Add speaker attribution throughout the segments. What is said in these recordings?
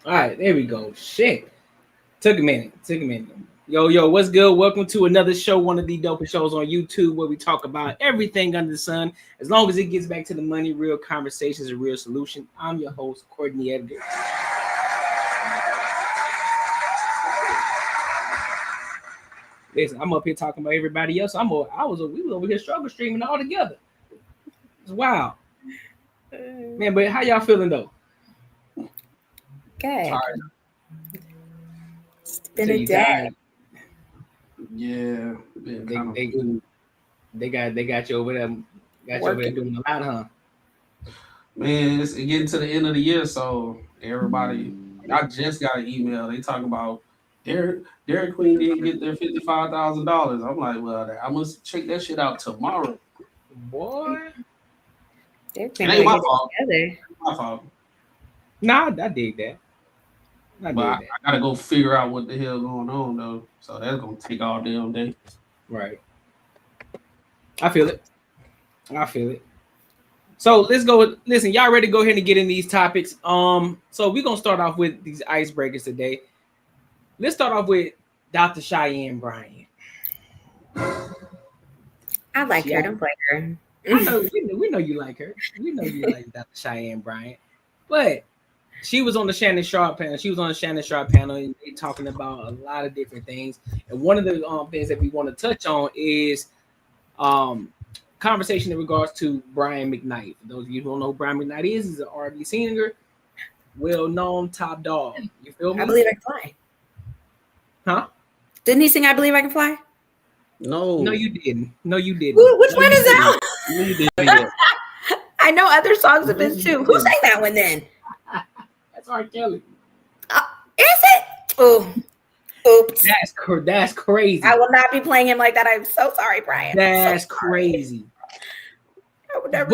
Speaker 1: All right, there we go. Shit. Took a minute. Took a minute. Yo, what's good? Welcome to another show, one of the dopest shows on YouTube where we talk about everything under the sun. As long as it gets back to the money, real conversations, and real solution. I'm your host, Courtney Edgar. Listen, I'm up here talking about everybody else. We was over here struggle streaming all together. It's wild. Man, but how y'all feeling though?
Speaker 2: Good.
Speaker 1: Tired.
Speaker 2: It's been a day.
Speaker 3: Yeah,
Speaker 1: they got you over there. Got you over there doing a lot, huh?
Speaker 3: man, it's getting to the end of the year, so everybody. I just got an email. They talking about Dairy Queen didn't get their $55,000. I'm like, well, I must check that shit out tomorrow.
Speaker 1: Boy,
Speaker 3: it ain't my fault. My fault.
Speaker 1: Nah, I dig that.
Speaker 3: I gotta go figure out what the hell going on though. So that's gonna take all damn day.
Speaker 1: Right. I feel it. So let's go. Listen, y'all ready to go ahead and get in these topics? So we're gonna start off with these icebreakers today. Let's start off with Dr. Cheyenne Bryant.
Speaker 2: I like her. Don't play her.
Speaker 1: We know you like her. We know you like Dr. Cheyenne Bryant. But she was on the Shannon Sharp panel. And they talking about a lot of different things. And one of the things that we want to touch on is conversation in regards to Brian McKnight. For those of you who don't know who Brian McKnight is, he's an R&B singer, well-known top dog. You feel me?
Speaker 2: I Believe I Can Fly.
Speaker 1: Huh?
Speaker 2: Didn't he sing I Believe I Can Fly?
Speaker 1: No, you didn't.
Speaker 2: Which one is that?
Speaker 1: No, you didn't.
Speaker 2: I know other songs of his too. Who sang that one then?
Speaker 1: That's R. Kelly.
Speaker 2: Is it? Oh, oops.
Speaker 1: That's crazy.
Speaker 2: I will not be playing him like that. I'm so sorry, Brian.
Speaker 1: That's crazy.
Speaker 2: I would never.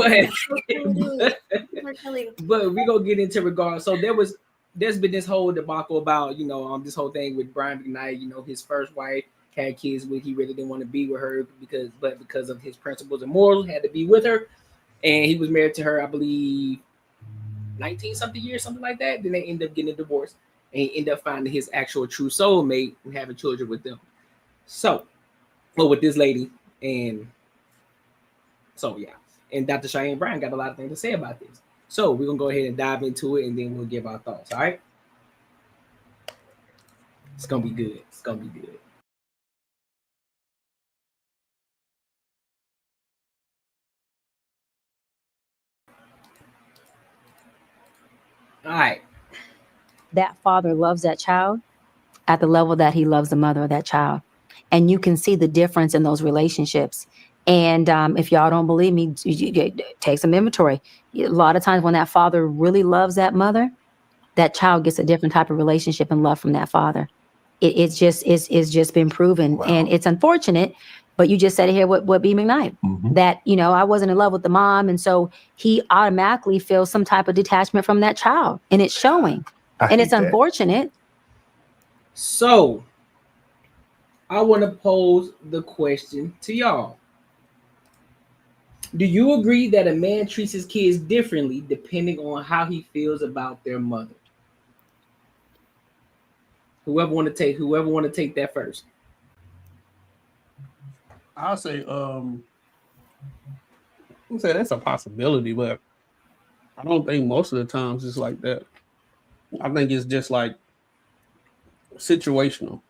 Speaker 1: But we gonna get into regards. So there's been this whole debacle about this whole thing with Brian McKnight. His first wife had kids with. He really didn't want to be with her because of his principles and morals, had to be with her, and he was married to her, I believe, 19-something years, something like that. Then they end up getting a divorce, and he ended up finding his actual true soulmate and having children with them. So, with this lady, and so yeah. And Dr. Cheyenne Bryant got a lot of things to say about this. So we're gonna go ahead and dive into it, and then we'll give our thoughts. All right. It's gonna be good. All right.
Speaker 4: That father loves that child at the level that he loves the mother of that child. And you can see the difference in those relationships. And if y'all don't believe me, take some inventory. A lot of times when that father really loves that mother, that child gets a different type of relationship and love from that father. It's just been proven. Wow. And it's unfortunate, but you just said it here with B. McKnight, that, I wasn't in love with the mom. And so he automatically feels some type of detachment from that child, and it's showing. And it's unfortunate.
Speaker 1: So I want to pose the question to y'all. Do you agree that a man treats his kids differently depending on how he feels about their mother? Whoever want to take that first.
Speaker 3: I'll say that's a possibility, but I don't think most of the times it's like that. I think it's just like situational,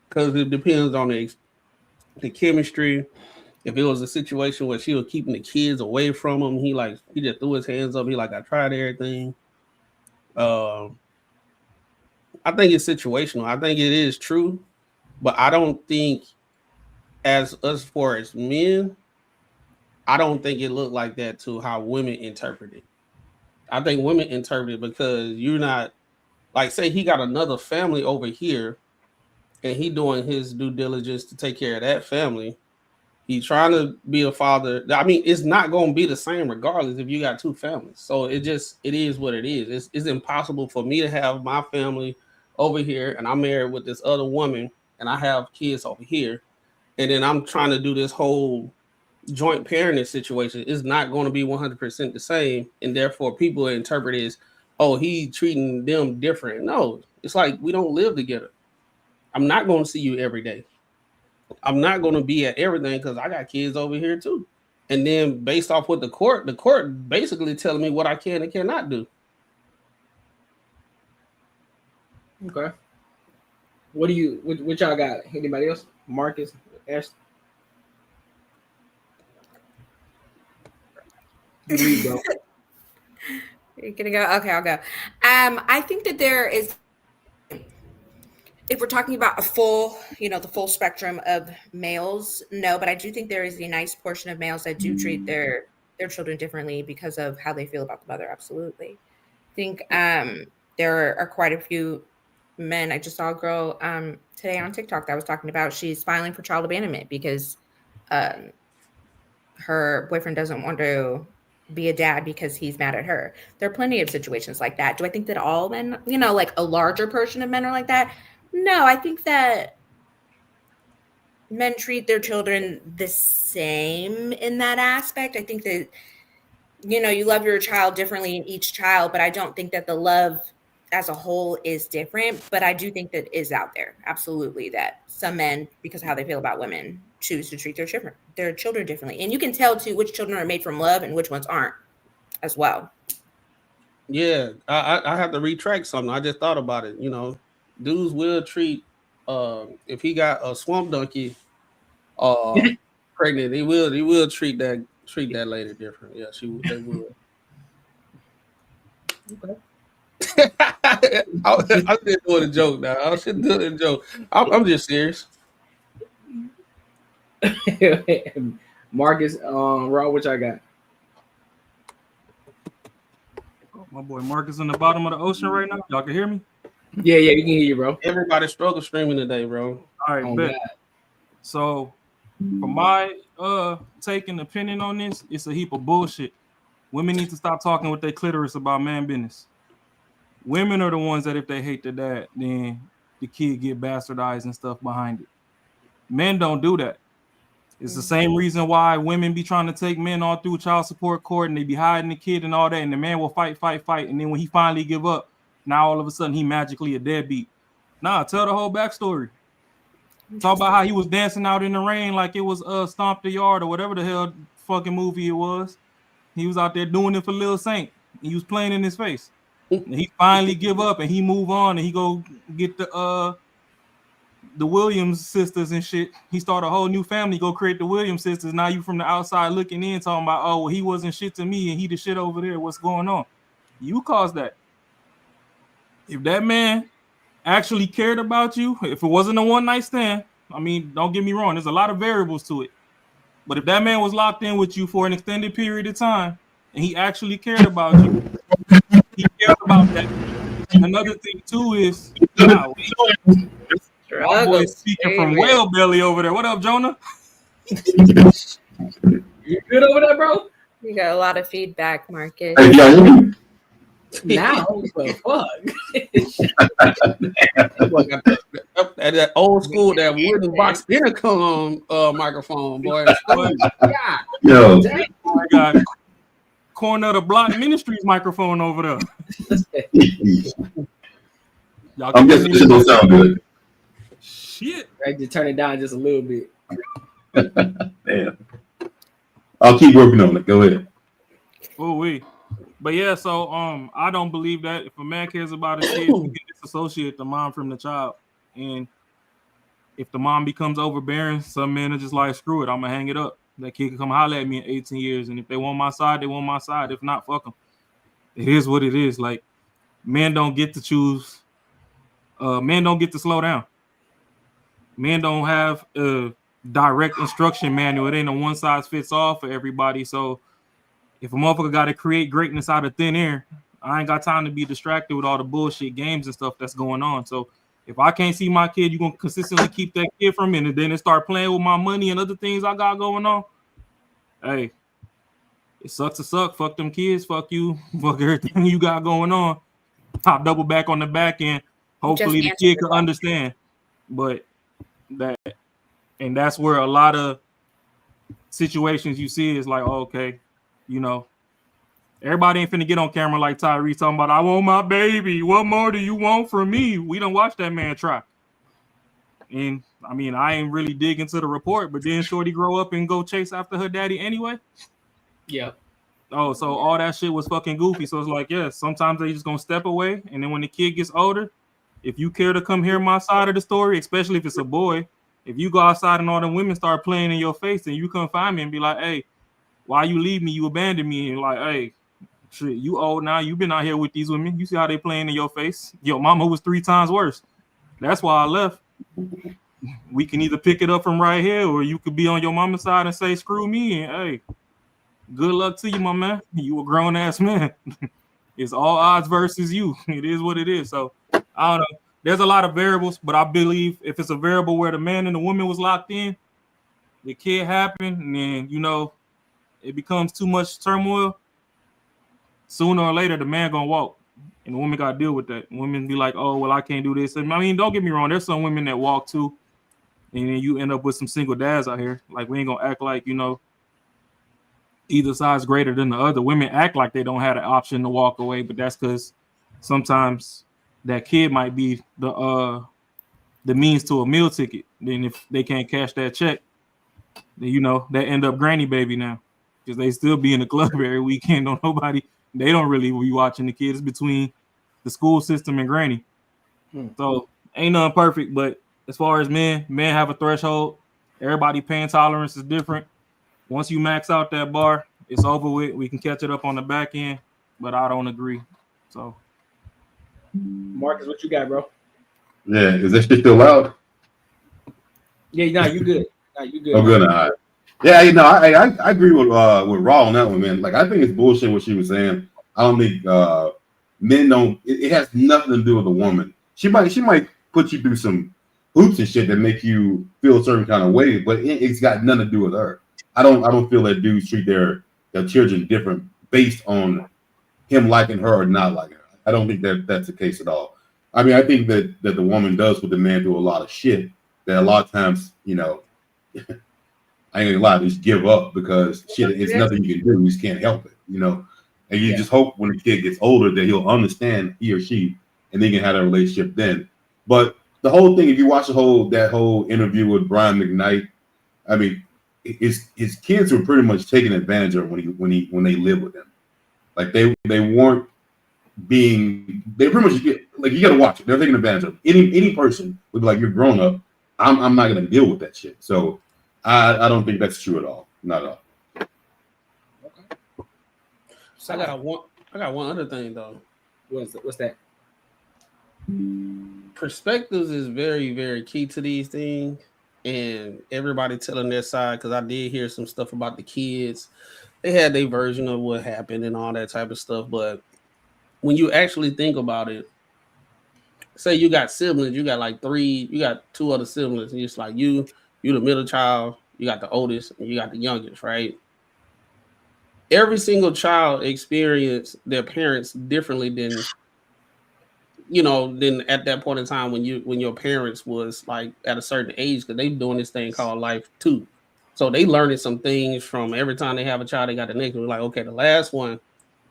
Speaker 3: because it depends on the chemistry. If it was a situation where she was keeping the kids away from him, he just threw his hands up. He I tried everything. I think it's situational. I think it is true, but I don't think as far as men, I don't think it looked like that to how women interpret it. I think women interpret it because you're not, say he got another family over here and he doing his due diligence to take care of that family. He's trying to be a father. I mean, it's not going to be the same regardless if you got two families. So it is what it is. It's impossible for me to have my family over here and I'm married with this other woman and I have kids over here. And then I'm trying to do this whole joint parenting situation. It's not going to be 100% the same. And therefore people interpret it as, oh, he treating them different. No, it's like we don't live together. I'm not going to see you every day. I'm not going to be at everything because I got kids over here too. And then based off what the court basically telling me what I can and cannot do.
Speaker 1: Okay. What y'all got? Anybody else? Marcus, Ash? You go.
Speaker 2: You're gonna go. Okay, I'll go. I think that there is, if we're talking about a full, the full spectrum of males, no, but I do think there is a nice portion of males that do treat their children differently because of how they feel about the mother. Absolutely. I think there are quite a few men. I just saw a girl today on TikTok that was talking about she's filing for child abandonment because her boyfriend doesn't want to be a dad because he's mad at her. There are plenty of situations like that. Do I think that all men, like a larger portion of men are like that? No, I think that men treat their children the same in that aspect. I think that, you love your child differently in each child, but I don't think that the love as a whole is different. But I do think that is out there. Absolutely. That some men, because of how they feel about women, choose to treat their children differently. And you can tell too which children are made from love and which ones aren't as well.
Speaker 3: Yeah, I have to retract something. I just thought about it. Dudes will treat if he got a swamp donkey pregnant, he will treat that lady different. Yeah, they will.
Speaker 1: Okay.
Speaker 3: I'm just doing a joke now. I shouldn't do a joke. I'm just serious.
Speaker 1: Marcus, Raw, which I got.
Speaker 5: My boy Marcus in the bottom of the ocean right now. Y'all can hear me?
Speaker 1: Yeah, we can hear you, bro.
Speaker 3: Everybody struggle streaming today, bro.
Speaker 5: All right, bet. So, for my take and opinion on this, it's a heap of bullshit. Women need to stop talking with their clitoris about man business. Women are the ones that if they hate their dad, then the kid get bastardized and stuff behind it. Men don't do that. It's the same reason why women be trying to take men all through child support court and they be hiding the kid and all that, and the man will fight. And then when he finally give up, now all of a sudden he magically a deadbeat. Nah, tell the whole backstory. Talk about how he was dancing out in the rain like it was Stomp the Yard or whatever the hell fucking movie it was. He was out there doing it for Lil Saint. He was playing in his face. And he finally give up and he move on and he go get the Williams sisters and shit. He started a whole new family, go create the Williams sisters. Now you from the outside looking in talking about, oh, well, he wasn't shit to me and he the shit over there. What's going on? You caused that. If that man actually cared about you, if it wasn't a one night stand, I mean, don't get me wrong, there's a lot of variables to it. But if that man was locked in with you for an extended period of time and he actually cared about you, he cared about that. And another thing too is, wow, my boy speaking from whale belly over there. What up, Jonah?
Speaker 1: You good over there, bro?
Speaker 2: You got a lot of feedback, Marcus.
Speaker 6: Hey, y'all hear me?
Speaker 1: Now, fuck.
Speaker 3: That old school, that wooden box intercom microphone, boy.
Speaker 1: Yeah.
Speaker 6: Yo,
Speaker 5: I got Corner of the Block Ministries microphone over there. Y'all
Speaker 6: I'm guessing this don't sound good.
Speaker 5: Shit.
Speaker 1: I just turn it down just a little bit.
Speaker 6: Damn. I'll keep working on it. Go ahead.
Speaker 5: Oh, wait. But yeah, so I don't believe that if a man cares about his kid, he can disassociate the mom from the child. And if the mom becomes overbearing, some men are just like, screw it, I'm gonna hang it up. That kid can come holler at me in 18 years, and if they want my side, they want my side. If not, fuck them. It is what it is. Like, men don't get to choose. Men don't get to slow down. Men don't have a direct instruction manual. It ain't a one size fits all for everybody. So if a motherfucker got to create greatness out of thin air, I ain't got time to be distracted with all the bullshit games and stuff that's going on. So if I can't see my kid, you're going to consistently keep that kid from me, and then start playing with my money and other things I got going on. Hey, it sucks to suck. Fuck them kids. Fuck you. Fuck everything you got going on. I'll double back on the back end. Hopefully the kid can understand. But that's where a lot of situations you see is like, oh, okay, Everybody ain't finna get on camera like Tyrese talking about, I want my baby. What more do you want from me? We don't watch that man try. And I mean, I ain't really dig into the report, but then Shorty grow up and go chase after her daddy anyway.
Speaker 1: Yeah.
Speaker 5: Oh, so all that shit was fucking goofy. So it's like, yeah, sometimes they just gonna step away, and then when the kid gets older, if you care to come hear my side of the story, especially if it's a boy, if you go outside and all the women start playing in your face, and you come find me and be like, hey, why you leave me? You abandoned me. And like, hey, shit, you old now. You been out here with these women. You see how they playing in your face. Your mama was 3 times worse. That's why I left. We can either pick it up from right here, or you could be on your mama's side and say, screw me. And hey, good luck to you, my man. You a grown ass man. It's all odds versus you. It is what it is. So I don't know. There's a lot of variables, but I believe if it's a variable where the man and the woman was locked in, the kid happened, and then, you know, it becomes too much turmoil, sooner or later the man gonna walk, and the woman gotta deal with that. Women be like, oh, well, I can't do this. And I mean, don't get me wrong, there's some women that walk too, and then you end up with some single dads out here. Like, we ain't gonna act like, you know, either side's greater than the other. Women act like they don't have an option to walk away, but that's because sometimes that kid might be the means to a meal ticket. Then if they can't cash that check, then, you know, they end up granny baby now, because they still be in the club every weekend. On nobody, they don't really be watching the kids between the school system and granny. So ain't nothing perfect, but as far as men have a threshold. Everybody pain tolerance is different. Once you max out that bar, it's over with. We can catch it up on the back end, but I don't agree. So,
Speaker 1: Marcus, what you got, bro?
Speaker 6: Yeah, is that shit still loud?
Speaker 1: Yeah, no, you good. No, you good.
Speaker 6: Oh, good. All right. Yeah, you know, I agree with Raw on that one, man. Like, I think it's bullshit what she was saying. I don't think men don't. It has nothing to do with a woman. She might put you through some hoops and shit that make you feel a certain kind of way, but it's got nothing to do with her. I don't feel that dudes treat their children different based on him liking her or not liking her. I don't think that's the case at all. I mean, I think that the woman does put the man through a lot of shit that a lot of times, you know, I ain't gonna lie, just give up because shit, it's nothing you can do. You just can't help it, you know. And you just hope when the kid gets older that he'll understand, he or she, and they can have a relationship then. But the whole thing, if you watch that whole interview with Brian McKnight, I mean, his kids were pretty much taking advantage of when they lived with him. Like they weren't being, they pretty much, like, you got to watch it. They're taking advantage of any person would be like, you're grown up. I'm not gonna deal with that shit. So I don't think that's true at all. Not at all.
Speaker 1: Okay.
Speaker 3: So I got one other thing though.
Speaker 1: What's that?
Speaker 3: Perspectives is very, very key to these things, and everybody telling their side, because I did hear some stuff about the kids. They had their version of what happened and all that type of stuff. But when you actually think about it, say you got siblings, you got like 3, you got 2 other siblings, and it's like you the middle child, you got the oldest, and you got the youngest, right? Every single child experience their parents differently than, you know, than at that point in time when your parents was like at a certain age, because they doing this thing called life too. So they learning some things from every time they have a child, they got the next one. Like, okay, the last one,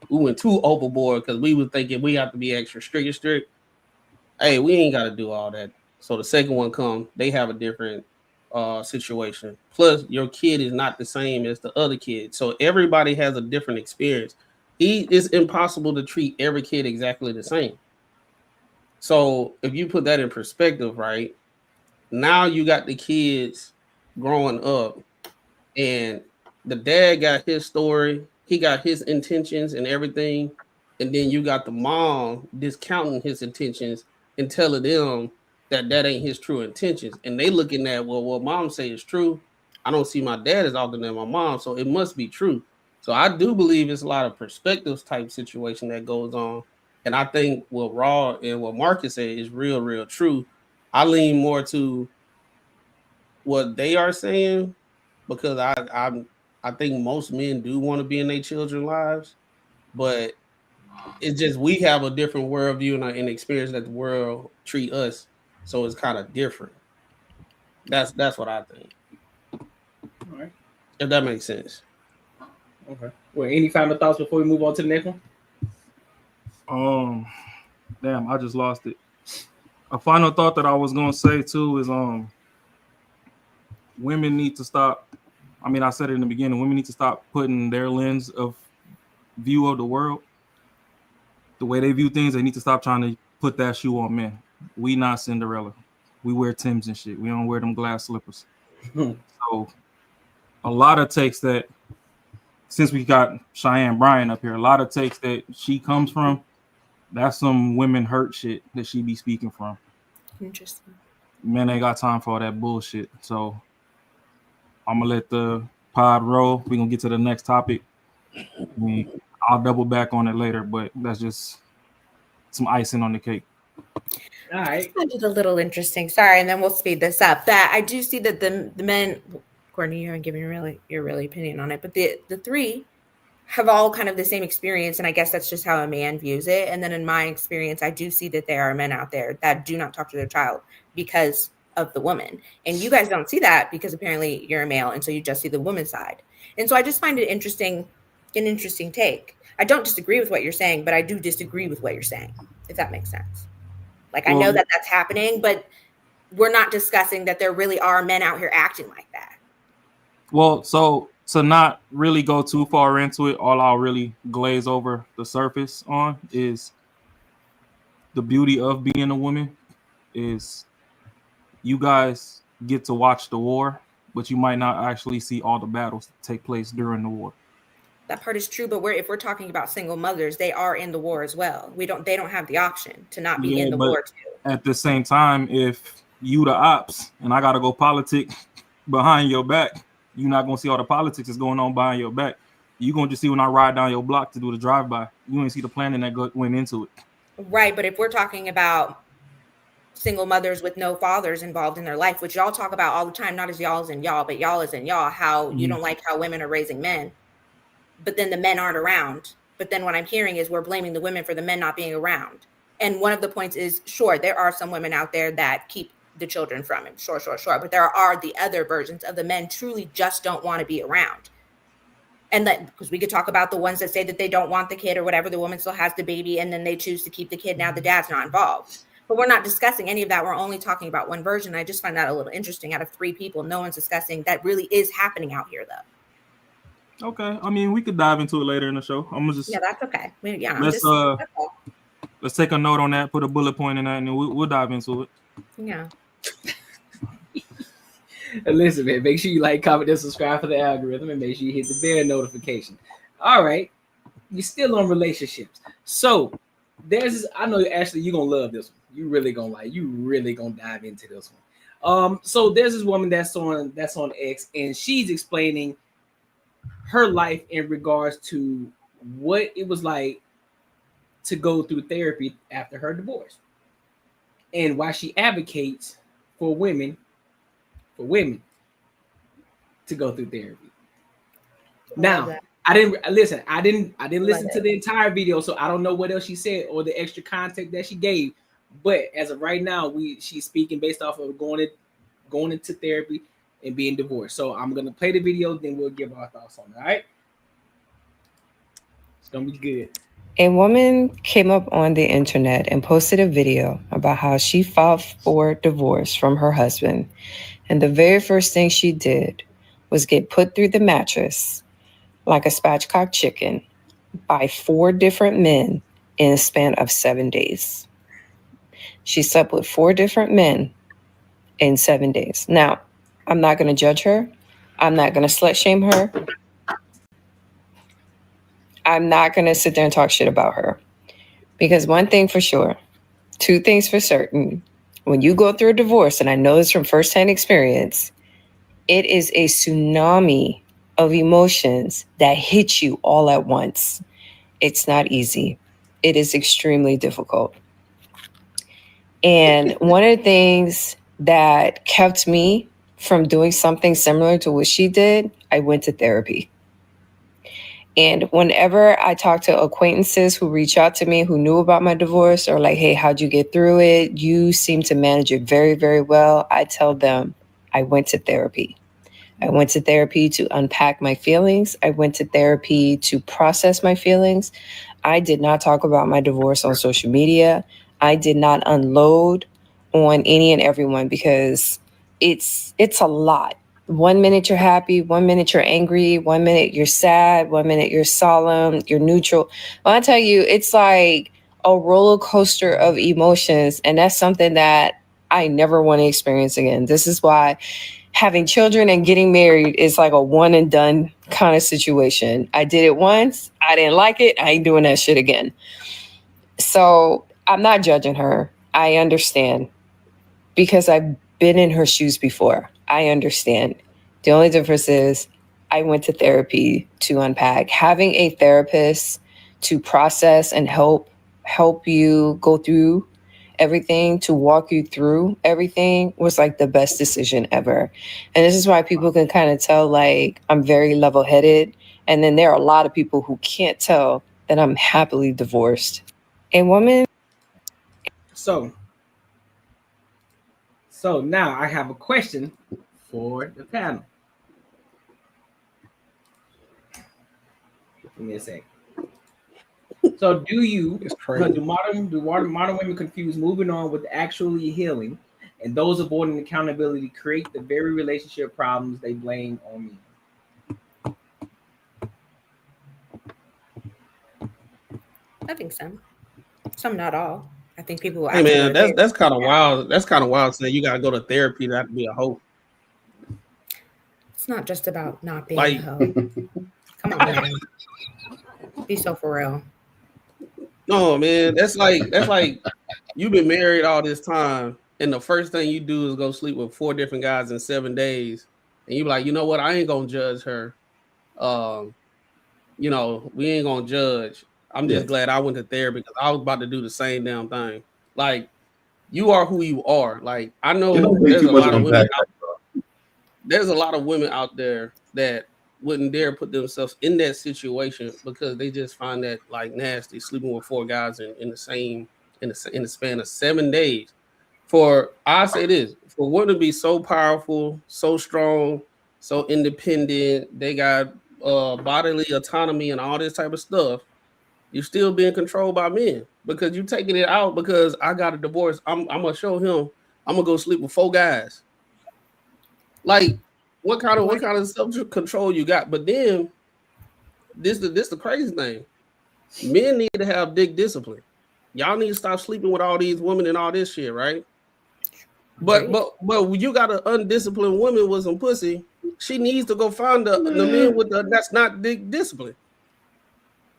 Speaker 3: we went too overboard because we were thinking we have to be extra strict. Hey, we ain't got to do all that. So the second one come, they have a different situation. Plus, your kid is not the same as the other kid. So everybody has a different experience. It's impossible to treat every kid exactly the same. So if you put that in perspective, right, now you got the kids growing up, and the dad got his story, he got his intentions and everything, and then you got the mom discounting his intentions and telling them that ain't his true intentions, and they looking at, well, what mom say is true. I don't see my dad as often than my mom, so it must be true. So I do believe it's a lot of perspectives type situation that goes on. And I think what Raw and what Marcus said is real, real true. I lean more to what they are saying, because I think most men do want to be in their children's lives, but it's just we have a different worldview and experience that the world treat us, so it's kind of different. That's what I think.
Speaker 1: All right.
Speaker 3: If that makes sense.
Speaker 1: Okay. Well, any final thoughts before we move on to the next one?
Speaker 5: Damn, I just lost it. A final thought that I was gonna say too is women need to stop. I mean, I said it in the beginning. Women need to stop putting their lens of view of the world, the way they view things. They need to stop trying to put that shoe on men. We not Cinderella. We wear Timbs and shit. We don't wear them glass slippers. So a lot of takes that, since we got Cheyenne Bryan up here, a lot of takes that she comes from, that's some women hurt shit that she be speaking from.
Speaker 2: Interesting.
Speaker 5: Men ain't got time for all that bullshit. So I'm gonna let the pod roll. We're gonna get to the next topic. I'll double back on it later, but that's just some icing on the cake.
Speaker 1: All right.
Speaker 2: That is a little interesting. Sorry, and then we'll speed this up. That I do see that the men, Courtney, you haven't given your really opinion on it, but the three have all kind of the same experience, and I guess that's just how a man views it. And then in my experience, I do see that there are men out there that do not talk to their child because of the woman, and you guys don't see that because apparently you're a male, and so you just see the woman's side. And so I just find it interesting, an interesting take. I don't disagree with what you're saying, but I do disagree with what you're saying, if that makes sense. Like, I know that that's happening, but we're not discussing that there really are men out here acting like that.
Speaker 5: Well, so to not really go too far into it, all I'll really glaze over the surface on is the beauty of being a woman is you guys get to watch the war, but you might not actually see all the battles that take place during the war.
Speaker 2: That part is true, but if we're talking about single mothers, they are in the war as well. They don't have the option to not be in the war too.
Speaker 5: At the same time, if you the ops and I gotta go politic behind your back, you're not gonna see all the politics that's going on behind your back. You're gonna just see when I ride down your block to do the drive-by. You ain't see the planning that went into it.
Speaker 2: Right, but if we're talking about single mothers with no fathers involved in their life, which y'all talk about all the time, not as y'all as in y'all, but y'all as in y'all, how you don't like how women are raising men. But then the men aren't around. But then what I'm hearing is we're blaming the women for the men not being around. And one of the points is, sure, there are some women out there that keep the children from him. Sure. But there are the other versions of the men truly just don't want to be around. And that, because we could talk about the ones that say that they don't want the kid or whatever, the woman still has the baby and then they choose to keep the kid. Now the dad's not involved. But we're not discussing any of that. We're only talking about one version. I just find that a little interesting. Out of three people, no one's discussing that really is happening out here, though.
Speaker 5: Okay, I mean, we could dive into it later in the show. I'm gonna just
Speaker 2: that's okay.
Speaker 5: Let's take a note on that, put a bullet point in that, and we'll dive into it.
Speaker 2: Yeah.
Speaker 1: Listen, man, make sure you like, comment, and subscribe for the algorithm, and make sure you hit the bell notification. All right, you're still on relationships, so there's this. I know, Ashley, you're gonna love this one. You really gonna dive into this one. So there's this woman that's on X, and she's explaining her life in regards to what it was like to go through therapy after her divorce and why she advocates for women to go through therapy. Now, I didn't listen to the entire video, so I don't know what else she said or the extra context that she gave. But as of right now, she's speaking based off of going into therapy and being divorced. So I'm gonna play the video, then we'll give our thoughts on it. All right, it's gonna be good.
Speaker 7: A woman came up on the internet and posted a video about how she filed for divorce from her husband, and the very first thing she did was get put through the mattress like a spatchcock chicken by 4 different men in a span of 7 days. She slept with 4 different men in 7 days. Now, I'm not going to judge her. I'm not going to slut shame her. I'm not going to sit there and talk shit about her. Because one thing for sure, 2 things for certain, when you go through a divorce, and I know this from firsthand experience, it is a tsunami of emotions that hit you all at once. It's not easy. It is extremely difficult. And one of the things that kept me from doing something similar to what she did, I went to therapy. And whenever I talk to acquaintances who reach out to me who knew about my divorce or like, hey, how'd you get through it? You seem to manage it very, very well. I tell them I went to therapy. I went to therapy to unpack my feelings. I went to therapy to process my feelings. I did not talk about my divorce on social media. I did not unload on any and everyone because it's a lot. 1 minute you're happy, 1 minute you're angry, 1 minute you're sad, 1 minute you're solemn, you're neutral. When I tell you, it's like a roller coaster of emotions, and that's something that I never want to experience again. This is why having children and getting married is like a one and done kind of situation. I did it once, I didn't like it, I ain't doing that shit again. So I'm not judging her. I understand because I've been in her shoes before. I understand. The only difference is I went to therapy to unpack. Having a therapist to process and help you go through everything, to walk you through everything was like the best decision ever. And this is why people can kind of tell like I'm very level-headed. And then there are a lot of people who can't tell that I'm happily divorced. A woman.
Speaker 1: So now I have a question for the panel. Give me a sec. So do modern women confuse moving on with actually healing, and those avoiding accountability create the very relationship problems they blame on me?
Speaker 2: I think some. Some, not all. I think people will
Speaker 3: Hey
Speaker 2: actually
Speaker 3: man,
Speaker 2: go to
Speaker 3: that's
Speaker 2: therapy.
Speaker 3: kind of wild. That's kind of wild saying you gotta go to therapy not to be a hoe.
Speaker 2: It's not just about not being
Speaker 3: Like-
Speaker 2: a hoe. Come on, man. Be so for real.
Speaker 3: No, man, that's like you've been married all this time, and the first thing you do is go sleep with 4 different guys in 7 days, and you be like, you know what? I ain't gonna judge her. You know, we ain't gonna judge. I'm just glad I went to therapy because I was about to do the same damn thing. Like, you are who you are. Like, I know there's a lot of women there's a lot of women out there that wouldn't dare put themselves in that situation because they just find that like nasty, sleeping with 4 guys in the span of 7 days. I say this, for women to be so powerful, so strong, so independent, they got bodily autonomy and all this type of stuff. You're still being controlled by men because you're taking it out because I got a divorce. I'm gonna show him I'm gonna go sleep with 4 guys. Like, what kind of self-control you got? But then this the crazy thing. Men need to have dick discipline. Y'all need to stop sleeping with all these women and all this shit, right? But when you got an undisciplined woman with some pussy, she needs to go find the man with that's not dick discipline.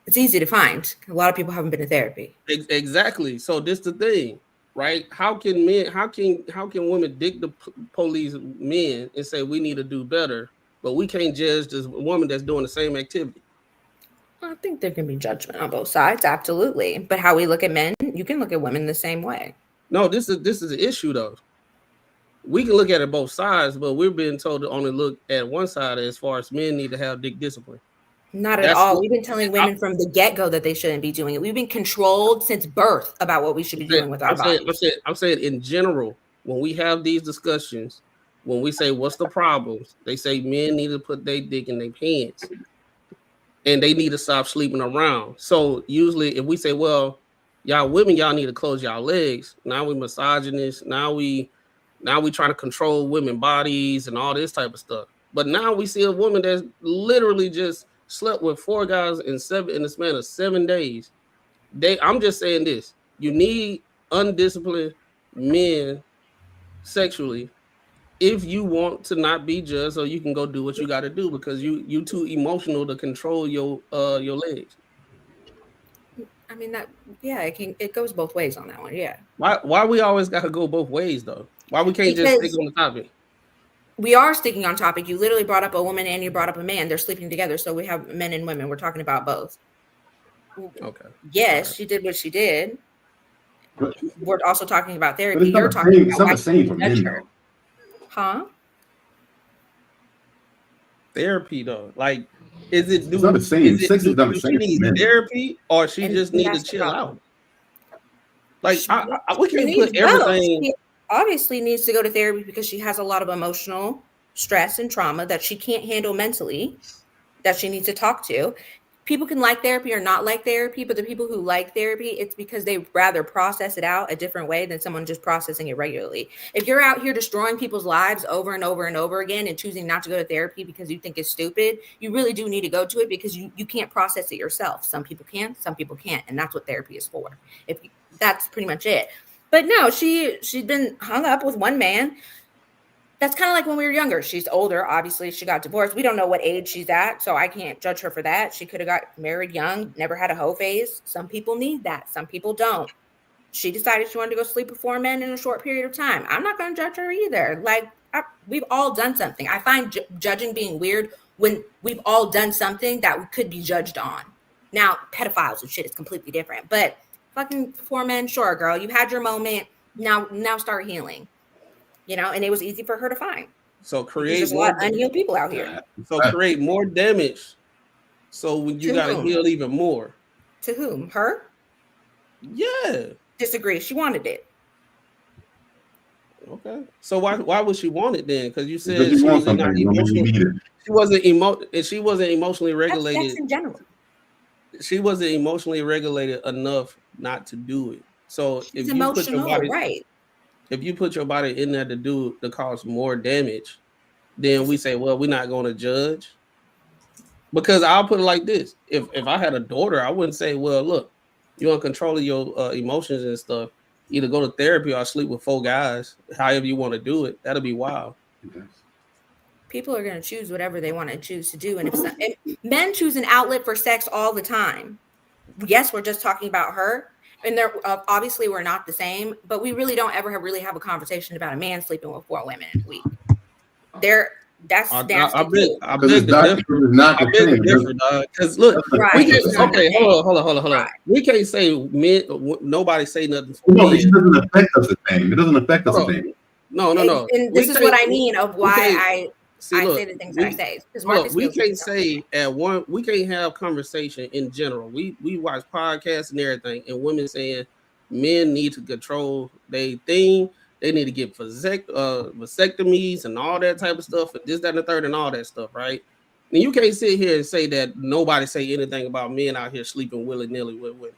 Speaker 2: It's easy to find. A lot of people haven't been to therapy.
Speaker 3: Exactly. So this the thing, right? How can women dick the police men and say we need to do better, but we can't judge this woman that's doing the same activity?
Speaker 2: I think there can be judgment on both sides, absolutely. But how we look at men, you can look at women the same way.
Speaker 3: No, this is an issue though. We can look at it both sides, but we're being told to only look at one side as far as men need to have dick discipline.
Speaker 2: Not at all. We've been telling women from the get-go that they shouldn't be doing it. We've been controlled since birth about what we should be doing with our bodies.
Speaker 3: I'm saying in general, when we have these discussions, when we say what's the problems, they say men need to put their dick in their pants and they need to stop sleeping around. So usually if we say, well, y'all women, y'all need to close y'all legs. Now we misogynist. Now we trying to control women bodies and all this type of stuff. But now we see a woman that's literally just slept with 4 guys in the span of 7 days. I'm just saying this: you need undisciplined men sexually if you want to not be judged, so you can go do what you got to do because you too emotional to control your legs.
Speaker 2: I mean it goes both ways on that one. Yeah.
Speaker 3: Why we always got to go both ways though? Why we can't just stick on the topic?
Speaker 2: We are sticking on topic. You literally brought up a woman and you brought up a man. They're sleeping together. So we have men and women. We're talking about both.
Speaker 3: Okay.
Speaker 2: Yes, she did what she did. We're also talking about therapy.
Speaker 6: But it's
Speaker 2: You're
Speaker 6: not
Speaker 2: talking
Speaker 6: it's not the same for men though.
Speaker 2: Huh?
Speaker 3: Therapy though, like, it's
Speaker 6: not the same. Sex is not the same.
Speaker 3: She needs therapy, or she just need to chill out. Like, we can't put everything.
Speaker 2: She obviously needs to go to therapy because she has a lot of emotional stress and trauma that she can't handle mentally, that she needs to talk to. People can like therapy or not like therapy, but the people who like therapy, it's because they rather process it out a different way than someone just processing it regularly. If you're out here destroying people's lives over and over and over again and choosing not to go to therapy because you think it's stupid, you really do need to go to it because you can't process it yourself. Some people can, some people can't, and that's what therapy is for. That's pretty much it. But no, she'd been hung up with one man. That's kind of like when we were younger. She's older. Obviously, she got divorced. We don't know what age she's at, so I can't judge her for that. She could have got married young, never had a hoe phase. Some people need that. Some people don't. She decided she wanted to go sleep with 4 men in a short period of time. I'm not going to judge her either. Like, we've all done something. I find judging being weird when we've all done something that we could be judged on. Now, pedophiles and shit is completely different. But fucking 4 men, sure, girl. You had your moment. Now start healing. You know, and it was easy for her to find.
Speaker 3: So create
Speaker 2: there's a lot of unhealed people out here.
Speaker 3: So create more damage. So when you gotta heal even more.
Speaker 2: To whom? Her?
Speaker 3: Yeah.
Speaker 2: Disagree. She wanted it.
Speaker 3: Okay. So why would she want it then? Because you said
Speaker 6: because
Speaker 3: she
Speaker 6: want
Speaker 3: wasn't
Speaker 6: something.
Speaker 3: she wasn't emotionally regulated.
Speaker 2: That's sex in general.
Speaker 3: She wasn't emotionally regulated enough not to do it. So
Speaker 2: She's emotional, right?
Speaker 3: If you put your body in there to cause more damage, then we say, well, we're not going to judge. Because I'll put it like this: if I had a daughter, I wouldn't say, well, look, you're in control of your emotions and stuff. Either go to therapy or sleep with 4 guys. However you want to do it, that'll be wild.
Speaker 2: People are going to choose whatever they want to choose to do, and if men choose an outlet for sex all the time. Yes, we're just talking about her. And they're obviously we're not the same, but we really don't ever really have a conversation about a man sleeping with 4 women in a week. That's nasty. I beg
Speaker 3: to differ, dog. Because look, hold on. Right. We can't say men. Nobody say nothing.
Speaker 6: No, it doesn't affect us a thing. It doesn't affect us a thing.
Speaker 3: No.
Speaker 2: And this is what I mean of why I say the things I say.
Speaker 3: Look, we can't say we can't have conversation in general. We watch podcasts and everything, and women saying men need to control their thing. They need to get vasectomies and all that type of stuff, and this, that, and the third, and all that stuff, right? And you can't sit here and say that nobody say anything about men out here sleeping willy-nilly with women.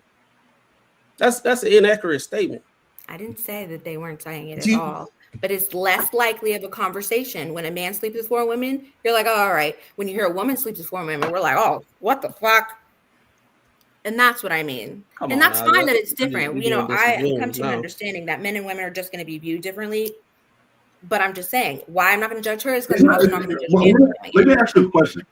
Speaker 3: That's an inaccurate statement.
Speaker 2: I didn't say that they weren't saying it at all. But it's less likely of a conversation when a man sleeps with 4 women. You're like, oh, all right. When you hear a woman sleeps with 4 women, we're like, oh, what the fuck? And that's what I mean. And that's fine that it's different. You know, I come to an understanding that men and women are just going to be viewed differently. But I'm just saying, why I'm not going to judge her is because I'm also not going to judge you.
Speaker 6: Let me ask you a question.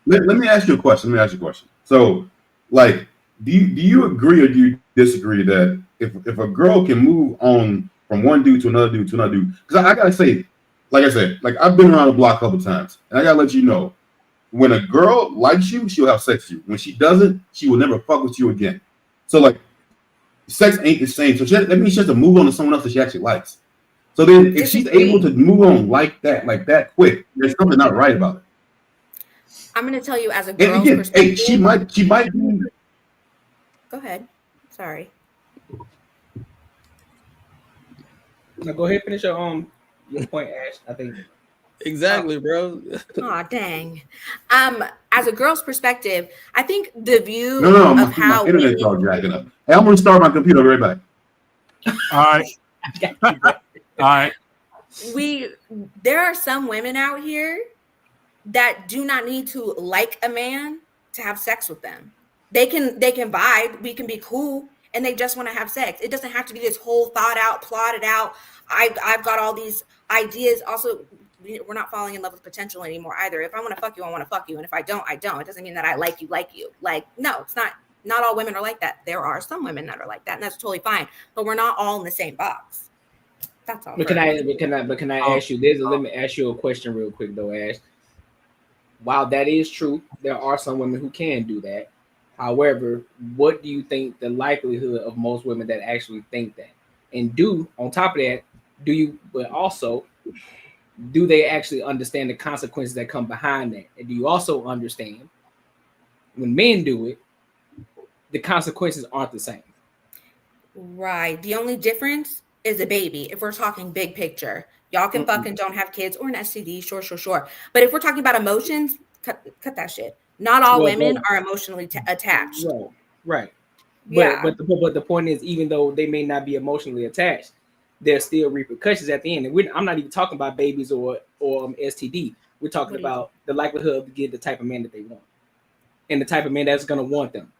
Speaker 6: Let me ask you a question. So, like, do you agree or do you disagree that if a girl can move on from one dude to another dude, because I gotta say, like I said, like I've been around the block a couple times, and I gotta let you know, when a girl likes you, she'll have sex with you. When she doesn't, she will never fuck with you again. So like, sex ain't the same. So that means she has to move on to someone else that she actually likes. So then, if she's able to move on like that quick, there's something not right about it.
Speaker 2: I'm gonna tell you as a girl's perspective.
Speaker 6: She might be.
Speaker 2: Go ahead. Sorry.
Speaker 1: Now go ahead, finish your point, Ash. I think
Speaker 3: exactly, bro.
Speaker 2: Oh dang. As a girl's perspective, I think the view
Speaker 6: of how my internet's all jacking up. Hey, I'm gonna start my computer right back.
Speaker 5: All right.
Speaker 2: There are some women out here that do not need to like a man to have sex with them. They can vibe. We can be cool. And they just want to have sex. It doesn't have to be this whole thought out, plotted out. I've got all these ideas. Also, we're not falling in love with potential anymore either. If I want to fuck you, I want to fuck you. And if I don't, I don't. It doesn't mean that I like you. Like, no, it's not all women are like that. There are some women that are like that, and that's totally fine. But we're not all in the same box. That's all.
Speaker 1: But can I ask you? Let me ask you a question real quick though, Ash. While that is true, there are some women who can do that. However, what do you think the likelihood of most women that actually think that? And on top of that, do they actually understand the consequences that come behind that? And do you also understand when men do it, the consequences aren't the same?
Speaker 2: Right. The only difference is a baby. If we're talking big picture, y'all can fuck and don't have kids or an STD, sure. But if we're talking about emotions, cut that shit. Not all women are emotionally attached.
Speaker 1: Right.
Speaker 2: Yeah.
Speaker 1: But the point is, even though they may not be emotionally attached, there's still repercussions at the end. And I'm not even talking about babies or STD. We're talking about the likelihood of getting the type of man that they want, and the type of man that's gonna want them.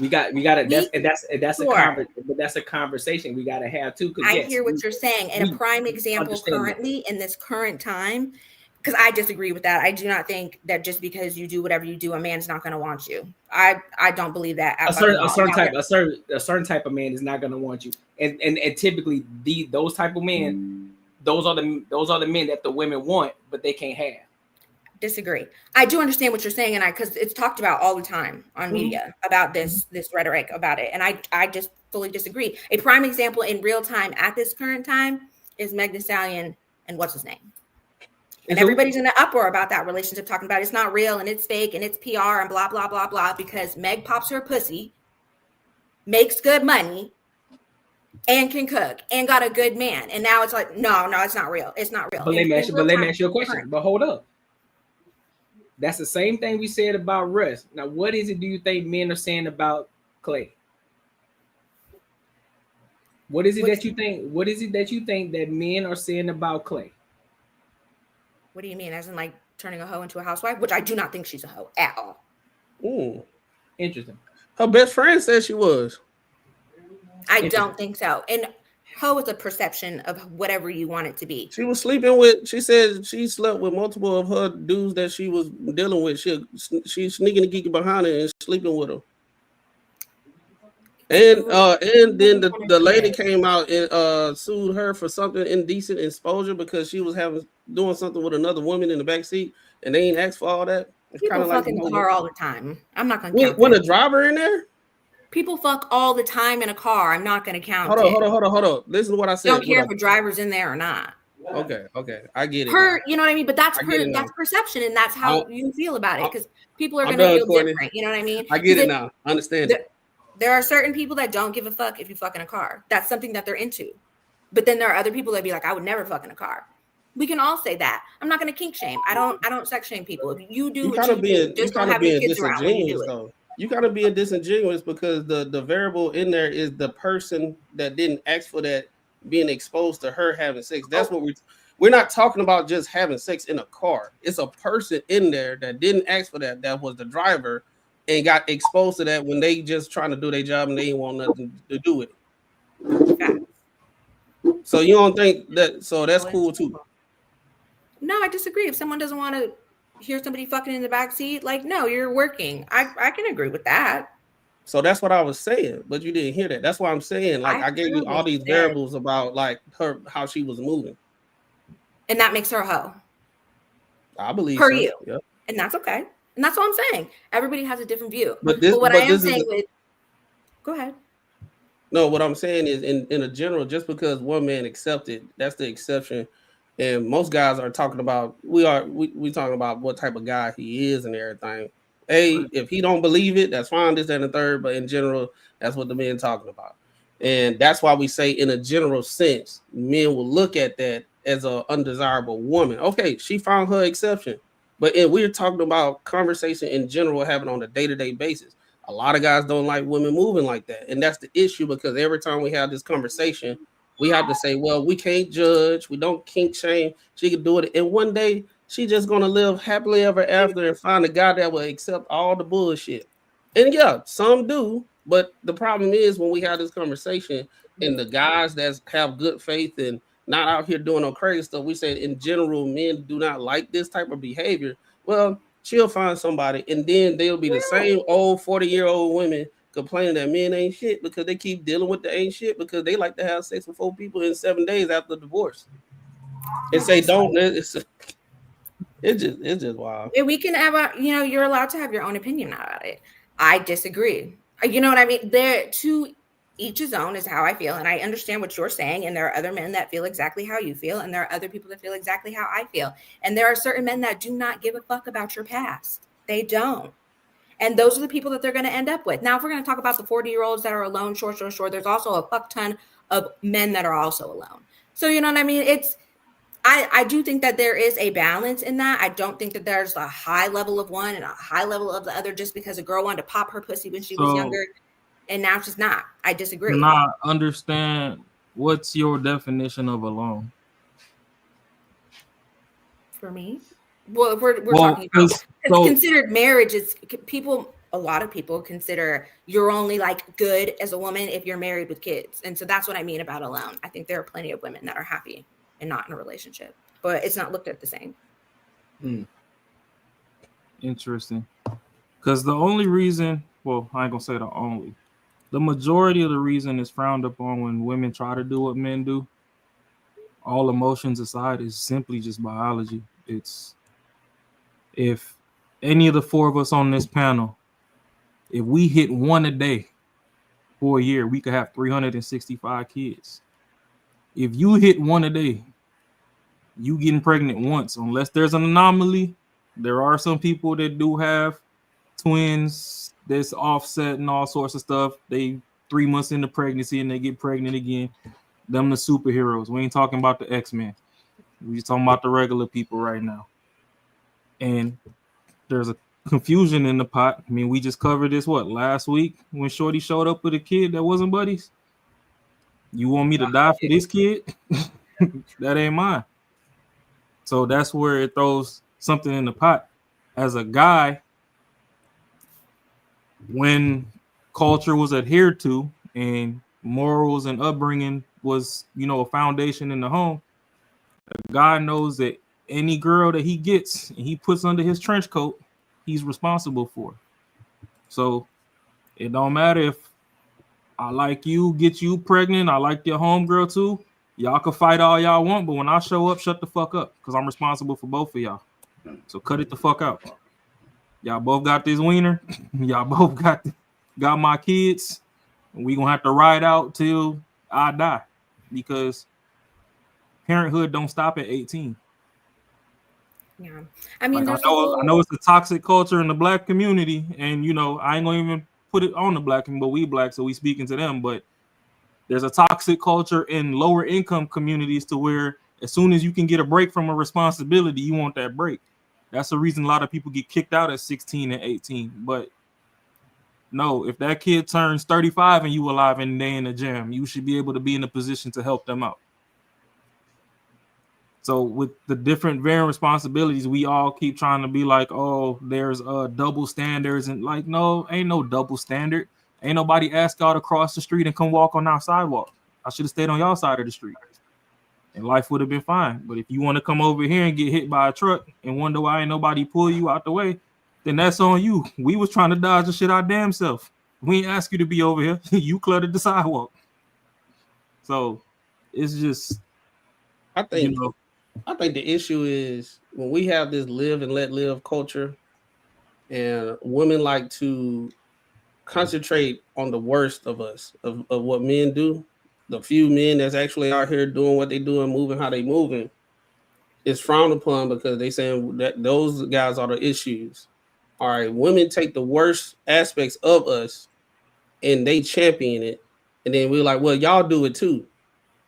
Speaker 1: We got to. That's a conversation we got to have too.
Speaker 2: I hear what you're saying, and a prime example currently in this current time, because I disagree with that. I do not think that just because you do whatever you do, a man's not going to want you. I don't believe that.
Speaker 1: A certain type of man is not going to want you, and typically those type of men, those are the men that the women want, but they can't have.
Speaker 2: Disagree. I do understand what you're saying, and because it's talked about all the time on media about this rhetoric about it, and I just fully disagree. A prime example in real time at this current time is Meg Thee Stallion and what's his name, and everybody's in an uproar about that relationship, talking about it's not real and it's fake and it's PR and blah blah blah blah, because Meg pops her pussy, makes good money, and can cook and got a good man, and now it's like no, it's not real. It's not real.
Speaker 1: But let me ask you a question. But hold up. That's the same thing we said about Russ. Now, what is it do you think men are saying about Clay? What is it that you think that men are saying about Clay?
Speaker 2: What do you mean? As in like turning a hoe into a housewife? Which I do not think she's a hoe at all.
Speaker 1: Interesting.
Speaker 3: Her best friend said she was.
Speaker 2: I don't think so. And hoe is a perception of whatever you want it to be.
Speaker 3: She was sleeping with, she said she slept with multiple of her dudes that she was dealing with. She's sneaking and geeking behind her and sleeping with them. And then the lady came out and sued her for something indecent exposure because she was doing something with another woman in the back seat, and they ain't asked for all that. It's
Speaker 2: people fuck in the car all the time. I'm not gonna count
Speaker 3: when a driver in there.
Speaker 2: People fuck all the time in a car. I'm not gonna count.
Speaker 3: Hold on. Listen to what I said.
Speaker 2: Don't care if a driver's in there or not.
Speaker 3: Okay, I get it.
Speaker 2: You know what I mean? But that's perception, and that's how you feel about it, because people are gonna feel different. You know what I mean?
Speaker 3: I get it now. Understand it.
Speaker 2: There are certain people that don't give a fuck if you fuck in a car. That's something that they're into. But then there are other people that be like, I would never fuck in a car. We can all say that. I'm not gonna kink shame. I don't sex shame people. If you do what you do, just don't have your kids around when you do it.
Speaker 3: You gotta be disingenuous because the variable in there is the person that didn't ask for that being exposed to her having sex. That's what we're not talking about just having sex in a car. It's a person in there that didn't ask for that was the driver and got exposed to that when they just trying to do their job and they ain't want nothing to do with it. So you don't think that? So that's cool too.
Speaker 2: No, I disagree. If someone doesn't want to hear somebody fucking in the back seat, like, no, you're working. I can agree with that.
Speaker 3: So that's what I was saying, but you didn't hear that. That's why I'm saying, like, I gave you all these variables about like her, how she was moving,
Speaker 2: and that makes her a hoe.
Speaker 3: I believe
Speaker 2: per
Speaker 3: so.
Speaker 2: you,
Speaker 3: Yeah.
Speaker 2: And that's okay. And that's what I'm saying. Everybody has a different view.
Speaker 3: But
Speaker 2: go ahead.
Speaker 3: No, what I'm saying is, in a general, just because one man accepted, that's the exception. And most guys are talking about we talking about what type of guy he is and everything. If he don't believe it, that's fine. This, that, and the third. But in general, that's what the men talking about. And that's why we say, in a general sense, men will look at that as an undesirable woman. Okay, she found her exception. But we're talking about conversation in general happening on a day-to-day basis. A lot of guys don't like women moving like that. And that's the issue, because every time we have this conversation, we have to say, well, we can't judge. We don't kink shame. She can do it. And one day, she just going to live happily ever after and find a guy that will accept all the bullshit. And yeah, some do. But the problem is when we have this conversation and the guys that have good faith and not out here doing no crazy stuff, we say in general, men do not like this type of behavior. Well, she'll find somebody, and then they'll be the same old 40-year-old women complaining that men ain't shit because they keep dealing with the ain't shit because they like to have sex with 4 people in 7 days after divorce. And say don't. It's just wild.
Speaker 2: We can have you're allowed to have your own opinion about it. I disagree. You know what I mean? There to each his own is how I feel, and I understand what you're saying. And there are other men that feel exactly how you feel, and there are other people that feel exactly how I feel. And there are certain men that do not give a fuck about your past. They don't. And those are the people that they're going to end up with. Now, if we're going to talk about the 40-year-olds that are alone, sure. There's also a fuck ton of men that are also alone. So you know what I mean? I do think that there is a balance in that. I don't think that there's a high level of one and a high level of the other just because a girl wanted to pop her pussy when she was younger and now she's not. I disagree.
Speaker 5: Can I understand what's your definition of alone?
Speaker 2: For me? Well, if we're talking about, it's considered marriage is a lot of people consider you're only like good as a woman if you're married with kids. And so that's what I mean about alone. I think there are plenty of women that are happy and not in a relationship, but it's not looked at the same.
Speaker 5: Interesting. Because the only reason, well, I ain't gonna say the only, the majority of the reason is frowned upon when women try to do what men do, all emotions aside, is simply just biology. It's if any of the four of us on this panel, if we hit one a day for a year, we could have 365 kids. If you hit one a day, you getting pregnant once, unless there's an anomaly. There are some people that do have twins that's offset and all sorts of stuff. They 3 months into pregnancy and they get pregnant again. Them the superheroes. We ain't talking about the X-Men. We just talking about the regular people right now. And there's a confusion in the pot. I mean, we just covered this last week when Shorty showed up with a kid that wasn't buddies. You want me to die for this kid? That ain't mine. So that's where it throws something in the pot. As a guy, when culture was adhered to and morals and upbringing was, a foundation in the home, a guy knows that any girl that he gets and he puts under his trench coat, he's responsible for. So it don't matter if I like you, get you pregnant, I like your homegirl too. Y'all can fight all y'all want, but when I show up, shut the fuck up, because I'm responsible for both of y'all. So cut it the fuck out. Y'all both got this wiener. Y'all both got my kids. And we gonna have to ride out till I die, because parenthood don't stop at 18.
Speaker 2: Yeah, I mean,
Speaker 5: I know it's a toxic culture in the black community, and I ain't gonna even put it on the black, but we black, so we speaking to them. But there's a toxic culture in lower income communities to where as soon as you can get a break from a responsibility, you want that break. That's the reason a lot of people get kicked out at 16 and 18. But no, if that kid turns 35 and you alive and they in the gym, you should be able to be in a position to help them out. So with the different varying responsibilities, we all keep trying to be like, oh, there's double standards, and like, no, ain't no double standard. Ain't nobody ask y'all to cross the street and come walk on our sidewalk. I should have stayed on y'all side of the street, and life would have been fine. But if you want to come over here and get hit by a truck and wonder why ain't nobody pull you out the way, then that's on you. We was trying to dodge the shit our damn self. We ain't ask you to be over here. You cluttered the sidewalk. So it's just,
Speaker 3: I think the issue is when we have this live and let live culture, and women like to concentrate on the worst of us, of what men do. The few men that's actually out here doing what they doing, moving how they moving, is frowned upon because they saying that those guys are the issues. All right, women take the worst aspects of us and they champion it, and then we're like, well, y'all do it too.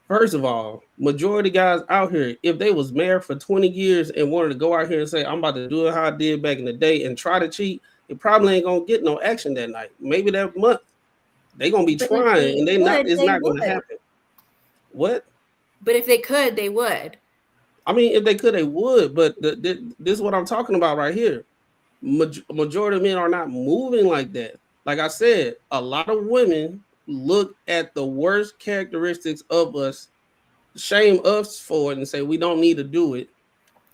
Speaker 3: First of all, majority of guys out here, if they was married for 20 years and wanted to go out here and say, I'm about to do it how I did back in the day and try to cheat, it probably ain't gonna get no action that night. Maybe that month. They gonna be trying, and it's not gonna happen. What?
Speaker 2: But if they could, they would.
Speaker 3: I mean, if they could, they would. But this is what I'm talking about right here. Majority of men are not moving like that. Like I said, a lot of women look at the worst characteristics of us, shame us for it, and say we don't need to do it.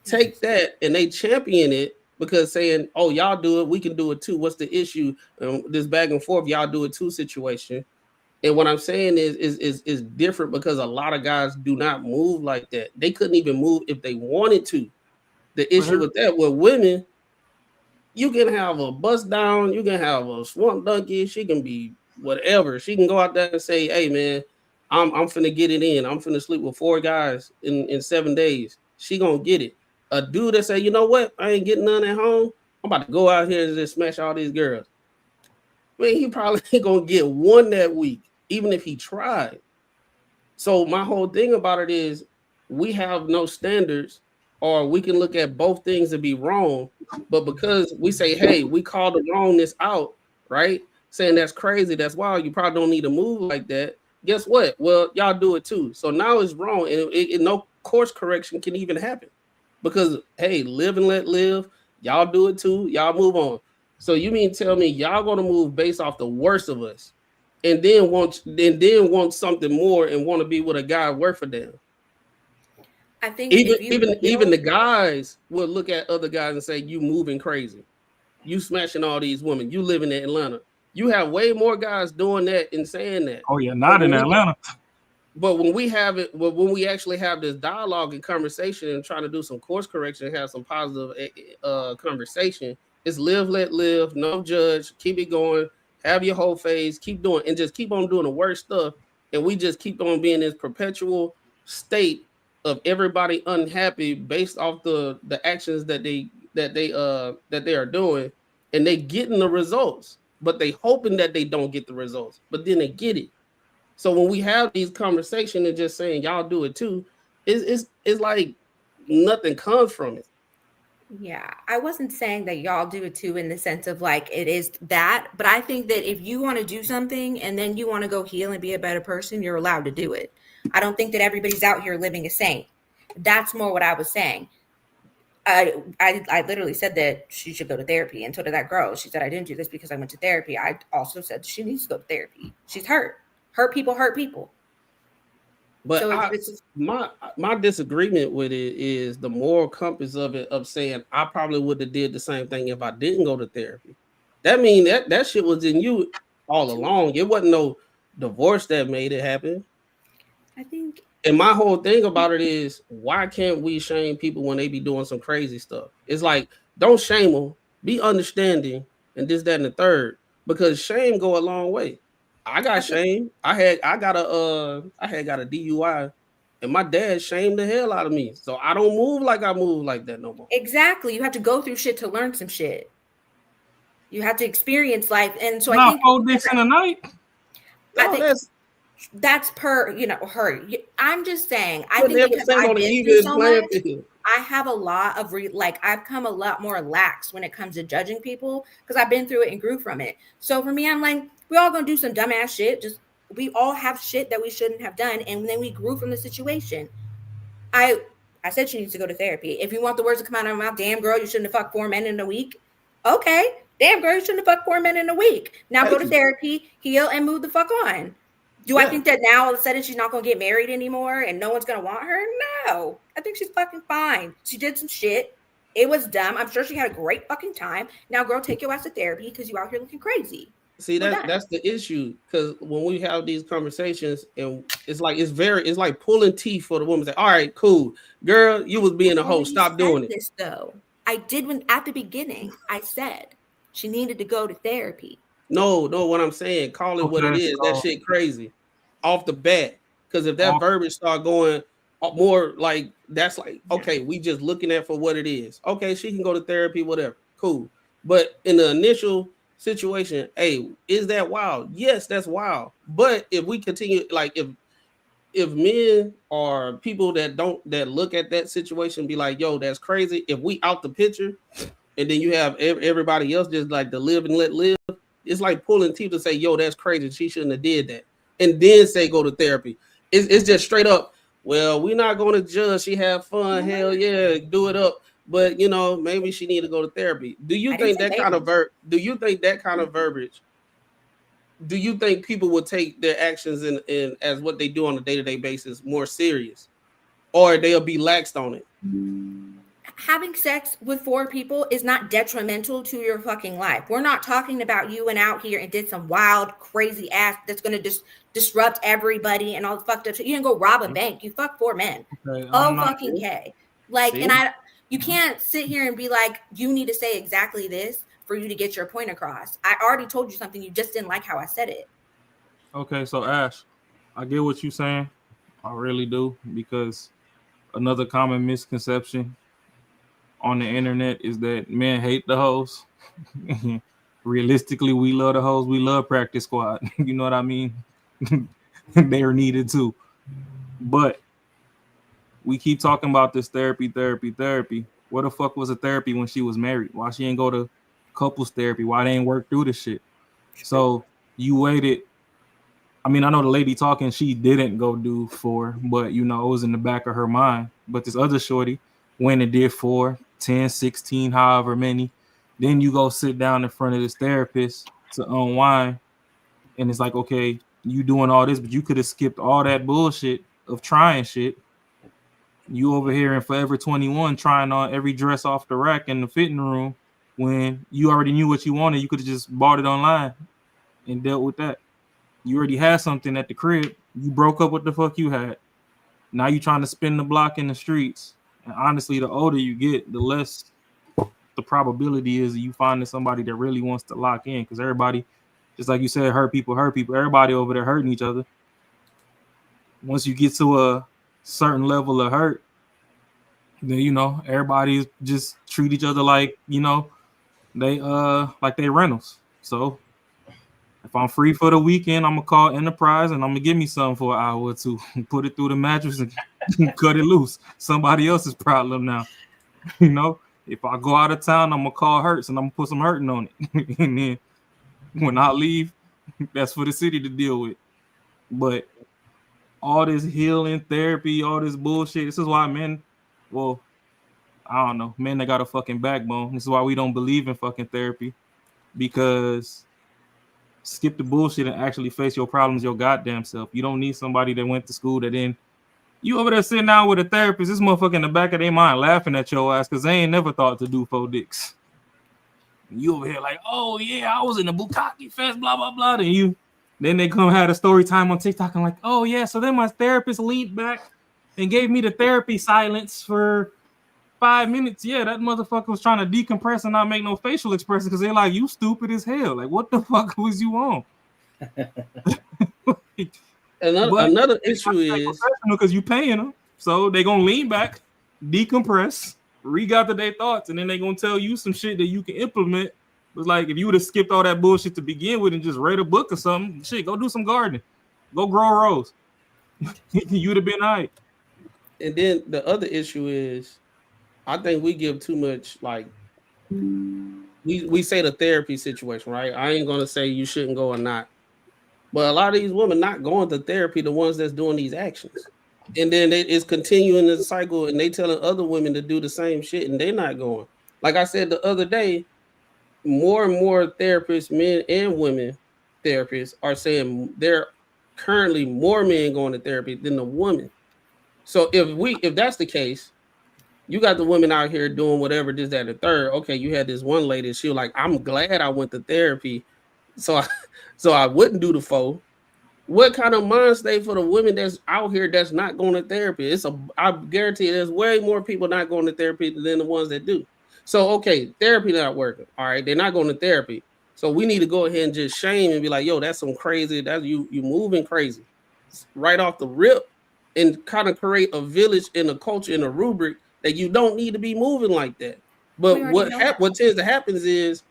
Speaker 3: Take that, and they champion it because saying, "Oh, y'all do it, we can do it too." What's the issue? This back and forth, y'all do it too situation. And what I'm saying is different because a lot of guys do not move like that. They couldn't even move if they wanted to. The issue with that, with women, you can have a bust down, you can have a swamp donkey, she can be whatever. She can go out there and say, hey man, I'm finna get it in. I'm finna sleep with 4 guys in 7 days. She gonna get it. A dude that say, you know what, I ain't getting none at home, I'm about to go out here and just smash all these girls. I mean, he probably ain't gonna get one that week, even if he tried. So my whole thing about it is we have no standards, or we can look at both things and be wrong. But because we say, hey, we call the wrongness out, right? Saying that's crazy, that's wild, you probably don't need to move like that. Guess what? Well, y'all do it too. So now it's wrong, and no course correction can even happen because hey, live and let live. Y'all do it too. Y'all move on. So you mean tell me y'all gonna move based off the worst of us, and then want something more and want to be with a guy worth for them?
Speaker 2: I think
Speaker 3: Even the guys will look at other guys and say, "You moving crazy. You smashing all these women. You living in Atlanta." You have way more guys doing that and saying that.
Speaker 5: Oh yeah, not in Atlanta.
Speaker 3: But when we have it, when we actually have this dialogue and conversation and trying to do some course correction and have some positive conversation, it's live, let live, no judge, keep it going, have your whole phase, keep doing, and just keep on doing the worst stuff. And we just keep on being this perpetual state of everybody unhappy based off the actions that they are doing, and they getting the results, but they hoping that they don't get the results, but then they get it. So when we have these conversations and just saying y'all do it too, it's like nothing comes from it.
Speaker 2: Yeah, I wasn't saying that y'all do it too in the sense of like it is that, but I think that if you want to do something and then you want to go heal and be a better person, you're allowed to do it. I don't think that everybody's out here living a saint. That's more what I was saying. I literally said that she should go to therapy, and so did that girl. She said I didn't do this because I went to therapy. I also said she needs to go to therapy. She's hurt. Hurt people hurt people.
Speaker 3: But
Speaker 2: So
Speaker 3: my disagreement with it is the moral compass of it, of saying I probably would have did the same thing if I didn't go to therapy. That mean that shit was in you all along. It wasn't no divorce that made it happen.
Speaker 2: I think.
Speaker 3: And my whole thing about it is, why can't we shame people when they be doing some crazy stuff? It's like, don't shame them, be understanding, and this, that, and the third, because shame go a long way. I got shamed. I had got a DUI, and my dad shamed the hell out of me. So I don't move like I move like that no more.
Speaker 2: Exactly. You have to go through shit to learn some shit. You have to experience life, and so
Speaker 5: Not
Speaker 2: I think
Speaker 5: 4 dicks in a night.
Speaker 3: No,
Speaker 2: that's per her. I'm just saying. I
Speaker 3: putting
Speaker 2: think because
Speaker 3: everything
Speaker 2: I've
Speaker 3: on the
Speaker 2: been
Speaker 3: even
Speaker 2: through so
Speaker 3: playing
Speaker 2: much,
Speaker 3: field.
Speaker 2: I have a lot of I've come a lot more lax when it comes to judging people because I've been through it and grew from it. So for me, I'm like, we all gonna do some dumbass shit. Just we all have shit that we shouldn't have done, and then we grew from the situation. I said she needs to go to therapy. If you want the words to come out of her mouth, damn girl, you shouldn't have fucked 4 men in a week. Okay, damn girl, you shouldn't have fucked 4 men in a week. Now go to therapy, heal, and move the fuck on. Do I think that now all of a sudden she's not going to get married anymore and no one's going to want her? No. I think she's fucking fine. She did some shit. It was dumb. I'm sure she had a great fucking time. Now, girl, take your ass to therapy because you out here looking crazy.
Speaker 3: See, that's the issue, because when we have these conversations, and it's like pulling teeth for the woman. Say, all right, cool, girl, you was being a hoe. Stop doing it.
Speaker 2: This though, I did when at the beginning I said she needed to go to therapy.
Speaker 3: No, what I'm saying, call it what it is. That shit crazy off the bat. Because if that verbiage start going more like, that's like, okay, we just looking at for what it is. Okay, she can go to therapy, whatever, cool. But in the initial situation, hey, is that wild? Yes, that's wild. But if we continue, like if men are people that look at that situation, be like, yo, that's crazy. If we out the picture, and then you have everybody else just like to live and let live, it's like pulling teeth to say, yo, that's crazy. She shouldn't have did that. And then say go to therapy. It's just straight up, well, we're not going to judge. She had fun. Hell yeah, do it up. But maybe she need to go to therapy. Do you think that kind of verbiage? Do you think people would take their actions in as what they do on a day-to-day basis more serious, or they'll be laxed on it?
Speaker 2: Having sex with 4 people is not detrimental to your fucking life. We're not talking about you went out here and did some wild, crazy ass that's going to disrupt everybody and all the fucked up shit. You didn't go rob a bank. You fucked 4 men.
Speaker 5: Okay,
Speaker 2: fucking K. Like, see? And you can't sit here and be like, you need to say exactly this for you to get your point across. I already told you something. You just didn't like how I said it.
Speaker 5: Okay, so Ash, I get what you're saying. I really do, because another common misconception on the internet is that men hate the hoes. Realistically, we love the hoes. We love Practice Squad. You know what I mean? They are needed too. But we keep talking about this therapy. Where the fuck was the therapy when she was married? Why she ain't go to couples therapy? Why they ain't work through the shit? So you waited. I mean, I know the lady talking, she didn't go do 4, but you know, it was in the back of her mind. But this other shorty went and did 4, 10, 16, however many. Then you go sit down in front of this therapist to unwind. And it's like, okay, you doing all this, but you could have skipped all that bullshit of trying shit. You over here in Forever 21 trying on every dress off the rack in the fitting room when you already knew what you wanted. You could have just bought it online and dealt with that. You already had something at the crib. You broke up what the fuck you had. Now you trying to spin the block in the streets. And honestly, the older you get, the less the probability is you finding somebody that really wants to lock in. Because everybody, just like you said, hurt people. Everybody over there hurting each other. Once you get to a certain level of hurt, then you know everybody just treat each other like they rentals. So if I'm free for the weekend, I'm gonna call Enterprise and I'm gonna give me something for an hour or two, put it through the mattress and cut it loose. Somebody else's problem now. You know, if I go out of town, I'm gonna call Hertz and I'm gonna put some hurting on it. And then when I leave, that's for the city to deal with. But all this healing therapy, all this bullshit. This is why men, well, I don't know, men that got a fucking backbone. This is why we don't believe in fucking therapy, because skip the bullshit and actually face your problems your goddamn self. You don't need somebody that went to school that then you over there sitting down with a therapist, this motherfucker in the back of their mind laughing at your ass because they ain't never thought to do 4 dicks. You over here like, oh yeah, I was in the Bukkake Fest, blah blah blah. Then they come had a story time on TikTok and like, oh yeah, so then my therapist leaned back and gave me the therapy silence for 5 minutes. Yeah, that motherfucker was trying to decompress and not make no facial expression because they're like, you stupid as hell. Like, what the fuck was you on?
Speaker 3: Another issue is
Speaker 5: because you paying them, so they gonna lean back, decompress, regather their thoughts, and then they gonna tell you some shit that you can implement. It's like if you would have skipped all that bullshit to begin with and just read a book or something, shit, go do some gardening, go grow a rose. You'd have been all right.
Speaker 3: And then the other issue is, I think we give too much, like, we say the therapy situation, right? I ain't gonna say you shouldn't go or not, but a lot of these women not going to therapy, the ones that's doing these actions, and then it's continuing the cycle, and they telling other women to do the same shit, and they not going. Like I said the other day, more and more therapists, men and women therapists, are saying there are currently more men going to therapy than the women. So if that's the case, you got the women out here doing whatever this, that, and the third. Okay, you had this one lady, she was like, I'm glad I went to therapy, so I wouldn't do the 4. What kind of mind state for the women that's out here that's not going to therapy? I guarantee there's way more people not going to therapy than the ones that do. So okay, therapy not working. All right, they're not going to therapy. So we need to go ahead and just shame and be like, yo, that's some crazy, that's you moving crazy right off the rip, and kind of create a village and a culture and a rubric that you don't need to be moving like that. But what tends to happen is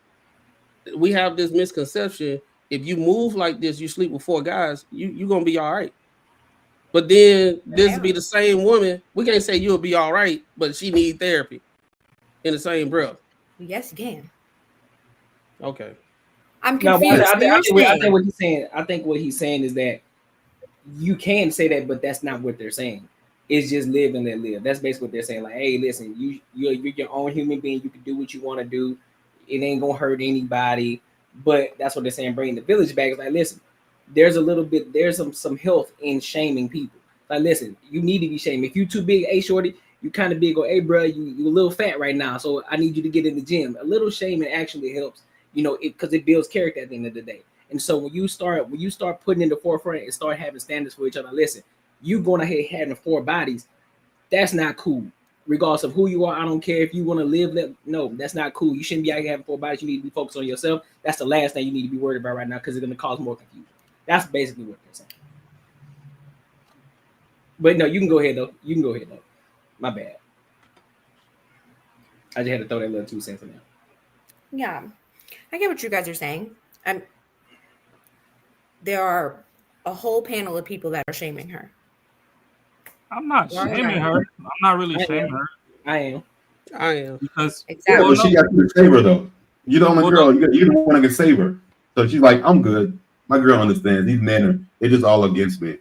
Speaker 3: we have this misconception: if you move like this, you sleep with 4 guys, you're gonna be all right. But then this will be the same woman. We can't say you'll be all right, but she need therapy in the same breath.
Speaker 2: Yes, you can.
Speaker 3: Okay.
Speaker 2: I'm confused.
Speaker 1: I think what he's saying. I think what he's saying is that you can say that, but that's not what they're saying. It's just live and let live. That's basically what they're saying. Like, hey, listen, you're your own human being. You can do what you want to do. It ain't gonna hurt anybody. But that's what they're saying. Bringing the village back. It's like, listen, there's some health in shaming people. Like, listen, you need to be shamed. If you too big, hey shorty, you kind of big, or hey bro, you a little fat right now, so I need you to get in the gym. A little shaming actually helps, because it builds character at the end of the day. And so when you start putting in the forefront and start having standards for each other, listen, you going ahead having 4 bodies, that's not cool. Regardless of who you are, I don't care if you want to live. No, that's not cool. You shouldn't be out here having 4 bodies. You need to be focused on yourself. That's the last thing you need to be worried about right now, because it's going to cause more confusion. That's basically what they're saying. But no, you can go ahead though. My bad. I just had to throw that little 2 cents in there.
Speaker 2: Yeah, I get what you guys are saying. There are a whole panel of people that are shaming her.
Speaker 5: I'm not
Speaker 2: Right.
Speaker 5: shaming her. I'm not really
Speaker 1: I
Speaker 5: shaming
Speaker 1: am.
Speaker 5: her
Speaker 1: I am.
Speaker 3: I am.
Speaker 5: because
Speaker 6: Yeah,
Speaker 2: Exactly.
Speaker 6: but she got to save her though. You know, my
Speaker 5: Well,
Speaker 6: girl, you don't want to save her. So she's like, I'm good. My girl understands. These men are they're just all against me.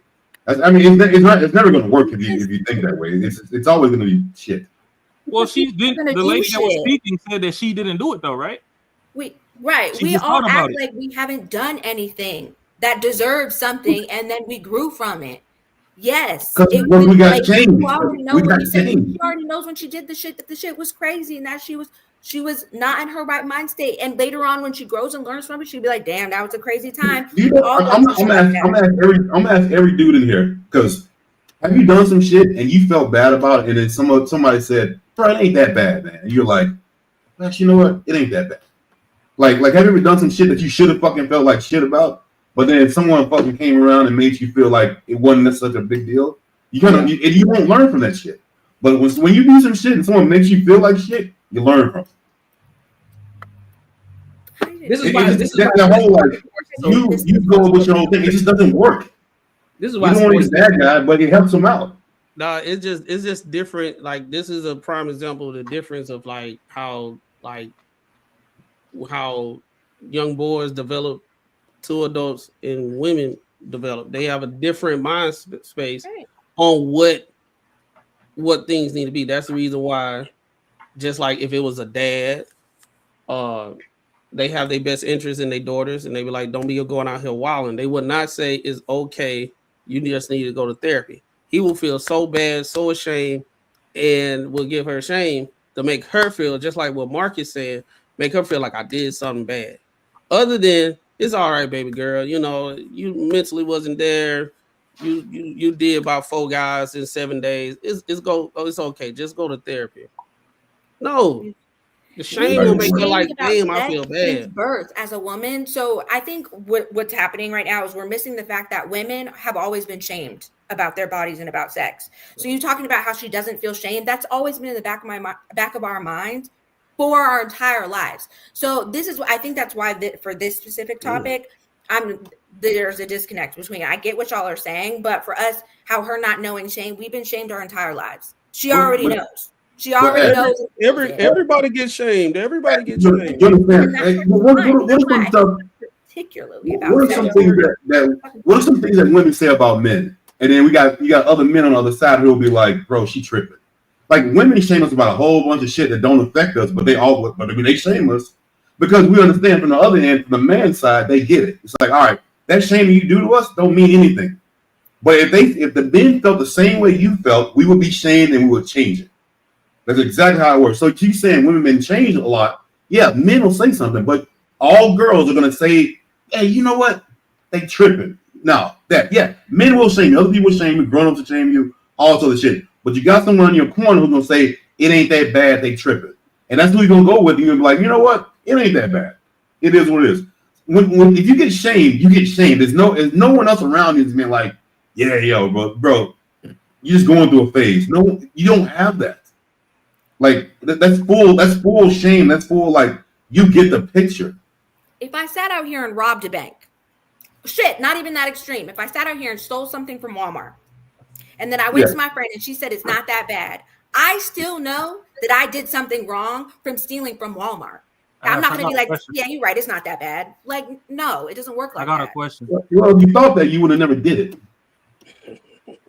Speaker 6: I mean, it's never going to work if you think that way. It's always going to be shit.
Speaker 5: well,
Speaker 2: But
Speaker 5: she
Speaker 2: people are
Speaker 5: didn't.
Speaker 2: gonna
Speaker 5: The
Speaker 2: do
Speaker 5: lady that was
Speaker 2: shit.
Speaker 5: speaking said that she didn't do it though, right?
Speaker 2: We
Speaker 5: She just
Speaker 2: all
Speaker 5: thought about
Speaker 2: act
Speaker 5: it.
Speaker 2: like we haven't done anything that deserves something, and then we grew from it. Yes,
Speaker 6: Because
Speaker 2: it
Speaker 6: when we got
Speaker 2: like
Speaker 6: changed,
Speaker 2: you already know
Speaker 6: we
Speaker 2: when
Speaker 6: got
Speaker 2: you said
Speaker 6: changed.
Speaker 2: she already knows when she did the shit that the shit was crazy and that she was not in her right mind state. And later on, when she grows and learns from it, she'd be like, "Damn, that was a crazy time."
Speaker 6: You
Speaker 2: We
Speaker 6: know,
Speaker 2: all go
Speaker 6: I'm
Speaker 2: through shit like that.
Speaker 6: gonna ask every dude in here because have you done some shit and you felt bad about it, and then somebody said, "Bro, it ain't that bad, man," and you're like, "Actually, you know what? It ain't that bad." Like have you ever done some shit that you should have fucking felt like shit about, but then someone fucking came around and made you feel like it wasn't such a big deal? You kind of and you won't learn from that shit. But when you do some shit and someone makes you feel like shit, you learn from
Speaker 1: This is
Speaker 6: it.
Speaker 1: why.
Speaker 6: It's
Speaker 1: This
Speaker 6: just
Speaker 1: is why.
Speaker 6: that whole like
Speaker 1: So
Speaker 6: you go with your whole thing. It just doesn't work.
Speaker 1: this is
Speaker 6: You
Speaker 1: why
Speaker 6: don't want to
Speaker 1: sports.
Speaker 6: be a bad guy, but it helps him out.
Speaker 3: No, it's just different. Like this is a prime example of the difference of how young boys develop to adults and women develop. They have a different mind space
Speaker 2: Right.
Speaker 3: on what things need to be. That's the reason why, just like if it was a dad, they have their best interest in their daughters, and they be like, "Don't be going out here wilding." They would not say it's okay. You just need to go to therapy. He will feel so bad, so ashamed, and will give her shame to make her feel just like what Marcus said, make her feel like I did something bad. Other than it's all right, baby girl. You know, you mentally wasn't there. You did about 4 guys in 7 days. It's okay. Just go to therapy. No, the
Speaker 2: We've
Speaker 3: shame will
Speaker 2: been
Speaker 3: make her
Speaker 2: shamed
Speaker 3: like,
Speaker 2: about
Speaker 3: damn, I
Speaker 2: sex
Speaker 3: feel
Speaker 2: since
Speaker 3: bad.
Speaker 2: birth as a woman. So I think what's happening right now is we're missing the fact that women have always been shamed about their bodies and about sex. So you talking about how she doesn't feel shame, that's always been in the back of our minds for our entire lives. So this is I think that's why for this specific topic, there's a disconnect between I get what y'all are saying, but for us, how her not knowing shame, we've been shamed our entire lives. She already knows. She already knows.
Speaker 3: Everybody gets shamed. Everybody gets
Speaker 6: You
Speaker 3: shamed.
Speaker 6: understand?
Speaker 2: And that's
Speaker 6: Hey,
Speaker 2: fine.
Speaker 6: what are
Speaker 2: That's
Speaker 6: some
Speaker 2: why I
Speaker 6: stuff?
Speaker 2: think particularly about
Speaker 6: What are
Speaker 2: sex.
Speaker 6: some things what are some things that women say about men? And then you got other men on the other side who will be like, "Bro, she tripping." Like women shame us about a whole bunch of shit that don't affect us, but they shame us because we understand from the other end, from the man's side, they get it. It's like, all right, that shaming you do to us don't mean anything. But if the men felt the same way you felt, we would be shamed and we would change it. That's exactly how it works. So she's saying women been changed a lot. Yeah, men will say something, but all girls are gonna say, "Hey, you know what? They tripping." No, men will shame you. Other people shame you. Grown ups will shame you. All sort of shit. But you got someone in your corner who's gonna say it ain't that bad. They tripping, and that's who you're gonna go with. You're gonna be like, you know what? It ain't that bad. It is what it is. If you get shamed, you get shamed. There's no one else around you that's been like, yeah, yo, bro, you're just going through a phase. No, you don't have that. Like that's full shame. That's full like you get the picture.
Speaker 2: If I sat out here and robbed a bank, shit, not even that extreme. If I sat out here and stole something from Walmart, and then I went to my friend and she said it's not that bad, I still know that I did something wrong from stealing from Walmart. I'm not going to be like, yeah, you're right, it's not that bad. Like, no, it doesn't work like that.
Speaker 5: I got a question.
Speaker 6: Well, if you thought that, you would have never did it.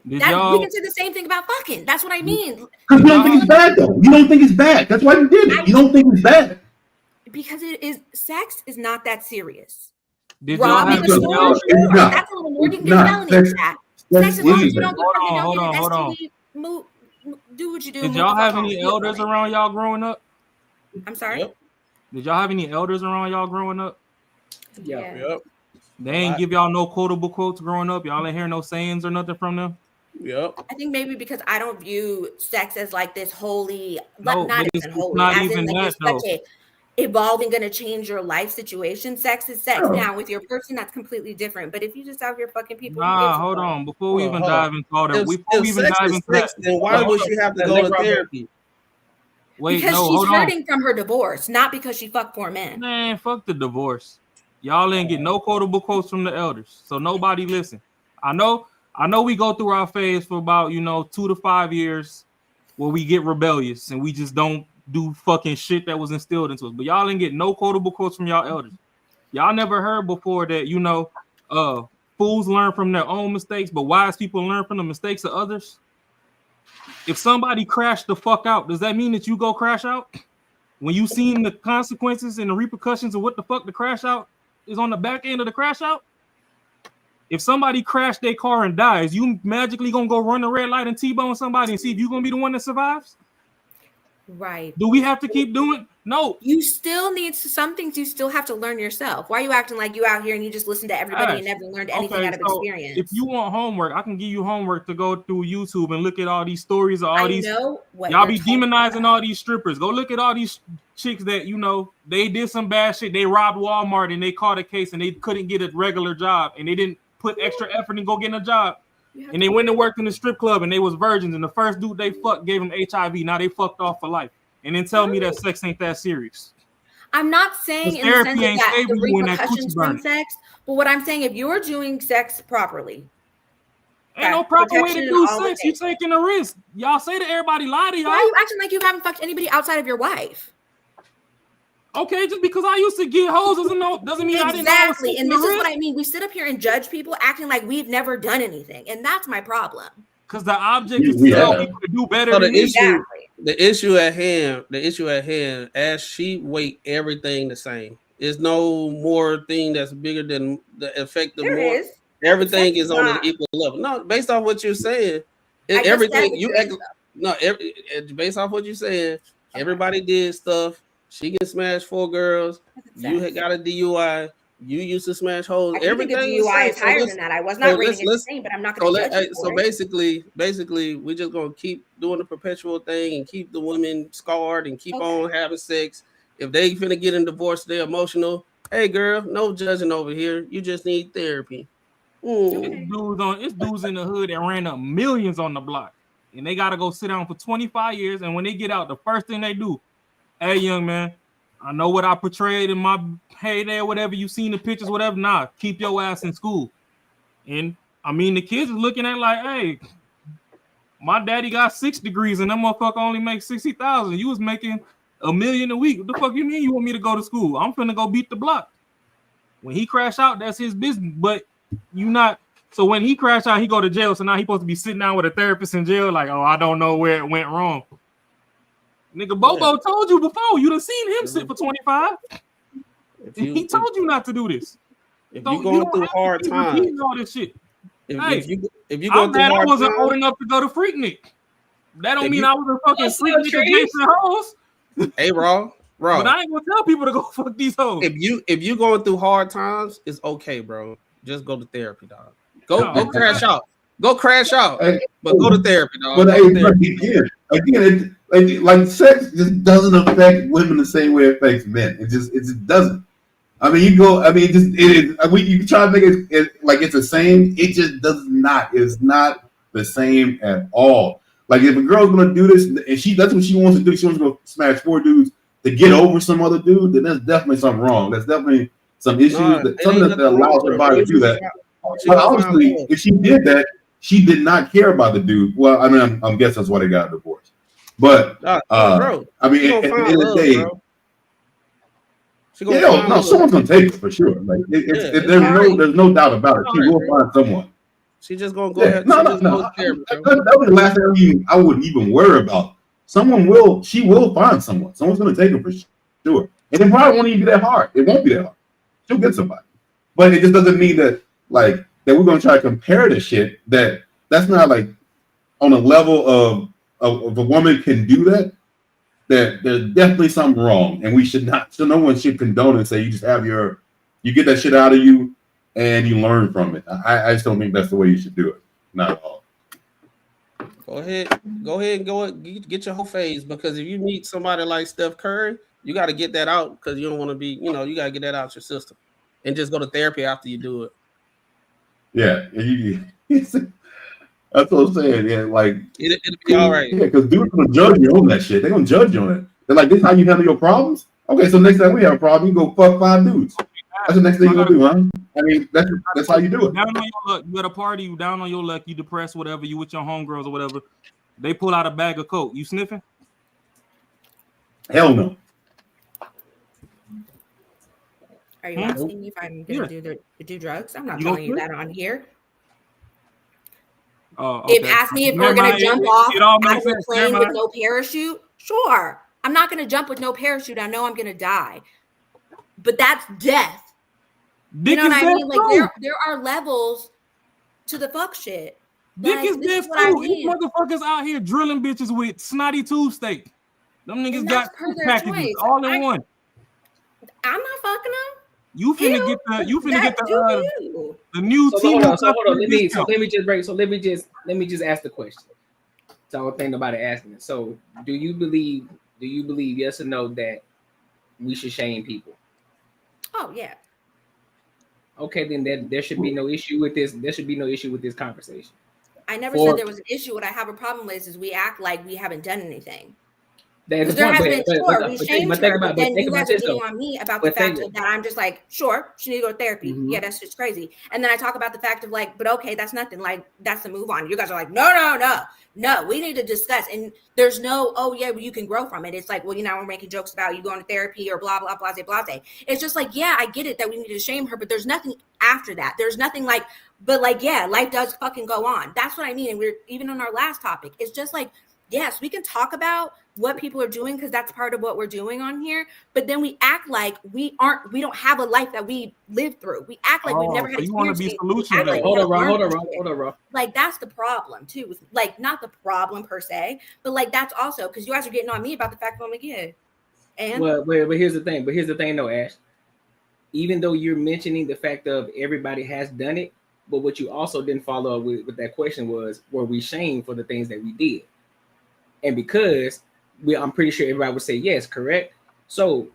Speaker 2: We can say the same thing about fucking. That's what I mean.
Speaker 6: Because you don't think it's bad, though. You don't think it's bad. That's why you did it. You don't think it's bad.
Speaker 2: Because sex is not that serious.
Speaker 5: Did y'all have
Speaker 2: Robbing a store, that's a little more. You can get felony for that. Sex, as long as you don't go
Speaker 5: Hold on.
Speaker 2: Do what you do.
Speaker 5: Did y'all have any elders around y'all growing up?
Speaker 2: I'm sorry?
Speaker 3: Yep.
Speaker 5: Did y'all have any elders around y'all growing up?
Speaker 2: Yeah.
Speaker 3: Yep.
Speaker 5: They ain't give y'all no quotable quotes growing up. Y'all ain't hear no sayings or nothing from them.
Speaker 3: Yep.
Speaker 2: I think maybe because I don't view sex as like this holy,
Speaker 5: No,
Speaker 2: not
Speaker 5: it's
Speaker 2: even holy,
Speaker 5: not
Speaker 2: as
Speaker 5: even
Speaker 2: in like
Speaker 5: that,
Speaker 2: it's such a evolving, going to change your life situation. Sex is sex. Now with your person, that's completely different. But if you just out here fucking people,
Speaker 5: hold on. Before we even dive into all that,
Speaker 3: then why would she have to go to therapy?
Speaker 2: Wait, because she's hurting from her divorce, not because she fucked 4 men.
Speaker 5: Man, fuck the divorce. Y'all ain't get no quotable quotes from the elders, so nobody listen. I know I know we go through our phase for about 2 to 5 years where we get rebellious and we just don't do fucking shit that was instilled into us. But y'all didn't get no quotable quotes from y'all elders. Y'all never heard before that fools learn from their own mistakes, but wise people learn from the mistakes of others. If somebody crashed the fuck out, does that mean that you go crash out? When you seen the consequences and the repercussions of what the fuck the crash out is on the back end of the crash out? If somebody crashed their car and dies, you magically gonna go run the red light and T-bone somebody and see if you're gonna be the one that survives?
Speaker 2: Right.
Speaker 5: Do we have to keep doing? No.
Speaker 2: You still need some things you still have to learn yourself. Why are you acting like you out here and you just listen to everybody and never learned anything out of experience?
Speaker 5: If you want homework, I can give you homework to go through YouTube and look at all these stories of all these. Y'all be demonizing all these strippers. Go look at all these chicks that they did some bad shit. They robbed Walmart and they caught a case and they couldn't get a regular job and they didn't put extra effort and go get a job. And they went and worked in the strip club and they was virgins and the first dude they fucked gave them HIV. Now they fucked off for life. And then tell me that sex ain't that serious.
Speaker 2: I'm not saying in the sense that the repercussions from sex, but what I'm saying, if you're doing sex properly,
Speaker 5: ain't no proper way to do sex. You taking a risk. Y'all say that everybody lie to y'all.
Speaker 2: Why are you acting like you haven't fucked anybody outside of your wife?
Speaker 5: Okay, just because I used to get hoes doesn't mean I didn't know.
Speaker 2: Exactly, and this is what I mean. We sit up here and judge people acting like we've never done anything, and that's my problem. Because
Speaker 5: the object is to tell people to do better than me.
Speaker 3: The issue at hand, as she weight everything the same. There's no more thing that's bigger than the effect of more.
Speaker 2: Is.
Speaker 3: Everything is on an equal level. No, based off what you're saying, everything based off what you're saying, everybody did stuff. She can smash 4 girls. You had got a DUI. You used to smash holes. Everything
Speaker 2: the DUI is higher than that. I was not rating it the same, but I'm not going to judge you.
Speaker 3: So basically, we're just going to keep doing the perpetual thing and keep the women scarred and keep on having sex. If they finna get in divorce, they're emotional. Hey, girl, no judging over here. You just need therapy.
Speaker 5: It's dudes in the hood that ran up millions on the block, and they got to go sit down for 25 years. And when they get out, the first thing they do, hey, young man, I know what I portrayed in my heyday or whatever. You seen the pictures, whatever. Nah, keep your ass in school. And I mean, the kids is looking at like, hey, my daddy got 6 degrees and that motherfucker only makes 60,000. You was making $1 million a week. What the fuck you mean you want me to go to school? I'm finna go beat the block. When he crash out, that's his business. But you not. So when he crash out, he go to jail. So now he supposed to be sitting down with a therapist in jail. Like, oh, I don't know where it went wrong. Nigga, Bobo told you before. You done seen him sit for 25. He told you not to do this.
Speaker 3: If you're going through hard times,
Speaker 5: all this shit.
Speaker 3: If you go
Speaker 5: I'm glad I wasn't old enough to go to Freaknik. That don't mean I was a fucking Freaknik adjacent hoes.
Speaker 3: Hey, Raw.
Speaker 5: But I ain't gonna tell people to go fuck these hoes.
Speaker 3: If you going through hard times, it's okay, bro. Just go to therapy, dog. Go crash out. Go crash out. But go to therapy, dog.
Speaker 6: But again, like sex just doesn't affect women the same way it affects men. It just doesn't. I mean, you try to make it like it's the same. It just does not. It's not the same at all. Like if a girl's gonna do this and that's what she wants to do, she wants to go smash 4 dudes to get over some other dude, then there's definitely something wrong. There's definitely some issues that allows her body to do that. But obviously, if she did that, she did not care about the dude. Well, I mean, I'm guessing that's why they got a divorce. But I mean, at the end of the day, someone's gonna take it for sure. Like there's no doubt about it. She will find someone.
Speaker 3: She just gonna go ahead.
Speaker 6: No. That was the last thing I would even worry about. She will find someone. Someone's gonna take her for sure. And it probably won't even be that hard. It won't be that hard. She'll get somebody. But it just doesn't mean that that we're gonna try to compare the shit. That's not like on a level of a woman can do that. That there's definitely something wrong, and we should not. So no one should condone and say you just have you get that shit out of you and you learn from it. I just don't think that's the way you should do it. Not at all.
Speaker 3: Go ahead and get your whole phase, because if you meet somebody like Steph Curry, you got to get that out, because you don't want to be, you got to get that out your system, and just go to therapy after you do it.
Speaker 6: Yeah, that's what I'm saying. Yeah, like
Speaker 3: it'll be all right.
Speaker 6: Yeah, because dudes gonna judge you on that shit. They're gonna judge you on it. They're like, "This is how you handle your problems." Okay, so next time we have a problem, you go fuck 5 dudes. That's the next thing you're gonna do, huh? I mean, that's how you do it.
Speaker 5: Down on your luck, you at a party, you down on your luck, you depressed, whatever, you with your homegirls or whatever. They pull out a bag of coke. You sniffing?
Speaker 6: Hell no.
Speaker 2: Are you asking me if I'm gonna do drugs? I'm not telling you that on here.
Speaker 5: Okay.
Speaker 2: If ask me if we're gonna jump off out of a plane with no parachute, sure. I'm not gonna jump with no parachute. I know I'm gonna die, but that's death. You know what I mean? Like there are levels to the fuck shit.
Speaker 5: Dick
Speaker 2: Like,
Speaker 5: is death too. These motherfuckers out here drilling bitches with snotty tube steak. Them niggas got packages all in one.
Speaker 2: I'm not fucking them.
Speaker 5: You finna get the new team.
Speaker 1: Hold on. Let me just ask the question. So I don't think nobody asking it. So do you believe yes or no that we should shame people?
Speaker 2: Oh yeah.
Speaker 1: Okay, then there should be no issue with this. There should be no issue with this conversation.
Speaker 2: I never said there was an issue. What I have a problem with is we act like we haven't done anything.
Speaker 1: That's
Speaker 2: there has been,
Speaker 1: sure,
Speaker 2: we shamed her, but then you guys are getting on me about the fact that I'm just like, sure, she needs to go to therapy. Mm-hmm. Yeah, that's just crazy. And then I talk about the fact of like, but okay, that's nothing. Like, that's the move on. You guys are like, no, we need to discuss. And there's no, oh yeah, well, you can grow from it. It's like, well, you know, we're making jokes about you going to therapy or blah, blah, blah, blah, blah. It's just like, yeah, I get it that we need to shame her, but there's nothing after that. There's nothing like, but like, yeah, life does fucking go on. That's what I mean. And we're even on our last topic. It's just like, yes, we can talk about what people are doing because that's part of what we're doing on here. But then we act like we don't have a life that we lived through. We act like we've never had experience.
Speaker 1: Hold on.
Speaker 2: Like that's the problem too. Like not the problem per se, but like that's also because you guys are getting on me about the fact that I'm like, yeah. And
Speaker 1: well, but here's the thing though, Ash. Even though you're mentioning the fact of everybody has done it, but what you also didn't follow up with that question was, were we shamed for the things that we did? And because I'm pretty sure everybody would say yes, correct? So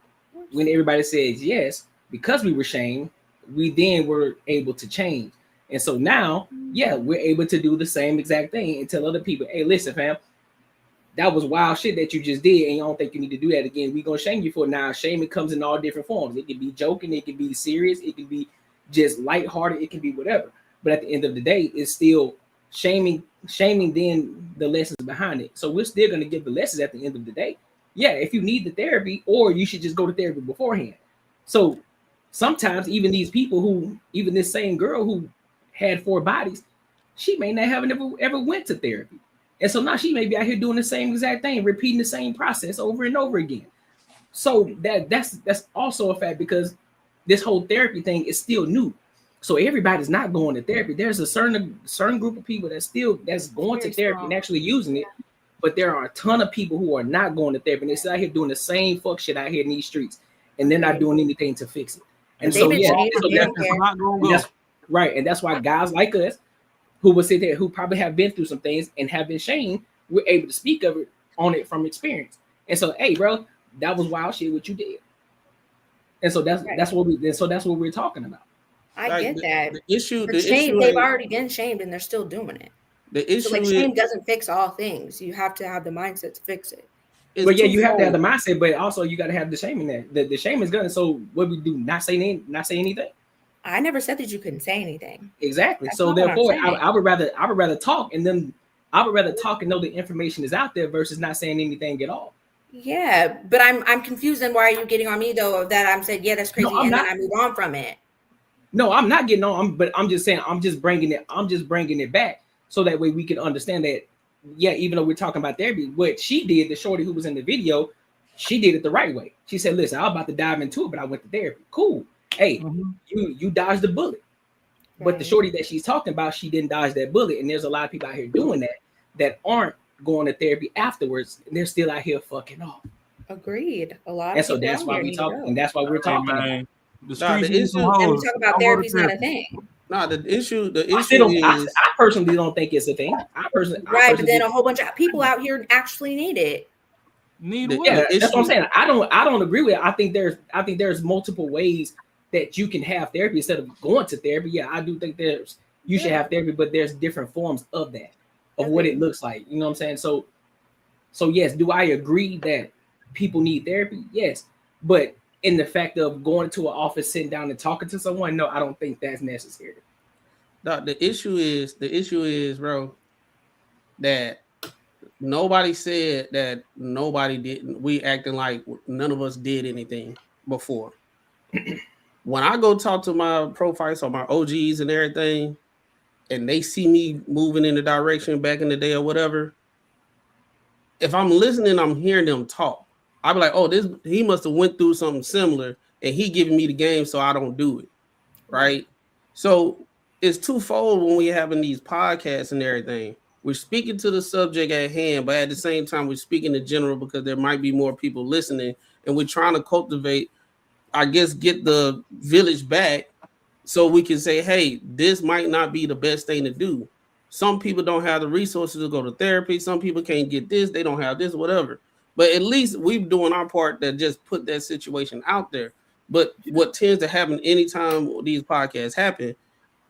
Speaker 1: when everybody says yes, because we were shamed, we then were able to change. And so now, yeah, we're able to do the same exact thing and tell other people, hey, listen, fam, that was wild shit that you just did, and you don't think you need to do that again. We're going to shame you for it. Now. Shaming comes in all different forms. It can be joking, it can be serious, it can be just lighthearted, it can be whatever. But at the end of the day, it's still shaming then the lessons behind it. So we're still going to give the lessons at the end of the day. Yeah, if you need the therapy, or you should just go to therapy beforehand. So sometimes even these people even this same girl who had 4 bodies, she may not have ever went to therapy. And so now she may be out here doing the same exact thing, repeating the same process over and over again. So that's also a fact, because this whole therapy thing is still new. So everybody's not going to therapy. There's a certain group of people that's going to therapy and actually using it. But there are a ton of people who are not going to therapy. And they're still out here doing the same fuck shit out here in these streets. And they're not doing anything to fix it. And so, that's right. And that's why guys like us who will sit there, who probably have been through some things and have been shamed, we're able to speak on it from experience. And so, hey, bro, that was wild shit what you did. And so that's what we're talking about.
Speaker 2: I get that.
Speaker 3: The issue
Speaker 2: they've already been shamed and they're still doing it.
Speaker 3: The issue
Speaker 2: so shame doesn't fix all things. You have to have the mindset to fix it.
Speaker 1: But yeah, you have to have the mindset, but also you got to have the shame in there. The shame is good. So what we do? Not say anything.
Speaker 2: I never said that you couldn't say anything.
Speaker 1: Exactly. That's so therefore, I would rather talk, and then I would rather talk and know the information is out there versus not saying anything at all.
Speaker 2: Yeah, but I'm confused. And why are you getting on me though? That I'm saying, yeah, that's crazy, then I move on from it.
Speaker 1: No, I'm not getting on. But I'm just saying, I'm just bringing it back so that way we can understand that. Yeah, even though we're talking about therapy, what she did, the shorty who was in the video, she did it the right way. She said, "Listen, I was about to dive into it, but I went to therapy. Cool. Hey, you dodged the bullet." Right. But the shorty that she's talking about, she didn't dodge that bullet, and there's a lot of people out here doing that aren't going to therapy afterwards, and they're still out here fucking off.
Speaker 2: Agreed. A lot.
Speaker 1: And so that's why we talk, and that's why we're talking about.
Speaker 2: And we talk about therapy is not a thing.
Speaker 3: No, the issue
Speaker 1: I personally don't think it's a thing.
Speaker 2: But then a whole bunch of people out here actually need it.
Speaker 1: That's what I'm saying. I don't agree with it. I think there's multiple ways that you can have therapy instead of going to therapy. Yeah, I do think you should have therapy, but there's different forms of that, of what it looks like. You know what I'm saying? So yes, do I agree that people need therapy? Yes, but in the fact of going to an office, sitting down and talking to someone, no, I don't think that's necessary.
Speaker 3: The issue is, bro, that nobody said that nobody did. We acting like none of us did anything before. When I go talk to my profiles or my OGs and everything, and they see me moving in the direction back in the day or whatever, if I'm listening, I'm hearing them talk. I'll be like, oh, he must have went through something similar and he giving me the game so I don't do it. Right? So it's twofold when we're having these podcasts and everything. We're speaking to the subject at hand, but at the same time, we're speaking in general because there might be more people listening, and we're trying to cultivate, I guess, get the village back so we can say, hey, this might not be the best thing to do. Some people don't have the resources to go to therapy. Some people can't get this. They don't have this, whatever. But at least we're doing our part that just put that situation out there. But what tends to happen anytime these podcasts happen,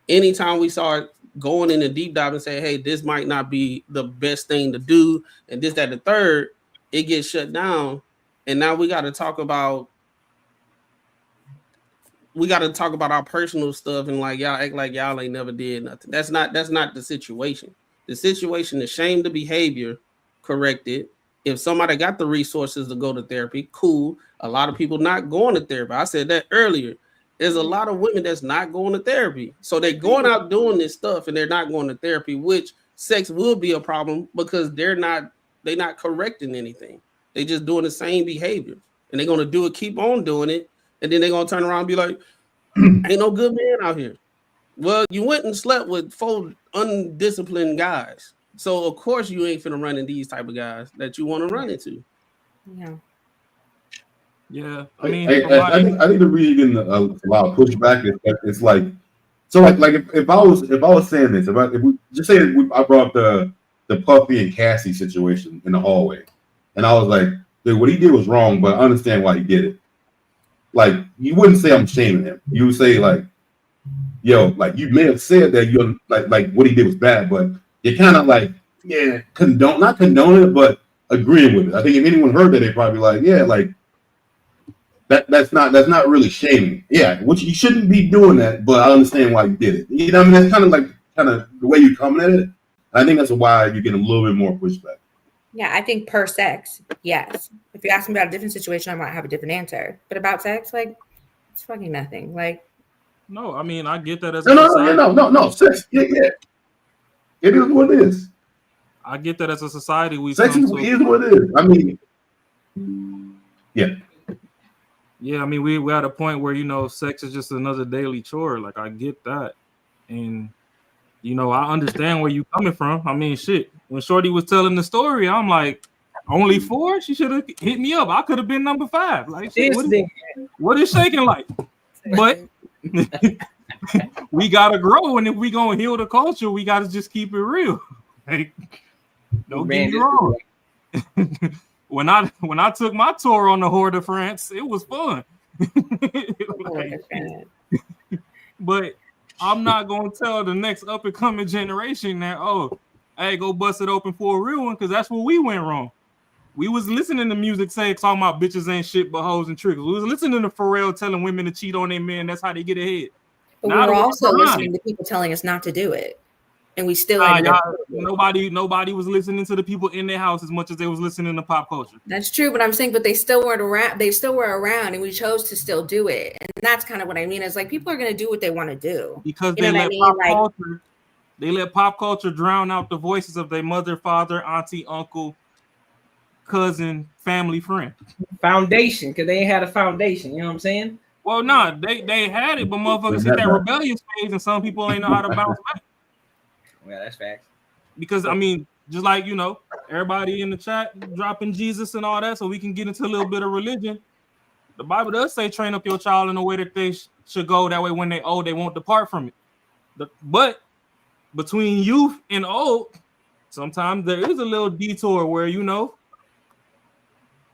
Speaker 3: anytime we start going in a deep dive and say, hey, this might not be the best thing to do, and this, that, the third, it gets shut down. And now we got to talk about our personal stuff and like y'all act like y'all ain't never did nothing. That's not the situation. The situation is shame the behavior, correct it. If somebody got the resources to go to therapy, cool. A lot of people not going to therapy. I said that earlier. There's a lot of women that's not going to therapy. So they're going out doing this stuff and they're not going to therapy, which sex will be a problem because they're not correcting anything. They just doing the same behavior. And they're going to keep on doing it. And then they're going to turn around and be like, ain't no good man out here. Well, you went and slept with 4 undisciplined guys. So, of course, you ain't finna run into these type of guys that you want to run into.
Speaker 2: Yeah.
Speaker 5: Yeah. I mean,
Speaker 6: I think the reason a lot of pushback is that it's like, so like if I was saying this, if we just say I brought up the Puffy and Cassie situation in the hallway, and I was like, dude, what he did was wrong, but I understand why he did it. Like, you wouldn't say I'm shaming him. You would say like, yo, like you may have said that you're like what he did was bad, but you're kind of like, yeah, not condone it, but agreeing with it. I think if anyone heard that, they'd probably be like, yeah, like that's not really shaming. Yeah, which you shouldn't be doing that, but I understand why you did it. You know what I mean? That's kind of the way you're coming at it. I think that's why you're getting a little bit more pushback.
Speaker 2: Yeah, I think per sex, yes. If you ask me about a different situation, I might have a different answer. But about sex, like, it's fucking nothing. Like,
Speaker 5: no, I mean, I get that as
Speaker 6: no. Sex, yeah. It is what it is.
Speaker 5: I get that as a society
Speaker 6: sex is what it is. I mean, yeah.
Speaker 5: Yeah, I mean, we're at a point where, sex is just another daily chore. Like, I get that. And, I understand where you're coming from. I mean, shit. When Shorty was telling the story, I'm like, only 4? She should have hit me up. I could have been number 5. Like, shit, what is shaking like? But we got to grow. And if we going to heal the culture, we got to just keep it real. Like, don't get me wrong. When I took my tour on the Horde de France, it was fun. But I'm not gonna tell the next up and coming generation that, oh, hey, go bust it open for a real one, because that's where we went wrong. We was listening to music talking about bitches ain't shit but hoes and triggers. We was listening to Pharrell telling women to cheat on their men. That's how they get ahead.
Speaker 2: But we were also listening to people telling us not to do it. And we still nobody was listening to the people in their house as much as they was listening to pop culture. That's true, but I'm saying, but they still weren't around. They still were around, and we chose to still do it. And that's kind of what I mean. Is like people are going to do what they want to do
Speaker 5: because they let pop culture. They let pop culture drown out the voices of their mother, father, auntie, uncle, cousin, family, friend.
Speaker 1: Foundation, because they ain't had a foundation. You know what I'm saying?
Speaker 5: Well, they had it, but motherfuckers hit that rebellious phase, and some people ain't know how to bounce back.
Speaker 1: Well, that's facts.
Speaker 5: Because, I mean, just like, everybody in the chat dropping Jesus and all that so we can get into a little bit of religion. The Bible does say train up your child in the way that they should go. That way when they old, they won't depart from it. But between youth and old, sometimes there is a little detour where,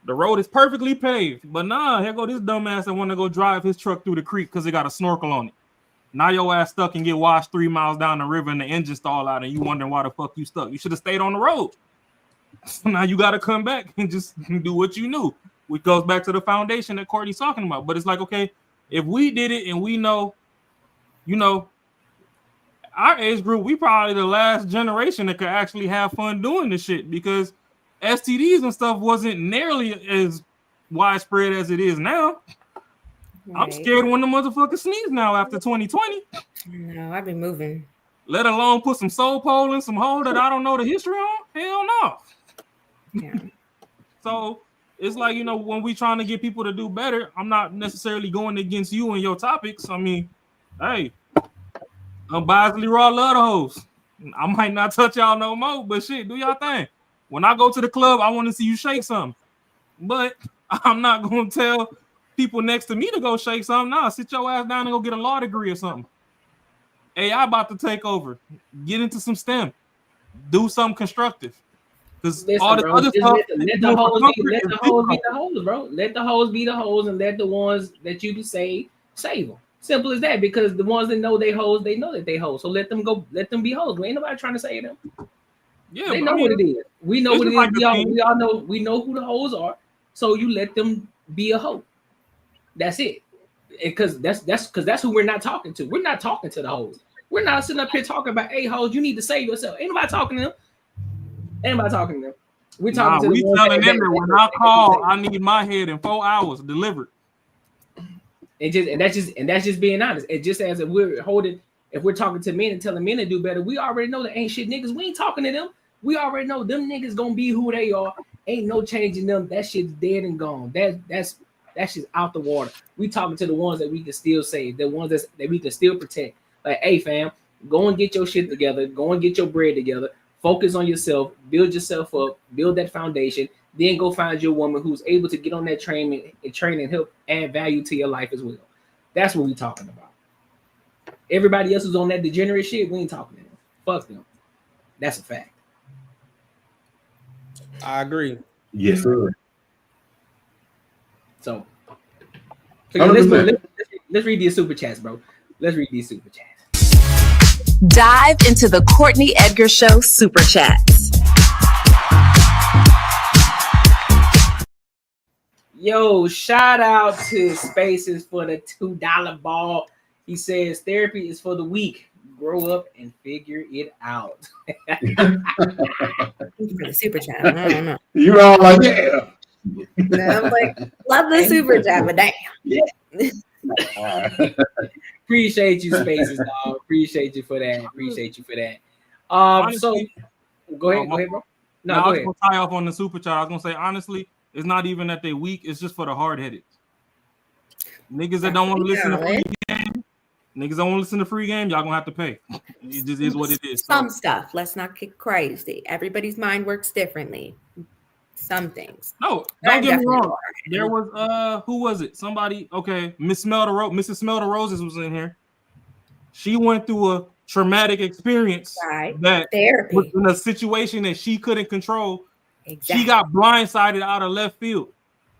Speaker 5: the road is perfectly paved. But here go this dumbass that want to go drive his truck through the creek because it got a snorkel on it. Now your ass stuck and get washed 3 miles down the river and the engine stall out and you wondering why the fuck you stuck. You should have stayed on the road. So now you got to come back and just do what you knew, which goes back to the foundation that Courtney's talking about. But it's like, okay, if we did it and we know, you know, our age group, we probably the last generation that could actually have fun doing this shit, because STDs and stuff wasn't nearly as widespread as it is now.
Speaker 2: Right.
Speaker 5: I'm scared when the motherfucker sneeze now after 2020.
Speaker 2: No, I've been moving.
Speaker 5: Let alone put some soul pole in some hole that I don't know the history on. Hell no.
Speaker 2: Yeah.
Speaker 5: So it's like, you know, when we trying to get people to do better, I'm not necessarily going against you and your topics. I mean, hey, unbiasedly raw love the hoes. I might not touch y'all no more, but shit, do y'all thing. When I go to the club, I want to see you shake something. But I'm not going to tell people next to me to go shake something. Nah, sit your ass down and go get a law degree or something. AI about to take over. Get into some STEM. Do something constructive. Because all the other stuff.
Speaker 1: Let the hoes be the hoes, bro. Let the hoes be the hoes, and let the ones that you can save them. Simple as that. Because the ones that know they hoes, they know that they hoes. So let them go. Let them be hoes. Ain't nobody trying to save them.
Speaker 5: Yeah,
Speaker 1: they know what it is. We know what it is.
Speaker 5: Like
Speaker 1: we all know. We know who the hoes are. So you let them be a hoe. That's it. Because that's who we're not talking to. We're not talking to the hoes. We're not sitting up here talking about, hey, hoes, you need to save yourself. Ain't nobody talking to them. We're talking to
Speaker 5: we telling them that when I call, I need my head in 4 hours delivered.
Speaker 1: And that's just being honest. It just as if we're talking to men and telling men to do better, we already know that ain't shit niggas. We ain't talking to them. We already know them niggas gonna be who they are. Ain't no changing them. That shit's dead and gone. That's shit's out the water. We talking to the ones that we can still save, the ones that we can still protect. Like, hey fam, go and get your shit together, go and get your bread together, focus on yourself, build yourself up, build that foundation, then go find your woman who's able to get on that train and help add value to your life as well. That's what we talking about. Everybody else who's on that degenerate shit, we ain't talking to them. Fuck them. That's a fact.
Speaker 3: I agree.
Speaker 6: Yes, sir.
Speaker 1: So let's read these super chats, bro. Let's read these super chats.
Speaker 8: Dive into the Courtney Edgar Show super chats.
Speaker 1: Yo, shout out to Spaces for the $2 ball. He says therapy is for the weak. Grow up and figure it out.
Speaker 2: Thank you for the super chat. I don't know.
Speaker 6: You're all like, yeah.
Speaker 2: I'm like, love the super chat, but damn.
Speaker 1: Yeah. Appreciate you, Spaces, dog. Appreciate you for that.
Speaker 5: Honestly,
Speaker 1: so go ahead, bro. No,
Speaker 5: I
Speaker 1: go
Speaker 5: was
Speaker 1: ahead.
Speaker 5: gonna tie off on the super chat. I was gonna say, honestly, it's not even that they weak. It's just for the hard headed niggas that don't want to listen to free game. Niggas don't want to listen to free game. Y'all gonna have to pay. It just is what it is.
Speaker 2: Some stuff. Let's not get crazy. Everybody's mind works differently. Some things.
Speaker 5: No, don't get me wrong. There was who was it? Somebody. Okay, Mrs. Smell the Roses was in here. She went through a traumatic experience that
Speaker 2: therapy
Speaker 5: was in a situation that she couldn't control.
Speaker 2: Exactly.
Speaker 5: She got blindsided out of left field.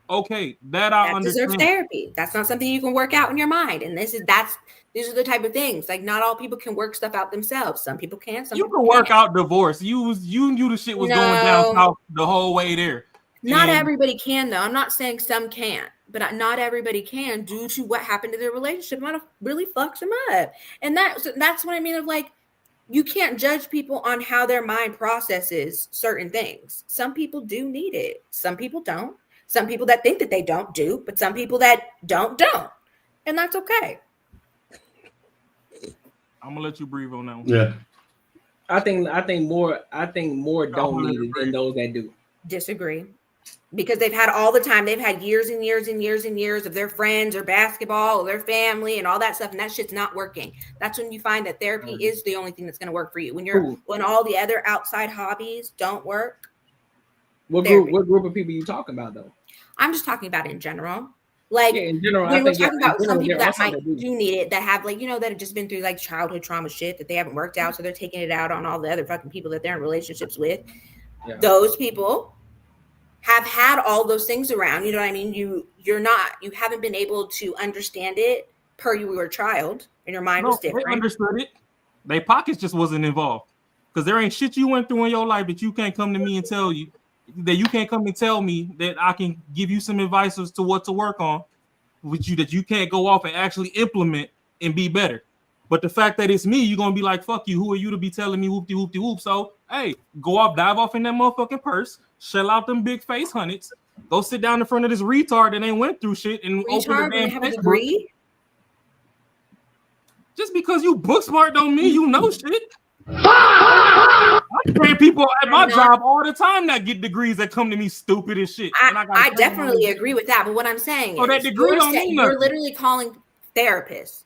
Speaker 5: Okay, that I understand.
Speaker 2: Deserves therapy. That's not something you can work out in your mind. And these are the type of things. Like, not all people can work stuff out themselves. Some people can. Some
Speaker 5: you
Speaker 2: people
Speaker 5: can work
Speaker 2: can't.
Speaker 5: out divorce. You knew the shit was going down south the whole way there.
Speaker 2: Not everybody can, though. I'm not saying some can't, but not everybody can due to what happened to their relationship. Might have really fucked them up. And that's what I mean of, like, you can't judge people on how their mind processes certain things. Some people do need it. Some people don't. Some people that think that they don't do, but some people that don't. And that's okay.
Speaker 5: I'm gonna let you breathe on that one.
Speaker 6: Yeah.
Speaker 1: I think more don't need it than those that do.
Speaker 2: Disagree. Because they've had all the time. They've had years and years and years and years of their friends or basketball or their family and all that stuff. And that shit's not working. That's when you find that therapy is the only thing that's going to work for you. When all the other outside hobbies don't work.
Speaker 1: What group of people you talking about though?
Speaker 2: I'm just talking about in general. Like,
Speaker 1: in general,
Speaker 2: when we're talking about some people that might do need it, that have, like, you know, that have just been through like childhood trauma shit that they haven't worked out. So they're taking it out on all the other fucking people that they're in relationships with. Yeah. Those people have had all those things around, you know what I mean? You haven't been able to understand it per you were a child and your mind was different.
Speaker 5: They understood it. Their pockets just wasn't involved. Because there ain't shit you went through in your life that you can't come to me and tell you that you can't come and tell me that I can give you some advice as to what to work on with you that you can't go off and actually implement and be better. But the fact that it's me, you're gonna be like, fuck you, who are you to be telling me whoopty whoopty whoop? So hey, go off, dive off in that motherfucking purse, shell out them big face hundreds, go sit down in front of this retard that ain't went through shit and open the damn
Speaker 2: have a
Speaker 5: textbook.
Speaker 2: degree?
Speaker 5: Just because you book smart don't mean you know shit. I train people at my job all the time that get degrees that come to me stupid as shit.
Speaker 2: I definitely agree with that. But what I'm saying is,
Speaker 5: that degree don't mean
Speaker 2: you're
Speaker 5: nothing.
Speaker 2: literally calling therapists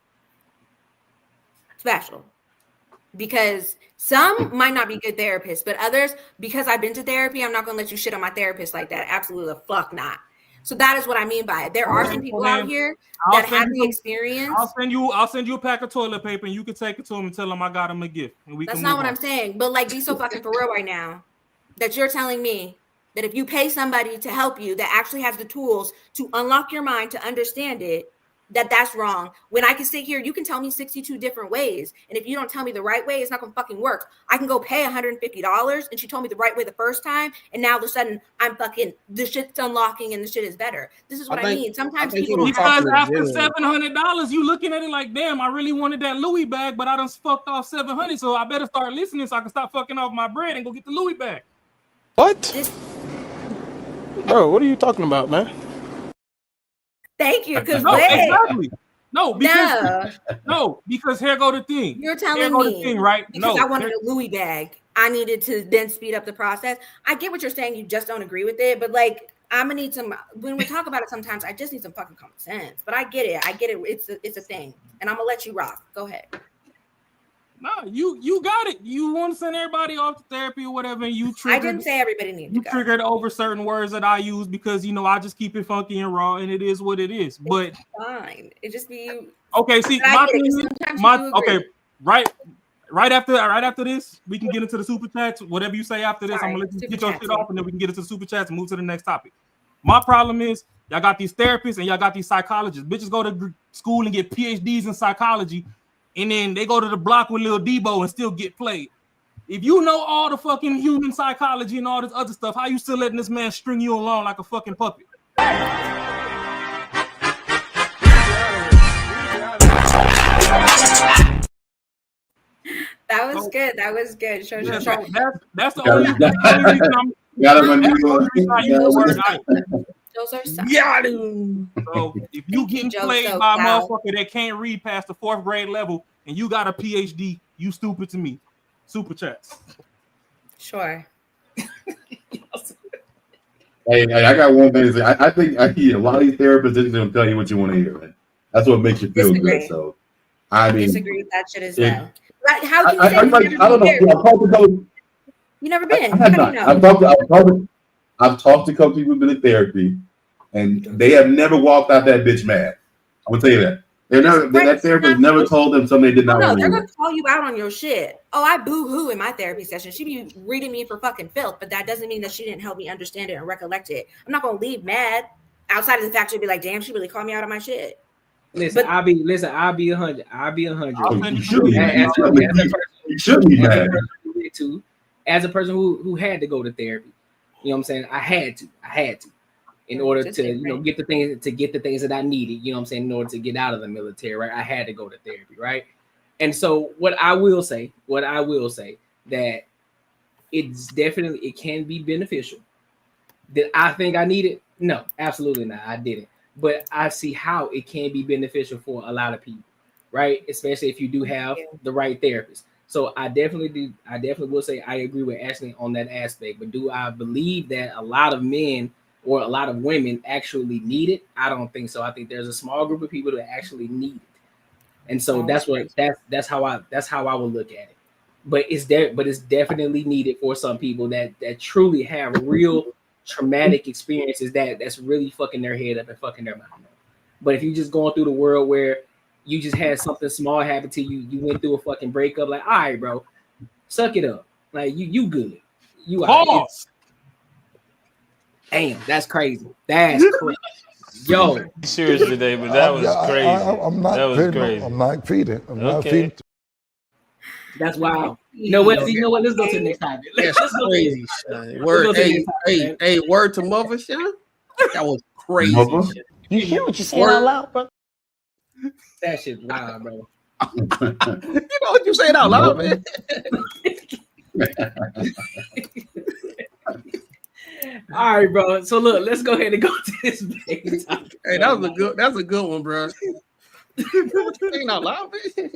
Speaker 2: special because some might not be good therapists, but others, because I've been to therapy, I'm not going to let you shit on my therapist like that. Absolutely the fuck not. So that is what I mean by it. There are some people out here that have the experience.
Speaker 5: I'll send you a pack of toilet paper and you can take it to them and tell them I got them a gift. And
Speaker 2: That's not what I'm saying. But like, be so fucking for real right now that you're telling me that if you pay somebody to help you that actually has the tools to unlock your mind to understand it, that's wrong. When I can sit here, you can tell me 62 different ways. And if you don't tell me the right way, it's not going to fucking work. I can go pay $150 and she told me the right way the first time. And now all of a sudden I'm fucking, the shit's unlocking and the shit is better. This is what I mean. Sometimes people don't
Speaker 5: because after $700, you looking at it like, damn, I really wanted that Louis bag, but I done fucked off $700. So I better start listening so I can stop fucking off my bread and go get the Louis bag.
Speaker 9: What? Bro, what are you talking about, man?
Speaker 2: Thank you. Because
Speaker 5: exactly. Because here go the thing.
Speaker 2: You're telling me,
Speaker 5: right?
Speaker 2: Because I wanted a Louis bag, I needed to then speed up the process. I get what you're saying. You just don't agree with it, but like, I'm gonna need some. When we talk about it, sometimes I just need some fucking common sense. But I get it. It's a thing, and I'm gonna let you rock. Go ahead.
Speaker 5: No, you got it. You want to send everybody off to therapy or whatever, and you triggered.
Speaker 2: I didn't say everybody needs to go.
Speaker 5: Triggered over certain words that I use because I just keep it funky and raw, and it is what it is. But
Speaker 2: it's fine. It just be
Speaker 5: okay. See, right after this, we can get into the super chats. Whatever you say after this, I'm gonna let you get your shit off, and then we can get into the super chats and move to the next topic. My problem is y'all got these therapists and y'all got these psychologists. Bitches go to school and get PhDs in psychology. And then they go to the block with Lil Debo and still get played. If you know all the fucking human psychology and all this other stuff, how you still letting this man string you along like a fucking puppet?
Speaker 2: That was good. That was good. Sure.
Speaker 5: That's the only reason I'm
Speaker 2: those are
Speaker 5: so if you getting played by a motherfucker that can't read past the 4th grade level and you got a PhD, you stupid to me. Super chats.
Speaker 2: Sure.
Speaker 6: Hey, I got one thing to say. I think a lot of these therapists just gonna tell you what you want to hear, man. That's what makes you feel good. So I mean,
Speaker 2: disagree with that shit as well. Like, how can you say
Speaker 6: I don't know.
Speaker 2: You never been?
Speaker 6: I've talked to a couple people who've been in therapy, and they have never walked out that bitch mad. I'm gonna tell you that. That therapist never told them something they did not want to
Speaker 2: they're
Speaker 6: hear.
Speaker 2: gonna call you out on your shit. Oh, I boo-hoo in my therapy session. She be reading me for fucking filth, but that doesn't mean that she didn't help me understand it and recollect it. I'm not gonna leave mad outside of the fact she'll be like, damn, she really called me out on my shit.
Speaker 1: I'll be 100. I'll be 100.
Speaker 6: You should be mad.
Speaker 1: As a person who had to go to therapy. You know what I'm saying? I had to in order to get the things that I needed, you know what I'm saying, in order to get out of the military, right? I had to go to therapy, right? And so what I will say that it can be beneficial. Did I think I needed? No, absolutely not. I didn't. But I see how it can be beneficial for a lot of people, right? Especially if you do have the right therapist. So I definitely will say I agree with Ashley on that aspect. But do I believe that a lot of men or a lot of women actually need it? I don't think so. I think there's a small group of people that actually need it. And so that's how I will look at it. But it's definitely needed for some people that truly have real traumatic experiences that's really fucking their head up and fucking their mind up. But if you're just going through the world where you just had something small happen to you, you went through a fucking breakup, like, all right, bro, suck it up. Like you good. You are. Damn, that's crazy. That's crazy. Yo.
Speaker 10: Serious today, but that was crazy.
Speaker 11: I'm not
Speaker 10: that was
Speaker 11: feeding.
Speaker 10: crazy.
Speaker 11: I'm not feeding. I'm not feeding.
Speaker 1: That's wild. You know what? You know what? Let's go to the next topic.
Speaker 3: That's crazy, Sean. Word, hey, word to mother, Sean. That was crazy.
Speaker 6: Mother?
Speaker 9: You hear what you're saying out loud, bro?
Speaker 1: That shit's wild, bro.
Speaker 3: You know what you saying out loud, man?
Speaker 1: All right, bro. So look, let's go ahead and go to this main topic.
Speaker 3: Hey, that's a good one, bro. You know what you saying out loud, man?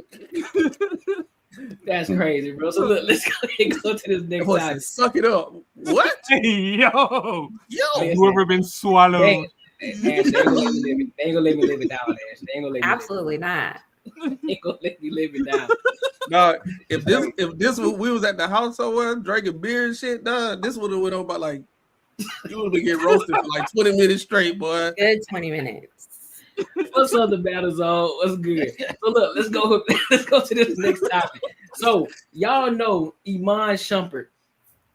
Speaker 1: That's crazy, bro. So look, let's go ahead and go to this next topic.
Speaker 3: Suck it up. What?
Speaker 5: Yo,
Speaker 1: Listen,
Speaker 5: you ever been swallowed?
Speaker 1: Ash, they ain't gonna let me live it down, Ash. They ain't gonna let me
Speaker 2: Absolutely not.
Speaker 1: They ain't gonna let me live it down.
Speaker 3: No, if this we was at the house somewhere drinking beer and shit, dog, this would have went on about like you would have get roasted for like 20 minutes straight, boy.
Speaker 2: Good 20 minutes.
Speaker 1: What's up, the battle zone? What's good? So look, let's go to this next topic. So y'all know Iman Shumpert.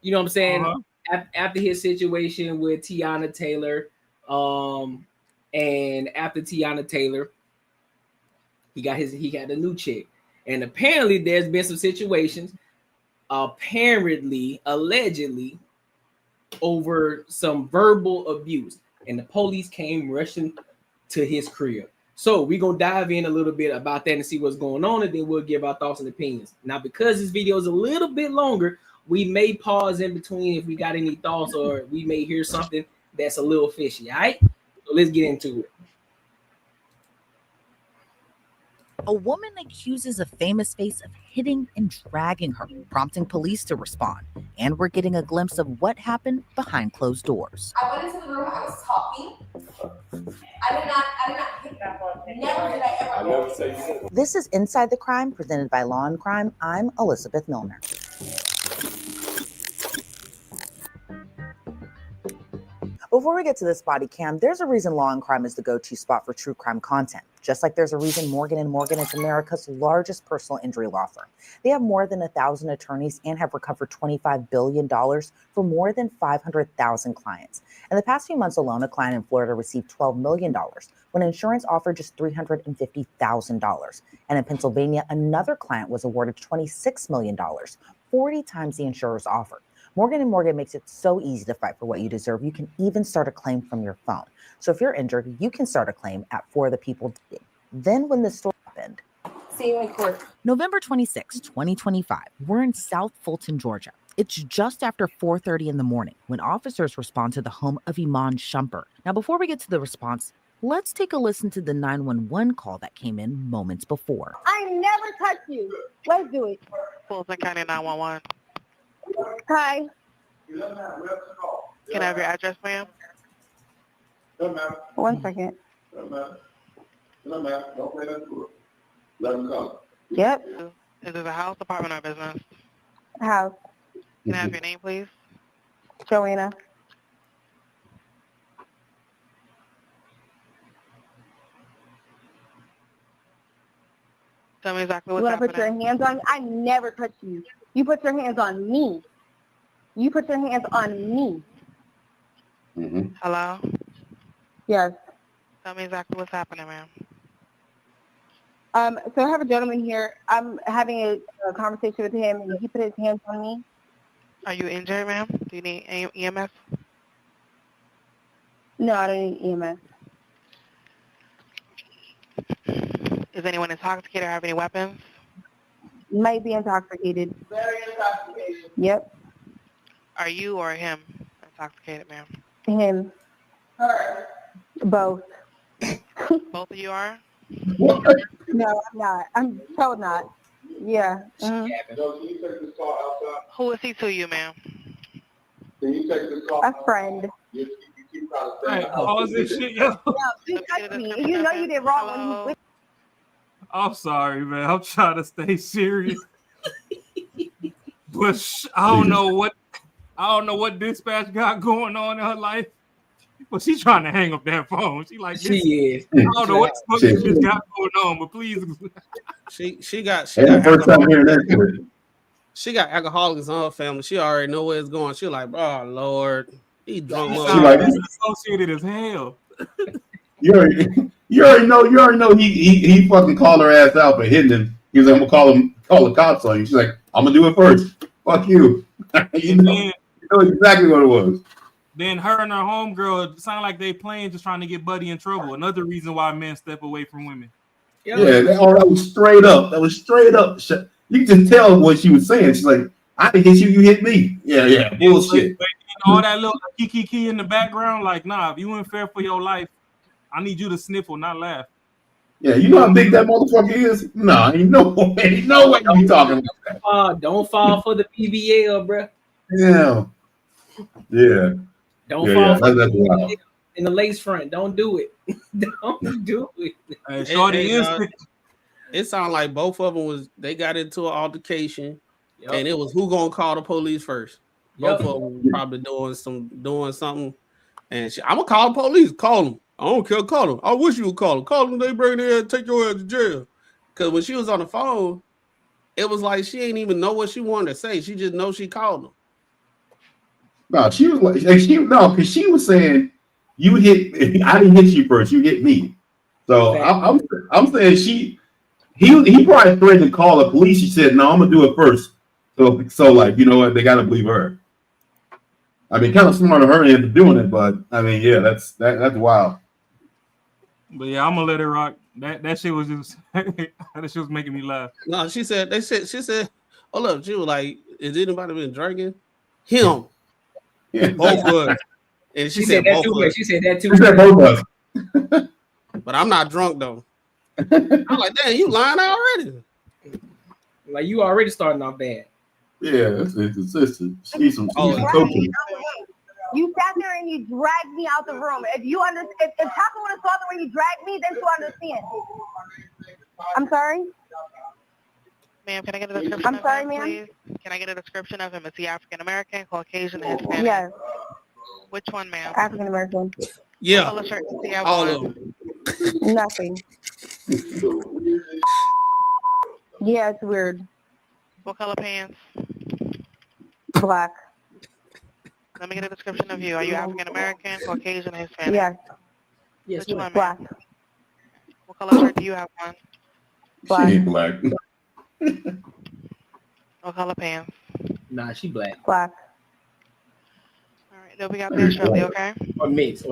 Speaker 1: You know what I'm saying? After his situation with Tiana Taylor, and after Tiana Taylor, he got a new chick. And apparently there's been some situations, allegedly, over some verbal abuse. And the police came rushing to his crib. So we're going to dive in a little bit about that and see what's going on, and then we'll give our thoughts and opinions. Now, because this video is a little bit longer, we may pause in between if we got any thoughts, or we may hear something that's a little fishy, all right? So let's get into it.
Speaker 10: A woman accuses a famous face of hitting and dragging her, prompting police to respond. And we're getting a glimpse of what happened behind closed doors.
Speaker 11: I went into the room, I was talking. I did not hit that one. Never did I ever. I never say you.
Speaker 10: This is Inside the Crime, presented by Law and Crime. I'm Elizabeth Milner. Before we get to this body cam, there's a reason Law and Crime is the go-to spot for true crime content. Just like there's a reason Morgan & Morgan is America's largest personal injury law firm. They have more than 1,000 attorneys and have recovered $25 billion for more than 500,000 clients. In the past few months alone, a client in Florida received $12 million when insurance offered just $350,000. And in Pennsylvania, another client was awarded $26 million, 40 times the insurer's offer. Morgan & Morgan makes it so easy to fight for what you deserve. You can even start a claim from your phone. So if you're injured, you can start a claim at For the People. Then when the story happened.
Speaker 11: See you in court.
Speaker 10: November 26, 2025. We're in South Fulton, Georgia. It's just after 4:30 in the morning when officers respond to the home of Iman Shumpert. Now, before we get to the response, let's take a listen to the 911 call that came in moments before.
Speaker 11: I never touched you. Let's do it.
Speaker 12: Fulton County 911.
Speaker 11: Hi.
Speaker 12: Can I have your address, ma'am?
Speaker 11: 1 second. Yep.
Speaker 12: Is this a house, apartment, or business?
Speaker 11: House.
Speaker 12: Can I have your name, please?
Speaker 11: Joanna.
Speaker 12: Tell me exactly
Speaker 11: You
Speaker 12: what's
Speaker 11: want to put your
Speaker 12: happening.
Speaker 11: hands on me? I never touched you. You put your hands on me. You put your hands on me.
Speaker 12: Hello?
Speaker 11: Yes.
Speaker 12: Tell me exactly what's happening, ma'am.
Speaker 11: So I have a gentleman here. I'm having a conversation with him, and he put his hands on me.
Speaker 12: Are you injured, ma'am? Do you need EMS?
Speaker 11: No, I don't need EMS.
Speaker 12: Is anyone intoxicated or have any weapons?
Speaker 11: Might be intoxicated.
Speaker 12: Very intoxicated.
Speaker 11: Yep.
Speaker 12: Are you or him intoxicated, ma'am?
Speaker 11: Him.
Speaker 12: Her.
Speaker 11: Both.
Speaker 12: Both of you are?
Speaker 11: No, I'm not. I'm so not. Yeah.
Speaker 12: Who is he to you, ma'am?
Speaker 11: A friend.
Speaker 5: Hey, pause this shit, yo.
Speaker 11: No, you touched me. You know you did wrong when you.
Speaker 5: I'm sorry, man. I'm trying to stay serious. But I don't know what dispatch got going on in her life. But she's trying to hang up that phone. She like this.
Speaker 1: She is.
Speaker 5: I don't know what the fuck this bitch got going on, but please.
Speaker 3: She got
Speaker 6: first time hearing that.
Speaker 3: She got alcoholics on her family. She already know where it's going. She like, oh Lord, he drunk.
Speaker 5: She
Speaker 6: like,
Speaker 5: associated as hell.
Speaker 6: You already know he fucking called her ass out for hitting He was like, I'm gonna call the cops on you. She's like, I'm gonna do it first. Fuck you. you know exactly what it was.
Speaker 5: Then her and her homegirl, it sound like they playing just trying to get Buddy in trouble. Another reason why men step away from women.
Speaker 6: Yeah, that was straight up. That was straight up. You can tell what she was saying. She's like, I didn't hit you, you hit me. Yeah, bullshit.
Speaker 5: But all that little kiki in the background, like, nah, if you ain't fair for your life, I need you to sniffle, not laugh.
Speaker 6: Yeah, you know how big that motherfucker is? Nah, ain't no way you be talking like that.
Speaker 1: Don't fall for the PBL, bro.
Speaker 6: Yeah.
Speaker 1: Don't fall for
Speaker 6: that's
Speaker 1: the
Speaker 6: wild.
Speaker 1: in the lace front. Don't do it. Don't do it.
Speaker 3: It sounded like both of them they got into an altercation, and it was who gonna call the police first. Both of them probably doing something, and I'm gonna call the police. Call them. I don't care. Call them. I wish you would call them. Call them. They bring their ass, take your ass to jail. Because when she was on the phone, it was like she ain't even know what she wanted to say. She just know she called them.
Speaker 6: No, she was like, because she was saying, you hit me. I didn't hit you first. You hit me. So I'm saying he probably threatened to call the police. She said, no, I'm gonna do it first. So like, you know what? They gotta believe her. I mean, kind of smart of her into doing it, but I mean, yeah, that's wild.
Speaker 5: But yeah, I'm gonna let it rock. That shit was just that shit was making me laugh.
Speaker 3: No, she said, oh look, she was like, is anybody been drinking? Him.
Speaker 6: Yeah.
Speaker 3: Both of us. And she said both of us.
Speaker 1: She said that too.
Speaker 6: She said both of us.
Speaker 3: But I'm not drunk though. I'm like, damn, you lying already.
Speaker 1: Like you already starting off bad.
Speaker 6: Yeah, that's inconsistent. She's some coaching.
Speaker 13: You sat there and you dragged me out the room. If you understand, if Taco would have saw the way you dragged me, then you understand. I'm sorry.
Speaker 12: Ma'am, can I get a description
Speaker 13: I'm
Speaker 12: of
Speaker 13: sorry,
Speaker 12: him,
Speaker 13: ma'am?
Speaker 12: please? Can I get a description of him? Is he African American, Caucasian, Hispanic?
Speaker 13: Yes.
Speaker 12: Which one, ma'am?
Speaker 13: African American.
Speaker 3: Yeah.
Speaker 12: What color shirt does he have
Speaker 3: all
Speaker 12: on?
Speaker 3: of them.
Speaker 13: Nothing. Yeah, it's weird.
Speaker 12: What color pants?
Speaker 13: Black.
Speaker 12: Let me get a description of you. Are you African American, Caucasian, Hispanic?
Speaker 13: Yes.
Speaker 12: Which one,
Speaker 13: Black.
Speaker 12: ma'am? What color shirt do you have on?
Speaker 13: Black.
Speaker 6: She ain't black.
Speaker 12: What color pants?
Speaker 1: Nah, she black.
Speaker 13: Black.
Speaker 12: All right, they'll be out there shortly, okay?
Speaker 1: Or mixed.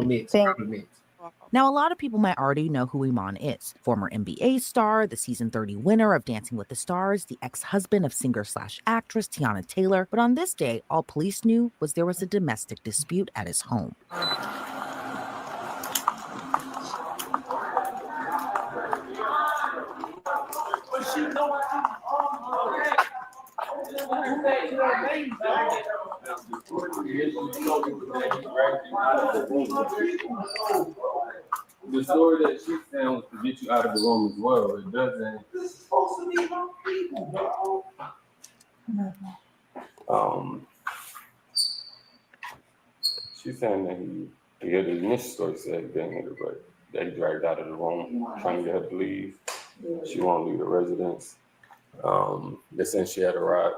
Speaker 14: Now, a lot of people might already know who Iman is. Former NBA star, the season 30 winner of Dancing with the Stars, the ex-husband of singer/actress Tiana Taylor. But on this day, all police knew was there was a domestic dispute at his home.
Speaker 15: The story that she's saying was to get you out of the room as well. It doesn't. This is supposed to be my people, bro. She's saying that he had his initial story said he didn't hit her, but that he dragged out of the room, trying to get her to leave. She won't leave the residence. They're saying she had a ride,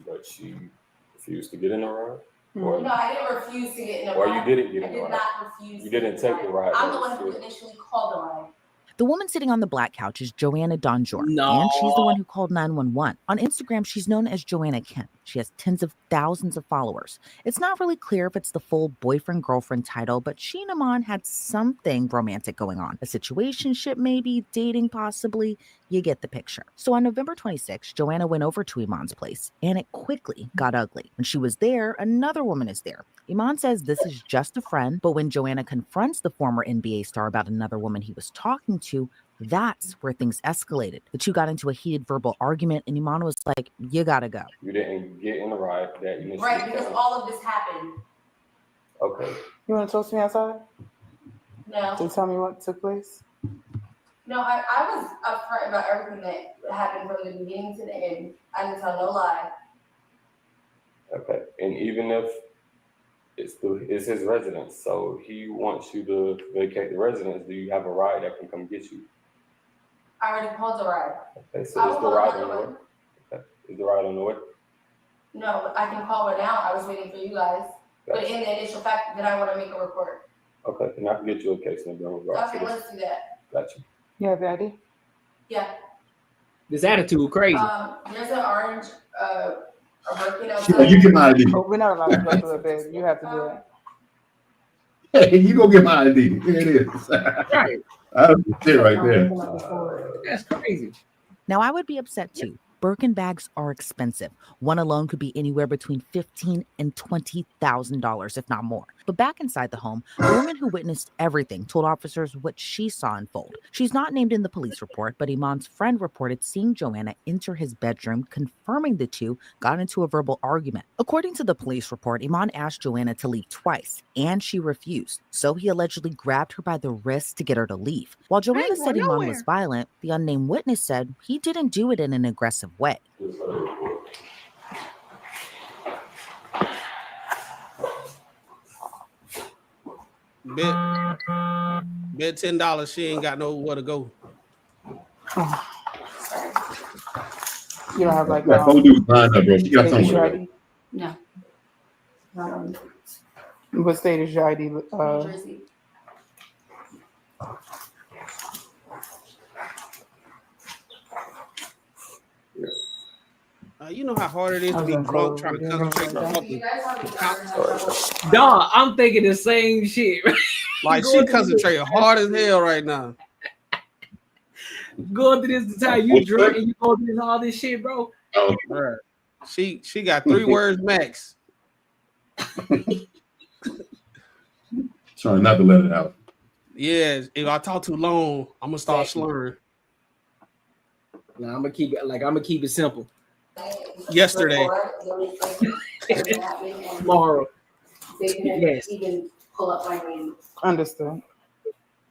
Speaker 15: but she refused to get in the ride. Or,
Speaker 11: no, I didn't refuse to get in the ride.
Speaker 15: Or you didn't get in the ride.
Speaker 11: I did not refuse.
Speaker 15: You didn't take the ride.
Speaker 11: I'm the one who initially called the ride.
Speaker 14: The woman sitting on the black couch is Joanna Donjour,
Speaker 1: No.
Speaker 14: and she's the one who called 911. On Instagram, she's known as Joanna Kim. She has tens of thousands of followers. It's not really clear if it's the full boyfriend-girlfriend title, but she and Iman had something romantic going on. A situationship maybe, dating possibly. You get the picture. So on November 26th, Joanna went over to Iman's place, and it quickly got ugly. When she was there, another woman is there. Iman says this is just a friend, but when Joanna confronts the former NBA star about another woman he was talking to, that's where things escalated. The two got into a heated verbal argument, and Iman was like, you gotta go.
Speaker 15: You didn't get in the ride that initially.
Speaker 11: Right, because all of this happened.
Speaker 15: Okay.
Speaker 16: You want to talk to me outside?
Speaker 11: No.
Speaker 16: To tell me what took place?
Speaker 11: No, I was upfront about everything that happened from the beginning to the end. I didn't tell no lie.
Speaker 15: Okay. And even if it's his residence, so he wants you to vacate the residence, do you have a ride that can come get you?
Speaker 11: I already called the ride.
Speaker 15: Okay, so is the ride on the way? Okay. Is the ride on the way?
Speaker 11: No, I can call her now. I was waiting for you guys. But in the initial fact, then I want to make a report.
Speaker 15: Okay, and I can get you a case number.
Speaker 11: Okay, let's do that.
Speaker 15: Gotcha.
Speaker 16: You have your ID?
Speaker 11: Yeah.
Speaker 1: This attitude crazy.
Speaker 11: There's an orange Birkin
Speaker 6: She's like, you get my ID.
Speaker 16: Oh, we're not allowed to go through it, babe. You have to do it.
Speaker 6: Hey, you go get my ID. Here it is.
Speaker 1: Right.
Speaker 6: That's the shit right there.
Speaker 1: That's crazy.
Speaker 14: Now, I would be upset too. Birkin bags are expensive. One alone could be anywhere between $15,000 and $20,000, if not more. But back inside the home, a woman who witnessed everything told officers what she saw unfold. She's not named in the police report, but Iman's friend reported seeing Joanna enter his bedroom, confirming the two got into a verbal argument. According to the police report, Iman asked Joanna to leave twice, and she refused. So he allegedly grabbed her by the wrist to get her to leave. While Joanna said Iman was violent, the unnamed witness said he didn't do it in an aggressive way.
Speaker 3: Bet $10 she ain't got nowhere to go.
Speaker 16: You don't have like
Speaker 6: That phone dude behind her, bro. She got
Speaker 16: state is
Speaker 6: somewhere
Speaker 16: your
Speaker 6: to go.
Speaker 16: ID?
Speaker 11: No.
Speaker 16: What state is your ID?
Speaker 11: New Jersey.
Speaker 3: You know how hard it is to be drunk trying to concentrate on fucking.
Speaker 1: Dog, I'm thinking the same shit.
Speaker 3: Like she concentrating hard as hell right now.
Speaker 1: Going through this time you drunk and you go through all this shit, bro.
Speaker 6: Oh,
Speaker 3: Bruh. She got 3 words max.
Speaker 6: Trying not to let it out.
Speaker 3: Yeah, if I talk too long, I'm gonna start slurring.
Speaker 1: No, I'm gonna keep it simple.
Speaker 3: Yesterday.
Speaker 1: Tomorrow.
Speaker 11: They didn't
Speaker 1: Yes.
Speaker 11: even pull up my name.
Speaker 16: Understood.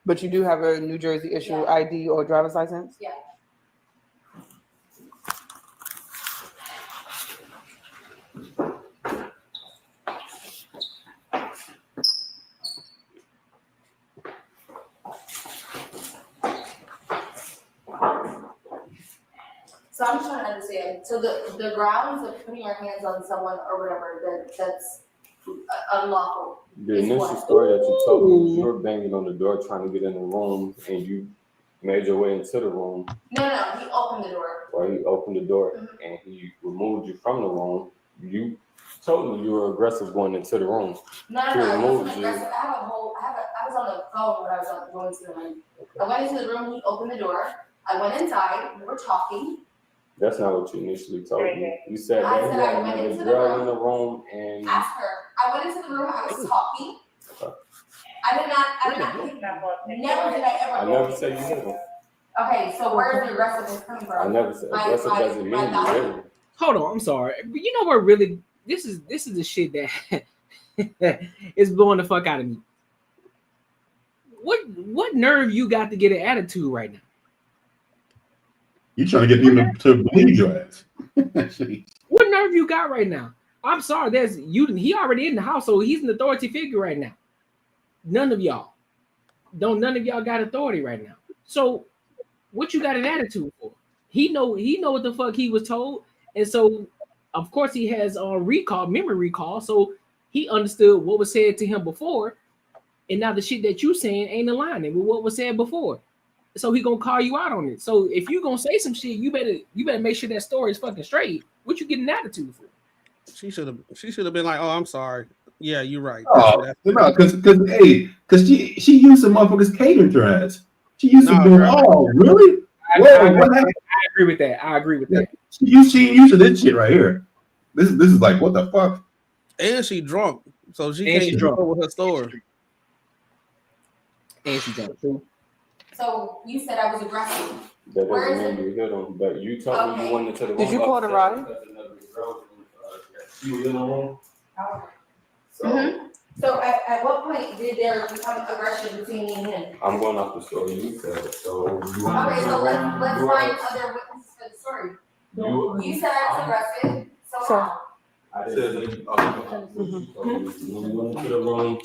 Speaker 16: But you do have a New Jersey issue ID or driver's license?
Speaker 11: Yeah. So I'm just trying to understand. So the grounds of putting your hands on someone or whatever that's unlawful.
Speaker 15: The initial story that you told me, you were banging on the door trying to get in the room, and you made your way into the room.
Speaker 11: No, he opened the door.
Speaker 15: Or he opened the door and he removed you from the room. You told me you were aggressive going into the room.
Speaker 11: No,
Speaker 15: He
Speaker 11: I
Speaker 15: removed
Speaker 11: wasn't
Speaker 15: you.
Speaker 11: aggressive. I was on the phone when I was going to the room. I went into the room, he opened the door. I went inside, we were talking.
Speaker 15: That's not what you initially told me. You said
Speaker 11: I
Speaker 15: that
Speaker 11: said
Speaker 15: you
Speaker 11: I
Speaker 15: had
Speaker 11: went
Speaker 15: another
Speaker 11: into the
Speaker 15: girl
Speaker 11: room.
Speaker 15: in the room and
Speaker 11: Ask her. I went into the room, I was talking. I did not pick him up. Never did I ever.
Speaker 15: I never said you hit him.
Speaker 11: Okay, so where's the aggressiveness coming from?
Speaker 15: I never said aggressive doesn't mean you hit him.
Speaker 1: Hold on, I'm sorry. But you know what really this is the shit that is blowing the fuck out of me. What nerve you got to get an attitude right now?
Speaker 6: You trying to get people to believe your ass.
Speaker 1: What nerve you got right now? I'm sorry, he already in the house, so he's an authority figure right now. None of y'all got authority right now. So what you got an attitude for? He know what the fuck he was told, and so of course he has memory recall, so he understood what was said to him before, and now the shit that you saying ain't aligning with what was said before. So he gonna call you out on it. So if you gonna say some shit, you better make sure that story is fucking straight. What you get an attitude for?
Speaker 3: She should have been like, "Oh, I'm sorry. Yeah, you're right."
Speaker 6: Oh, because she used some motherfuckers catering to her ass. She used to do. Oh, really?
Speaker 1: I agree with that. I agree with that.
Speaker 6: She used to this shit right here. This is like, what the fuck?
Speaker 3: And she drunk, so she
Speaker 1: And
Speaker 3: can't
Speaker 1: she drunk.
Speaker 3: go with her story.
Speaker 1: And she drunk too.
Speaker 11: So you said I was aggressive.
Speaker 15: That
Speaker 11: Where is
Speaker 15: doesn't mean you hit him, but you told me you went into the room.
Speaker 16: Did you call the ride?
Speaker 15: She was in the room.
Speaker 11: So at what point did there become aggression between me and him?
Speaker 15: I'm going off the story you said. So you
Speaker 11: Okay, so let's find other witnesses for the story. You said I was aggressive. So
Speaker 15: I said that you went into the room.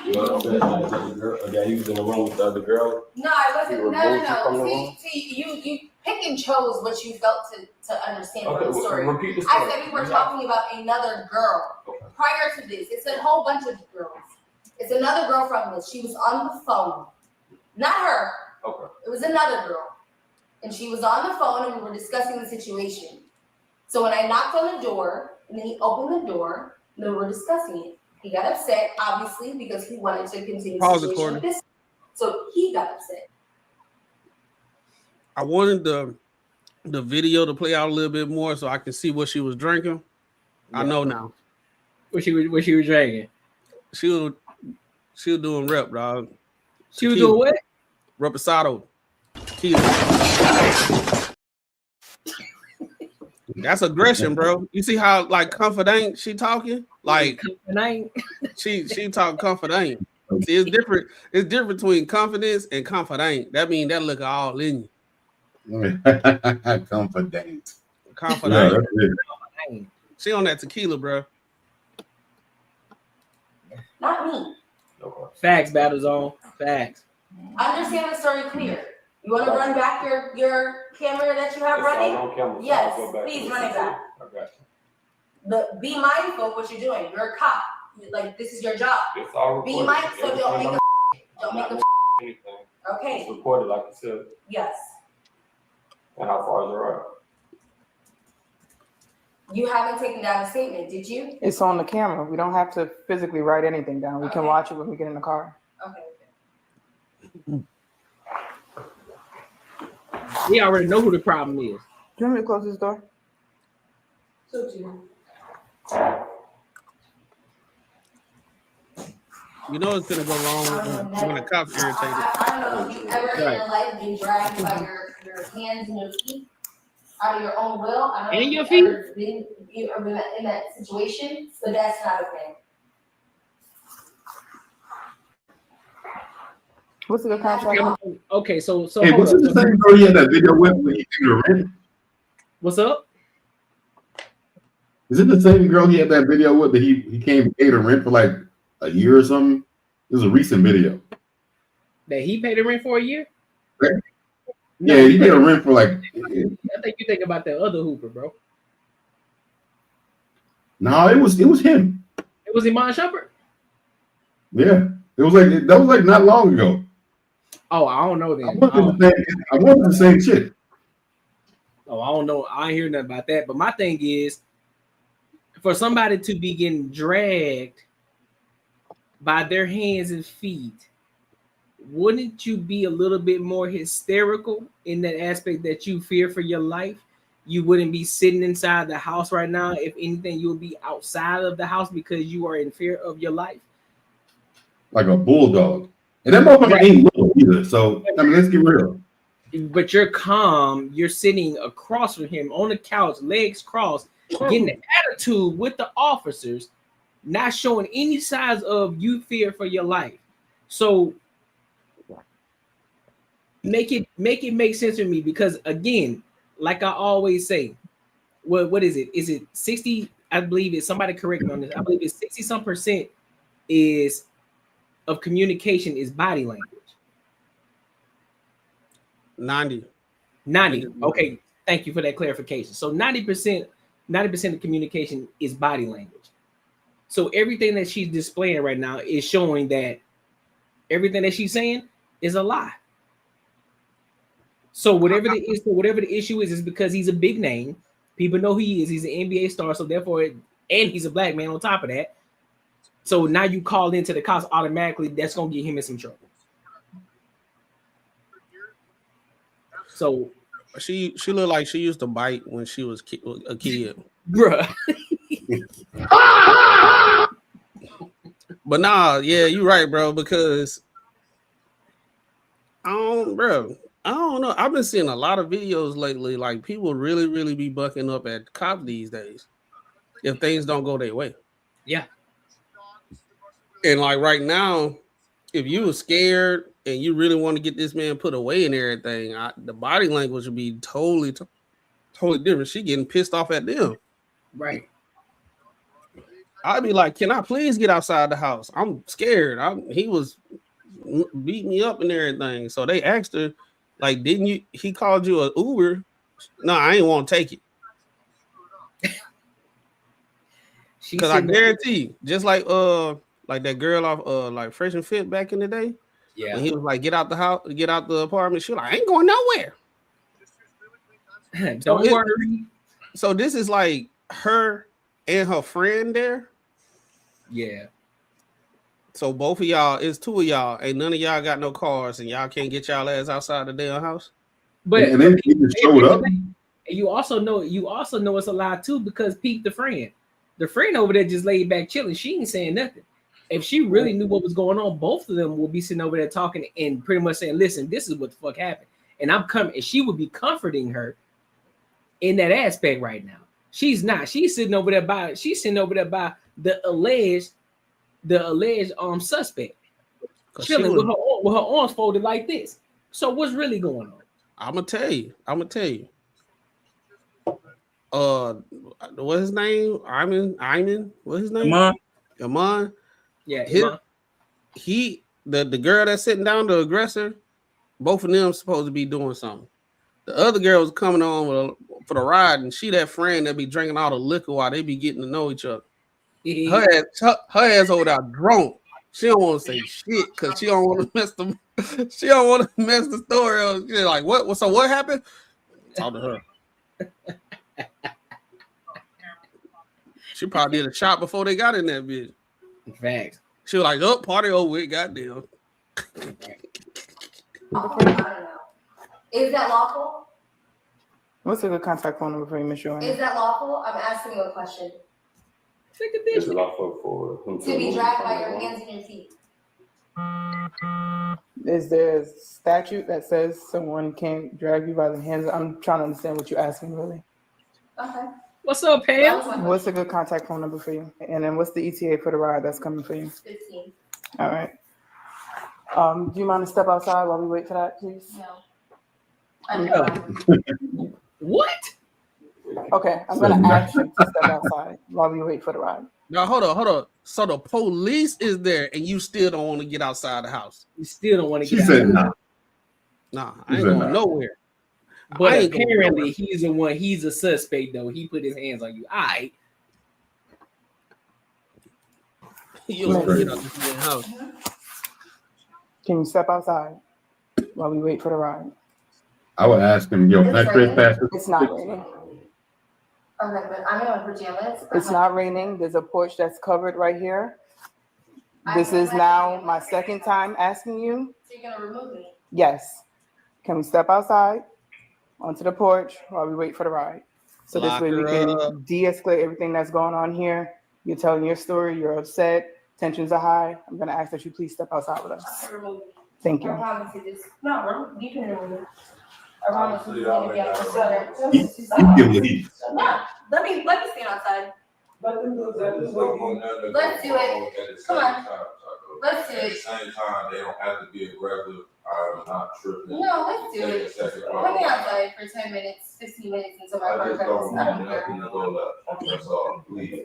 Speaker 15: You upset that he was in the room with the other girl.
Speaker 11: no, I wasn't.
Speaker 15: He removed you from the
Speaker 11: No.
Speaker 15: room?
Speaker 11: See, you pick and chose what you felt to understand
Speaker 15: Okay,
Speaker 11: from the story.
Speaker 15: repeat the
Speaker 11: I
Speaker 15: story.
Speaker 11: said we were talking about another girl. Prior to this, it's a whole bunch of girls. It's another girl from this. She was on the phone. Not her.
Speaker 15: Okay.
Speaker 11: It was another girl. and she was on the phone, and we were discussing the situation. So when I knocked on the door, and then he opened the door, and then we were discussing it. He got upset, obviously, because he wanted to continue the situation with this. So he got upset.
Speaker 3: I wanted the video to play out a little bit more so I can see what she was drinking. I know now.
Speaker 1: What she was drinking?
Speaker 3: She was doing rep, dog.
Speaker 1: She was doing what?
Speaker 3: Reposado. Tequila. That's aggression, bro. You see how like confident she talking? Like she talk confident. See, it's different. It's different between confidence and confident. That means that look all in you.
Speaker 6: Confident.
Speaker 3: Confident.
Speaker 6: Yeah,
Speaker 3: she on that tequila, bro.
Speaker 11: Not me.
Speaker 1: Facts, Battle Zone. Facts.
Speaker 11: Understand the story clear. You want to run back your camera that you have running? Yes, please run it back. But be mindful of what you're doing. You're a cop. Like, this is your job.
Speaker 15: It's all
Speaker 11: Be
Speaker 15: recorded.
Speaker 11: mindful. Don't make a
Speaker 15: Anything.
Speaker 11: Okay.
Speaker 15: It's recorded, like you said.
Speaker 11: Yes.
Speaker 15: And how far is it right?
Speaker 11: You haven't taken down a statement, did you?
Speaker 16: It's on the camera. We don't have to physically write anything down. We can watch it when we get in the car.
Speaker 11: Okay.
Speaker 1: We already know who the problem is.
Speaker 16: Do you want me to close this door?
Speaker 3: You know it's gonna go wrong when the cops irritated.
Speaker 11: I don't know if you ever in your life been dragged by your hands and your feet out of your own will. I don't know
Speaker 1: And your
Speaker 11: if you've ever been in that situation, but that's not okay.
Speaker 16: What's the contract?
Speaker 1: Okay, so
Speaker 6: hey,
Speaker 1: hold
Speaker 6: what's
Speaker 1: up.
Speaker 6: the same girl he had that video with when he came to rent?
Speaker 1: What's up?
Speaker 6: Is it the same girl he had that video with that he came and paid her rent for like a year or something? It was a recent video.
Speaker 1: That he paid the rent for a year?
Speaker 6: Right?
Speaker 1: No,
Speaker 6: Yeah, he paid her rent for like.
Speaker 1: I think you think about that other Hooper, bro.
Speaker 6: No, it was him.
Speaker 1: It was Iman Shumpert.
Speaker 6: Yeah, it was like that was like not long ago.
Speaker 1: Oh, I don't know then.
Speaker 6: I wanted the same shit.
Speaker 1: Oh, I don't know. I ain't hear nothing about that. But my thing is, for somebody to be getting dragged by their hands and feet, wouldn't you be a little bit more hysterical in that aspect that you fear for your life? You wouldn't be sitting inside the house right now. If anything, you would be outside of the house because you are in fear of your life.
Speaker 6: Like a bulldog. And that motherfucker ain't little either. So I mean, let's get real.
Speaker 1: But you're calm. You're sitting across from him on the couch, legs crossed, getting the attitude with the officers, not showing any signs of you fear for your life. So make it make sense for me, because again, like I always say, what is it? Is it 60? I believe it's, somebody correct me on this. I believe it's 60% is of communication is body language.
Speaker 3: 90.
Speaker 1: Okay, thank you for that clarification. So 90% of communication is body language. So everything that she's displaying right now is showing that everything that she's saying is a lie. So whatever the issue is because he's a big name. People know who he is. He's an NBA star. So therefore, and he's a black man on top of that. So now you call into the cops automatically. That's gonna get him in some trouble. So
Speaker 3: she looked like she used to bite when she was a kid,
Speaker 1: bruh.
Speaker 3: But nah, yeah, you're right, bro. Because I don't know. I've been seeing a lot of videos lately. Like people really be bucking up at cops these days if things don't go their way.
Speaker 1: Yeah.
Speaker 3: And like right now, if you were scared and you really want to get this man put away and everything, the body language would be totally different. She getting pissed off at them.
Speaker 1: Right.
Speaker 3: I'd be like, can I please get outside the house? I'm scared. He was beating me up and everything. So they asked her, like, he called you an Uber? No, I ain't want to take it. Because I guarantee, just like that girl off like Fresh and Fit back in the day.
Speaker 1: Yeah.
Speaker 3: And he was like, get out the house, get out the apartment. She was like, I ain't going nowhere.
Speaker 1: Don't worry.
Speaker 3: So this is like her and her friend there.
Speaker 1: Yeah.
Speaker 3: So both of y'all, it's two of y'all, and none of y'all got no cars, and y'all can't get y'all ass outside the damn house.
Speaker 1: But
Speaker 6: and then he just showed up.
Speaker 1: And you also know it's a lie too, because Pete, the friend over there just laid back chilling. She ain't saying nothing. If she really knew what was going on, both of them would be sitting over there talking and pretty much saying, "Listen, this is what the fuck happened," and I'm coming. And she would be comforting her in that aspect right now. She's not. She's sitting over there by the alleged suspect, chilling with her arms folded like this. So what's really going on?
Speaker 3: I'm gonna tell you. What's his name? Iman. What's his name? Iman.
Speaker 1: Yeah,
Speaker 3: the girl that's sitting down, the aggressor. Both of them supposed to be doing something. The other girl was coming on for the ride, and she that friend that be drinking all the liquor while they be getting to know each other. Her ass over there drunk. She don't want to say shit because she don't want to mess the story up. She's like, what? So what happened? Talk to her. She probably did a shot before they got in that bitch.
Speaker 1: Facts.
Speaker 3: She was like, "Oh, party over with, goddamn."
Speaker 11: Is that lawful?
Speaker 16: What's a good contact phone number for you, Miss Joanna?
Speaker 11: Is that lawful? I'm asking you a question.
Speaker 15: It's lawful for him
Speaker 11: To be dragged by your hands and your feet.
Speaker 16: Is there a statute that says someone can't drag you by the hands? I'm trying to understand what you're asking, really.
Speaker 11: Okay.
Speaker 1: What's up, Pam?
Speaker 16: What's a good contact phone number for you? And then what's the ETA for the ride that's coming for you?
Speaker 11: 15.
Speaker 16: All right. Do you mind to step outside while we wait for that, please?
Speaker 11: No.
Speaker 1: What?
Speaker 16: Okay, I'm gonna ask you to step outside while we wait for the ride.
Speaker 3: Now hold on. So the police is there, and you still don't want to get outside the house.
Speaker 1: You still don't want to
Speaker 6: She
Speaker 1: get
Speaker 6: said
Speaker 1: outside.
Speaker 6: no.
Speaker 3: I ain't going nowhere.
Speaker 1: But
Speaker 3: I ain't going
Speaker 1: apparently
Speaker 3: nowhere.
Speaker 1: he's the one. He's a suspect, though. He put his hands on you. All right.
Speaker 3: You don't want to get out the damn house.
Speaker 16: Can you step outside while we wait for the ride?
Speaker 6: I would ask him, yo, can I trespass?
Speaker 16: It's not raining.
Speaker 11: Okay, but I'm in my pajamas.
Speaker 16: It's not raining. There's a porch that's covered right here. This is now my second time asking you.
Speaker 11: So you're gonna remove me?
Speaker 16: Yes. Can we step outside onto the porch while we wait for the ride? So this way we can de-escalate everything that's going on here. You're telling your story. You're upset. Tensions are high. I'm gonna ask that you please step outside with us. Thank you.
Speaker 11: I promise you this. No, you can remove me. I promise you gonna be outside.
Speaker 6: You can leave.
Speaker 11: No, let me stand outside. Let's do it. Come on. Let's do
Speaker 17: At the
Speaker 11: it.
Speaker 17: same time, they don't have to be aggressive. I'm not tripping.
Speaker 11: No, let's do it. Let me outside for 10 minutes, 15 minutes until my
Speaker 17: I
Speaker 11: car
Speaker 17: just
Speaker 11: comes.
Speaker 17: don't want nothing to go left. That's all. Please.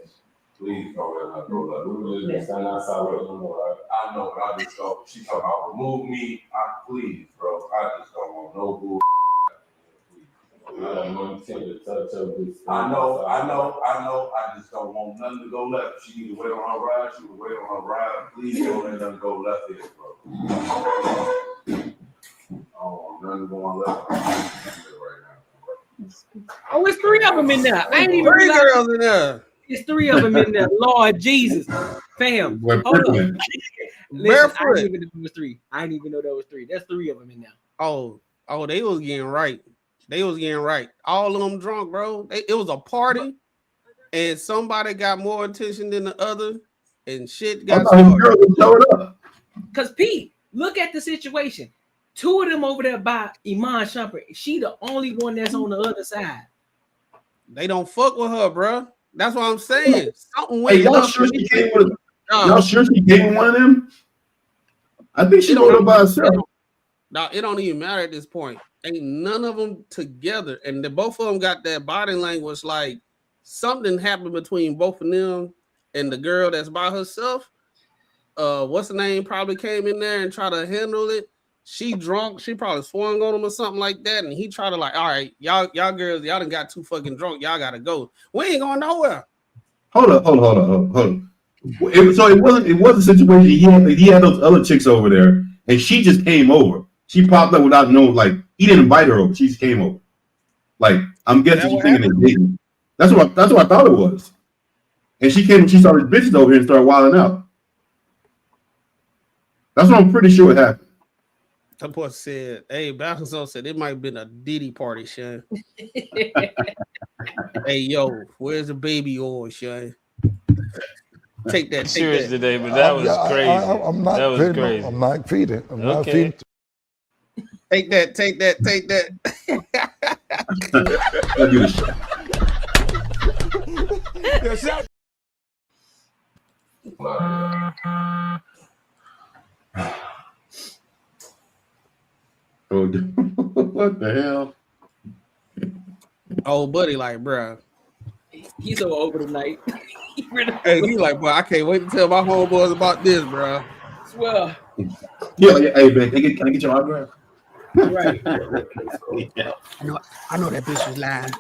Speaker 17: Please don't let her go left. We just stand outside with them. I know, but I just don't. She talking about remove me. Please, bro. I just don't want no bull. I know. I just don't want nothing to go left. She need to wait on her ride. She will wait on her ride. Please don't let nothing go left here, bro. I don't want nothing going left right now.
Speaker 1: Oh, it's three of them in there. I ain't even
Speaker 3: Three
Speaker 1: realize
Speaker 3: girls in there.
Speaker 1: it's three of them in there. Lord Jesus, fam.
Speaker 6: We're
Speaker 1: Hold up.
Speaker 6: Brooklyn.
Speaker 1: Listen, I
Speaker 3: Barefoot.
Speaker 1: didn't even know there was three. I didn't even know there was three. There's three of them in there.
Speaker 3: Oh, they was getting right. All of them drunk, bro. It was a party, and somebody got more attention than the other, and shit got started.
Speaker 1: Cause Pete, look at the situation. Two of them over there by Iman Shumpert. She the only one that's on the other side.
Speaker 3: They don't fuck with her, bro. That's what I'm saying. Something went
Speaker 6: Hey, y'all
Speaker 3: left.
Speaker 6: sure she came with one of them? I think she rode up by herself.
Speaker 3: No, it don't even matter at this point. Ain't none of them together, and both of them got that body language like something happened between both of them and the girl that's by herself. What's the name? Probably came in there and tried to handle it. She drunk. She probably swung on him or something like that, and he tried to all right, y'all girls, y'all done got too fucking drunk. Y'all gotta go. We ain't going nowhere.
Speaker 6: Hold up. So it wasn't a situation. He had those other chicks over there, and she just came over. She popped up without he didn't invite her over. She just came over. Like I'm guessing she's thinking it's dating. That's what I thought it was. And she started bitches over here and started wilding out. That's what I'm pretty sure it happened.
Speaker 3: That boy said, "Hey, Balthazar said it might have been a Diddy party, Sean." Hey, yo, where's the baby oil, Sean? Take that.
Speaker 18: Serious today, but that was crazy.
Speaker 19: I'm not
Speaker 18: that was
Speaker 19: feeding.
Speaker 18: crazy.
Speaker 19: I'm not feeding. I'm not
Speaker 18: Okay.
Speaker 19: feeding.
Speaker 3: Take that.
Speaker 6: I'll do the shit. Oh, what the hell?
Speaker 3: Oh, buddy, like, bro,
Speaker 1: He's so over tonight.
Speaker 3: hey, he like, boy, I can't wait to tell my homeboys about this, bro.
Speaker 1: Well,
Speaker 6: Yeah, hey man, can I get your autograph?
Speaker 1: right.
Speaker 6: Yeah.
Speaker 9: I know that bitch was lying.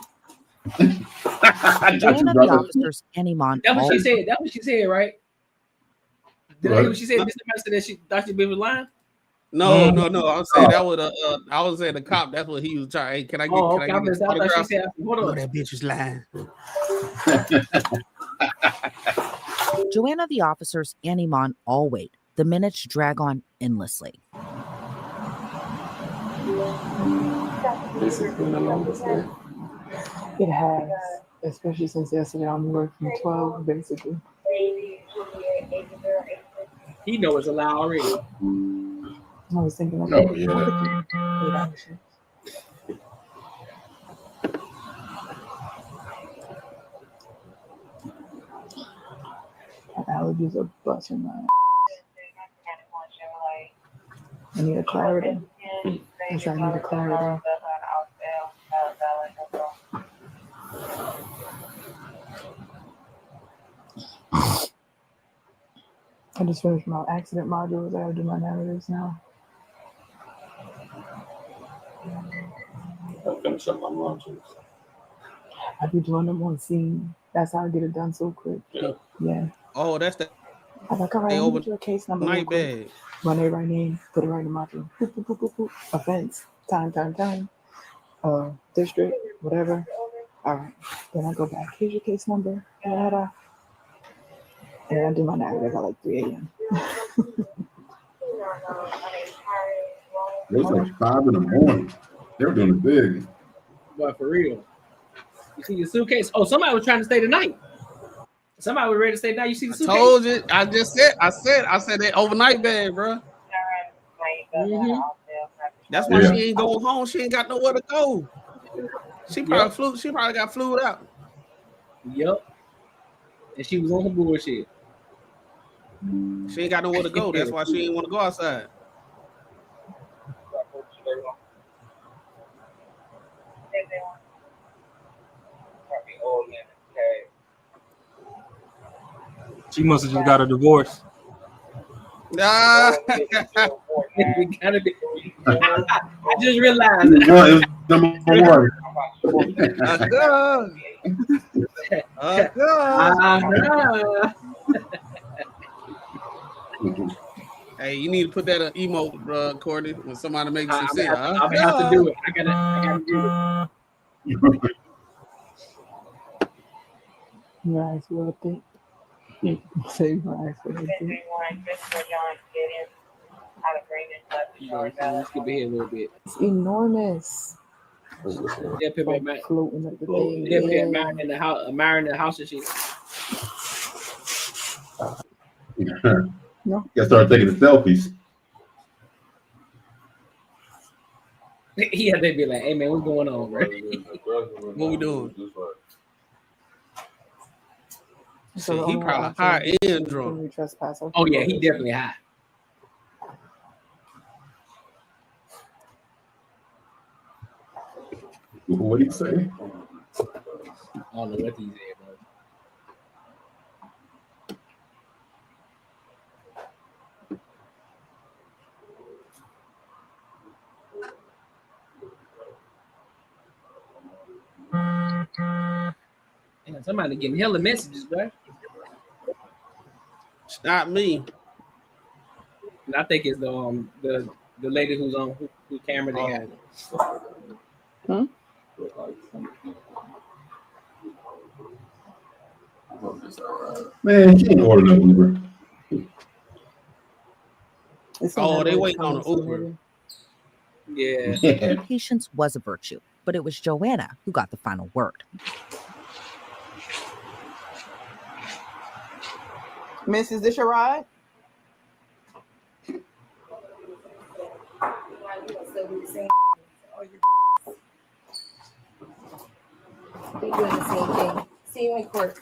Speaker 14: Joanna, the officers, and Iman.
Speaker 1: That's what she
Speaker 14: all-
Speaker 1: said. That's what she said, right? Did I hear what she said? Mr. Master that she thought she was lying?
Speaker 3: No. I'm saying that was I was saying the cop. That's what he was trying. Hey, can I get?
Speaker 1: Oh,
Speaker 3: can
Speaker 1: okay.
Speaker 3: I get this
Speaker 1: I thought she
Speaker 3: autograph?
Speaker 1: said, hold
Speaker 9: I know
Speaker 1: on.
Speaker 9: that bitch was lying.
Speaker 14: Joanna, the officers, and Iman all wait. The minutes drag on endlessly.
Speaker 15: This has been the longest day.
Speaker 16: It has, especially since yesterday I'm working 12, basically.
Speaker 1: He know it's a lie already.
Speaker 16: I was thinking of
Speaker 6: Oh, yeah.
Speaker 16: 8 hour shifts. My allergies are busting my ass. I need a clarity. Yes, I need a clarity. I just finished my accident modules. I gotta do my narratives now.
Speaker 15: I finished up my modules.
Speaker 16: I be doing them on scene. That's how I get it done so quick. Yeah.
Speaker 3: Oh, that's the
Speaker 16: I'm like, all right, let me get your case number real
Speaker 3: night
Speaker 16: quick.
Speaker 3: bag.
Speaker 16: Run it right in, put it right in the module. Boop, boop, boop, boop, boop. Offense. Time. District, whatever. All right. Then I go back. Here's your case number. Da-da-da. And I do my narrative at like 3 a.m.
Speaker 6: It was like 5 in the morning. They were doing it big.
Speaker 1: But for real. You see your suitcase? Oh, somebody was trying to stay the night. Somebody was ready to stay the night. You see the suitcase?
Speaker 3: Told you. I said that overnight bag, bro.
Speaker 1: Mm-hmm.
Speaker 3: That's why
Speaker 6: Yeah.
Speaker 3: she ain't going home. She ain't got nowhere to go. She probably She probably got flued out.
Speaker 1: Yep. And she was on her bullshit.
Speaker 3: She ain't got nowhere to go. That's why she ain't want to go outside.
Speaker 5: She must have just got a divorce.
Speaker 3: Nah.
Speaker 1: We gotta be. I just realized.
Speaker 6: No, it was number 1.
Speaker 3: Hey, you need to put that emote, Courtney, when somebody makes some sense.
Speaker 1: I'm gonna have to do it. I gotta do it.
Speaker 16: Your eyes worth it. Say your eyes worth it.
Speaker 1: Let's skip ahead a little bit.
Speaker 16: It's enormous.
Speaker 1: Yeah, people
Speaker 16: Like floating up the thing.
Speaker 1: yeah, admiring the house and shit.
Speaker 16: No.
Speaker 6: Gotta start taking the selfies.
Speaker 1: Yeah, they'd be like, "Hey man, what's going on, bro?
Speaker 3: What we doing?"
Speaker 16: So
Speaker 3: He probably high and drunk.
Speaker 1: Oh yeah, he definitely high.
Speaker 6: What do you say?
Speaker 1: I don't know what he said, bro. Man, somebody getting hella messages, bro.
Speaker 3: It's not me.
Speaker 1: And I think it's the lady who's on who camera they had.
Speaker 16: Hmm?
Speaker 6: Man, she ain't order no Uber.
Speaker 3: Oh, they waiting on the Uber.
Speaker 1: Yeah.
Speaker 14: Patience was a virtue, but it was Joanna who got the final word.
Speaker 16: Miss, is this your ride?
Speaker 11: They doing the same thing. See you in court.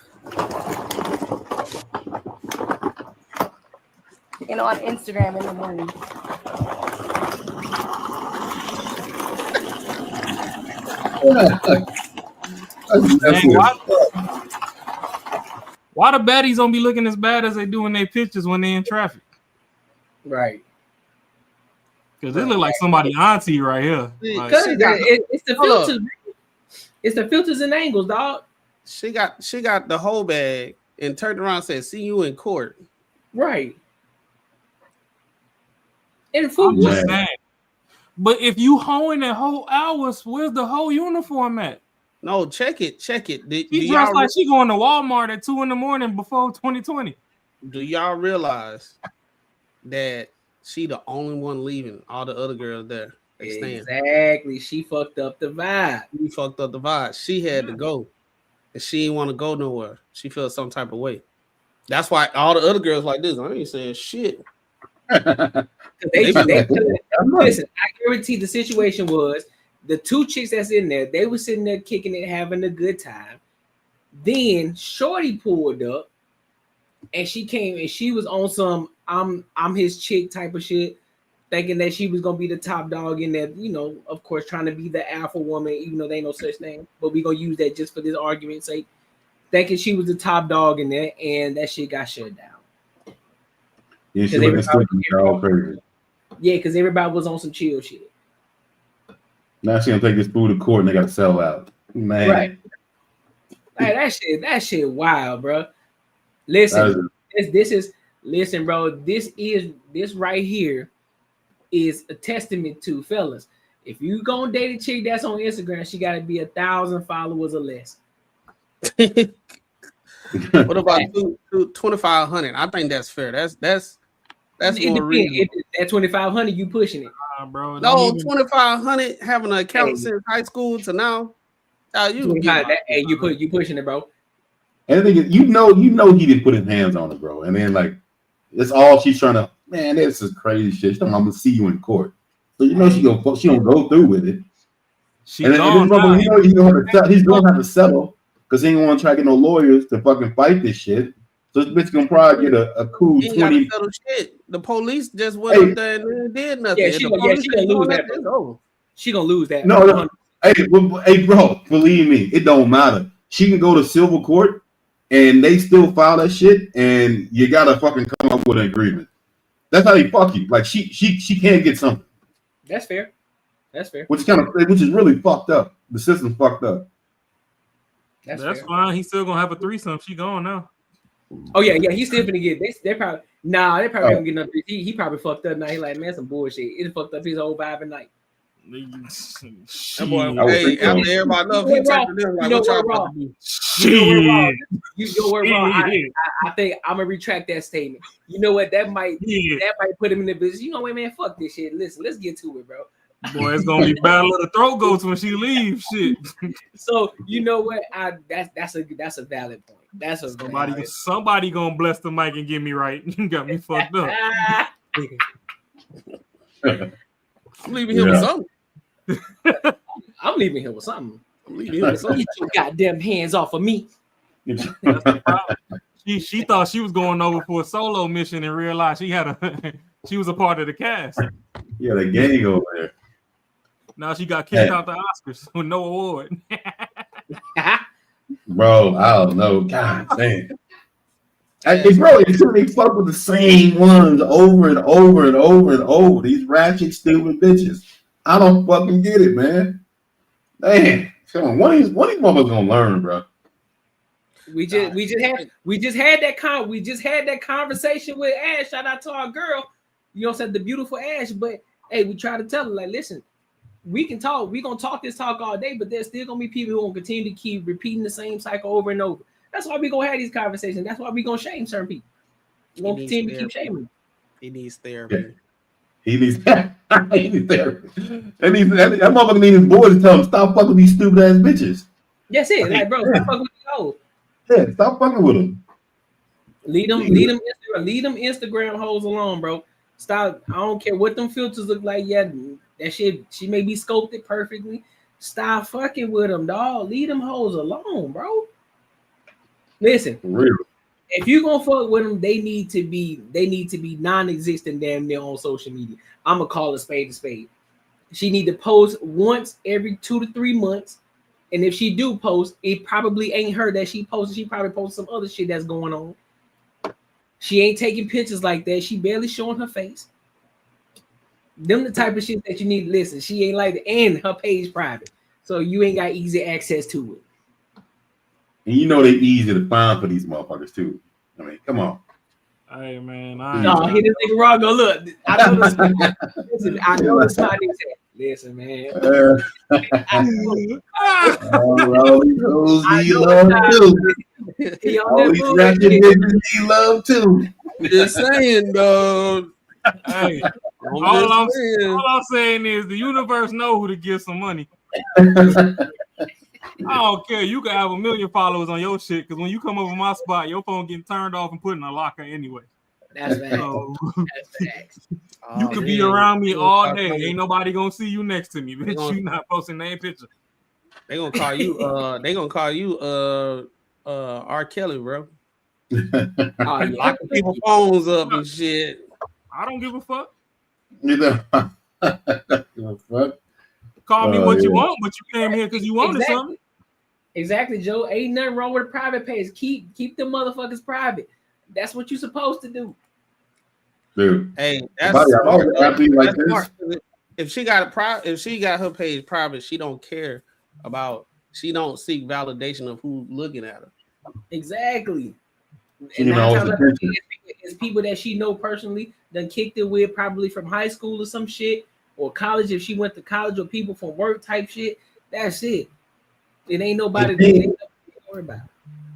Speaker 11: You know, on Instagram in the morning.
Speaker 5: Why the baddies don't be looking as bad as they do in their pictures when they in traffic?
Speaker 1: Right.
Speaker 5: Because it look like somebody auntie right here. Like,
Speaker 1: It's the filters. It's the filters and angles, dog.
Speaker 3: She got the whole bag and turned around and said, "See you in court."
Speaker 1: Right. And for
Speaker 5: I'm just saying. But if you hoeing at whole hours, where's the whole uniform at?
Speaker 3: No, check it.
Speaker 5: She dressed like she going to Walmart at 2 a.m. before 2020.
Speaker 3: Do y'all realize that she the only one leaving? All the other girls there.
Speaker 1: Exactly. She fucked up the vibe.
Speaker 3: She had to go. And she didn't want to go nowhere. She felt some type of way. That's why all the other girls like this. I ain't saying shit.
Speaker 1: Listen, I guarantee the situation was the two chicks that's in there, they were sitting there kicking it, having a good time. Then Shorty pulled up and she came and she was on some I'm his chick type of shit, thinking that she was gonna be the top dog in there, you know, of course, trying to be the alpha woman, even though they ain't no such thing. But we gonna use that just for this argument's sake. Thinking she was the top dog in there, and that shit got shut down.
Speaker 6: Yeah, she was crazy.
Speaker 1: Yeah, because everybody was on some chill shit.
Speaker 6: Now she gonna take this food to court and they gotta sell out. Man.
Speaker 1: Right. Hey, that shit wild, bro. Listen, listen, bro. This right here is a testament to, fellas. If you gonna date a chick that's on Instagram, she gotta be 1,000 followers or less.
Speaker 3: What about 2,500? I think that's fair. That's more reasonable.
Speaker 1: At 2,500, you pushing it,
Speaker 5: bro.
Speaker 3: No, 2,500 having an account since high school to now.
Speaker 1: You pushing it, bro.
Speaker 6: And the thing is, you know he didn't put his hands on it, bro. And then like it's all she's trying to. Man, this is crazy shit. She's talking, I'm gonna see you in court, so you know she gonna go through with it. He's gonna have to settle because he ain't want to try to get no lawyers to fucking fight this shit. So this bitch gonna probably get a cool 20.
Speaker 3: Shit. The police just went up there and did nothing.
Speaker 1: Yeah, she gonna lose that. She gonna lose that.
Speaker 6: No. Hey, bro, believe me, it don't matter. She can go to civil court and they still file that shit, and you gotta fucking come up with an agreement. That's how they fuck you. Like she can't get something.
Speaker 1: That's fair.
Speaker 6: Which is really fucked up. The system's fucked up.
Speaker 5: That's fine. He's still gonna have a threesome. She gone now.
Speaker 1: Oh yeah. He's still gonna get. They probably gonna get nothing. He probably fucked up now. He like, man, some bullshit. It fucked up his whole vibe at night.
Speaker 3: That boy, after everybody knows he texted them like, what y'all about to do?
Speaker 1: You know what, Ron? I think I'm gonna retract that statement. You know what? That might put him in the business. You know what, man? Fuck this shit. Listen, let's get to it, bro.
Speaker 5: Boy, it's gonna be battle of the throat goats when she leaves. Shit.
Speaker 1: So you know what? That's a valid point.
Speaker 5: Somebody gonna bless the mic and get me right. You got me fucked up.
Speaker 3: I'm leaving here with something.
Speaker 1: I'm leaving here with something. Get your goddamn hands off of me.
Speaker 5: She thought she was going over for a solo mission and realized she was a part of the cast.
Speaker 6: Yeah, the gang over there.
Speaker 5: Now she got kicked out the Oscars with no award.
Speaker 6: Bro, I don't know. God damn. Bro, they fuck with the same ones over and over and over and over. These ratchet, stupid bitches. I don't fucking get it, man. Damn. One of these motherfuckers gonna learn, bro.
Speaker 1: We just had that conversation with Ash. Shout out to our girl. You know what I'm saying? The beautiful Ash. But hey, we try to tell her, like, listen, we can talk. We're gonna talk this talk all day, but there's still gonna be people who gonna continue to keep repeating the same cycle over and over. That's why we gonna have these conversations. That's why we gonna shame certain people. We're gonna continue to keep shaming.
Speaker 3: He needs therapy.
Speaker 6: He needs therapy. That motherfucker needs his boys to tell him stop fucking with these stupid ass bitches.
Speaker 1: That's it. Like, bro, stop fucking with the hoes.
Speaker 6: Yeah, stop fucking with them.
Speaker 1: Leave them Instagram hoes alone, bro. Stop. I don't care what them filters look like. Yeah, that shit. She may be sculpted perfectly. Stop fucking with them, dog. Leave them hoes alone, bro. Listen,
Speaker 6: real.
Speaker 1: If you gonna fuck with them, they need to be non-existent damn near on social media. I'm gonna call a spade a spade. She need to post once every 2 to 3 months, and if she do post, it probably ain't her that she posted. She probably posted some other shit that's going on. She ain't taking pictures like that. She barely showing her face. Them the type of shit that you need to listen. She ain't like that, and her page private, so you ain't got easy access to it.
Speaker 6: And you know they easy to find for these motherfuckers too. I mean, come on.
Speaker 5: Hey man,
Speaker 1: no, hit this nigga wrong. Go look. I know this. Listen, I know this my nigga said. Listen, man.
Speaker 6: All these hoes need love too. All these ratchet niggas need love too.
Speaker 3: Just saying, dog.
Speaker 5: Hey, all I'm saying is the universe know who to give some money. I don't care. You can have 1 million followers on your shit because when you come over my spot, your phone getting turned off and put in a locker anyway.
Speaker 1: That's facts.
Speaker 5: So,
Speaker 1: that's facts.
Speaker 5: You could be around me all day. Ain't nobody gonna see you next to me, bitch. You not posting that picture.
Speaker 3: They gonna call you. They gonna call you. R. Kelly, bro. Locking people's phones up and shit.
Speaker 5: I don't give a fuck.
Speaker 6: You know.
Speaker 5: Fuck. Call me what you want, but you came here because you wanted something.
Speaker 1: Exactly, Joe. Ain't nothing wrong with a private page. Keep them motherfuckers private. That's what you're supposed to do.
Speaker 6: Dude.
Speaker 3: Hey, that's smart. That's smart. If she got her page private, she don't care about. She don't seek validation of who's looking at her.
Speaker 1: Exactly.
Speaker 6: And
Speaker 1: it's people that she know personally, done kicked it with probably from high school or some shit, or college if she went to college, or people from work type shit. That's it. It ain't nobody to worry about.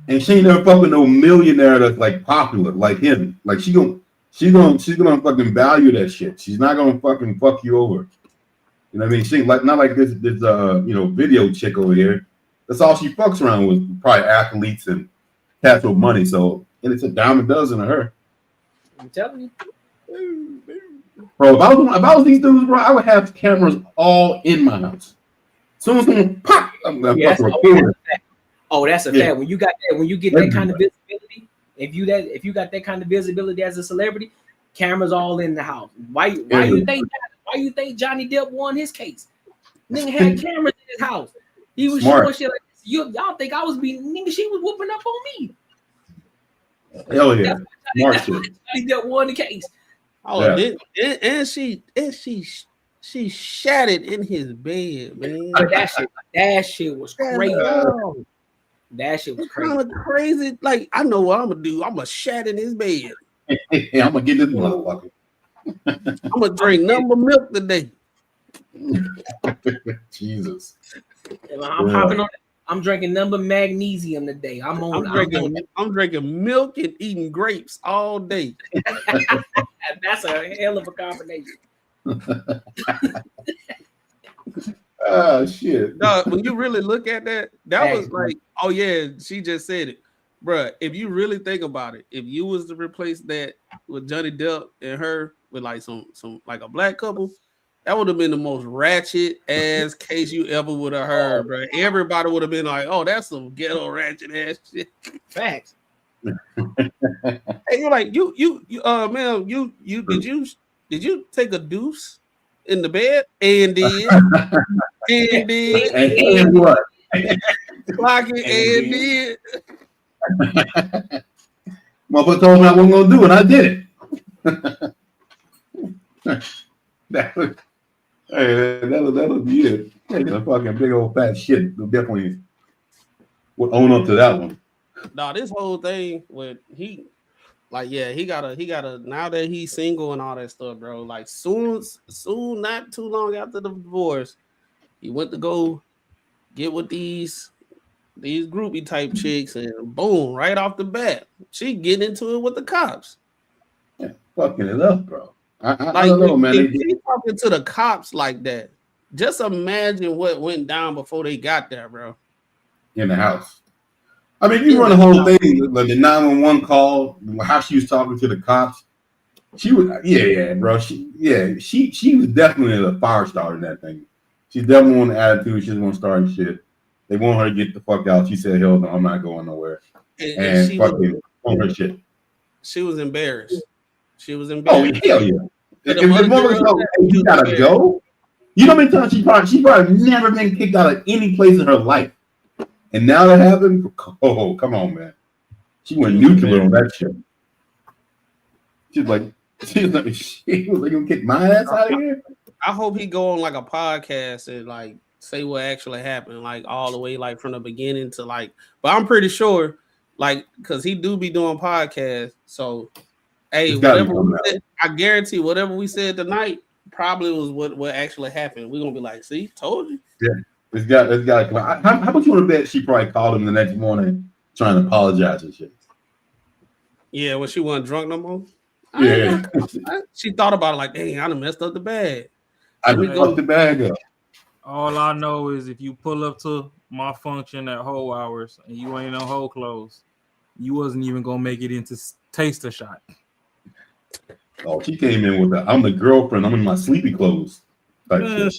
Speaker 6: And she ain't never fucking no millionaire that's like popular like him. Like she's gonna fucking value that shit. She's not gonna fucking fuck you over. You know what I mean? She ain't like not like this video chick over here. That's all she fucks around with, probably athletes and cats with money. So, and it's a dime a dozen of her.
Speaker 1: I'm telling you.
Speaker 6: Bro, if I was these dudes, bro, I would have cameras all in my house. As soon as someone pop, I'm gonna fucking record it.
Speaker 1: Oh, that's a fact. When you got that, when you get that kind of visibility, if you got that kind of visibility as a celebrity, cameras all in the house. Why you think Johnny Depp won his case? Nigga had cameras in his house. He was showing shit like this. Y'all think I was being nigga? She was whooping up on me.
Speaker 6: Hell yeah,
Speaker 1: Johnny Depp won the case.
Speaker 3: Oh, and she shat it in his bed, man.
Speaker 1: That shit was crazy. That shit was crazy.
Speaker 3: Kind of crazy. Like, I know what I'm gonna do. I'm gonna shat in his bed.
Speaker 6: Yeah, I'm gonna get this motherfucker.
Speaker 3: I'm gonna drink nothing but milk today.
Speaker 6: Jesus.
Speaker 1: I'm hopping on. I'm drinking number magnesium today. I'm
Speaker 3: drinking milk and eating grapes all day.
Speaker 1: That's a hell of a combination.
Speaker 6: Oh shit.
Speaker 3: No, when you really look at that was like, oh yeah, she just said it. Bruh, if you really think about it, if you was to replace that with Johnny Depp and her with like some like a black couple, that would have been the most ratchet ass case you ever would have heard, bro. Everybody would have been like, "Oh, that's some ghetto ratchet ass shit."
Speaker 1: Facts.
Speaker 3: And you're like, ma'am, did you take a deuce in the bed and did
Speaker 6: and what?
Speaker 3: Clock it and did.
Speaker 6: Motherfucker told me I wasn't gonna do it. I did it. That'll be it. A fucking big old fat shit. Definitely would own up to that one.
Speaker 3: No, this whole thing with he gotta now that he's single and all that stuff, bro. Like soon, not too long after the divorce, He went to go get with these groupie type chicks, and boom, right off the bat, she getting into it with the cops.
Speaker 6: Yeah, fucking it up, bro. I
Speaker 3: Like,
Speaker 6: don't know, man.
Speaker 3: if she talking to the cops like that, just imagine what went down before they got there, bro.
Speaker 6: In the house. I mean, you run the whole thing, like the 911 call, how she was talking to the cops. She was, bro. She was definitely a fire starter in that thing. She's definitely on the attitude. She doesn't want to start shit. They want her to get the fuck out. She said, "Hell no, I'm not going nowhere." And
Speaker 3: she
Speaker 6: fucking on her shit.
Speaker 3: She was embarrassed. She was
Speaker 6: Oh
Speaker 3: embarrassed.
Speaker 6: hell yeah! If the mother told her, "Hey, you gotta go," you know how many times she probably never been kicked out of any place in her life, and now that happened. Oh, come on, man. She went nuclear on that shit. She was like, gonna kick my ass out of here.
Speaker 3: I hope he go on like a podcast and like say what actually happened, like all the way like from the beginning to like. But I'm pretty sure, like, because he do be doing podcasts. So, hey, whatever we said, I guarantee whatever we said tonight probably was what actually happened. We're gonna be like, see, told you.
Speaker 6: Yeah, it's got to come out. How much you want to bet she probably called him the next morning trying to apologize and shit?
Speaker 3: Yeah, when she wasn't drunk no more.
Speaker 6: Yeah,
Speaker 3: she thought about it like, dang, I done messed up the bag.
Speaker 6: I just fucked the bag up.
Speaker 5: All I know is if you pull up to my function at whole hours and you ain't on whole clothes, you wasn't even gonna make it into taster shot.
Speaker 6: Oh, she came in with I'm the girlfriend. I'm in my sleepy clothes.
Speaker 5: Man,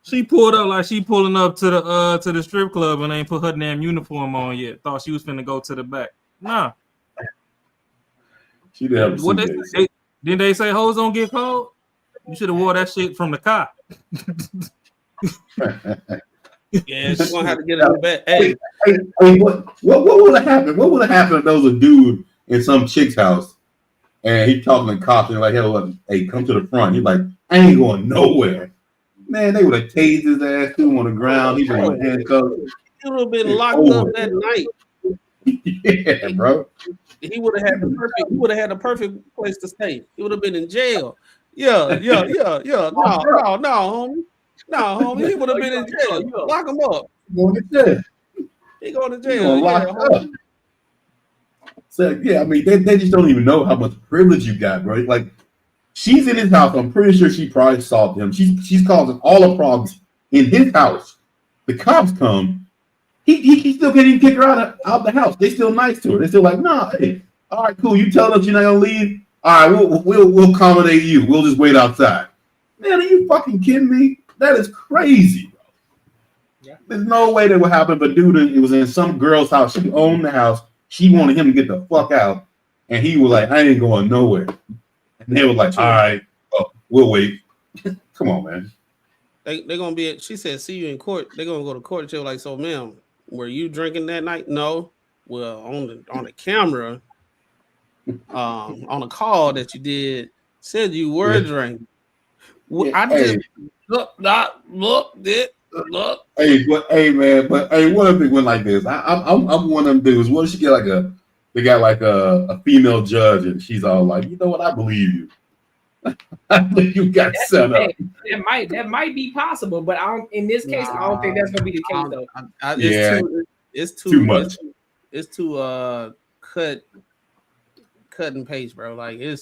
Speaker 5: she pulled up like she pulling up to the strip club and ain't put her damn uniform on yet. Thought she was finna go to the back. Nah.
Speaker 6: She did have
Speaker 5: what did they say hoes don't get cold? You should have wore that shit from the car.
Speaker 3: Yeah, she's gonna have to get in the bed. Hey,
Speaker 6: what would have happened? What would have happened if there was a dude in some chick's house and he talking to cops and like, hey, come to the front. He's like, I ain't going nowhere. Man, they would have tased his ass, threw him on the ground. He would have handcuffed.
Speaker 3: He would have been locked up that night.
Speaker 6: Yeah, bro.
Speaker 3: He would have had the perfect. He would have had the perfect place to stay. He would have been in jail. Yeah. No, homie. No, homie. He would have been in jail. Lock him up.
Speaker 6: Going to jail.
Speaker 3: He going to jail.
Speaker 6: Up. So yeah, I mean, they just don't even know how much privilege you got, bro. Like, she's in his house. I'm pretty sure she probably solved him. She's causing all the problems in his house. The cops come. He still can't even kick her out of the house. They still nice to her. They still like, nah, hey, all right, cool. You tell us you're not gonna leave. All right, we'll accommodate you. We'll just wait outside. Man, are you fucking kidding me? That is crazy, bro. Yeah. There's no way that would happen. But dude, it was in some girl's house. She owned the house. She wanted him to get the fuck out, and he was like, I ain't going nowhere. And they were like, all right, we'll wait. Come on, man.
Speaker 3: They're gonna be. She said, see you in court. They're gonna go to court. She was like, so, ma'am, were you drinking that night? No. Well, on the camera, on a call that you did, said you were drinking. Well, I just look.
Speaker 6: Hey, man, but what if it went like this? I'm one of them dudes. What if she get they got like a female judge and she's all like, you know what? I believe you. I believe you got set up.
Speaker 1: That might be possible, but in this case, I don't think that's gonna be the case though.
Speaker 3: It's too much. It's too cut and paste, bro. Like it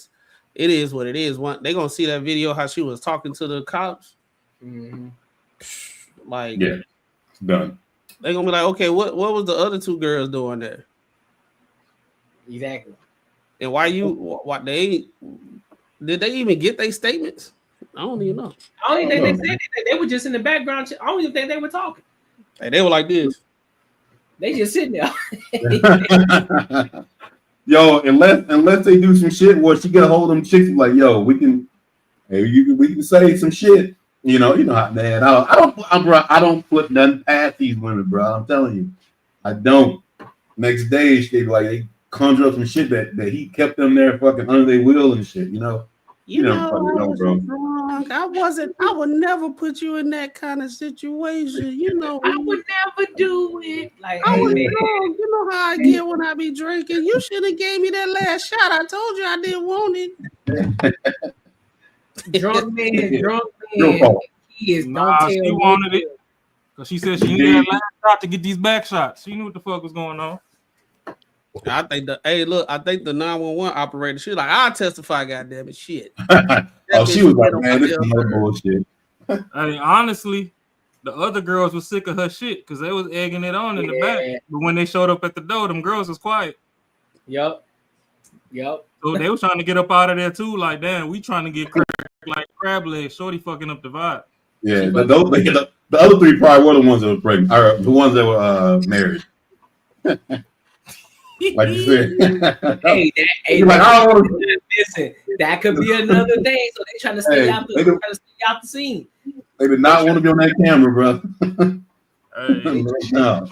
Speaker 3: is what it is. They're gonna see that video how she was talking to the cops.
Speaker 1: Mm-hmm.
Speaker 3: Like
Speaker 6: it's done.
Speaker 3: They're gonna be like, okay, what was the other two girls doing there?
Speaker 1: Exactly.
Speaker 3: And what did they even get their statements? I don't even know.
Speaker 1: I don't even think they said it. They were just in the background. I don't even think they were talking.
Speaker 3: Hey, they were like this.
Speaker 1: They just sitting there.
Speaker 6: Yo, unless they do some shit where she get a hold of them chicks like, yo, we can say some shit. You know how, man. I don't put nothing past these women, bro. I'm telling you, I don't. Next day, they conjure up some shit that he kept them there fucking under their will and shit. You know,
Speaker 3: I wasn't drunk. I would never put you in that kind of situation. You know,
Speaker 1: I would never do it. Like,
Speaker 3: I was drunk. You know how I get when I be drinking. You should have gave me that last shot. I told you I didn't want it.
Speaker 1: Drunk man.
Speaker 6: Your fault.
Speaker 1: He is.
Speaker 5: She wanted it. Because she said she needed that last shot to get these back shots. She knew what the fuck was going on.
Speaker 3: I think I think the 911 operator, she like, I'll testify, goddamn it, shit.
Speaker 6: Oh, she was like, man, this is no bullshit.
Speaker 5: Hey, honestly, the other girls were sick of her shit because they was egging it on in the back. But when they showed up at the door, them girls was quiet.
Speaker 1: Yep.
Speaker 5: So they was trying to get up out of there too. Like, damn, we trying to get like crab legs. Shorty fucking up the vibe.
Speaker 6: Yeah, the other three probably were the ones that were pregnant, or the ones that were married. Like you said.
Speaker 1: Listen, that could be another thing. So they trying to stay out the scene.
Speaker 6: They did not want to be on that camera, bro. No,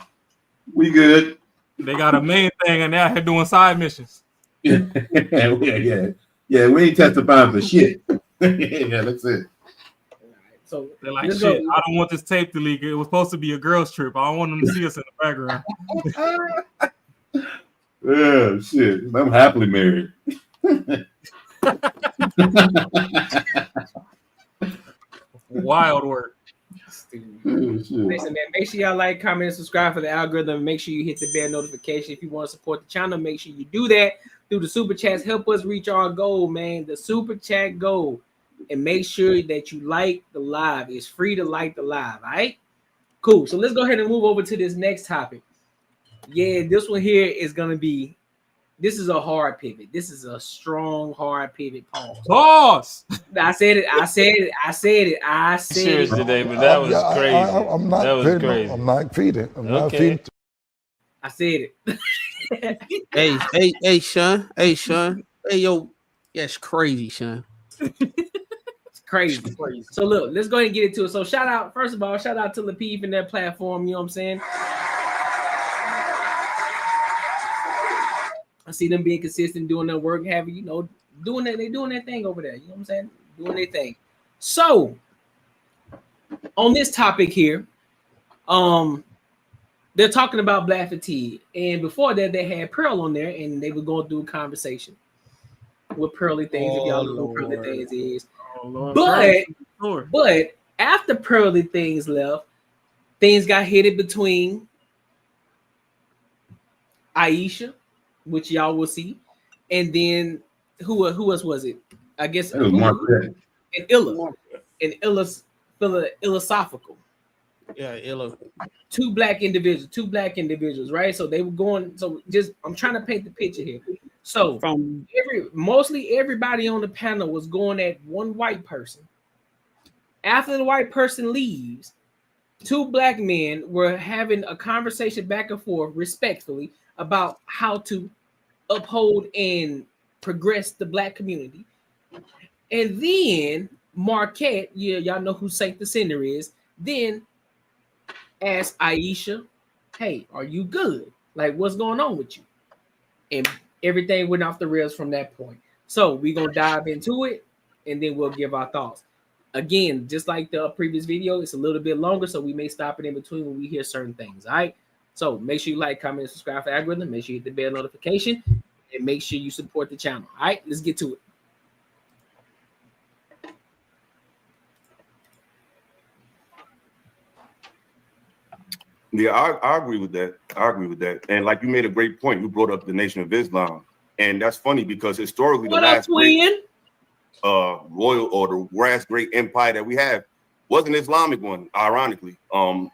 Speaker 6: we good.
Speaker 5: They got a main thing and they're out here doing side missions.
Speaker 6: Yeah, we ain't testifying for shit. Yeah, that's it.
Speaker 1: So
Speaker 5: they're like, shit, I don't want this tape to leak. It was supposed to be a girls' trip. I don't want them to see us in the background.
Speaker 6: Yeah, shit. I'm happily married.
Speaker 5: Wild work.
Speaker 1: Listen, man, make sure y'all like, comment, and subscribe for the algorithm. Make sure you hit the bell notification if you want to support the channel. Make sure you do that through the super chats. Help us reach our goal, man. The super chat goal. And make sure that you like the live. It's free to like the live. All right, cool. So let's go ahead and move over to this next topic. Yeah, this one here is gonna be. This is a hard pivot. This is a strong, hard pivot.
Speaker 5: Pause.
Speaker 1: I said it.
Speaker 18: Seriously, David, that was crazy.
Speaker 19: I'm not
Speaker 18: that was
Speaker 19: feeding.
Speaker 18: crazy.
Speaker 19: I'm not feeding. I'm not feeding.
Speaker 1: I said
Speaker 3: it. Hey, Sean. Hey, yo, that's crazy, Sean.
Speaker 1: It's crazy. So look, let's go ahead and get into it. So shout out to Lapeef and their platform. You know what I'm saying? I see them being consistent, doing their work, having, doing that. They doing their thing over there. You know what I'm saying? Doing their thing. So on this topic here, they're talking about black fatigue. And before that, they had Pearl on there and they were going through a conversation with Pearly Things, if y'all know what Pearly Things is. But after Pearly Things left, things got heated between Aisha, which y'all will see, and then who else was it? I guess
Speaker 6: it was Marquette.
Speaker 1: And Illa's philosophical.
Speaker 3: Yeah, Illa.
Speaker 1: Two black individuals, right? So they were going. So I'm trying to paint the picture here. So mostly everybody on the panel was going at one white person. After the white person leaves, two black men were having a conversation back and forth respectfully about how to uphold and progress the black community. And then Marquette, y'all know who Saint the Sinner is, then asked Aisha, hey, are you good? Like, what's going on with you? And everything went off the rails from that point. So we're going to dive into it, and then we'll give our thoughts. Again, just like the previous video, it's a little bit longer, so we may stop it in between when we hear certain things, all right? So make sure you like, comment, and subscribe for the algorithm. Make sure you hit the bell notification, and make sure you support the channel, all right? Let's get to it.
Speaker 20: Yeah, I agree with that. And like you made a great point. You brought up the Nation of Islam. And that's funny because historically the last great royal or the last great empire that we have was an Islamic one, ironically.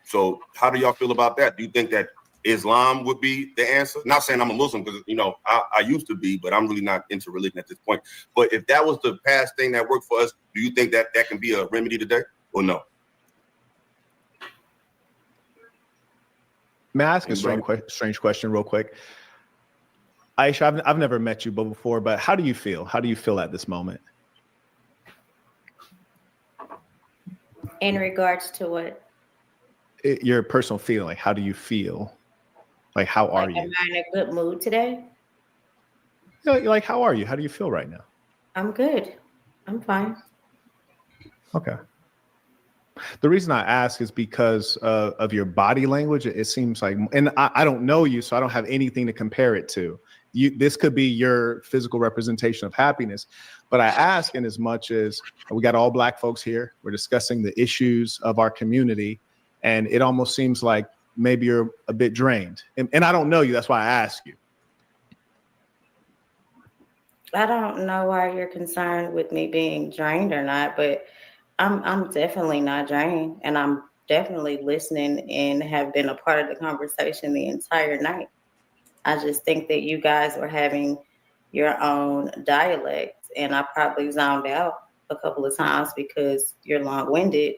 Speaker 20: So how do y'all feel about that? Do you think that Islam would be the answer? Not saying I'm a Muslim because I used to be, but I'm really not into religion at this point. But if that was the past thing that worked for us, do you think that can be a remedy today or no?
Speaker 21: May I ask a strange question real quick? Aisha, I've never met you before, but how do you feel? How do you feel at this moment?
Speaker 22: In regards to what?
Speaker 21: Your personal feeling. How do you feel? Like, how are you?
Speaker 22: Am I in a good mood today?
Speaker 21: Like, how are you? How do you feel right now?
Speaker 22: I'm good. I'm fine.
Speaker 21: Okay. The reason I ask is because of your body language. It seems like, and I don't know you, so I don't have anything to compare it to. This could be your physical representation of happiness. But I ask in as much as we got all black folks here, we're discussing the issues of our community. and it almost seems like maybe you're a bit drained. And I don't know you. That's why I ask you.
Speaker 22: I don't know why you're concerned with me being drained or not, but I'm definitely not drained, and I'm definitely listening and have been a part of the conversation the entire night. I just think that you guys were having your own dialect, and I probably zoned out a couple of times because you're long-winded,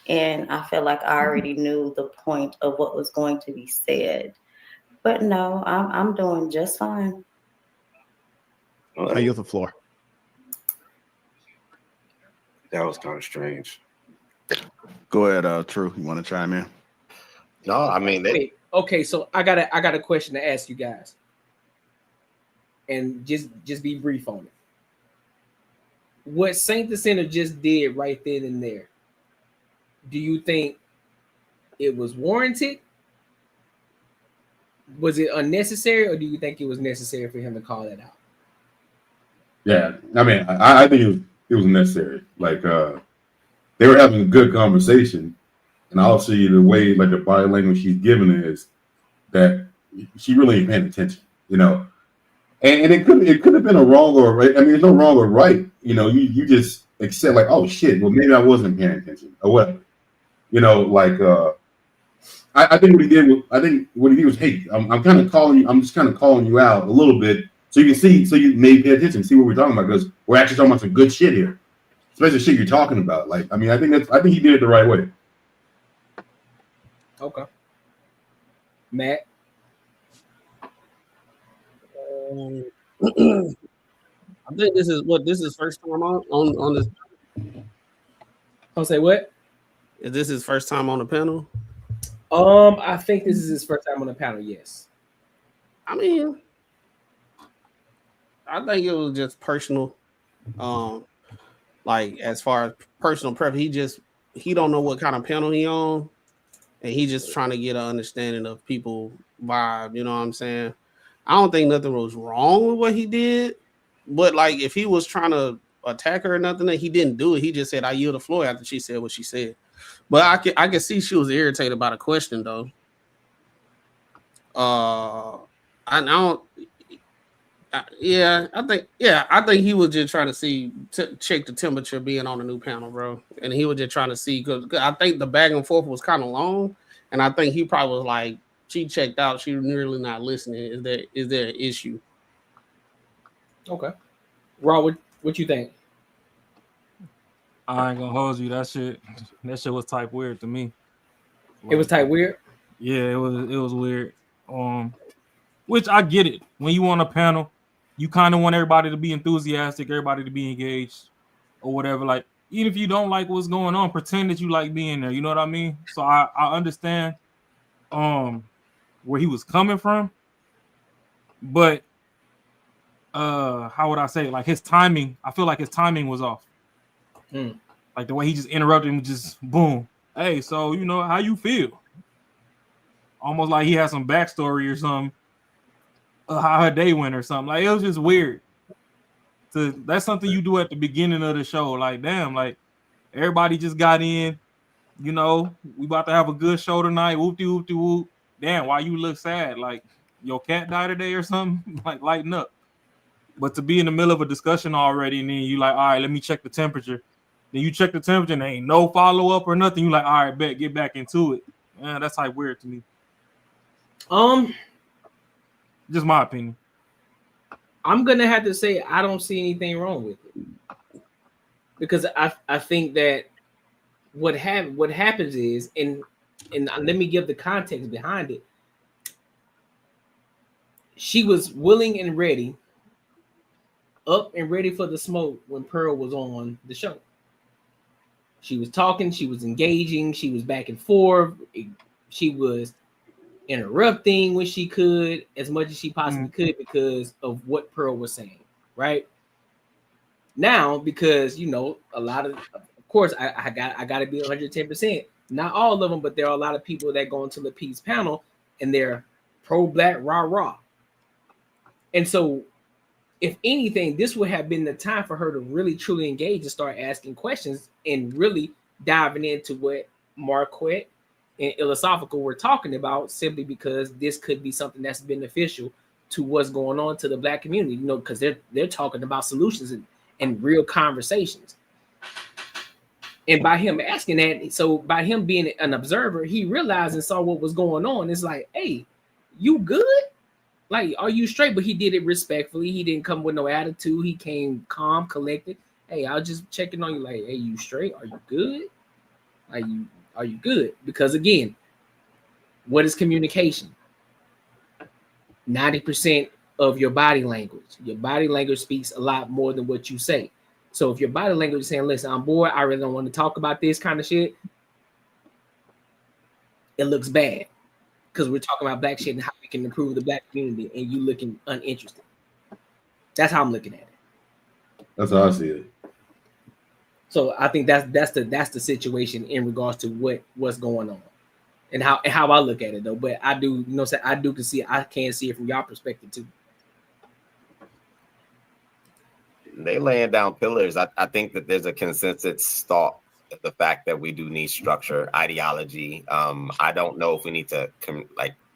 Speaker 22: and I feel like I already knew the point of what was going to be said. But no, I'm doing just fine.
Speaker 21: I yield the floor.
Speaker 20: That was kind of strange.
Speaker 4: Go ahead, True. You want to chime in?
Speaker 7: No, I mean,
Speaker 1: Wait, okay, so I got a question to ask you guys, and just be brief on it. What Saint the Sinner just did right then and there, do you think it was warranted? Was it unnecessary, or do you think it was necessary for him to call that out?
Speaker 6: Yeah, I mean, I think it was necessary. Like, they were having a good conversation, and I'll see the way, like, the body language she's giving is that she really ain't paying attention, you know. And it could have been a wrong or right. I mean, there's no wrong or right. You know, you just accept, like, oh shit, well maybe I wasn't paying attention or whatever. You know, like I think what he did was, hey, I'm kind of calling you. I'm just kind of calling you out a little bit so you can see, so you may pay attention, see what we're talking about, because we're actually talking about some good shit here, especially shit you're talking about. Like, I mean, I think he did it the right way.
Speaker 1: Okay, Matt.
Speaker 3: I think this is first time on this.
Speaker 1: I'll say what?
Speaker 3: Is this his first time on the panel?
Speaker 1: I think this is his first time on the panel. Yes.
Speaker 3: I mean, I think it was just personal. Like as far as personal preference, he don't know what kind of panel he on, and he just trying to get an understanding of people vibe. You know what I'm saying? I don't think nothing was wrong with what he did, but like if he was trying to attack her or nothing, he didn't do it. He just said, "I yield the floor" after she said what she said. But I can see she was irritated by the question though. I think he was just trying to check the temperature being on the new panel, bro. And he was just trying to see, because I think the back and forth was kind of long, and I think he probably was like, she checked out, she really not listening. Is there an issue?
Speaker 1: Okay, Raw, what you think?
Speaker 5: I ain't gonna hold you. That shit was type weird to me.
Speaker 1: It was type weird.
Speaker 5: Yeah, it was weird. Which I get it. When you on a panel, you kind of want everybody to be enthusiastic, everybody to be engaged, or whatever. Like, even if you don't like what's going on, pretend that you like being there. You know what I mean? So I understand where he was coming from, but how would I say it? Like his timing, I feel like his timing was off. Like the way he just interrupted him, just boom. Hey, so you know how you feel? Almost like he had some backstory or something. How her day went or something. Like it was just weird. That's something you do at the beginning of the show. Like, damn, like everybody just got in. You know, we about to have a good show tonight. Whoop-de whoop-de whoop. Damn, why you look sad? Like your cat died today or something? Like lighten up. But to be in the middle of a discussion already, and then you like, all right, let me check the temperature. Then you check the temperature and there ain't no follow-up or nothing. You like, all right, bet, get back into it. Man, that's like weird to me. Just my opinion.
Speaker 1: I'm gonna have to say I don't see anything wrong with it, because I think that what happens is, and let me give the context behind it. She was willing and ready, up and ready for the smoke when Pearl was on the show. She was talking, she was engaging, she was back and forth, she was interrupting when she could, as much as she possibly could, because of what Pearl was saying, right? Now, because you know, a lot of course, I got to be 110%. Not all of them, but there are a lot of people that go into the Pete's panel and they're pro-black, rah. And so, if anything, this would have been the time for her to really truly engage and start asking questions and really diving into what Marquette and philosophical we're talking about, simply because this could be something that's beneficial to what's going on to the Black community, you know, because they're talking about solutions and real conversations. And by him asking that, so by him being an observer, he realized and saw what was going on. It's like, hey, you good? Like, are you straight? But he did it respectfully. He didn't come with no attitude. He came calm, collected. Hey, I was just checking on you. Like, hey, you straight? Are you good? Are you good? Because again, what is communication? 90% of your body language. Your body language speaks a lot more than what you say. So if your body language is saying, listen, I'm bored, I really don't want to talk about this kind of shit, it looks bad. Because we're talking about Black shit and how we can improve the Black community, and you looking uninterested. That's how I'm looking at it.
Speaker 6: That's how I see it.
Speaker 1: So I think that's the situation in regards to what's going on. And how I look at it though. But I do, you know, I can see it from y'all perspective too.
Speaker 7: They laying down pillars. I think that there's a consensus thought of the fact that we do need structure, ideology. I don't know if we need to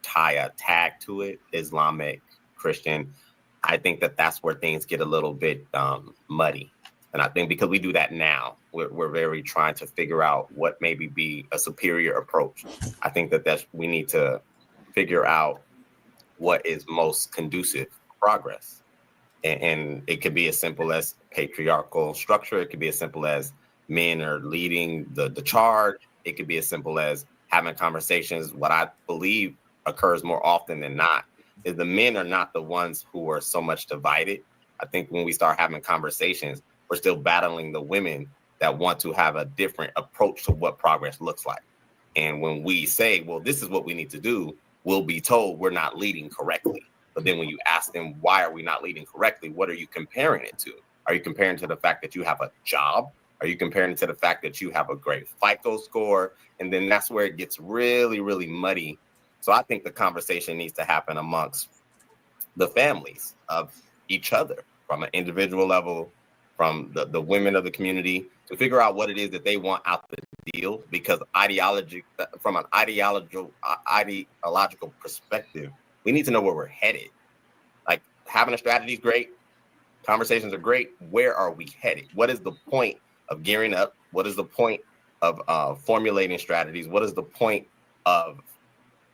Speaker 7: tie a tag to it, Islamic, Christian. I think that that's where things get a little bit muddy. And I think because we do that now, we're very trying to figure out what maybe be a superior approach. I think that we need to figure out what is most conducive progress. And it could be as simple as patriarchal structure. It could be as simple as men are leading the charge. It could be as simple as having conversations. What I believe occurs more often than not is the men are not the ones who are so much divided. I think when we start having conversations, we're still battling the women that want to have a different approach to what progress looks like. And when we say, well, this is what we need to do, we'll be told we're not leading correctly. But then when you ask them, why are we not leading correctly? What are you comparing it to? Are you comparing to the fact that you have a job? Are you comparing it to the fact that you have a great FICO score? And then that's where it gets really, really muddy. So I think the conversation needs to happen amongst the families of each other, from an individual level, from the women of the community, to figure out what it is that they want out the deal. Because from an ideological perspective, we need to know where we're headed. Like, having a strategy is great. Conversations are great. Where are we headed? What is the point of gearing up? What is the point of formulating strategies? What is the point of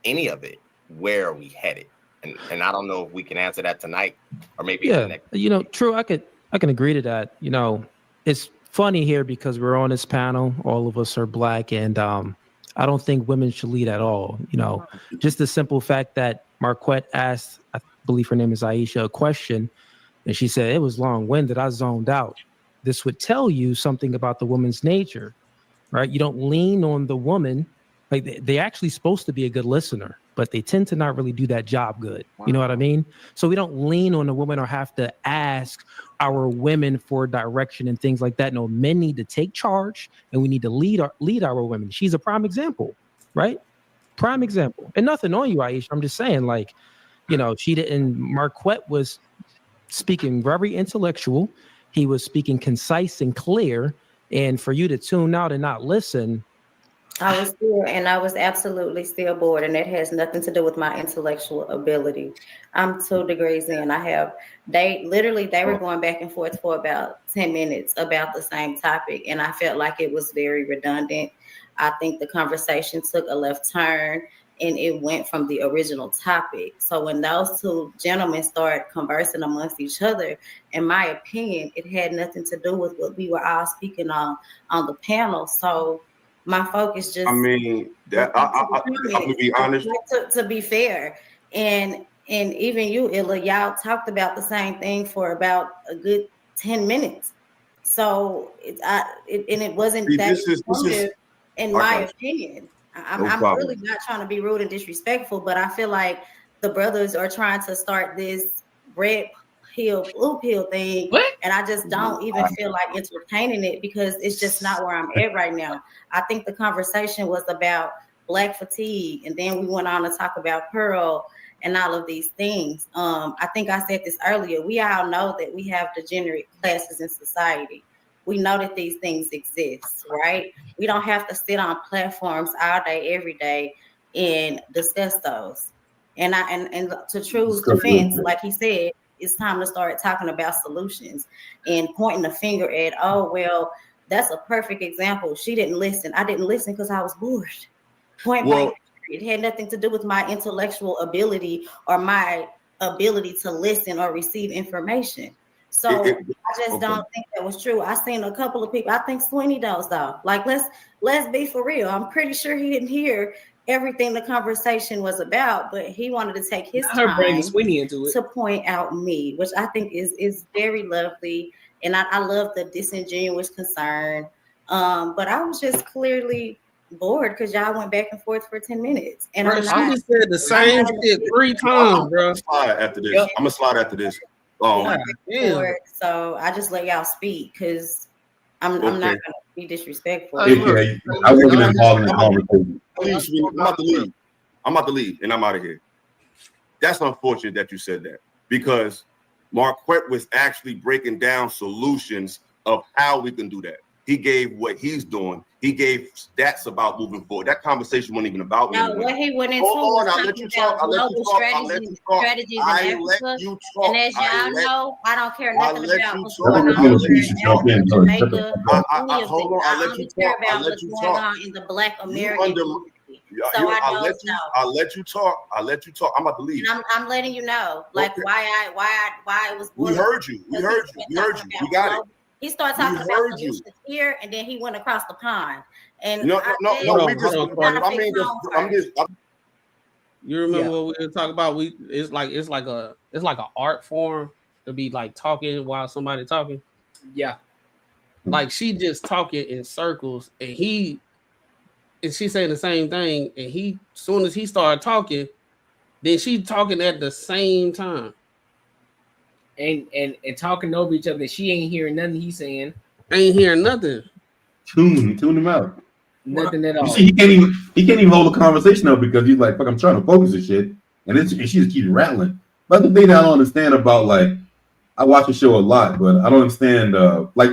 Speaker 7: any of it? Where are we headed? And I don't know if we can answer that tonight or maybe in the next.
Speaker 2: You know, true. I can agree to that. You know, it's funny here because we're on this panel. All of us are Black, and I don't think women should lead at all. You know, just the simple fact that Marquette asked, I believe her name is Aisha, a question, and she said it was long-winded. I zoned out. This would tell you something about the woman's nature, right? You don't lean on the woman. Like, they're actually supposed to be a good listener, but they tend to not really do that job good. You know what I mean? So we don't lean on the woman or have to ask our women for direction and things like that. No, men need to take charge, and we need to lead our women. She's a prime example, right? Prime example. And nothing on you, Aisha. I'm just saying, like, you know, Marquette was speaking very intellectual. He was speaking concise and clear. And for you to tune out and not listen,
Speaker 22: I was absolutely still bored, and it has nothing to do with my intellectual ability. I'm 2 degrees in. They were going back and forth for about 10 minutes about the same topic, and I felt like it was very redundant. I think the conversation took a left turn, and it went from the original topic. So when those 2 gentlemen started conversing amongst each other, in my opinion, it had nothing to do with what we were all speaking on the panel. So my focus just,
Speaker 20: I mean, I'm gonna be honest.
Speaker 22: To be fair, and even you, Illa, y'all talked about the same thing for about a good 10 minutes. So it wasn't that informative, in my opinion. I'm really not trying to be rude and disrespectful, but I feel like the brothers are trying to start this red pill, blue pill thing. And I just don't even feel like entertaining it, because it's just not where I'm at right now. I think the conversation was about Black fatigue, and then we went on to talk about Pearl and all of these things. I think I said this earlier. We all know that we have degenerate classes in society. we know that these things exist, right? We don't have to sit on platforms all day, every day, and discuss those. And to True's defense, like he said, it's time to start talking about solutions and pointing the finger at, oh, well, that's a perfect example. She didn't listen. I didn't listen because I was bored. Point blank. It had nothing to do with my intellectual ability or my ability to listen or receive information. So I just don't think that was true. I seen a couple of people. I think Sweeney does though. Like let's be for real. I'm pretty sure he didn't hear everything the conversation was about, but he wanted to take his time to point out me, which I think is very lovely. And I love the disingenuous concern. But I was just clearly bored because y'all went back and forth for 10 minutes. And
Speaker 3: I just said the same shit 3 times, bro.
Speaker 20: I'm gonna slide after this.
Speaker 22: So I just let y'all speak because I'm not gonna be disrespectful.
Speaker 6: I wasn't involved in the conversation.
Speaker 20: I'm about to leave and I'm out of here. That's unfortunate that you said that, because Marquette was actually breaking down solutions of how we can do that. He gave what he's doing. He gave stats about moving forward. That conversation wasn't even about me.
Speaker 22: No, what he went into
Speaker 20: Hold on,
Speaker 22: was
Speaker 20: I'll let you
Speaker 22: talking
Speaker 20: talk.
Speaker 22: about global strategies in Africa. And as y'all know, I don't care nothing about what's going on in Jamaica.
Speaker 20: Hold on, I'll let you talk.
Speaker 22: I'll let you talk. In the Black American community. So
Speaker 20: I'll let you talk. I'm about to leave.
Speaker 22: And I'm letting you know, like why it was.
Speaker 20: We heard you. We got it.
Speaker 22: He started talking about solutions here, and then he went across the pond. And
Speaker 3: no. You remember what we were talking about? It's like an art form to be like talking while somebody talking.
Speaker 1: Yeah,
Speaker 3: like she just talking in circles, and she's saying the same thing, and as soon as he started talking, then she talking at the same time.
Speaker 1: And talking over each other. She ain't hearing nothing he's saying.
Speaker 3: Ain't hearing nothing.
Speaker 6: Tune him out.
Speaker 1: Nothing at all.
Speaker 6: You see, he can't even hold a conversation up because he's like, fuck, I'm trying to focus and shit. And she just keeps rattling. But the thing that I don't understand about, like, I watch the show a lot, but I don't understand like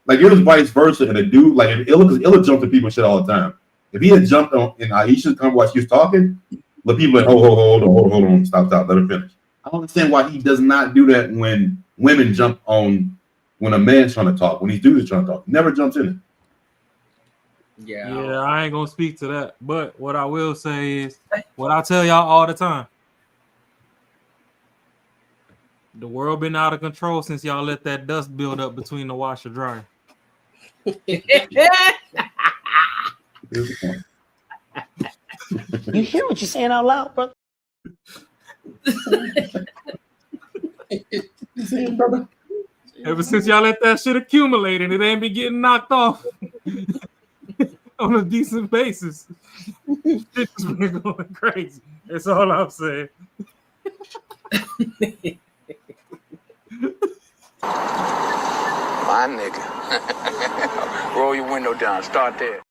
Speaker 6: it was vice versa, and a dude like Illa jumped to people shit all the time. If he had jumped on in Aisha's come while she was talking, the people like, hold on, stop, let her finish. I don't understand why he does not do that when women jump on when a man's trying to talk, when these dudes are trying to talk. He never jumps in it.
Speaker 5: Yeah, I ain't gonna speak to that. But what I will say is what I tell y'all all the time. The world been out of control since y'all let that dust build up between the washer dryer.
Speaker 8: You hear what you're saying out loud, brother?
Speaker 5: Ever since y'all let that shit accumulate and it ain't been getting knocked off on a decent basis, shit's been going crazy. That's all I'm saying.
Speaker 10: My nigga. Roll your window down. Start there.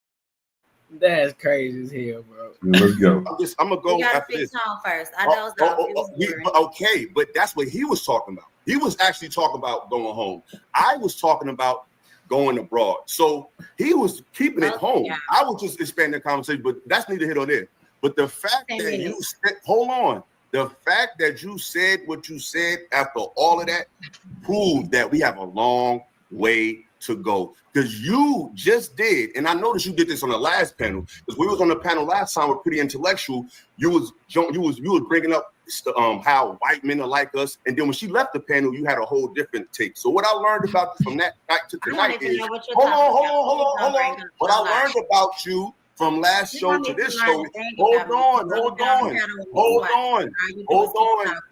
Speaker 1: That's crazy as hell, bro.
Speaker 6: Let's go.
Speaker 20: I'm gonna go after this.
Speaker 22: First. I know
Speaker 20: okay, but that's what he was talking about. He was actually talking about going home. I was talking about going abroad. So he was keeping it home. Yeah. I was just expanding the conversation, but that's neither here nor there. But the fact that you said, hold on, the fact that you said what you said after all of that proved that we have a long way to go, because you just did, and I noticed you did this on the last panel. Because we was on the panel last time with Pretty Intellectual. You was bringing up how white men are like us, and then when she left the panel, you had a whole different take. So what I learned about from that back to tonight is hold on. What I learned about you from last show to this show. Hold on.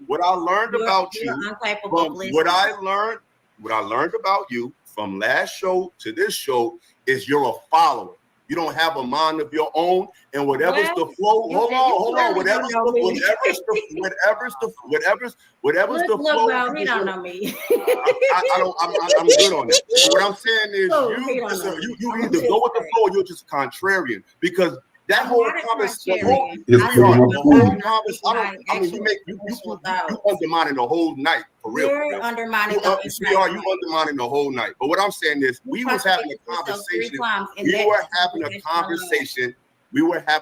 Speaker 20: What I learned about you from what I learned about you from last show to this show is you're a follower. You don't have a mind of your own, and whatever's the flow. Hold on. Whatever's the flow.
Speaker 22: He don't know me.
Speaker 20: I'm good on it. So what I'm saying is you either go with the flow or you're just contrarian, because That whole conversation, I mean, you undermining the whole night for real.
Speaker 22: You're undermining
Speaker 20: sweetheart, you undermining the whole night. But what I'm saying is, we was having a conversation. We were having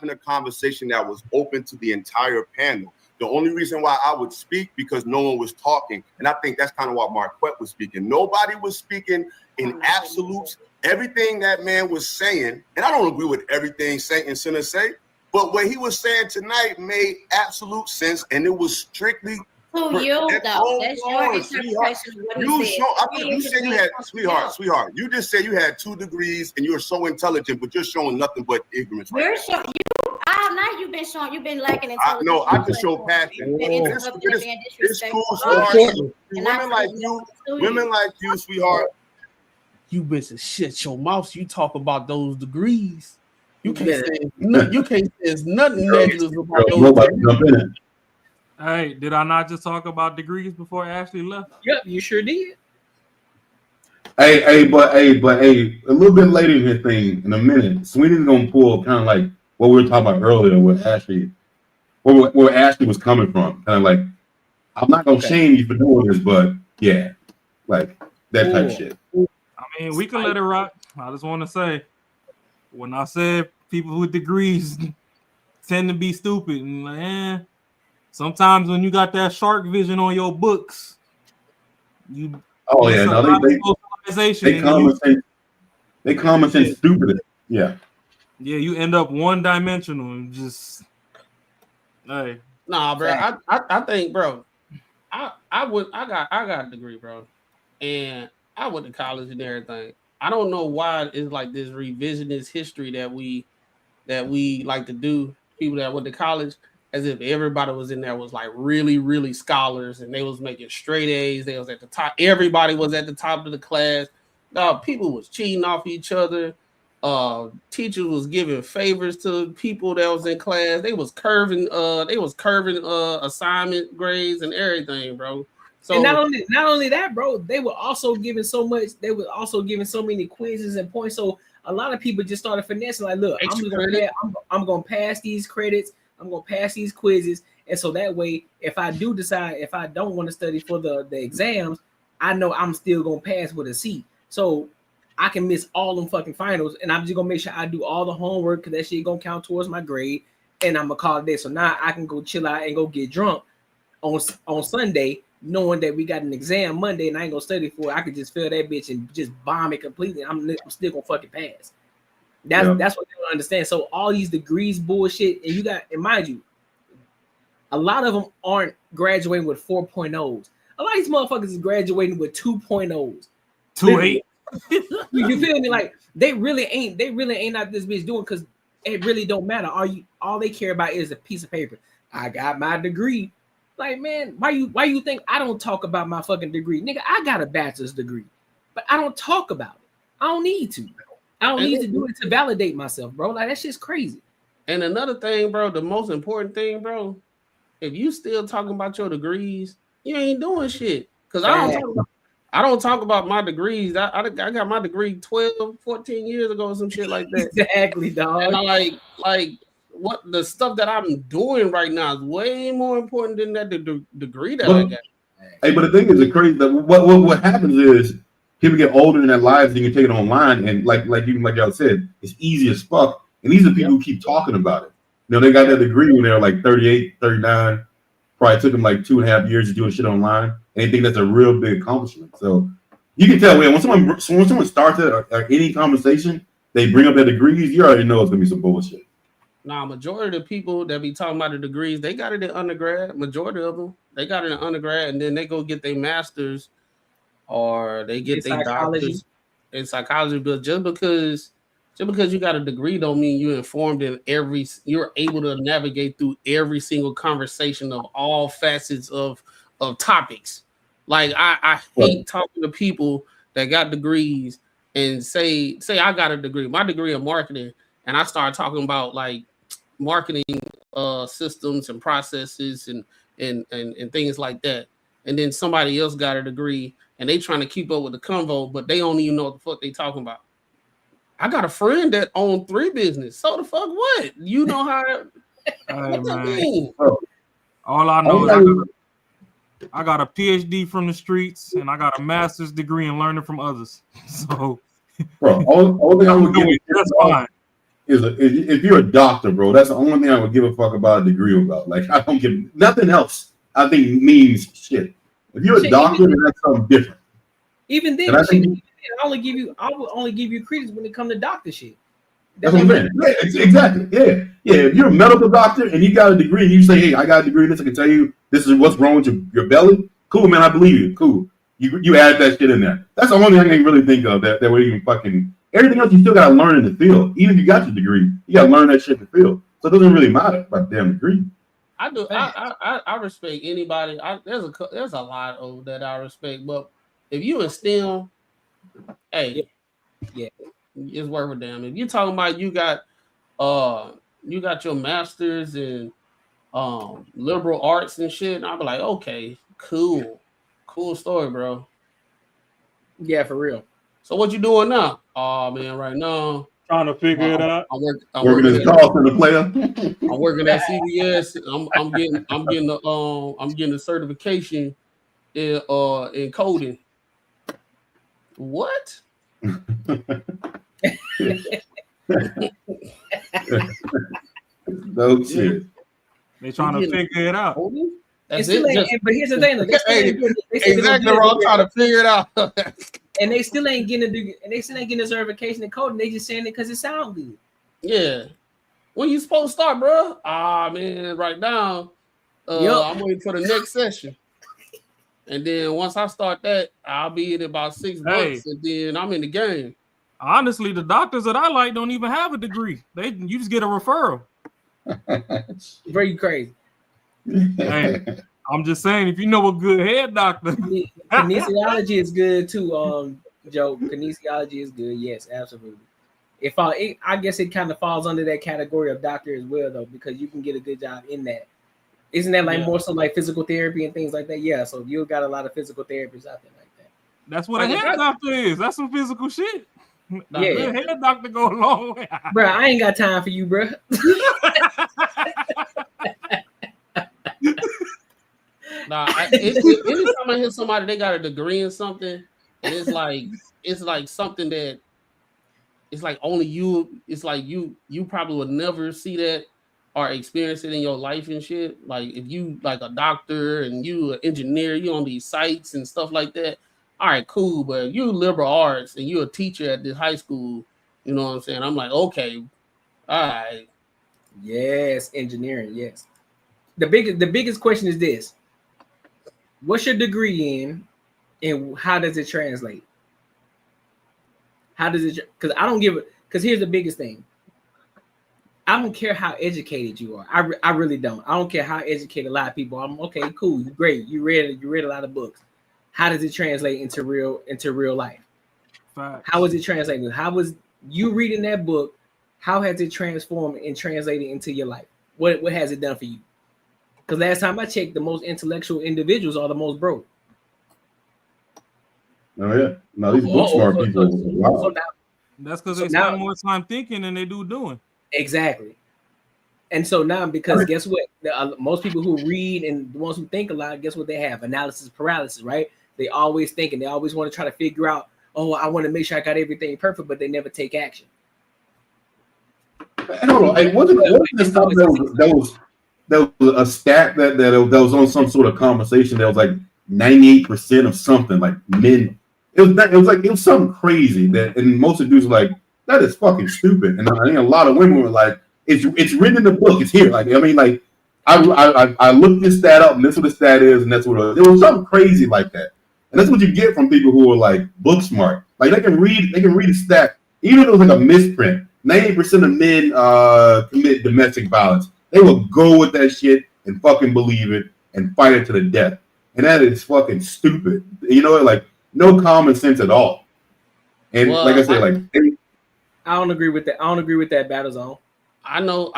Speaker 20: a conversation that was open to the entire panel. The only reason why I would speak because no one was talking, and I think that's kind of why Marquette was speaking. Nobody was speaking in absolutes. Everything that man was saying, and I don't agree with everything Saint and Sinner say, but what he was saying tonight made absolute sense, and it was strictly
Speaker 22: though. That's your interpretation of what he said.
Speaker 20: You said you had, sweetheart. You just said you had 2 degrees and you're so intelligent, but you're showing nothing but ignorance.
Speaker 22: You're showing you've been showing you've been lacking intelligence.
Speaker 20: No, I just show passion. It's cool, women like you, sweetheart.
Speaker 3: You bitches shut your mouth. You talk about those degrees. You can't say nothing negative about those degrees.
Speaker 5: Hey, did I not just talk about degrees before Ashley left?
Speaker 1: Yep, you sure did.
Speaker 6: But a little bit later in this thing, in a minute, Sweeney's gonna pull kind of like what we were talking about earlier with Ashley, where Ashley was coming from. Kind of like, I'm not gonna shame you for doing this, but yeah, like that type of shit.
Speaker 5: I mean, we can let it rock. I just want to say, when I said people with degrees tend to be stupid, and like, sometimes when you got that shark vision on your books, they
Speaker 6: common sense stupid. Yeah,
Speaker 5: you end up one dimensional and just hey.
Speaker 3: Nah, bro. I think, bro, I got a degree, bro, and I went to college and everything. I don't know why it's like this revisionist history that we like to do. People that went to college, as if everybody was in there was like really, really scholars, and they was making straight A's. They was at the top. Everybody was at the top of the class. People was cheating off each other. Teachers was giving favors to people that was in class. They was curving assignment grades and everything, bro. So
Speaker 1: and not only that, bro, they were also giving so much. They were also giving so many quizzes and points. So a lot of people just started finessing. Like, look, I'm gonna pass these credits. I'm gonna pass these quizzes, and so that way, if I do decide if I don't want to study for the exams, I know I'm still gonna pass with a C. So I can miss all them fucking finals, and I'm just gonna make sure I do all the homework because that shit gonna count towards my grade, and I'm gonna call it there. So now I can go chill out and go get drunk on Sunday, knowing that we got an exam Monday and I ain't gonna study for it. I could just fill that bitch and just bomb it completely. I'm still gonna fucking pass. That's what they don't understand. So all these degrees bullshit, and you got, and mind you, a lot of them aren't graduating with 4.0s. A lot of these motherfuckers is graduating with 2.0s.
Speaker 5: 2.8.
Speaker 1: You feel me? Like they really ain't not this bitch doing, because it really don't matter. All they care about is a piece of paper. I got my degree. Like, man, why you think I don't talk about my fucking degree? Nigga, I got a bachelor's degree, but I don't talk about it. I don't need to. I don't need to do it to validate myself, bro. Like, that shit's crazy.
Speaker 3: And another thing, bro, the most important thing, bro, if you still talking about your degrees, you ain't doing shit. Because I don't talk about my degrees. I got my degree 12, 14 years ago or some shit like that.
Speaker 1: Exactly, dog.
Speaker 3: And I like what the stuff that I'm doing right now is way more important than that degree that I got.
Speaker 6: Hey, but the thing is, the crazy what happens is people get older in their lives and you can take it online, and like y'all said, it's easy as fuck. And these are people who keep talking about it. You know, they got their degree when they were like 38, 39. Probably took them like 2.5 years to doing shit online. And they think that's a real big accomplishment. So you can tell when someone starts any conversation, they bring up their degrees, you already know it's gonna be some bullshit.
Speaker 3: Nah, majority of the people that be talking about the degrees, they got it in undergrad. Majority of them, they got it in undergrad, and then they go get their masters or they get their doctors in psychology. But just because you got a degree don't mean you're informed in you're able to navigate through every single conversation of all facets of topics. Like I hate talking to people that got degrees and say I got a degree, my degree in marketing, and I start talking about like marketing systems and processes and things like that. And then somebody else got a degree and they trying to keep up with the convo, but they don't even know what the fuck they talking about. I got a friend that owned 3 businesses. So the fuck what? You know how?
Speaker 5: Hey,
Speaker 3: What that
Speaker 5: man.
Speaker 3: mean?
Speaker 5: All I know is I got a PhD from the streets and I got a master's degree in learning from others. So,
Speaker 6: bro, all thing I would give
Speaker 5: that's fine.
Speaker 6: is if you're a doctor, bro, that's the only thing I would give a fuck about a degree about. Like, I don't give nothing else. I think means shit. If you're a doctor, then that's something different.
Speaker 1: Even then,
Speaker 6: And I
Speaker 1: shit,
Speaker 6: think
Speaker 1: I will only give you credence when it comes to doctor shit.
Speaker 6: that's what I'm saying. Yeah, exactly. Yeah. Yeah. If you're a medical doctor and you got a degree and you say, hey, I got a degree in this, I can tell you this is what's wrong with your belly. Cool, man. I believe you. Cool. You add that shit in there. That's the only thing I can really think of that would even fucking everything else you still gotta learn in the field. Even if you got your degree, you gotta learn that shit in the field. So it doesn't really matter about the damn degree.
Speaker 3: I do. I respect anybody. There's a lot of that I respect, but if you in STEM, hey,
Speaker 1: yeah,
Speaker 3: it's worth a damn. If you're talking about you got your masters in liberal arts and shit, I'll be like, okay, cool story, bro.
Speaker 1: Yeah, for real.
Speaker 3: So what you doing now? Oh man, right now
Speaker 5: trying to figure it out.
Speaker 3: I'm
Speaker 6: working as a call center player.
Speaker 3: I'm working at CVS. I'm getting the certification in coding. What?
Speaker 6: No shit.
Speaker 5: They trying to figure it out.
Speaker 3: That's
Speaker 1: it. But here's the thing,
Speaker 3: exactly, bro. I'm trying to figure it out.
Speaker 1: And they still ain't getting a certification in coding. They just saying it because it sounds good.
Speaker 3: Yeah. When you supposed to start, bro? Ah, man, right now, I'm waiting for the next session. And then once I start that, I'll be in about 6 months, and then I'm in the game.
Speaker 5: Honestly, the doctors that I like don't even have a degree. You just get a referral.
Speaker 1: Bro, you crazy.
Speaker 5: Hey, I'm just saying, if you know a good head doctor.
Speaker 1: Kinesiology is good too, Joe. Kinesiology is good. Yes, absolutely. I guess it kind of falls under that category of doctor as well, though, because you can get a good job in that. Isn't that like more so like physical therapy and things like that? Yeah. So you got a lot of physical therapists out there like that.
Speaker 5: That's what a head doctor is. That's some physical shit.
Speaker 1: Yeah,
Speaker 5: good head doctor go a long way.
Speaker 1: Bro, I ain't got time for you, bro.
Speaker 3: Anytime I hear somebody they got a degree in something, and it's like something that it's like only you. It's like you probably would never see that or experience it in your life and shit. Like if you like a doctor and you an engineer, you on these sites and stuff like that. All right, cool. But if you liberal arts and you're a teacher at this high school, you know what I'm saying? I'm like, okay, all right.
Speaker 1: Yes, engineering. Yes. The biggest question is this: what's your degree in, and how does it translate? How does it? Because I don't give it. Because here's the biggest thing. I don't care how educated you are. I really don't. I don't care how educated a lot of people are. I'm okay, cool, you're great. You read a lot of books. How does it translate into real life?
Speaker 5: Facts.
Speaker 1: How is it translated? How was you reading that book? How has it transformed and translated into your life? What has it done for you? Because last time I checked, the most intellectual individuals are the most broke.
Speaker 6: Oh yeah, no, these book smart people. Wow.
Speaker 5: That's because they spend more time thinking than they do doing.
Speaker 1: Exactly. And so now, because guess what? Most people who read and the ones who think a lot, guess what they have? Analysis paralysis, right? They always thinking. They always want to try to figure out, oh, I want to make sure I got everything perfect, but they never take action.
Speaker 6: I don't know. Hey, wasn't this stuff that was a stat that was on some sort of conversation that was like 98% of something like men. It was something crazy that, and most of the dudes were like, that is fucking stupid. And I think a lot of women were like, it's written in the book. It's here. Like, I mean, like, I looked this stat up, and this is what the stat is, and that's what it was. It was something crazy like that. And that's what you get from people who are like book smart. Like they can read a stat, even if it was like a misprint. 90% of men commit domestic violence. They will go with that shit and fucking believe it and fight it to the death. And that is fucking stupid. You know, like no common sense at all. And like I said, like
Speaker 1: I don't agree with that. I don't agree with that, Battle Zone.
Speaker 3: I know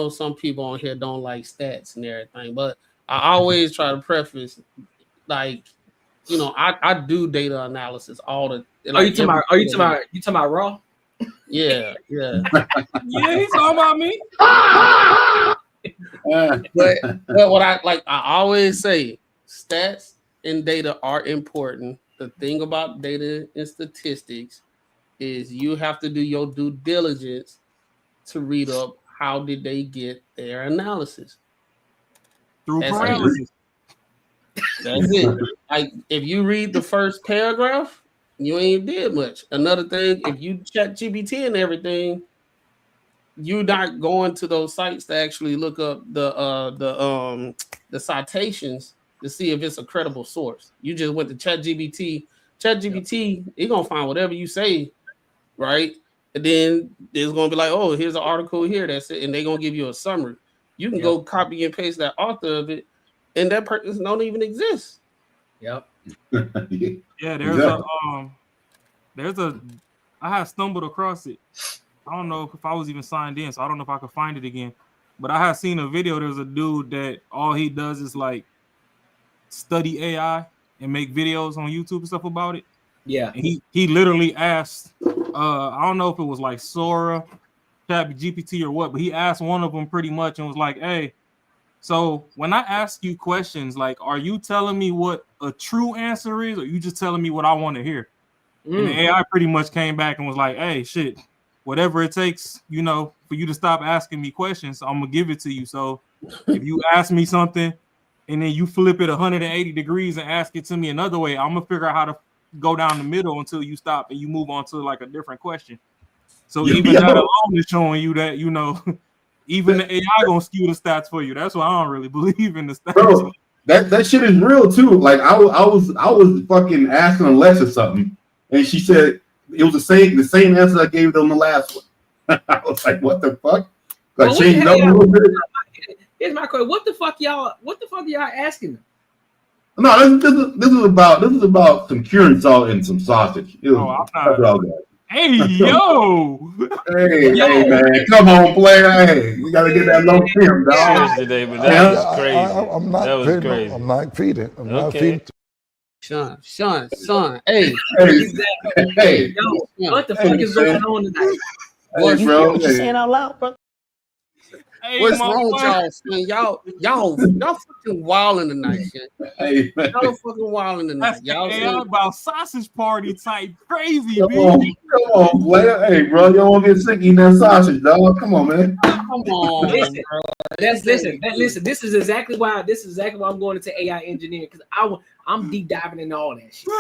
Speaker 3: some people on here don't like stats and everything, but I always try to preface, like, you know, I do data analysis Like,
Speaker 1: you talking about Raw?
Speaker 3: Yeah.
Speaker 5: Yeah, he's talking about me.
Speaker 3: But what I always say, stats and data are important. The thing about data and statistics is you have to do your due diligence to read up how did they get their analysis.
Speaker 5: Through
Speaker 3: That's
Speaker 5: paralysis.
Speaker 3: That's it. Like if you read the first paragraph, you ain't did much. Another thing, if you chat GPT and everything, you're not going to those sites to actually look up the citations to see if it's a credible source. You just went to ChatGPT. ChatGPT, it's gonna find whatever you say, right? And then there's gonna be like, oh, here's an article here, that's it, and they're gonna give you a summary. You can go copy and paste that author of it, and that person don't even exist.
Speaker 1: Yep.
Speaker 5: Yeah, there's a I had stumbled across it. I don't know if I was even signed in, so I don't know if I could find it again. But I had seen a video. There's a dude that all he does is like study AI and make videos on YouTube and stuff about it.
Speaker 1: Yeah.
Speaker 5: And he literally asked, I don't know if it was like Sora, ChatGPT or what, but he asked one of them pretty much and was like, hey, so when I ask you questions, like, are you telling me what a true answer is, or you just telling me what I want to hear? And the AI pretty much came back and was like, hey, shit, whatever it takes, you know, for you to stop asking me questions, I'm gonna give it to you. So if you ask me something and then you flip it 180 degrees and ask it to me another way, I'm gonna figure out how to go down the middle until you stop and you move on to like a different question. So even that alone is showing you that, you know, even the AI gonna skew the stats for you. That's why I don't really believe in the stats.
Speaker 6: Bro, that shit is real too. Like I was fucking asking Alexa something, and she said it was the same answer I gave them the last one. I was like, what the fuck? Like changed up a little bit.
Speaker 1: Here's my question: What the fuck y'all asking them?
Speaker 6: No, this is about some curing salt and some sausage.
Speaker 5: Hey yo,
Speaker 6: hey man, come on, player. Hey, you gotta get that low film, dog.
Speaker 18: Seriously, David, that was crazy.
Speaker 19: I'm not
Speaker 18: that was
Speaker 19: feeding.
Speaker 18: crazy.
Speaker 19: I'm not feeding. I'm not feeding.
Speaker 3: Sean, hey,
Speaker 6: hey,
Speaker 1: yo, what the fuck is going on tonight?
Speaker 6: What's wrong?
Speaker 8: What you saying out loud, bro?
Speaker 5: Hey,
Speaker 3: what's wrong with y'all, man? Y'all fucking wilding tonight, shit.
Speaker 6: Hey, man.
Speaker 3: Y'all fucking wilding tonight. Y'all
Speaker 5: AI about sausage party type crazy,
Speaker 6: Come
Speaker 5: baby.
Speaker 6: on, player. Hey, bro, you don't want to get sick eating that sausage, dog. Come on, man.
Speaker 3: Come on,
Speaker 1: listen,
Speaker 3: bro.
Speaker 1: Listen. This is exactly why I'm going into AI engineering, because I'm deep diving into all that shit.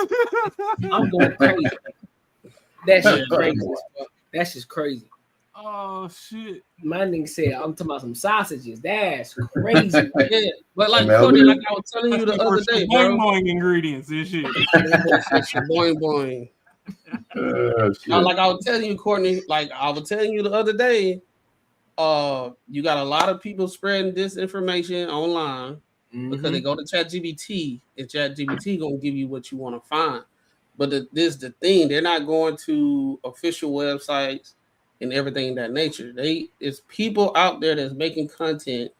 Speaker 1: I'm going crazy. That shit crazy. That's just crazy.
Speaker 5: Oh shit!
Speaker 1: My nigga said I'm talking about some sausages. That's crazy.
Speaker 3: Yeah, but like Cody, like I was telling you the other day, bro.
Speaker 5: Boing ingredients and shit.
Speaker 3: Boing. Like I was telling you, Courtney. Like I was telling you the other day. You got a lot of people spreading disinformation online because they go to ChatGPT and ChatGPT gonna give you what you want to find. But this is the thing: they're not going to official websites and everything that nature. It's people out there that's making content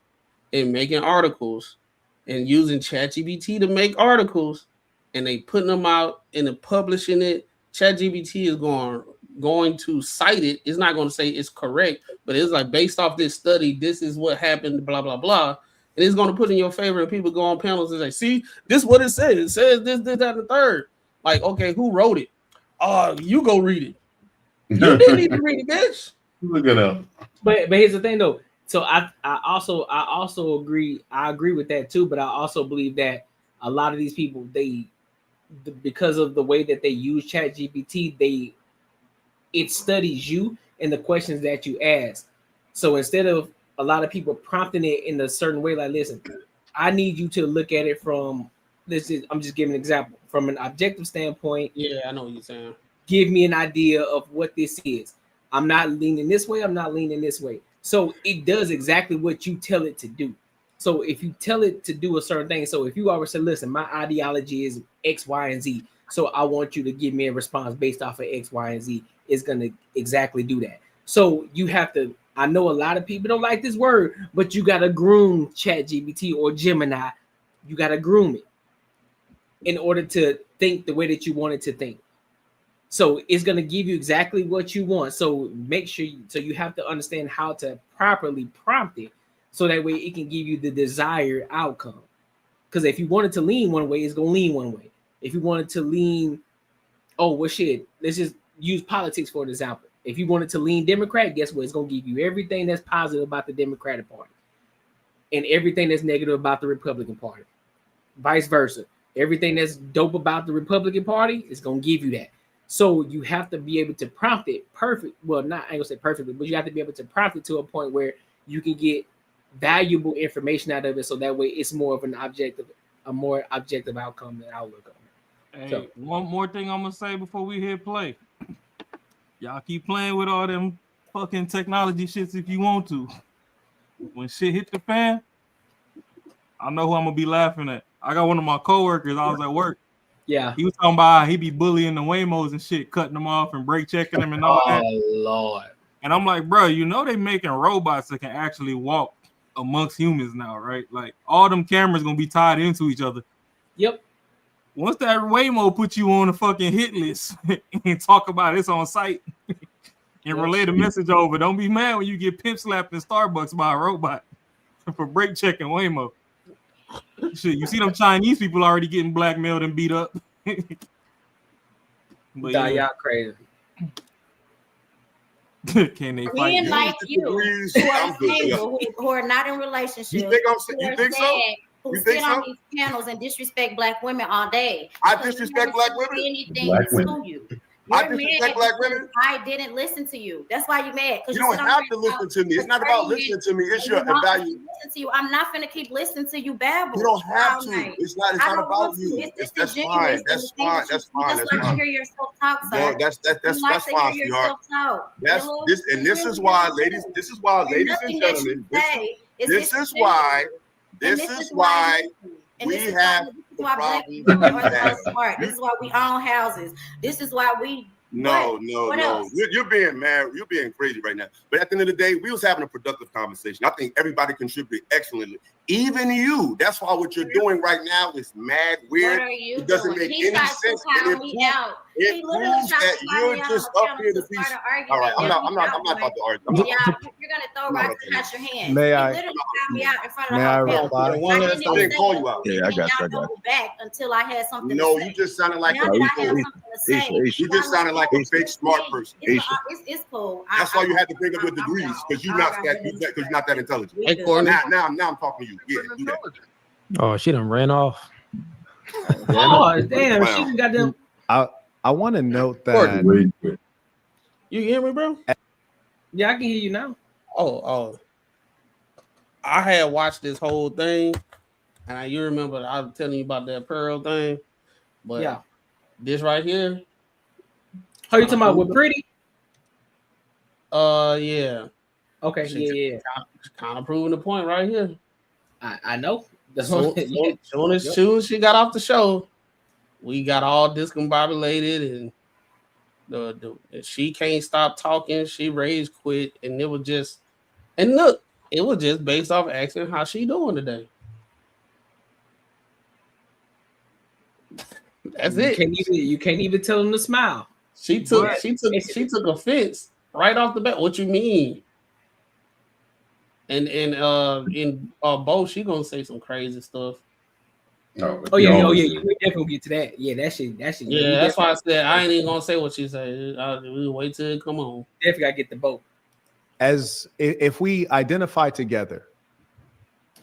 Speaker 3: and making articles and using ChatGPT to make articles, and they putting them out and publishing it. ChatGPT is going to cite it. It's not going to say it's correct, but it's like based off this study, this is what happened, blah blah blah, and it's going to put in your favor. And people go on panels and say, "See, this is what it says. It says this, that, and the third." Like, okay, who wrote it? You go read it. You didn't even read it, bitch.
Speaker 6: Look it up.
Speaker 1: But here's the thing though. So I also agree. I agree with that too. But I also believe that a lot of these people, because of the way that they use ChatGPT, it studies you and the questions that you ask. So instead of a lot of people prompting it in a certain way, like, listen, I need you to look at it from I'm just giving an example from an objective standpoint.
Speaker 3: Yeah, I know what you're saying.
Speaker 1: Give me an idea of what this is. I'm not leaning this way. I'm not leaning this way. So it does exactly what you tell it to do. So if you tell it to do a certain thing, so if you always say, listen, my ideology is X, Y, and Z. So I want you to give me a response based off of X, Y, and Z. It's going to exactly do that. So you have to, I know a lot of people don't like this word, but you got to groom ChatGPT or Gemini. You got to groom it in order to think the way that you want it to think. So it's going to give you exactly what you want. So make sure you have to understand how to properly prompt it, so that way it can give you the desired outcome. Because if you wanted to lean one way, it's going to lean one way. If you wanted to lean, oh well, shit, let's just use politics for an example. If you wanted to lean Democrat, guess what? It's going to give you everything that's positive about the Democratic Party and everything that's negative about the Republican Party. Vice versa. Everything that's dope about the Republican Party is going to give you that. So you have to be able to prompt it perfect. Well, not, I ain't gonna say perfectly, but you have to be able to prompt it to a point where you can get valuable information out of it. So that way it's more of a more objective outcome and outlook on it.
Speaker 5: Hey,
Speaker 1: So,
Speaker 5: one more thing I'm gonna say before we hit play. Y'all keep playing with all them fucking technology shits if you want to. When shit hit the fan, I know who I'm gonna be laughing at. I got one of my coworkers. I was at work.
Speaker 1: Yeah,
Speaker 5: he was talking about how he be bullying the Waymos and shit, cutting them off and brake checking them and all that.
Speaker 1: Oh Lord!
Speaker 5: And I'm like, bro, you know they making robots that can actually walk amongst humans now, right? Like all them cameras gonna be tied into each other.
Speaker 1: Yep.
Speaker 5: Once that Waymo put you on a fucking hit list and talk about it's on site and relay the message over, don't be mad when you get pimp slapped in Starbucks by a robot for brake checking Waymo. Shit, you see them Chinese people already getting blackmailed and beat up. But
Speaker 1: yeah, y'all crazy.
Speaker 5: Can they fight?
Speaker 22: Men like you who are single, who are not in relationships.
Speaker 20: You think so?
Speaker 22: Who
Speaker 20: You
Speaker 22: sit
Speaker 20: think
Speaker 22: on
Speaker 20: so?
Speaker 22: these panels and disrespect black women all day.
Speaker 20: I
Speaker 22: Because
Speaker 20: disrespect
Speaker 22: you haven't
Speaker 20: black women?
Speaker 22: said anything
Speaker 20: Black
Speaker 22: to
Speaker 20: women.
Speaker 22: you.
Speaker 20: I
Speaker 22: You're
Speaker 20: disrespect
Speaker 22: mad
Speaker 20: black
Speaker 22: because
Speaker 20: women?
Speaker 22: I didn't listen to you. That's why you're mad.
Speaker 20: You don't have to listen to me. It's not about listening to me. It's your evaluation.
Speaker 22: Listen to you. I'm not gonna keep listening to you babble.
Speaker 20: You don't have
Speaker 22: all
Speaker 20: to.
Speaker 22: night.
Speaker 20: It's not
Speaker 22: I don't
Speaker 20: about
Speaker 22: want to.
Speaker 20: you.
Speaker 22: It's
Speaker 20: That's
Speaker 22: disingenuous
Speaker 20: fine. That's
Speaker 22: in the thing
Speaker 20: fine.
Speaker 22: that
Speaker 20: That's
Speaker 22: you
Speaker 20: fine.
Speaker 22: just
Speaker 20: That's
Speaker 22: like to
Speaker 20: fine.
Speaker 22: hear yourself talk,
Speaker 20: No,
Speaker 22: sir.
Speaker 20: that's
Speaker 22: You like to
Speaker 20: fine,
Speaker 22: hear
Speaker 20: sweetheart.
Speaker 22: yourself talk.
Speaker 20: That's
Speaker 22: Hello?
Speaker 20: this, and this is why, ladies. This is why,
Speaker 22: And
Speaker 20: ladies and
Speaker 22: nothing that
Speaker 20: gentlemen.
Speaker 22: you say is
Speaker 20: This is why.
Speaker 22: And
Speaker 20: This is why
Speaker 22: and
Speaker 20: we
Speaker 22: this is
Speaker 20: have
Speaker 22: why, this is
Speaker 20: the
Speaker 22: why black
Speaker 20: problems
Speaker 22: people
Speaker 20: that
Speaker 22: are
Speaker 20: we
Speaker 22: the
Speaker 20: have.
Speaker 22: most smart. This is why we own houses. This is why we
Speaker 20: No.
Speaker 22: What else?
Speaker 20: You're being mad. You're being crazy right now. But at the end of the day, we was having a productive conversation. I think everybody contributed excellently. Even you. That's why what you're doing right now is mad, weird.
Speaker 22: What are you
Speaker 20: It doesn't
Speaker 22: doing?
Speaker 20: make
Speaker 22: He
Speaker 20: any
Speaker 22: tried to
Speaker 20: sense.
Speaker 22: call
Speaker 20: And
Speaker 22: me
Speaker 20: it
Speaker 22: out.
Speaker 20: proves,
Speaker 22: He literally tried
Speaker 20: that
Speaker 22: to call
Speaker 20: you're
Speaker 22: me out
Speaker 20: just
Speaker 22: on
Speaker 20: up
Speaker 22: camera
Speaker 20: here
Speaker 22: to
Speaker 20: to be.
Speaker 22: start an argument.
Speaker 20: All right, I'm
Speaker 22: and
Speaker 20: not
Speaker 22: let me
Speaker 20: about to argue.
Speaker 22: Yeah, you're gonna throw rocks and catch your hands.
Speaker 21: May
Speaker 22: He
Speaker 21: I-
Speaker 22: literally called me out in front of
Speaker 21: May
Speaker 22: the
Speaker 21: I
Speaker 22: whole panel.
Speaker 21: reply?
Speaker 20: One last
Speaker 22: didn't
Speaker 20: time. I didn't
Speaker 22: say
Speaker 20: call you out.
Speaker 22: anything,
Speaker 4: Yeah, I
Speaker 22: and
Speaker 4: got you.
Speaker 22: y'all doubled back until I had something
Speaker 20: No,
Speaker 22: to say.
Speaker 20: you just sounded like
Speaker 22: Now
Speaker 20: a
Speaker 22: that I have
Speaker 20: people.
Speaker 22: something to say,
Speaker 20: You just sounded like a fake smart person.
Speaker 22: it's cool.
Speaker 20: That's why you had to bring up your degrees, because you're not that intelligent.
Speaker 22: Hey, Courtney.
Speaker 20: Now I'm talking to you. Yeah, do that.
Speaker 2: Oh, she done ran off.
Speaker 1: Oh damn, she done got them.
Speaker 21: I want to note that
Speaker 3: You hear me, bro?
Speaker 1: Yeah, I can hear you now.
Speaker 3: Oh. I had watched this whole thing, and you remember I was telling you about that Pearl thing, but
Speaker 1: Yeah.
Speaker 3: this right here.
Speaker 1: How you talking about with Pretty?
Speaker 3: Yeah.
Speaker 1: Okay, yeah.
Speaker 3: Kind of proving the point right here.
Speaker 1: I know. That's
Speaker 3: Soon as she got off the show, we got all discombobulated, and she can't stop talking. She rage quit, and it was just, and look, it was just based off asking how she doing today. That's it.
Speaker 1: You can't even tell them to smile.
Speaker 3: She took offense right off the bat. What you mean? And in both, she gonna say some crazy stuff.
Speaker 1: Oh yeah, we definitely get to that. Yeah, that shit.
Speaker 3: Yeah, that's why I said I ain't even gonna say what she said. We'll wait till it come on.
Speaker 1: Definitely gotta get the boat.
Speaker 21: As if we identify together,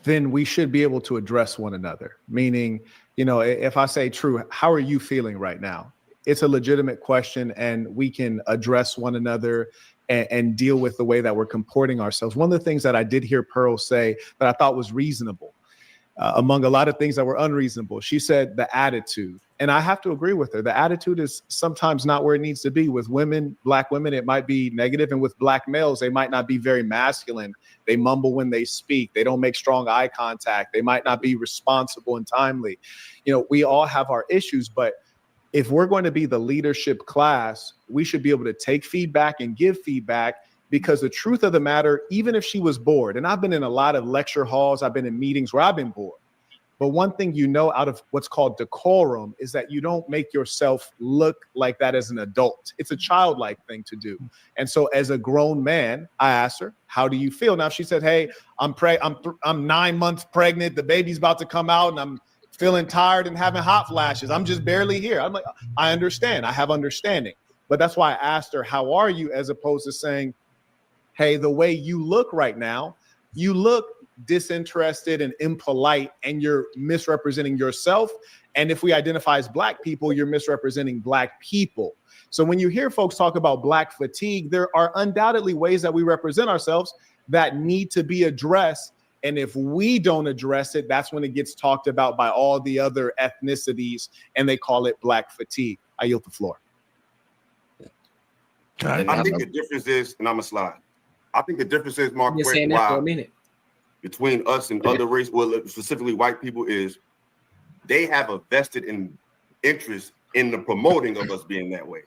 Speaker 21: then we should be able to address one another. Meaning, if I say, True, how are you feeling right now? It's a legitimate question, and we can address one another and deal with the way that we're comporting ourselves. One of the things that I did hear Pearl say that I thought was reasonable, among a lot of things that were unreasonable, she said the attitude. And I have to agree with her. The attitude is sometimes not where it needs to be. With women, black women, it might be negative. And with black males, they might not be very masculine. They mumble when they speak. They don't make strong eye contact. They might not be responsible and timely. We all have our issues, but if we're going to be the leadership class, we should be able to take feedback and give feedback, because the truth of the matter, even if she was bored, and I've been in a lot of lecture halls, I've been in meetings where I've been bored. But one thing you know out of what's called decorum is that you don't make yourself look like that as an adult. It's a childlike thing to do. And so as a grown man, I asked her, how do you feel? Now she said, hey, I'm 9 months pregnant. The baby's about to come out and I'm feeling tired and having hot flashes. I'm just barely here. I'm like, I understand. I have understanding. But that's why I asked her, how are you? As opposed to saying, hey, the way you look right now, you look disinterested and impolite, and you're misrepresenting yourself. And if we identify as Black people, you're misrepresenting Black people. So when you hear folks talk about Black fatigue, there are undoubtedly ways that we represent ourselves that need to be addressed. And if we don't address it, that's when it gets talked about by all the other ethnicities, and they call it Black fatigue. I yield the floor.
Speaker 20: I think the difference is, and I'm a slide. I think the difference is, Mark,
Speaker 1: You're saying that for a minute.
Speaker 20: Between us and other races, well, specifically white people, is they have a vested interest in the promoting of us being that way.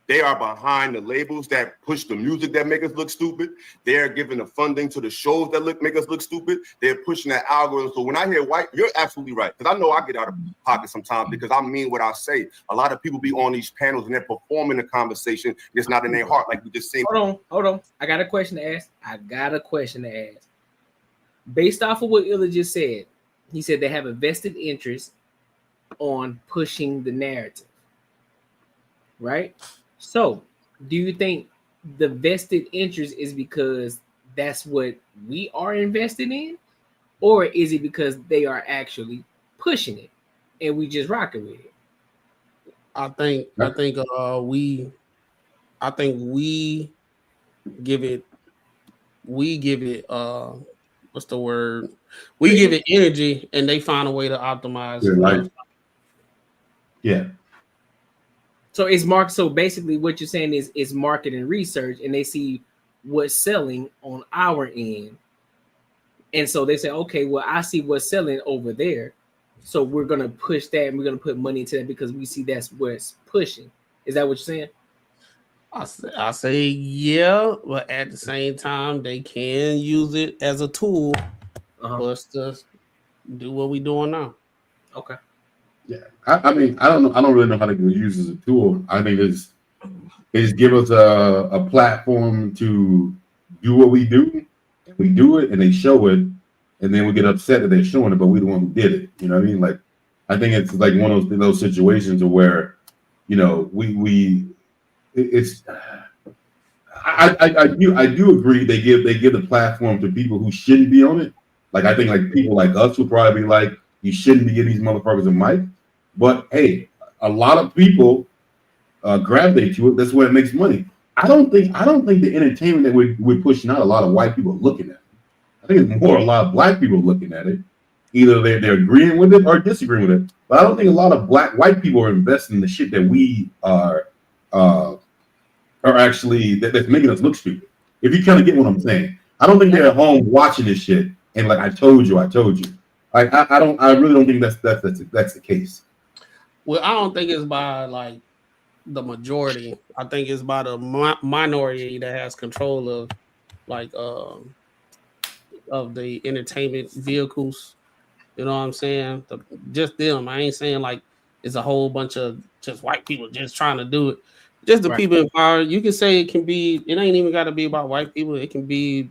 Speaker 20: They are behind the labels that push the music that make us look stupid. They're giving the funding to the shows that make us look stupid. They're pushing that algorithm. So when I hear white, you're absolutely right. Because I know I get out of pocket sometimes because I mean what I say. A lot of people be on these panels and they're performing the conversation. It's not in their heart, like you just said.
Speaker 1: Hold on. I got a question to ask. Based off of what Illa just said, he said they have a vested interest on pushing the narrative, right? So, do you think the vested interest is because that's what we are invested in, or is it because they are actually pushing it and we just rocking with it?
Speaker 3: I think we give it what's the word? We give it energy, and they find a way to optimize.
Speaker 6: Yeah.
Speaker 1: So it's market. So basically, what you're saying is it's market and research, and they see what's selling on our end, and so they say, okay, well, I see what's selling over there, so we're gonna push that, and we're gonna put money into that because we see that's what's pushing. Is that what you're saying?
Speaker 3: I say yeah, but at the same time, they can use it as a tool for us to do what we're doing now.
Speaker 1: Okay.
Speaker 6: Yeah, I mean, I don't know. I don't really know how to use it as a tool. I think they just give us a platform to do what we do. We do it, and they show it, and then we get upset that they're showing it, but we're the one who did it. You know what I mean? Like, I think it's like one of those situations where, you know, I do agree they give the platform to people who shouldn't be on it. Like, I think like people like us would probably be like, you shouldn't be getting these motherfuckers a mic. But hey, a lot of people gravitate to it. That's where it makes money. I don't think the entertainment that we're pushing out, a lot of white people looking at it. I think it's more a lot of Black people looking at it. Either they're agreeing with it or disagreeing with it. But I don't think a lot of white people are investing in the shit that we are actually that's making us look stupid. If you kind of get what I'm saying, I don't think they're at home watching this shit and like, I told you. I really don't think that's the case.
Speaker 3: Well, I don't think it's by like the majority. I think it's by the minority that has control of like of the entertainment vehicles. You know what I'm saying? Just them. I ain't saying like it's a whole bunch of just white people just trying to do it. Just the people in power. You can say it can be. It ain't even got to be about white people. It can be,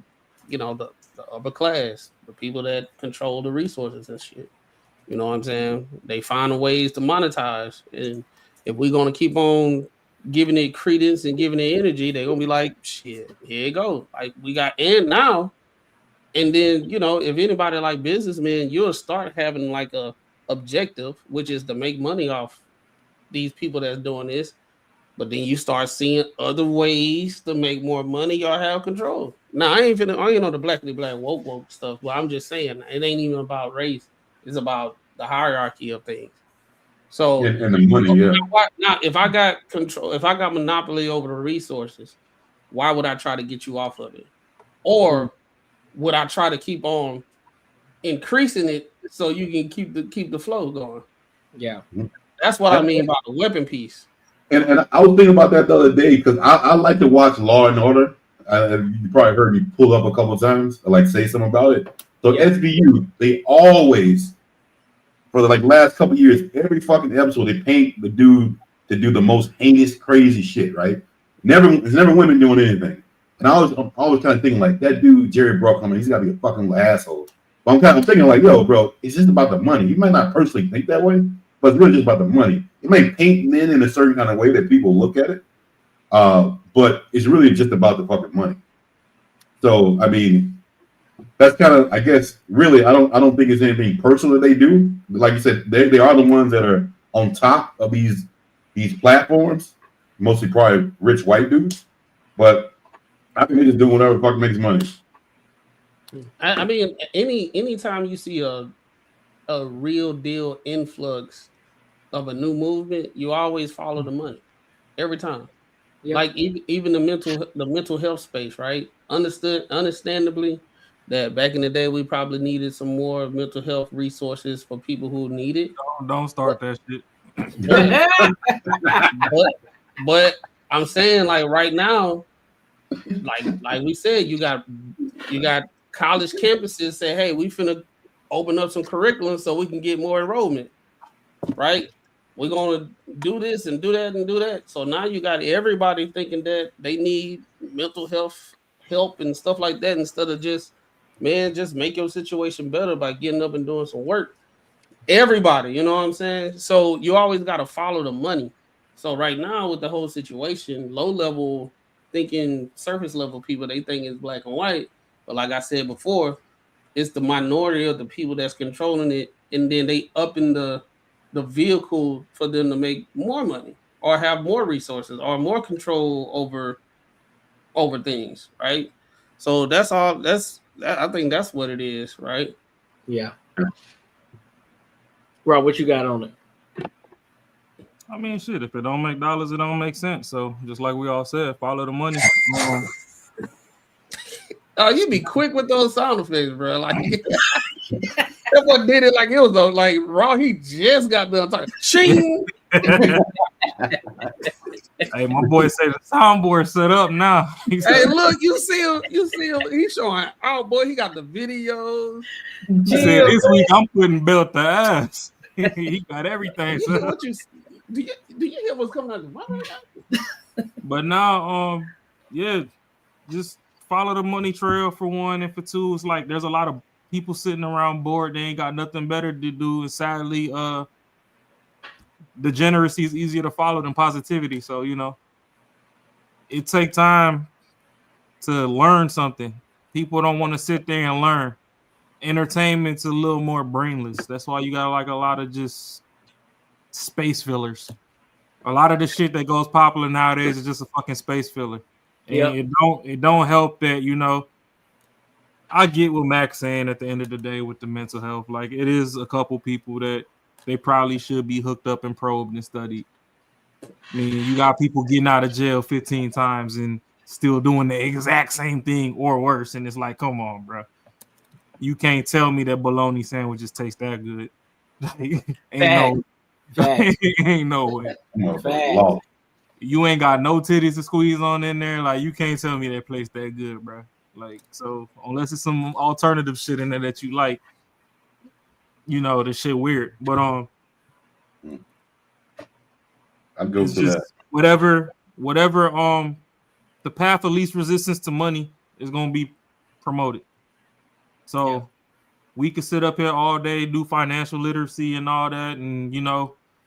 Speaker 3: you know, the upper class, the people that control the resources and shit. You know what I'm saying? They find ways to monetize, and if we're gonna keep on giving it credence and giving it energy, they're gonna be like, shit, here you go. Like we got and now, and then you know, if anybody like businessmen, you'll start having like a objective, which is to make money off these people that's doing this. But then you start seeing other ways to make more money or have control. Now I ain't on the black woke stuff, but I'm just saying it ain't even about race. It's about the hierarchy of things. So
Speaker 6: and the money, yeah.
Speaker 3: Now, if I got control, if I got monopoly over the resources, why would I try to get you off of it? Or would I try to keep on increasing it so you can keep the flow going?
Speaker 1: Yeah,
Speaker 3: that's what I mean by the weapon piece.
Speaker 6: And I was thinking about that the other day because I like to watch Law and Order. You probably heard me pull up a couple of times, or like say something about it. So SVU, they always for the like last couple years, every fucking episode they paint the dude to do the most heinous, crazy shit, right? There's never women doing anything. And I'm always kind of thinking like that dude, Jerry Bruckheimer, he's got to be a fucking asshole. But I'm thinking like, yo, bro, it's just about the money. You might not personally think that way, but it's really just about the money. It may paint men in a certain kind of way that people look at it, but it's really just about the fucking money. So I mean, that's kind of, I guess, really, I don't think it's anything personal that they do. Like you said, they are the ones that are on top of these platforms, mostly probably rich white dudes. But I think they just do whatever the fuck makes money.
Speaker 3: I mean, anytime you see a real deal influx of a new movement, you always follow the money every time. Yep. Like even the mental health space, right? Understandably, that back in the day we probably needed some more mental health resources for people who need it.
Speaker 5: Don't start that shit.
Speaker 3: But I'm saying, like, right now, like we said, you got college campuses say, hey, we finna open up some curriculum so we can get more enrollment, right? We're gonna do this and do that and do that. So now you got everybody thinking that they need mental health help and stuff like that, instead of just make your situation better by getting up and doing some work. Everybody, you know what I'm saying? So you always got to follow the money. So right now with the whole situation, low level thinking, surface level people, they think it's black and white. But like I said before, it's the minority of the people that's controlling it, and then they up in the vehicle for them to make more money or have more resources or more control over things, right? So that's all. I think that's what it is, right?
Speaker 1: Yeah. Rob, what you got on it?
Speaker 5: I mean, shit, if it don't make dollars, it don't make sense. So just like we all said, follow the money.
Speaker 3: Oh, you be quick with those sound effects, bro. Like that one did it like it was like Raw. He just got done talking. Shing.
Speaker 5: Hey, my boy say the soundboard set up now.
Speaker 3: Hey, look, you see him. He's showing. Oh boy, he got the videos.
Speaker 5: He said this week I'm putting belt to ass. He got everything.
Speaker 3: Do you hear what's coming out of the mouth right now?
Speaker 5: But now, yeah, just follow the money trail for one, and for two, it's like there's a lot of people sitting around bored. They ain't got nothing better to do, and sadly, degeneracy is easier to follow than positivity. So it takes time to learn something. People don't want to sit there and learn. Entertainment's a little more brainless. That's why you got like a lot of just space fillers. A lot of the shit that goes popular nowadays is just a fucking space filler. And it don't help that, I get what Mac's saying at the end of the day with the mental health. Like, it is a couple people that they probably should be hooked up and probed and studied. I mean, you got people getting out of jail 15 times and still doing the exact same thing or worse. And it's like, come on, bro. You can't tell me that bologna sandwiches taste that good. Ain't no way. You ain't got no titties to squeeze on in there. Like, you can't tell me that place that good, bro. Like, so unless it's some alternative shit in there that you like, the shit weird. But
Speaker 6: I'll go to that.
Speaker 5: Whatever the path of least resistance to money is gonna be promoted. So we could sit up here all day, do financial literacy and all that, and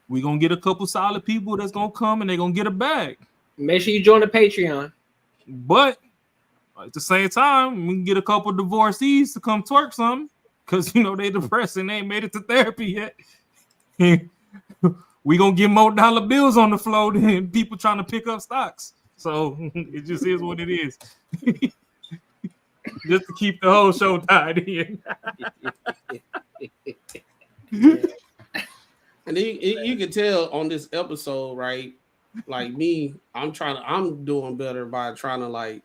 Speaker 5: we're gonna get a couple solid people that's gonna come and they're gonna get a bag.
Speaker 1: Make sure you join the Patreon.
Speaker 5: But at the same time, we can get a couple divorcees to come twerk something because they depressed and they ain't made it to therapy yet. We gonna get more dollar bills on the floor than people trying to pick up stocks. So it just is what it is. Just to keep the whole show tied in.
Speaker 3: And you can tell on this episode, right? Like me, I'm doing better by trying to like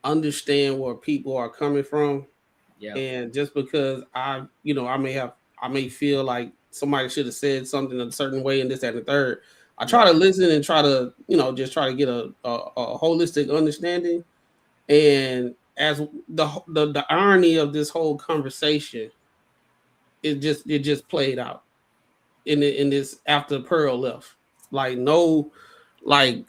Speaker 3: understand where people are coming from. Yeah. And just because I may feel like somebody should have said something a certain way and this, that, and the third. I try to listen and try to, just try to get a holistic understanding. And as the irony of this whole conversation it just played out in this after Pearl left. Like no, like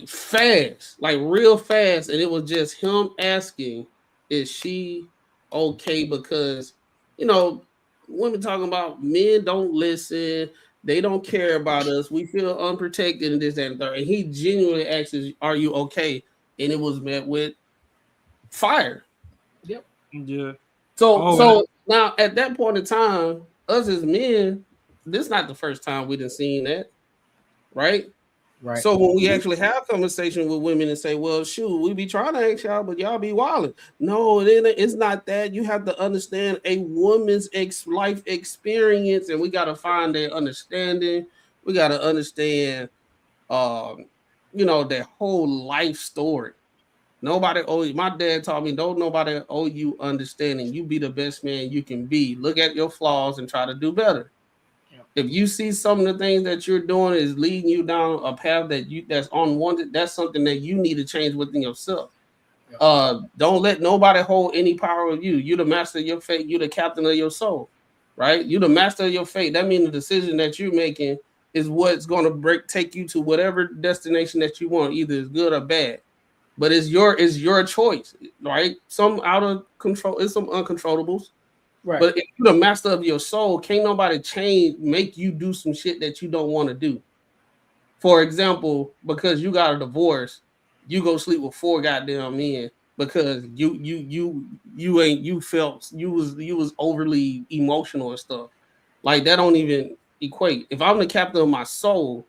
Speaker 3: fast, like real fast, and it was just him asking, "Is she okay?" Because women talking about men don't listen, they don't care about us, we feel unprotected, and this, that, and third. And he genuinely asks, "Are you okay?" And it was met with fire.
Speaker 1: Yep.
Speaker 5: Yeah.
Speaker 3: So now at that point in time, us as men, this is not the first time we done seen that, right?
Speaker 1: Right.
Speaker 3: So when we actually have conversation with women and say, "Well, shoot, we be trying to ask y'all, but y'all be wilding." No, it's not that. You have to understand a woman's life experience, and we got to find their understanding. We got to understand, their whole life story. Nobody owe you. My dad taught me, don't nobody owe you understanding. You be the best man you can be. Look at your flaws and try to do better. If you see some of the things that you're doing is leading you down a path that's unwanted, that's something that you need to change within yourself. Don't let nobody hold any power of you. You're the master of your fate. You're the captain of your soul, right? You're the master of your fate. That means the decision that you're making is what's going to take you to whatever destination that you want, either it's good or bad. But it's your choice, right? Some out of control, it's some uncontrollables.
Speaker 1: Right.
Speaker 3: But if you're the master of your soul, can't nobody make you do some shit that you don't want to do. For example, because you got a divorce, you go sleep with 4 goddamn men because you was overly emotional and stuff. Like that don't even equate. If I'm the captain of my soul,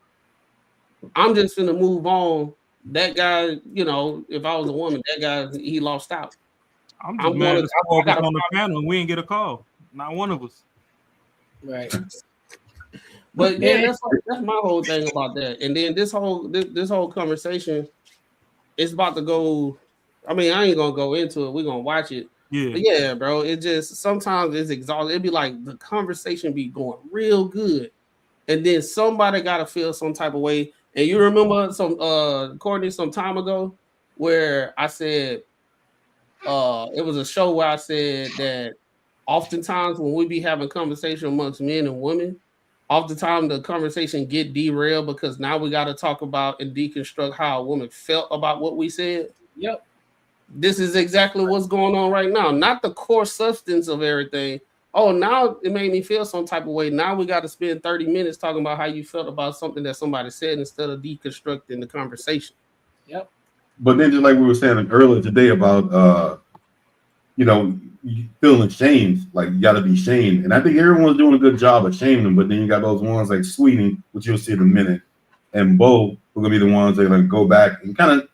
Speaker 3: I'm just gonna move on. That guy, if I was a woman, that guy, he lost out.
Speaker 5: I'm just mad as on the panel and we didn't get a call. Not one of us.
Speaker 1: Right.
Speaker 3: But yeah, that's my whole thing about that. And then this whole conversation is about to go. I mean, I ain't gonna go into it. We're gonna watch it.
Speaker 5: Yeah.
Speaker 3: But yeah, bro. It just sometimes it's exhausting. It'd be like the conversation be going real good, and then somebody gotta feel some type of way. And you remember Courtney, some time ago, where I said it was a show where I said that oftentimes when we be having conversation amongst men and women, oftentimes the conversation get derailed because now we got to talk about and deconstruct how a woman felt about what we said.
Speaker 1: Yep.
Speaker 3: This is exactly what's going on right now. Not the core substance of everything. Oh, now it made me feel some type of way. Now we got to spend 30 minutes talking about how you felt about something that somebody said instead of deconstructing the conversation.
Speaker 1: Yep.
Speaker 6: But then just like we were saying earlier today about feeling shamed, like you got to be shamed. And I think everyone's doing a good job of shaming them, but then you got those ones like Sweetie, which you'll see in a minute, and Bo, who are going to be the ones that are going to go back and kind of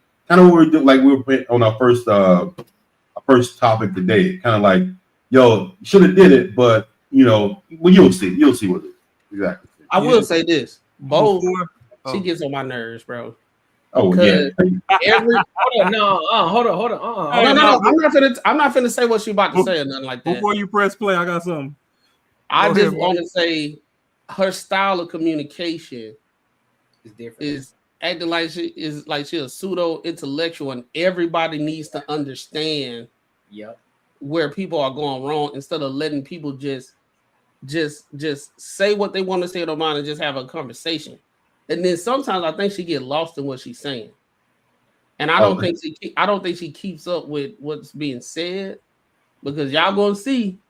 Speaker 6: what we do, like we were on our first topic today, kind of like, yo, should have did it, but you'll see what it is. Exactly.
Speaker 3: I will say this, Bo, she gets on my nerves, bro.
Speaker 6: Oh yeah.
Speaker 1: Hold on.
Speaker 3: No. I'm not finna say what she about to say or nothing like that.
Speaker 5: Before you press play, I got something.
Speaker 3: I just want to say her style of communication
Speaker 1: is different.
Speaker 3: Is acting like she's a pseudo intellectual, and everybody needs to understand.
Speaker 1: Yep.
Speaker 3: Where people are going wrong instead of letting people just say what they want to say in their mind and just have a conversation. And then sometimes I think she get lost in what she's saying, and I don't think she keeps up with what's being said, because y'all gonna see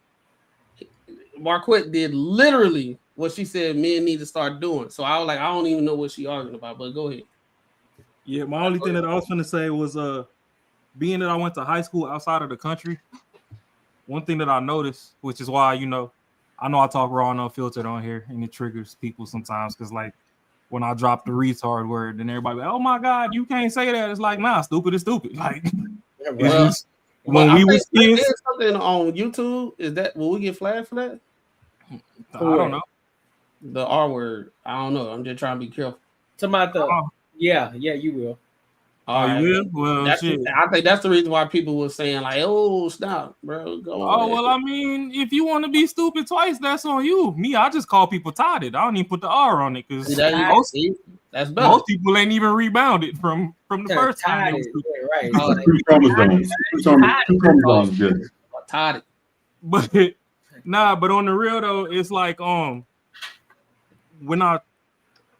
Speaker 3: Marquette did literally what she said men need to start doing. So I was like, I don't even know what she arguing about, but go ahead.
Speaker 5: Yeah, my only thing that I was gonna say was being that I went to high school outside of the country, one thing that I noticed, which is why I know I talk raw and unfiltered on here, and it triggers people sometimes, because like when I drop the retard word, then everybody like, oh my God, you can't say that. It's like, nah, stupid is stupid. Like, when we was kids,
Speaker 3: something on YouTube, will we get flagged for that?
Speaker 5: I don't know.
Speaker 3: The R word. I don't know. I'm just trying to be careful.
Speaker 1: Yeah, you will.
Speaker 5: You will? Well, shit.
Speaker 3: I think that's the reason why people were saying like, "Oh, stop, bro." Go on.
Speaker 5: Well, I mean, if you want to be stupid twice, that's on you. Me, I just call people totted. I don't even put the R on it, because
Speaker 3: that's better.
Speaker 5: Most people ain't even rebounded from the first time.
Speaker 1: Right.
Speaker 6: Two chromosomes. Two chromosomes. Good.
Speaker 3: Totted.
Speaker 5: But Nah, but on the real though, it's like when I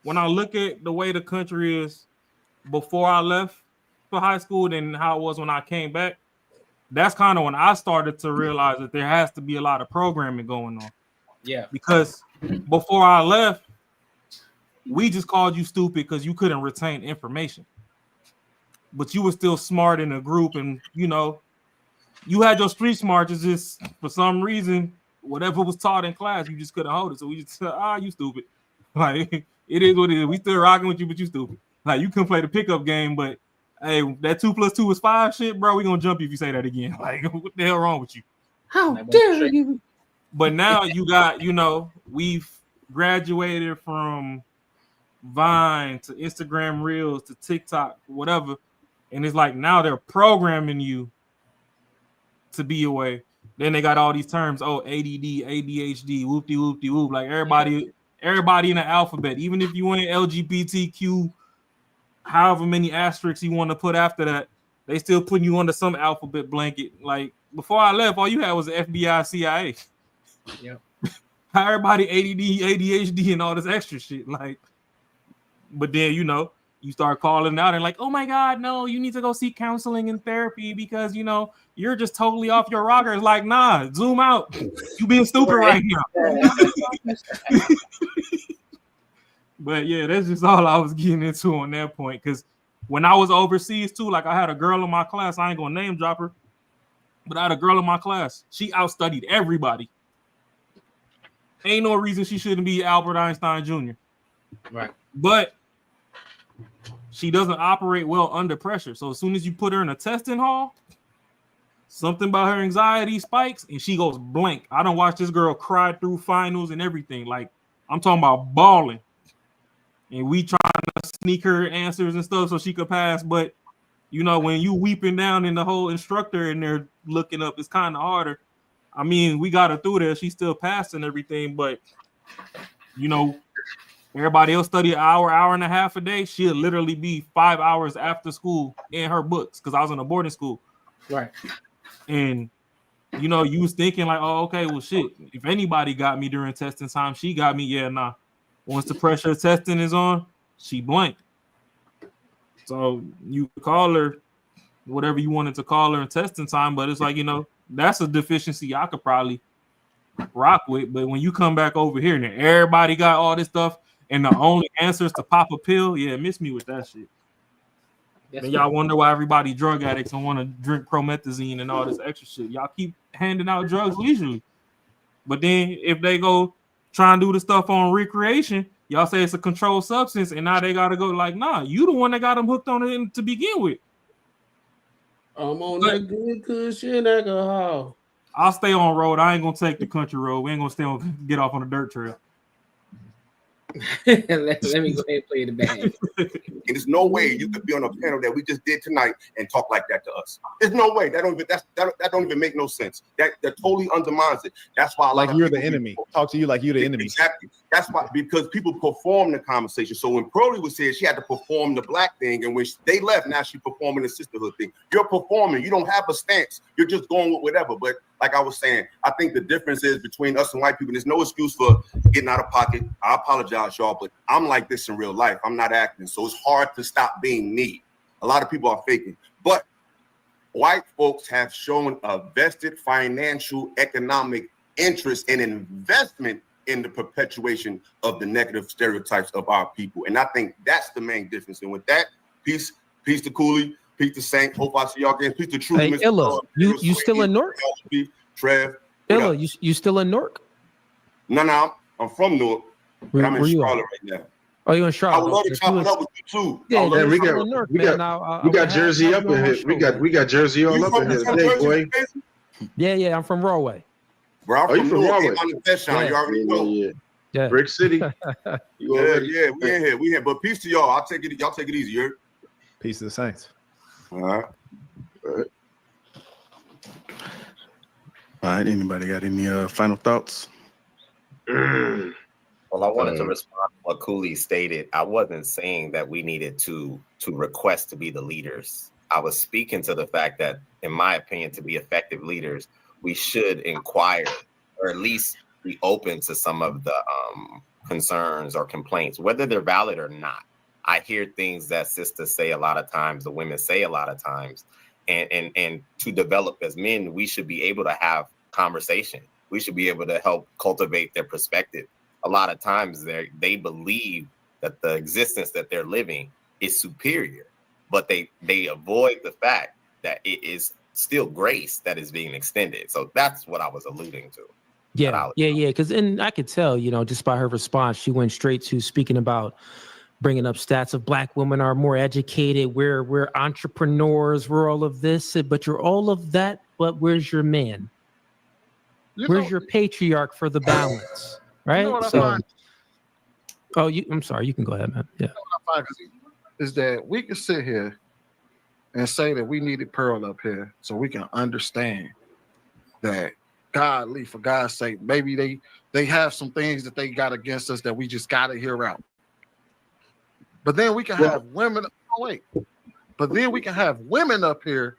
Speaker 5: look at the way the country is before I left for high school than how it was when I came back, that's kind of when I started to realize that there has to be a lot of programming going on.
Speaker 1: Yeah.
Speaker 5: Because before I left, we just called you stupid because you couldn't retain information. But you were still smart in a group, and you know, you had your street smarts. It's just for some reason, whatever was taught in class, you just couldn't hold it. So we just said, you stupid. Like it is what it is. We still rocking with you, but you stupid. Like you couldn't play the pickup game, but hey, that 2 + 2 is 5 shit, bro. We gonna jump you if you say that again. Like what the hell wrong with you?
Speaker 16: How dare you?
Speaker 5: But now you got, you know, we've graduated from Vine to Instagram Reels to TikTok, whatever. And it's like now they're programming you to be away. Then they got all these terms, ADD, ADHD, whoopty whoopty whoop. Like everybody in the alphabet, even if you ain't LGBTQ, however many asterisks you want to put after that, they still putting you under some alphabet blanket. Like before I left, all you had was the FBI, CIA.
Speaker 1: Yep.
Speaker 5: Everybody ADD, ADHD, and all this extra shit. Like, but then you know, you start calling out and like, oh my God, no, you need to go seek counseling and therapy because you know you're just totally off your rocker. It's like, nah, zoom out. You being stupid right now. But yeah, that's just all I was getting into on that point. Because when I was overseas too, like I had a girl in my class. I ain't gonna name drop her, but I had a girl in my class. She outstudied everybody. Ain't no reason she shouldn't be Albert Einstein Jr.
Speaker 1: Right.
Speaker 5: But she doesn't operate well under pressure. So as soon as you put her in a testing hall, something about her anxiety spikes and she goes blank. I don't watch this girl cry through finals and everything. Like I'm talking about balling. And we trying to sneak her answers and stuff so she could pass. But you know, when you weeping down and the whole instructor and they're looking up, it's kind of harder. I mean, we got her through there. She's still passing everything, but you know, everybody else study an hour and a half a day. She'll literally be 5 hours after school in her books because I was in a boarding school.
Speaker 1: Right.
Speaker 5: And you know, you was thinking like, oh, okay, well, shit. If anybody got me during testing time, she got me. Yeah, nah. Once the pressure of testing is on, she blank. So you call her whatever you wanted to call her in testing time, but it's like, you know, that's a deficiency I could probably rock with. But when you come back over here and everybody got all this stuff and the only answer is to pop a pill, yeah, miss me with that shit. Then y'all wonder why everybody drug addicts and want to drink promethazine and all this extra shit. Y'all keep handing out drugs leisurely. But then if they go try and do the stuff on recreation, y'all say it's a controlled substance, and now they gotta go like, nah, you the one that got them hooked on it to begin with.
Speaker 3: I'm on that good cushion alcohol.
Speaker 5: I'll stay on road. I ain't gonna take the country road. We ain't gonna stay on get off on the dirt trail.
Speaker 1: let me go ahead and play the bag.
Speaker 20: And there's no way you could be on a panel that we just did tonight and talk like that to us. There's no way. That don't even make no sense. That totally undermines it. That's why
Speaker 21: like you're the enemy. Talk to you like you're the enemy.
Speaker 20: Exactly. That's why, because people perform the conversation. So when Pearlie was here, she had to perform the black thing, and when they left, now she's performing the sisterhood thing. You're performing. You don't have a stance. You're just going with whatever. But like I was saying, I think the difference is between us and white people. There's no excuse for getting out of pocket. I apologize, y'all, but I'm like this in real life. I'm not acting, so it's hard to stop being me. A lot of people are faking, but white folks have shown a vested financial economic interest and investment in the perpetuation of the negative stereotypes of our people. And I think that's the main difference. And with that, peace to Cooley, peace to Saint. Hope I see y'all again. Peace to Truth.
Speaker 2: Hey, Illa, you still in Newark?
Speaker 20: Trev.
Speaker 2: Illa, you still in Newark?
Speaker 20: No, I'm from Newark. But I'm in Charlotte right now.
Speaker 2: Oh, you're in Charlotte.
Speaker 20: I would love to chop it up with you too.
Speaker 2: Yeah,
Speaker 19: we got Jersey up in here. We got Jersey all up in here today, boy.
Speaker 2: Yeah, I'm from Rahway.
Speaker 20: Bro, I'm from
Speaker 19: Rahway?
Speaker 20: You already know.
Speaker 2: Yeah.
Speaker 19: Brick City.
Speaker 20: Yeah, we in here. But peace to y'all. Y'all take it easy. You heard?
Speaker 21: Peace to the Saints.
Speaker 20: All right.
Speaker 4: All right. Anybody got any final thoughts?
Speaker 7: Well, I wanted to respond to what Cooley stated. I wasn't saying that we needed to request to be the leaders. I was speaking to the fact that, in my opinion, to be effective leaders, we should inquire or at least be open to some of the concerns or complaints, whether they're valid or not. I hear things that sisters say a lot of times, the women say a lot of times, and to develop as men, we should be able to have conversation. We should be able to help cultivate their perspective. A lot of times they believe that the existence that they're living is superior, but they avoid the fact that it is still grace that is being extended. So that's what I was alluding to.
Speaker 2: Yeah. Because and I could tell, just by her response, she went straight to speaking about bringing up stats of Black women are more educated. We're entrepreneurs. We're all of this, but you're all of that. But where's your man? Where's your patriarch for the balance? Right.
Speaker 12: You know what I find?
Speaker 2: I'm sorry. You can go ahead, man. Yeah.
Speaker 12: You know what I find is that we can sit here and say that we needed Pearl up here so we can understand that godly, for God's sake, maybe they have some things that they got against us that we just got to hear out. But then we can have women. But then we can have women up here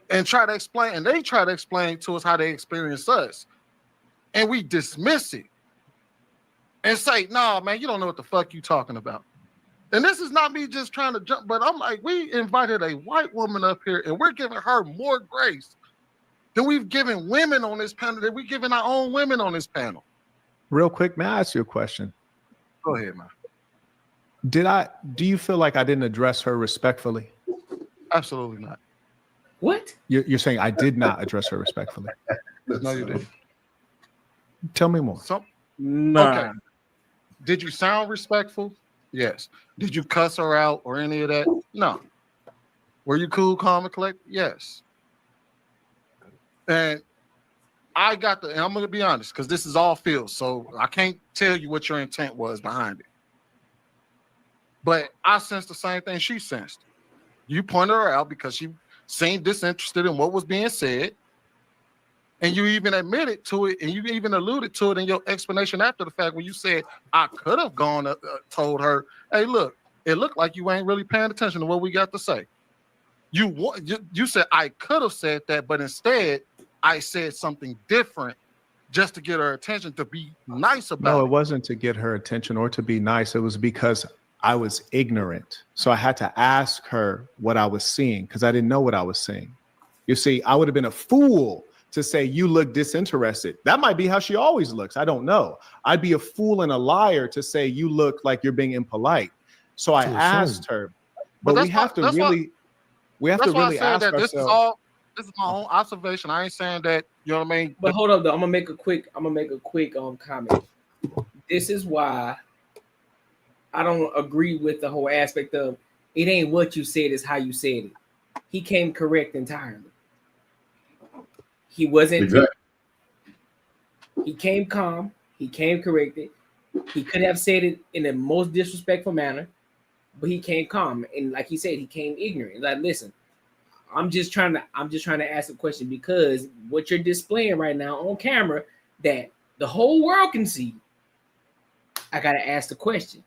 Speaker 12: and try to explain, and they try to explain to us how they experience us, and we dismiss it and say, "Nah, man, you don't know what the fuck you talking about." And this is not me just trying to jump, but I'm like, we invited a white woman up here, and we're giving her more grace than we've given women on this panel, that we've given our own women on this panel.
Speaker 21: Real quick, may I ask you a question?
Speaker 12: Go ahead, man.
Speaker 21: Do you feel like I didn't address her respectfully?
Speaker 12: Absolutely not.
Speaker 1: What?
Speaker 21: You're saying I did not address her respectfully?
Speaker 12: No, you didn't.
Speaker 21: Tell me more.
Speaker 12: Okay. Did you sound respectful? Yes. Did you cuss her out or any of that? No. Were you cool, calm, and collected? Yes. And I'm going to be honest, because this is all feels, so I can't tell you what your intent was behind it. But I sensed the same thing she sensed. You pointed her out because she seemed disinterested in what was being said. And you even admitted to it, and you even alluded to it in your explanation after the fact when you said, I could have gone told her, hey, look, it looked like you ain't really paying attention to what we got to say. You said, I could have said that, but instead, I said something different just to get her attention, to be nice about it.
Speaker 21: No, it wasn't to get her attention or to be nice. It was because I was ignorant. So I had to ask her what I was seeing because I didn't know what I was seeing. You see, I would have been a fool to say, you look disinterested. That might be how she always looks. I don't know. I'd be a fool and a liar to say, you look like you're being impolite. So I asked her, but we have to really ask ourselves.
Speaker 12: This is my own observation. I ain't saying that, you know what I mean?
Speaker 1: But hold up though. I'm gonna make a quick comment. This is why I don't agree with the whole aspect of it ain't what you said, it's how you said it. He came correct entirely. He wasn't He came calm, he came corrected. He could have said it in the most disrespectful manner, but he came calm. And like he said, he came ignorant. Like, listen, I'm just trying to ask a question because what you're displaying right now on camera that the whole world can see, I gotta ask the question.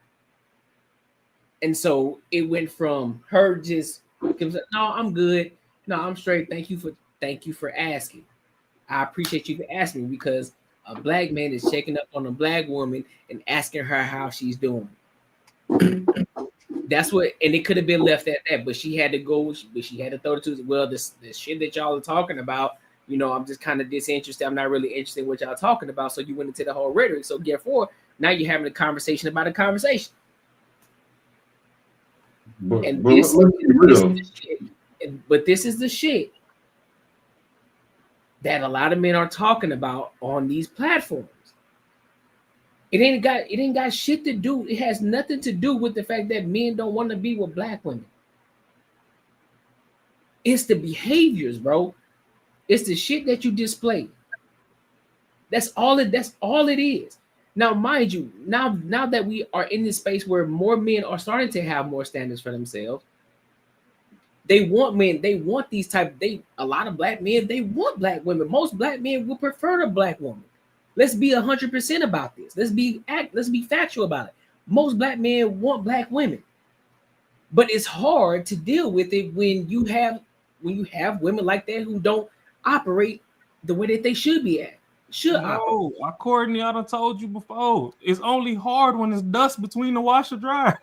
Speaker 1: And so it went from her just, no, I'm good. No, I'm straight. Thank you for asking. I appreciate you for asking because a black man is checking up on a black woman and asking her how she's doing. That's what, and it could have been left at that, but she had to go. But she had to throw it to, well, this shit that y'all are talking about. You know, I'm just kind of disinterested. I'm not really interested in what y'all talking about. So you went into the whole rhetoric. So therefore, now you're having a conversation about a conversation. But this is the shit that a lot of men are talking about on these platforms. It ain't got shit to do. It has nothing to do with the fact that men don't want to be with black women. It's the behaviors, bro. It's the shit that you display. That's all it is. Now, mind you, now that we are in this space where more men are starting to have more standards for themselves, they want these a lot of black men, they want black women. Most black men will prefer a black woman. Let's be 100% about this. Let's be factual about it. Most black men want black women, but it's hard to deal with it when you have women like that who don't operate the way that they should be at.
Speaker 5: No, Courtney, I done told you before. It's only hard when it's dust between the washer dryer.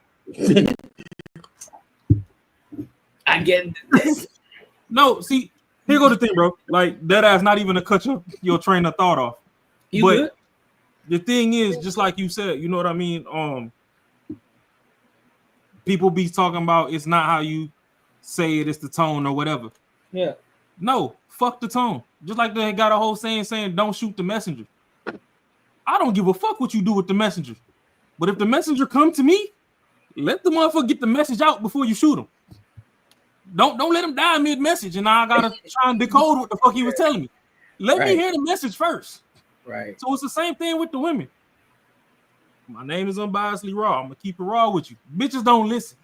Speaker 1: I get this.
Speaker 5: No, see, here go the thing, bro. Like that ass not even to cut your train of thought off.
Speaker 1: You
Speaker 5: but
Speaker 1: good?
Speaker 5: The thing is, just like you said, you know what I mean? People be talking about it's not how you say it, it's the tone or whatever.
Speaker 1: Yeah.
Speaker 5: No, fuck the tone. Just like they got a whole saying don't shoot the messenger. I don't give a fuck what you do with the messenger. But if the messenger come to me, let the motherfucker get the message out before you shoot him. Don't let him die mid-message and I gotta try and decode what the fuck he was telling me. Let me hear the message first.
Speaker 1: Right.
Speaker 5: So it's the same thing with the women. My name is Unbiasedly Raw. I'm gonna keep it raw with you. Bitches don't listen.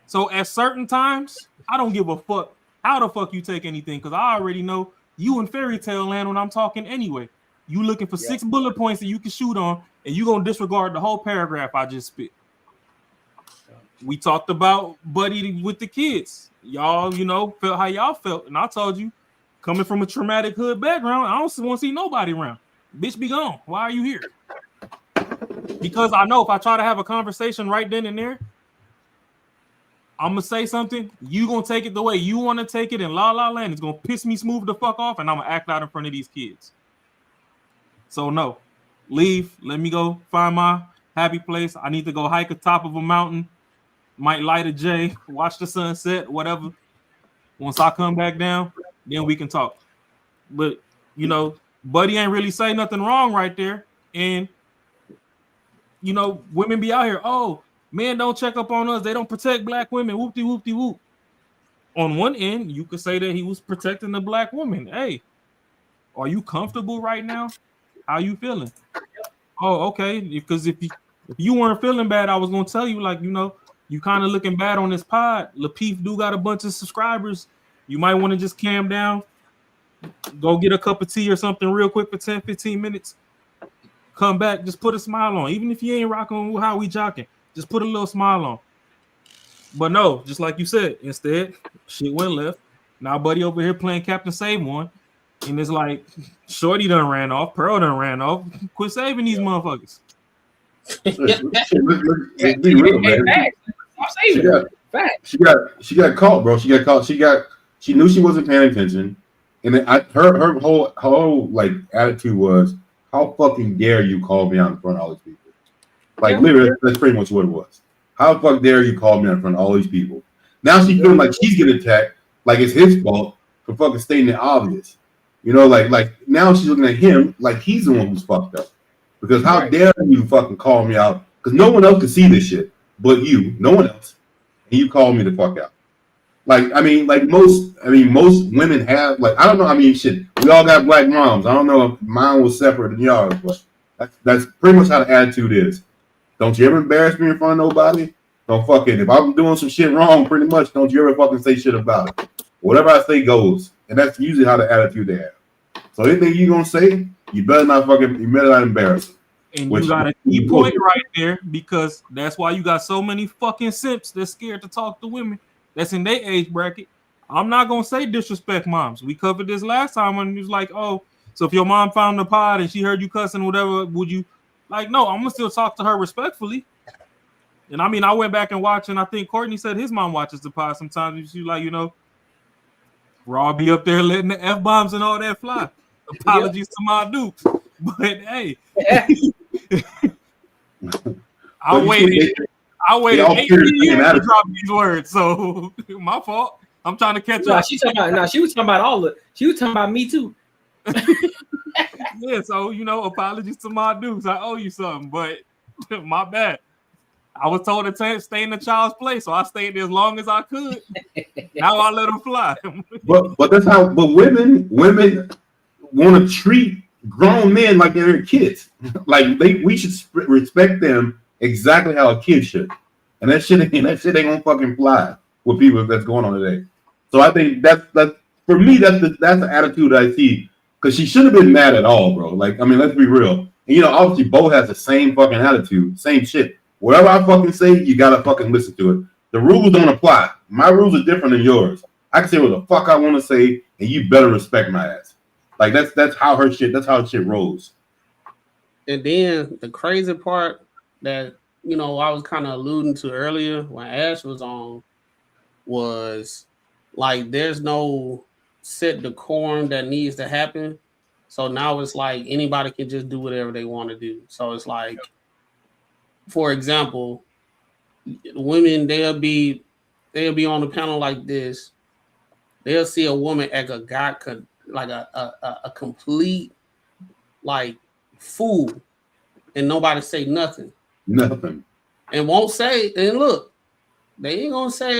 Speaker 5: So at certain times, I don't give a fuck how the fuck you take anything, because I already know you in fairy tale land when I'm talking anyway. You looking for 6 bullet points that you can shoot on, and you gonna disregard the whole paragraph I just spit. We talked about Buddy with the kids. Y'all, felt how y'all felt, and I told you, coming from a traumatic hood background, I don't want to see nobody around. Bitch, be gone. Why are you here? Because I know if I try to have a conversation right then and there, I'm gonna say something. You gonna take it the way you want to take it, and La La Land is gonna piss me smooth the fuck off, and I'm gonna act out in front of these kids. So no, leave. Let me go find my happy place. I need to go hike atop of a mountain. Might light a J, watch the sunset, whatever. Once I come back down, then we can talk. But Buddy ain't really say nothing wrong right there. And women be out here, oh, men don't check up on us, they don't protect black women, whoopty whoopty whoop. On one end, you could say that he was protecting the black woman. Hey, are you comfortable right now? How you feeling? Oh, okay. Because if you weren't feeling bad, I was gonna tell you, you kind of looking bad on this pod. Lapeef do got a bunch of subscribers. You might want to just calm down, go get a cup of tea or something real quick for 10-15 minutes. Come back, just put a smile on. Even if you ain't rocking how we jocking, just put a little smile on. But no, just like you said, instead, shit went left. Now Buddy over here playing Captain Save One. And it's like, Shorty done ran off, Pearl done ran off. Quit saving these motherfuckers.
Speaker 6: Let's be real, man. She got caught, bro. She got caught. She knew she wasn't paying attention. And then her whole like attitude was, how fucking dare you call me out in front of all these people? Like literally, that's pretty much what it was. How the fuck dare you call me out in front of all these people? Now she feeling like she's getting attacked, like it's his fault for fucking stating the obvious. Like now she's looking at him like he's the one who's fucked up. Because how dare you fucking call me out? Because no one else can see this shit but you, no one else. And you call me the fuck out. Most women have, I don't know, shit. We all got black moms. I don't know if mine was separate than yours, but that's pretty much how the attitude is. Don't you ever embarrass me in front of nobody? Don't fucking, if I'm doing some shit wrong, pretty much, don't you ever fucking say shit about it. Whatever I say goes. And that's usually how the attitude they have. So anything you gonna say, you better not embarrass them.
Speaker 5: And you got a key point right there, because that's why you got so many fucking simps that's scared to talk to women that's in their age bracket. I'm not gonna say disrespect moms. We covered this last time when it was like, oh, so if your mom found the pod and she heard you cussing, whatever, would you no? I'm gonna still talk to her respectfully. And I went back and watched, and I think Courtney said his mom watches the pod sometimes. She's like, Raw be up there letting the F-bombs and all that fly. Apologies to my dukes. But hey, I waited 18 years to drop these words, so my fault. I'm trying to catch up.
Speaker 1: She was talking about me too.
Speaker 5: Yeah, so apologies to my dudes. I owe you something, but my bad. I was told to stay in the child's place, so I stayed there as long as I could. Now I let them fly.
Speaker 6: but that's how. But women want to treat grown men like they're kids. We should respect them exactly how a kid should. And that shit ain't gonna fucking fly with people that's going on today. So I think that's for me, that's the attitude I see. Because she shouldn't have been mad at all, bro. Let's be real. And, obviously Bo has the same fucking attitude, same shit. Whatever I fucking say, you gotta fucking listen to it. The rules don't apply. My rules are different than yours. I can say what the fuck I want to say, and you better respect my ass. Like that's how her shit rolls.
Speaker 3: And then the crazy part that I was kind of alluding to earlier when Ash was on was like there's no set decorum that needs to happen. So now it's like anybody can just do whatever they want to do. So it's like, for example, women they'll be on the panel like this. They'll see a woman act a guy like a complete like fool, and nobody say nothing.
Speaker 6: Nothing.
Speaker 3: And won't say. And look, they ain't gonna say,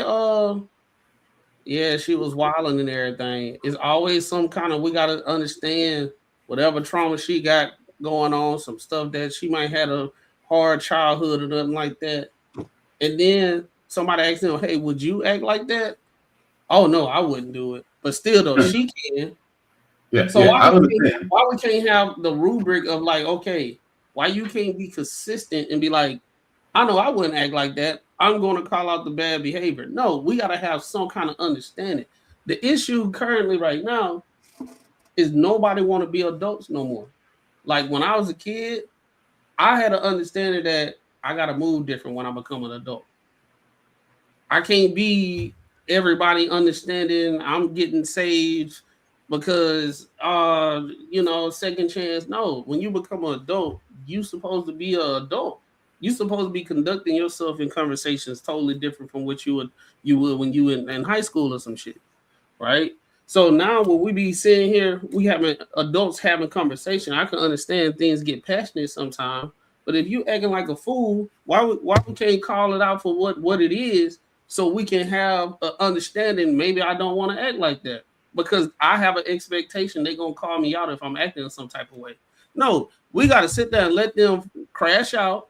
Speaker 3: yeah, she was wilding and everything. It's always some kind of, we gotta understand whatever trauma she got going on, some stuff that she might have a hard childhood or nothing like that. And then somebody asks them, hey, would you act like that? Oh no, I wouldn't do it. But still though, she can.
Speaker 6: Yeah.
Speaker 3: So
Speaker 6: yeah,
Speaker 3: why we can't have the rubric of like, okay, why you can't be consistent and be like, I know I wouldn't act like that. I'm going to call out the bad behavior. No, we got to have some kind of understanding. The issue currently right now is nobody want to be adults no more. Like when I was a kid, I had an understanding that I got to move different when I become an adult. I can't be everybody understanding I'm getting saved because, second chance. No, when you become an adult, you supposed to be an adult. You're supposed to be conducting yourself in conversations totally different from what you would when you in high school or some shit, right? So now when we be sitting here, we having adults having conversation. I can understand things get passionate sometimes, but if you acting like a fool, why we can't call it out for what it is, so we can have an understanding? Maybe I don't want to act like that because I have an expectation they're gonna call me out if I'm acting in some type of way. No, we got to sit there and let them crash out,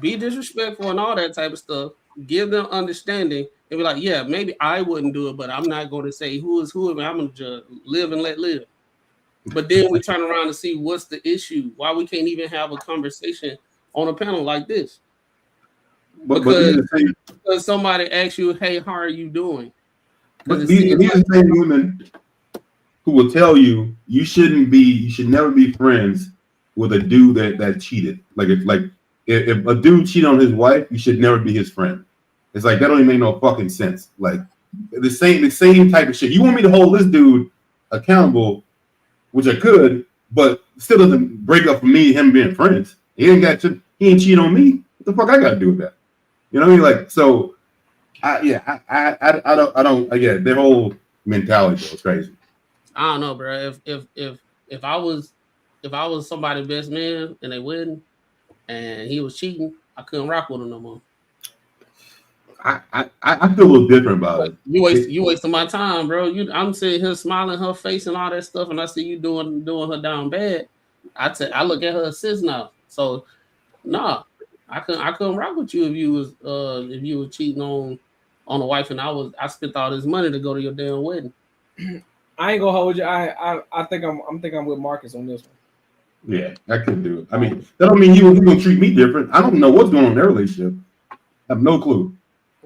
Speaker 3: be disrespectful and all that type of stuff, give them understanding and be like, yeah, maybe I wouldn't do it, but I'm not going to say who is who, and I'm going to just live and let live. But then we turn around and see what's the issue, why we can't even have a conversation on a panel like this. Because somebody asks you, hey, how are you doing?
Speaker 6: But these are the same women who will tell you you should never be friends with a dude that cheated. If a dude cheated on his wife, you should never be his friend. It's like that don't even make no fucking sense. Like the same type of shit. You want me to hold this dude accountable, which I could, but still doesn't break up for me and him being friends. He ain't cheat on me. What the fuck I got to do with that? You know what I mean? Like, so I don't again, their whole mentality is crazy.
Speaker 3: I don't know, bro. If I was somebody's best man and they win and he was cheating, I couldn't rock with him no more.
Speaker 6: I feel a little different about it.
Speaker 3: You wasting my time, bro. I'm sitting here smiling her face and all that stuff, and I see you doing her down bad. I look at her assist now. So nah, I couldn't rock with you if you was cheating on a wife and I spent all this money to go to your damn wedding.
Speaker 1: I ain't gonna hold you. I think I'm with Marcus on this one.
Speaker 6: Yeah, I couldn't do it. I mean, that don't mean you gonna treat me different. I don't know what's going on in their relationship. I have no clue.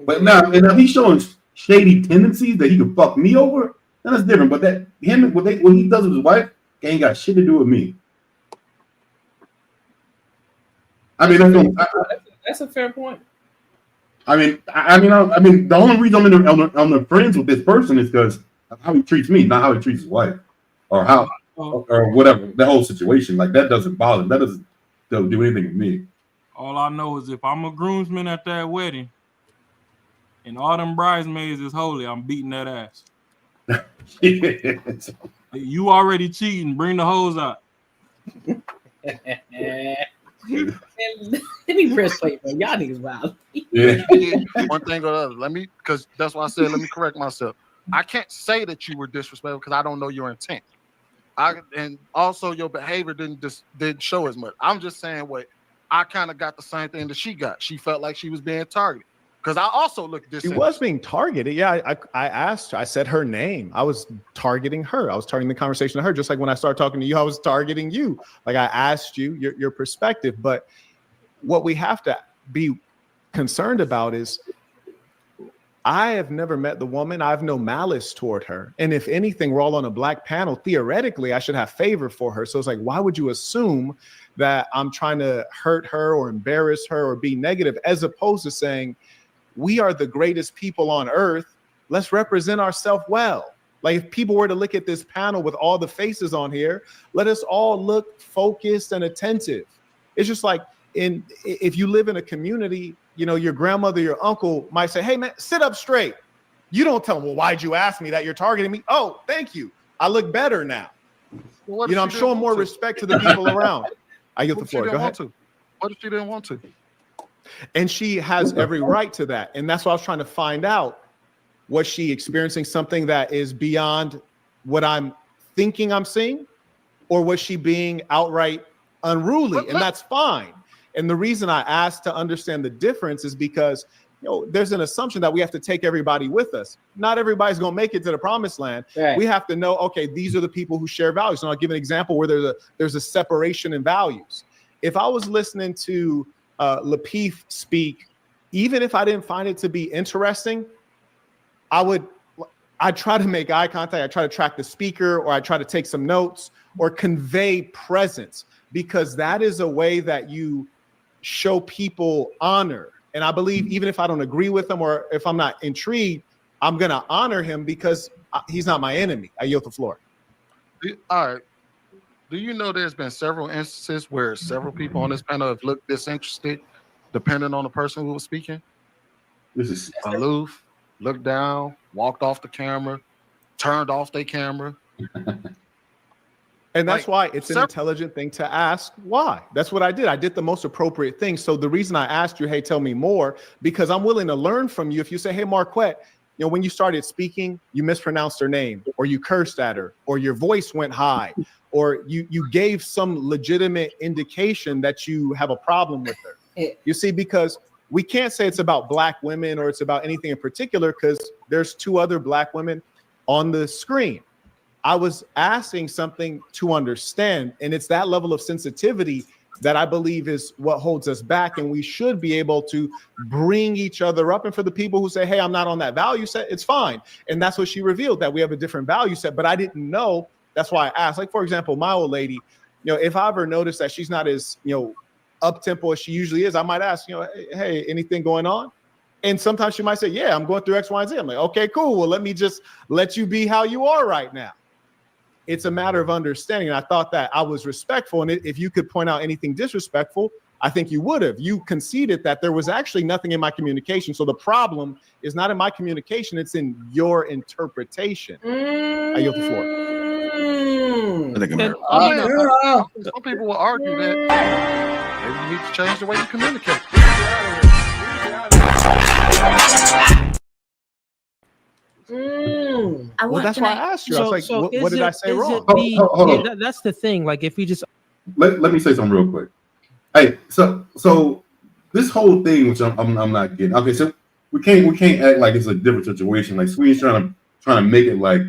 Speaker 6: But now he's showing shady tendencies that he could fuck me over. Then that's different. But what he does with his wife ain't got shit to do with me. I mean,
Speaker 1: that's a fair point.
Speaker 6: I mean, the only reason I'm the friends with this person is because of how he treats me, not how he treats his wife, or how or whatever. The whole situation, like that doesn't bother him. That doesn't do anything with me.
Speaker 5: All I know is if I'm a groomsman at that wedding and all them bridesmaids is holy, I'm beating that ass. You already cheating. Bring the hoes out.
Speaker 1: Let me press play, bro. Y'all niggas wild.
Speaker 12: Yeah. One thing or the other. Because that's why I said, let me correct myself. I can't say that you were disrespectful because I don't know your intent. And also your behavior didn't show as much. I'm just saying what I kind of got the same thing that she got. She felt like she was being targeted. Because I also looked this.
Speaker 21: She was being targeted. Yeah, I asked her. I said her name. I was targeting her. I was targeting the conversation to her. Just like when I started talking to you, I was targeting you. Like I asked you your perspective. But what we have to be concerned about is I have never met the woman. I have no malice toward her. And if anything, we're all on a black panel. Theoretically, I should have favor for her. So it's like, why would you assume that I'm trying to hurt her or embarrass her or be negative, as opposed to saying, we are the greatest people on earth. Let's represent ourselves well. Like if people were to look at this panel with all the faces on here, let us all look focused and attentive. It's just like if you live in a community, you know, your grandmother, your uncle might say, hey man, sit up straight. You don't tell them, well, why'd you ask me that? You're targeting me. Oh, thank you. I look better now.
Speaker 12: Well,
Speaker 21: you know, I'm showing more respect to the people around. I yield the floor. Go ahead.
Speaker 12: What if she didn't want to?
Speaker 21: And she has every right to that. And that's what I was trying to find out. Was she experiencing something that is beyond what I'm thinking I'm seeing? Or was she being outright unruly? And that's fine. And the reason I asked to understand the difference is because, you know, there's an assumption that we have to take everybody with us. Not everybody's going to make it to the promised land. Right. We have to know, okay, these are the people who share values. And I'll give an example where there's a separation in values. If I was listening to Lapeef speak, even if I didn't find it to be interesting, I'd try to make eye contact. I try to track the speaker, or I try to take some notes or convey presence, because that is a way that you show people honor. And I believe even if I don't agree with him or if I'm not intrigued, I'm going to honor him because he's not my enemy. I yield the floor.
Speaker 12: All right. Do you know there's been several instances where several people on this panel have looked disinterested, depending on the person who was speaking?
Speaker 6: This is
Speaker 12: aloof, looked down, walked off the camera, turned off their camera.
Speaker 21: And that's why it's an intelligent thing to ask why. That's what I did. I did the most appropriate thing. So the reason I asked you, hey, tell me more, because I'm willing to learn from you. If you say, hey, Marquette, you know, when you started speaking, you mispronounced her name, or you cursed at her, or your voice went high, or you gave some legitimate indication that you have a problem with her. You see, because we can't say it's about black women or it's about anything in particular, because there's two other black women on the screen. I was asking something to understand, and it's that level of sensitivity that I believe is what holds us back, and we should be able to bring each other up. And for the people who say, hey, I'm not on that value set, it's fine. And that's what she revealed, that we have a different value set, but I didn't know. That's why I asked. Like, for example, my old lady, you know, if I ever notice that she's not as, you know, up-tempo as she usually is, I might ask, you know, hey, anything going on? And sometimes she might say, yeah, I'm going through X, Y, and Z. I'm like, okay, cool. Well, let me just let you be how you are right now. It's a matter of understanding. And I thought that I was respectful. And if you could point out anything disrespectful, I think you would have. You conceded that there was actually nothing in my communication. So the problem is not in my communication. It's in your interpretation. I yield the floor.
Speaker 12: Some people will argue that maybe you need to change the way you communicate.
Speaker 21: Well, that's why I asked you. I was like, what did I say wrong?
Speaker 2: Yeah, that's the thing. Like, if we just
Speaker 6: let me say something real quick. Hey, so this whole thing, which I'm not getting. Okay, so we can't act like it's a different situation. Like Sweden's trying to make it like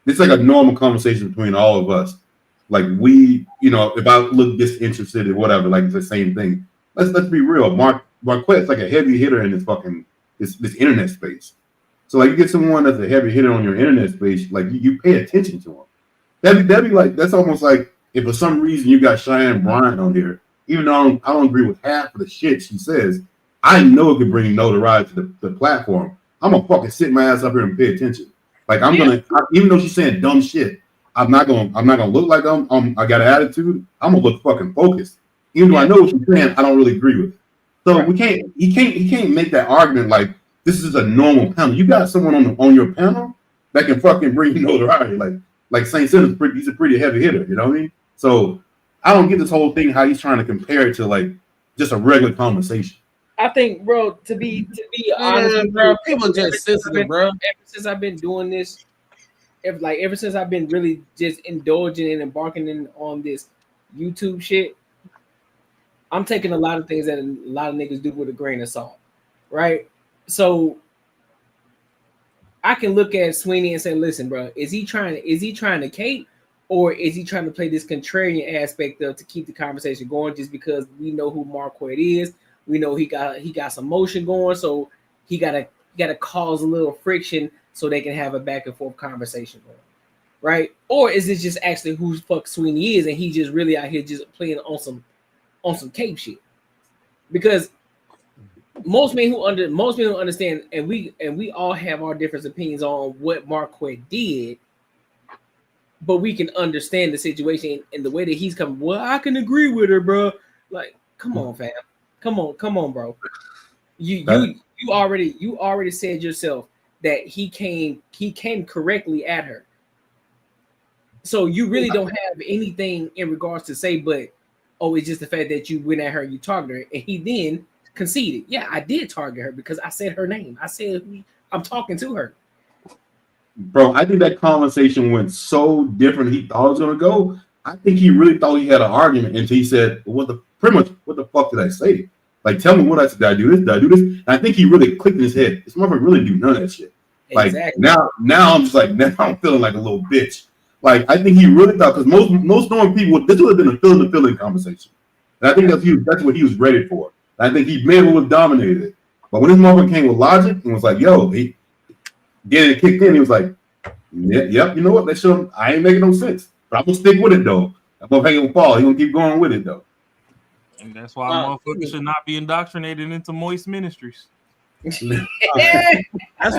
Speaker 6: it's like a normal conversation between all of us. Like we, you know, if I look disinterested or whatever, like it's the same thing. Let's be real. Marquette's like a heavy hitter in this fucking this internet space. So like you get someone that's a heavy hitter on your internet space, like you pay attention to them. That'd be like, that's almost like if for some reason you got Cheyenne Bryant on here, even though I don't agree with half of the shit she says, I know it could bring notoriety to the platform. I'm gonna fucking sit my ass up here and pay attention. Like even though she's saying dumb shit, I'm not gonna look like I got an attitude. I'm gonna look fucking focused. Even though I know what she's saying, I don't really agree with it. So he can't make that argument like this is a normal panel. You got someone on your panel that can fucking bring notoriety. Like St. Simmons, he's a pretty heavy hitter, you know what I mean? So I don't get this whole thing how he's trying to compare it to like just a regular conversation.
Speaker 1: I think, bro, to be honest,
Speaker 3: bro, people just sensitive, bro.
Speaker 1: Ever since I've been doing this, ever since I've been really just indulging and embarking on this YouTube shit, I'm taking a lot of things that a lot of niggas do with a grain of salt, right? So I can look at Sweeney and say, listen, bro, is he trying to cape, or is he trying to play this contrarian aspect of to keep the conversation going just because we know who Marquette is? We know he got some motion going, so he gotta gotta cause a little friction so they can have a back and forth conversation going, right? Or is it just actually who fuck Sweeney is and he just really out here just playing on some cape shit? Because most men who understand, and we all have our different opinions on what Marquette did, but we can understand the situation and the way that he's coming. Well, I can agree with her, bro. Like, come on, fam. Come on, bro. You already said yourself that he came correctly at her. So you really don't have anything in regards to say, but it's just the fact that you went at her, you targeted her, and he then conceded. Yeah, I did target her because I said her name. I said I'm talking to her.
Speaker 6: Bro, I think that conversation went so different than he thought it was gonna go. I think he really thought he had an argument until he said, what the fuck did I say? Like, tell me what I said. Did I do this? Did I do this? And I think he really clicked in his head. This motherfucker really do none of that shit. Like,
Speaker 1: exactly.
Speaker 6: now I'm just like, now I'm feeling like a little bitch. Like, I think he really thought, because most normal people, this would have been a feeling conversation. And I think that's what he was ready for. And I think he may have dominated it. But when this motherfucker came with logic and was like, yo, he get it kicked in, he was like, yep, you know what? That shit, I ain't making no sense. But I'm gonna stick with it though. I'm gonna hang him fall. He gonna keep going with it though.
Speaker 5: And that's why motherfuckers should not be indoctrinated into moist ministries.
Speaker 3: That's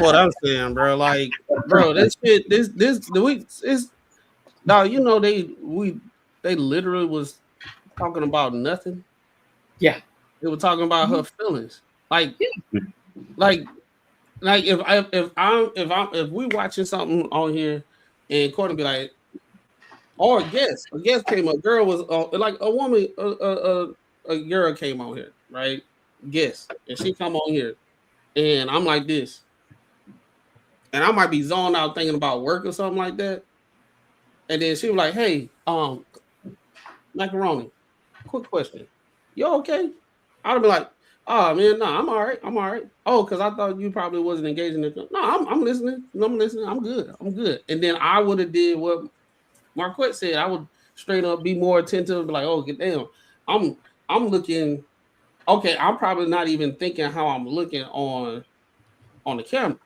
Speaker 3: what I'm saying, bro. Like, bro, this shit, it's now, you know, they literally was talking about nothing.
Speaker 1: Yeah,
Speaker 3: they were talking about her feelings. Like if we watching something on here and Courtney be like, or a guest came up, girl was like a woman, a girl came on here, right? Guest, and she come on here, and I'm like this, and I might be zoned out thinking about work or something like that, and then she was like, "Hey, macaroni, quick question, you okay?" I'd be like, "Oh man, no, I'm all right. Oh, because I thought you probably wasn't engaged in it. No, I'm listening. I'm good. And then I would have did what Marquette said. I would straight up be more attentive, like, oh, get down. I'm looking. Okay, I'm probably not even thinking how I'm looking on the camera.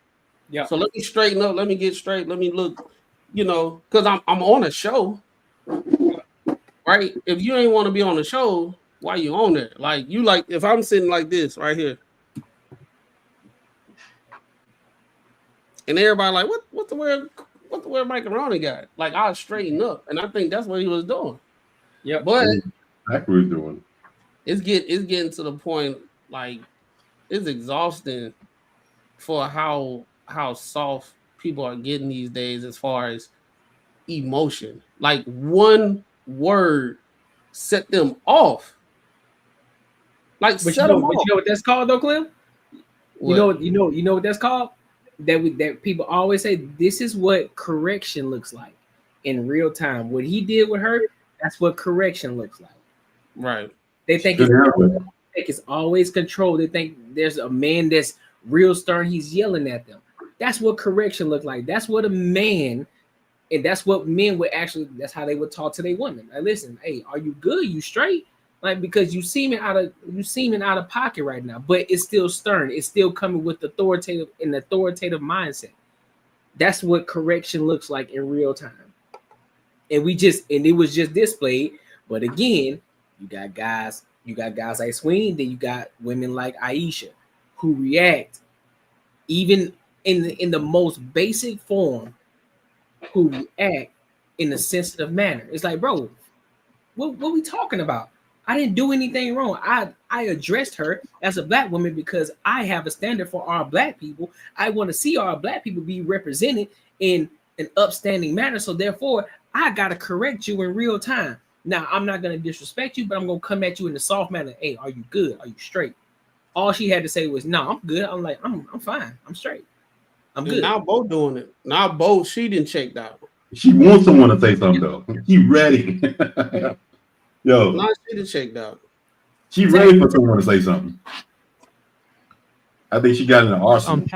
Speaker 1: Yeah.
Speaker 3: So let me straighten up. Let me get straight. Let me look. You know, because I'm on a show, right? If you ain't want to be on the show, why you on there? Like, you like, if I'm sitting like this right here, and everybody like, what the word macaroni got? Like, I'll straighten up, and I think that's what he was doing.
Speaker 1: Yeah,
Speaker 3: but
Speaker 6: that's what he's doing.
Speaker 3: It's getting to the point, like, it's exhausting for how soft people are getting these days as far as emotion. Like, one word set them off. Like,
Speaker 1: but you know what that's called though, Clem? You know what that's called? That people always say, this is what correction looks like in real time. What he did with her, that's what correction looks like.
Speaker 3: Right.
Speaker 1: They think it's always controlled. They think there's a man that's real stern. He's yelling at them. That's what correction looks like. That's what a man, and that's what men would actually, that's how they would talk to their women. Like, listen, hey, are you good? You straight? Like, because you seeming out of pocket right now, but it's still stern. It's still coming with authoritative mindset. That's what correction looks like in real time. And it was just displayed. But again, you got guys like Sweeney, then you got women like Aisha who react even in the most basic form, who react in a sensitive manner. It's like, bro, what we talking about? I didn't do anything wrong. I addressed her as a black woman because I have a standard for our black people. I want to see our black people be represented in an upstanding manner. So therefore, I gotta correct you in real time. Now, I'm not gonna disrespect you, but I'm gonna come at you in a soft manner. Hey, are you good? Are you straight? All she had to say was, "No, I'm good." I'm like, I'm fine. I'm straight. I'm good.
Speaker 3: Now both doing it. Now both she didn't checked out.
Speaker 6: She wants someone to say something though. He ready. Yo,
Speaker 3: now she didn't checked out.
Speaker 6: She ready for someone to say something. I think she got in the arsenal.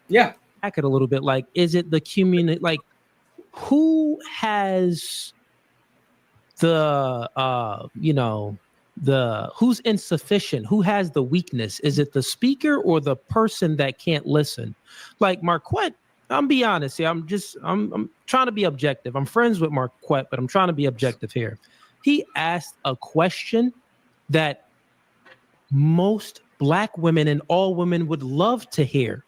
Speaker 1: Yeah.
Speaker 2: Back it a little bit. Like, is it the community? Like, who has the who's insufficient, who has the weakness? Is it the speaker or the person that can't listen? Like Marquette, I'm be honest here. I'm trying to be objective. I'm friends with Marquette, but I'm trying to be objective here. He asked a question that most Black women and all women would love to hear.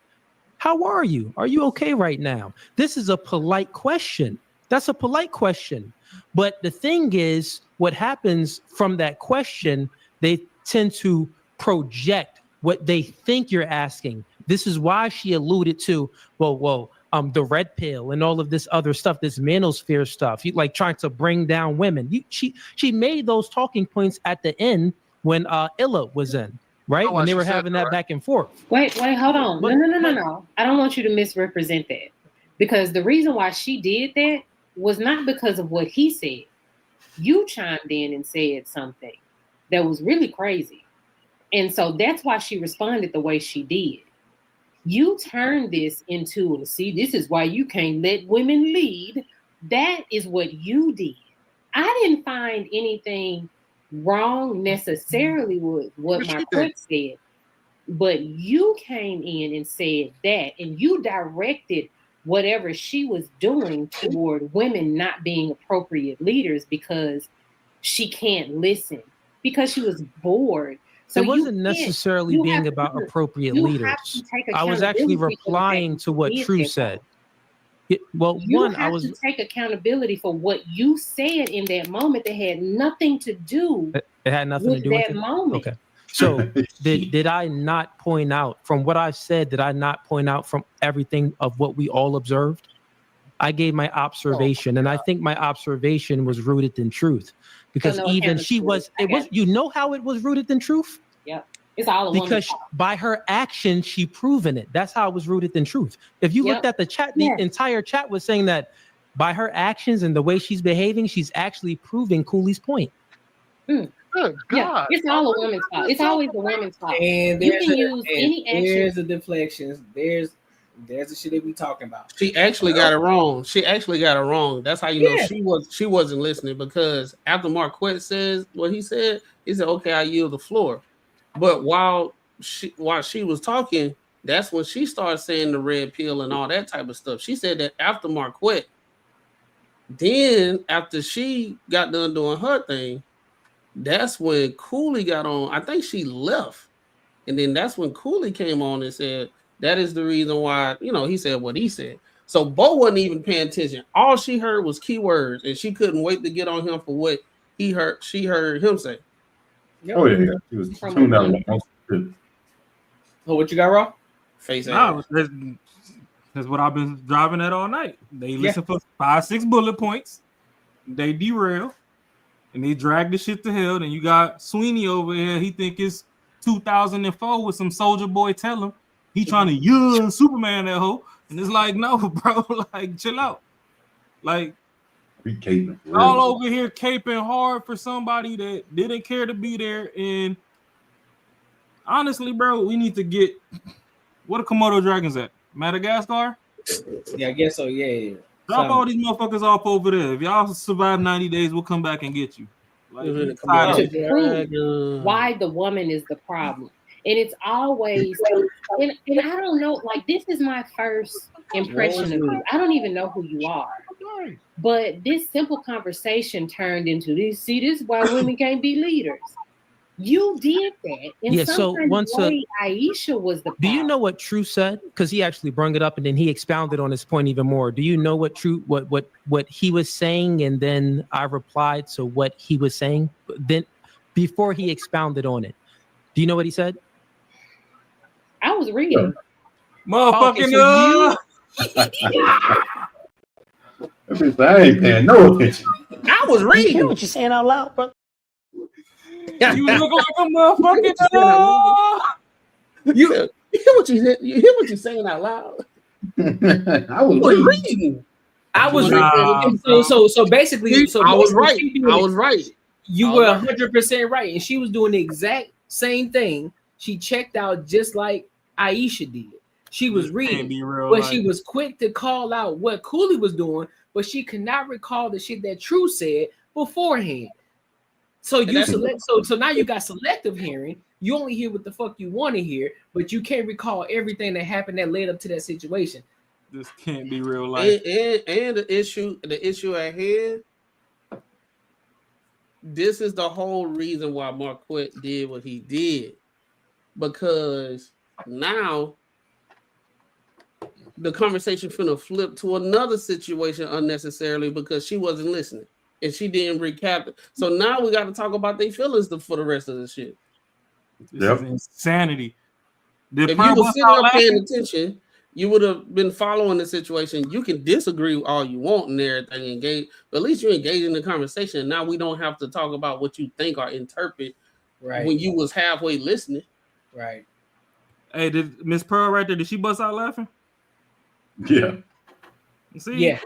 Speaker 2: How are you? Are you okay right now? This is a polite question. That's a polite question. But the thing is, what happens from that question, they tend to project what they think you're asking. This is why she alluded to, the red pill and all of this other stuff, this manosphere stuff. You like trying to bring down women. She made those talking points at the end when Illa was in, right? When they were having that back and forth.
Speaker 13: Wait, hold on. No. I don't want you to misrepresent that. Because the reason why she did that was not because of what he said. You chimed in and said something that was really crazy. And so that's why she responded the way she did. You turned this into, see, this is why you can't let women lead. That is what you did. I didn't find anything wrong necessarily with what Marquette said, but you came in and said that, and you directed whatever she was doing toward women not being appropriate leaders because she can't listen, because she was bored. So
Speaker 2: it wasn't necessarily being about appropriate leaders. I was actually replying to what True said. I was
Speaker 13: to take accountability for what you said in that moment that had nothing to do.
Speaker 2: It had nothing to do with
Speaker 13: that moment.
Speaker 2: Okay. So did I not point out from what I said? Did I not point out from everything of what we all observed? I gave my observation, and I think my observation was rooted in truth, because even she was. It was. You know how it was rooted in truth?
Speaker 13: Yep. It's all a
Speaker 2: because by her action, she proven it. That's how it was rooted in truth. If you looked at the chat, the entire chat was saying that by her actions and the way she's behaving, she's actually proving Cooley's point.
Speaker 13: Good God. Yeah, it's all a woman's fault. It's always the woman's fault.
Speaker 1: And
Speaker 13: you can use any action.
Speaker 1: There's the deflections. There's the shit that we talking about.
Speaker 3: She actually got it wrong. That's how you know she wasn't listening, because after Marquette says what he said, okay, I yield the floor. But while she was talking, that's when she started saying the red pill and all that type of stuff. She said that after Marquette, then after she got done doing her thing, that's when Cooley got on. I think she left. And then that's when Cooley came on and said, that is the reason why, he said what he said. So Bo wasn't even paying attention. All she heard was keywords, and she couldn't wait to get on him for what she heard him say.
Speaker 6: Yep. Oh, yeah. She was tuned out.
Speaker 1: So what you got, Raw?
Speaker 5: Face ass. That's what I've been driving at all night. They listen for 5-6 bullet points. They derail. And they drag the shit to hell. Then you got Sweeney over here. He think it's 2004 with some Soldier Boy tell him. He trying to Superman that hoe. And it's like, no, bro. Like, chill out. Like,
Speaker 6: we caping.
Speaker 5: All over here caping hard for somebody that didn't care to be there. And honestly, bro, we need to get what are Komodo dragons at? Madagascar?
Speaker 1: Yeah, I guess so. Yeah.
Speaker 5: Drop all these motherfuckers off over there. If y'all survive 90 days, we'll come back and get you. Like,
Speaker 13: why the woman is the problem. And it's always, and I don't know, like, this is my first impression of you. I don't even know who you are. But this simple conversation turned into this. See, this is why women can't be leaders. You did that. And
Speaker 2: so once
Speaker 13: Aisha was the problem.
Speaker 2: Do you know what True said? Because he actually brought it up and then he expounded on his point even more. Do you know what True what he was saying? And then I replied to what he was saying. Then before he expounded on it. Do you know what he said?
Speaker 13: I was reading.
Speaker 5: Motherfucking
Speaker 6: I ain't paying no attention.
Speaker 1: I was reading.
Speaker 8: You hear what you're saying out loud, bro?
Speaker 5: You look like a motherfucking
Speaker 3: You hear what you said? You hear what you're saying out loud?
Speaker 6: I was reading.
Speaker 1: I was reading. So basically,
Speaker 3: I was right. I was right.
Speaker 1: You were 100% right, and she was doing the exact same thing. She checked out just like Aisha did. She was reading, but she was quick to call out what Cooley was doing, but she could not recall the shit that True said beforehand. So you select. So now you got selective hearing. You only hear what the fuck you want to hear, but you can't recall everything that happened that led up to that situation.
Speaker 5: This can't be real life.
Speaker 3: And the issue at hand. This is the whole reason why Marquette did what he did, because now the conversation finna flip to another situation unnecessarily because she wasn't listening and she didn't recap it. So now we got to talk about their feelings for the rest of the shit.
Speaker 5: This is insanity.
Speaker 3: If you were sitting up paying attention, you would have been following the situation. You can disagree all you want and everything, engage, but at least you engage in the conversation. Now we don't have to talk about what you think or interpret when you was halfway listening.
Speaker 1: Right.
Speaker 5: Hey, did Miss Pearl right there? Did she bust out laughing?
Speaker 6: Yeah.
Speaker 5: See?
Speaker 1: Yeah.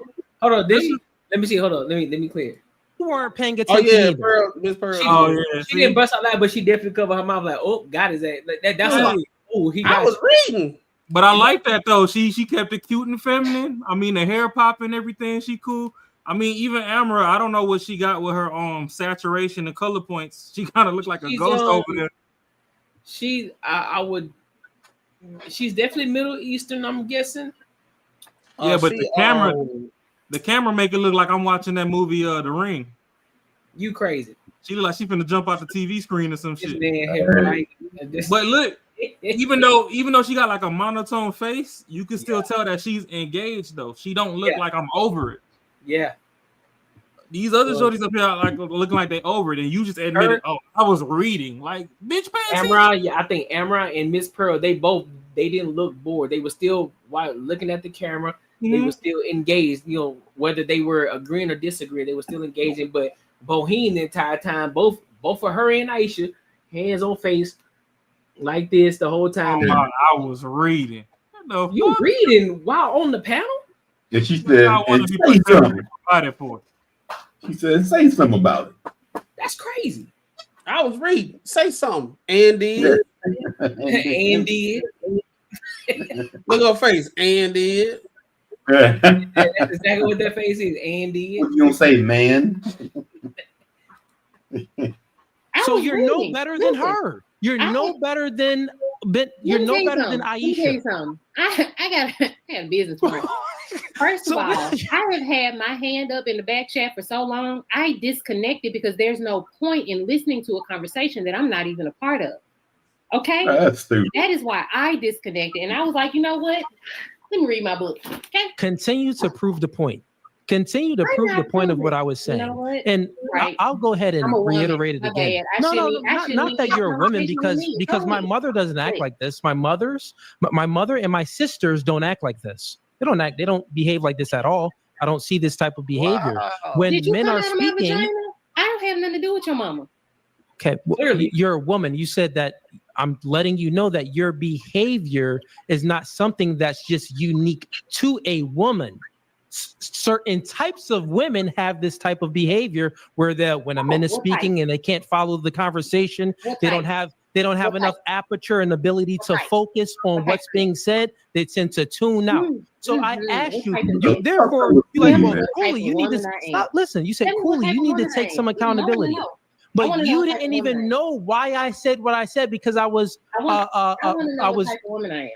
Speaker 1: Hold on. Let me see. Hold on. Let me clear.
Speaker 2: You weren't paying
Speaker 3: Oh
Speaker 2: attention.
Speaker 3: yeah,
Speaker 2: either.
Speaker 3: Miss Pearl.
Speaker 1: She didn't bust out loud, but she definitely covered her mouth like, "Oh, got his ass." Like, that's like, "Oh, he got."
Speaker 3: I was reading.
Speaker 5: But I like that though. She kept it cute and feminine. I mean, the hair popping, everything. She cool. I mean, even Amara, I don't know what she got with her saturation and color points. She kind of looked like a ghost over there.
Speaker 1: She's definitely Middle Eastern, I'm guessing.
Speaker 5: Yeah, but the camera make it look like I'm watching that movie, The Ring.
Speaker 1: You crazy?
Speaker 5: She look like she finna jump out the TV screen or some shit.
Speaker 1: But
Speaker 5: look, even though she got like a monotone face, you can still tell that she's engaged though. She don't look like I'm over it.
Speaker 1: Yeah.
Speaker 5: These other shorties up here like looking like they over it, and you just admitted, "Oh, I was reading." Like, bitch,
Speaker 1: Amara, I think Amara and Miss Pearl, they didn't look bored. They were still while looking at the camera. They were still engaged. You know, whether they were agreeing or disagreeing, they were still engaging. But Boheen the entire time, both of her and Aisha, hands on face, like this the whole time.
Speaker 5: I was reading.
Speaker 1: You reading while on the panel?
Speaker 6: And she said, and say something. She said, say something about it.
Speaker 1: That's crazy.
Speaker 3: I was reading. Say something. And did.
Speaker 1: And did.
Speaker 3: Look at her face. And did.
Speaker 1: That's exactly what that face is. And did.
Speaker 6: What you gonna say, man?
Speaker 2: So you're no better than her. You're no better than Aisha.
Speaker 13: I got a business for it. First of all, I have had my hand up in the back chat for so long, I disconnected because there's no point in listening to a conversation that I'm not even a part of. Okay?
Speaker 6: That's stupid.
Speaker 13: That is why I disconnected. And I was like, you know what? Let me read my book. Okay?
Speaker 2: Continue to prove the point. Continue to prove the point of what I was saying.
Speaker 13: You know what?
Speaker 2: And I'll go ahead and reiterate it again. No, not that you're a woman, because my mother doesn't act like this. My mother and my sisters don't act like this. They don't behave like this at all. I don't see this type of behavior.
Speaker 13: Wow.
Speaker 2: When men are speaking,
Speaker 13: I don't have nothing to do with your mama.
Speaker 2: Okay, you're a woman. You said that. I'm letting you know that your behavior is not something that's just unique to a woman. Certain types of women have this type of behavior where when a man is speaking and they can't follow the conversation, they don't have enough aperture and ability to focus on what's being said. They tend to tune out. So I asked you, therefore, you're like, well, Cooley, you need to stop. Listen, you said, Cooley, you need to take some accountability. But you didn't even know why I said what I said because I was.
Speaker 13: What type of woman I am.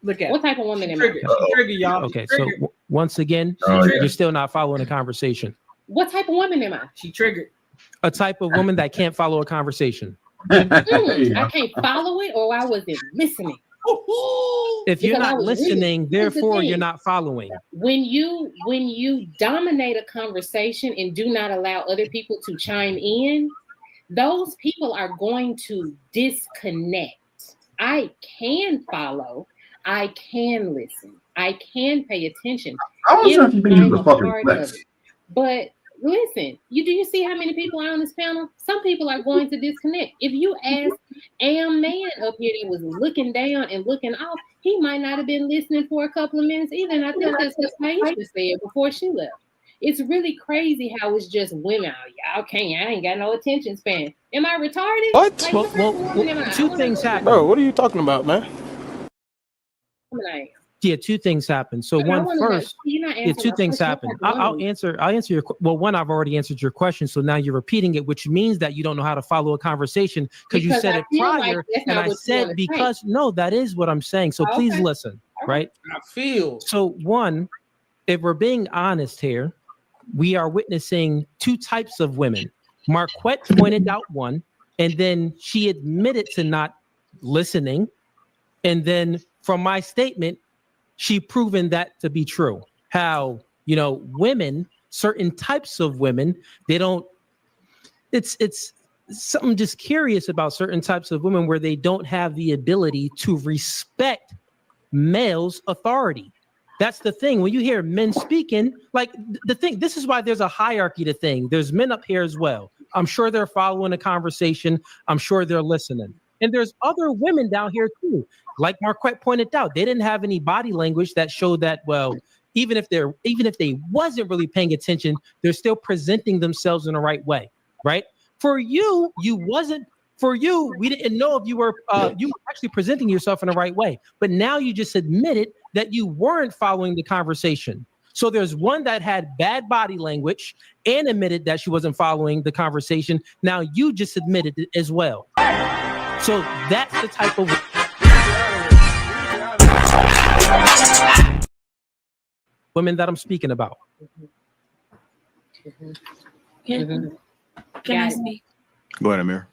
Speaker 1: Look at
Speaker 13: what type of woman am
Speaker 1: I? Trigger y'all.
Speaker 2: Okay, so once again, you're still not following a conversation.
Speaker 13: What type of woman am I?
Speaker 1: She triggered.
Speaker 2: A type of woman that can't follow a conversation.
Speaker 13: I can't follow it, or I wasn't listening.
Speaker 2: If you're not listening, therefore you're not following.
Speaker 13: When you dominate a conversation and do not allow other people to chime in, those people are going to disconnect. I can follow. I can listen. I can pay attention.
Speaker 6: I was trying to be the fucking flex.
Speaker 13: But listen, do you see how many people are on this panel? Some people are going to disconnect. If you ask man up here that was looking down and looking off, he might not have been listening for a couple of minutes either. And I think that's what Aisha said before she left. It's really crazy how it's just women. Y'all can't. I ain't got no attention span. Am I retarded?
Speaker 18: What?
Speaker 13: Like,
Speaker 2: well, two things happen.
Speaker 18: Bro, what are you talking about, man?
Speaker 2: Yeah, two things happen. So one first, two things happen. I'll answer your, well, one, I've already answered your question. So now you're repeating it, which means that you don't know how to follow a conversation because you said it prior. And I said, because no, that is what I'm saying. So please listen, right?
Speaker 1: I feel.
Speaker 2: So one, if we're being honest here, we are witnessing two types of women. Marquette pointed out one, and then she admitted to not listening. And then from my statement, she proven that to be true. How, women, certain types of women, they don't, it's something just curious about certain types of women where they don't have the ability to respect males' authority. That's the thing. When you hear men speaking, like the thing, this is why there's a hierarchy to thing. There's men up here as well. I'm sure they're following the conversation. I'm sure they're listening. And there's other women down here too. Like Marquette pointed out, they didn't have any body language that showed that, well, even if they wasn't really paying attention, they're still presenting themselves in the right way, right? For you, we didn't know if you were actually presenting yourself in the right way. But now you just admitted that you weren't following the conversation. So there's one that had bad body language and admitted that she wasn't following the conversation. Now you just admitted it as well. So that's the type of women that I'm speaking about.
Speaker 9: Can I speak?
Speaker 4: Go ahead, Amir.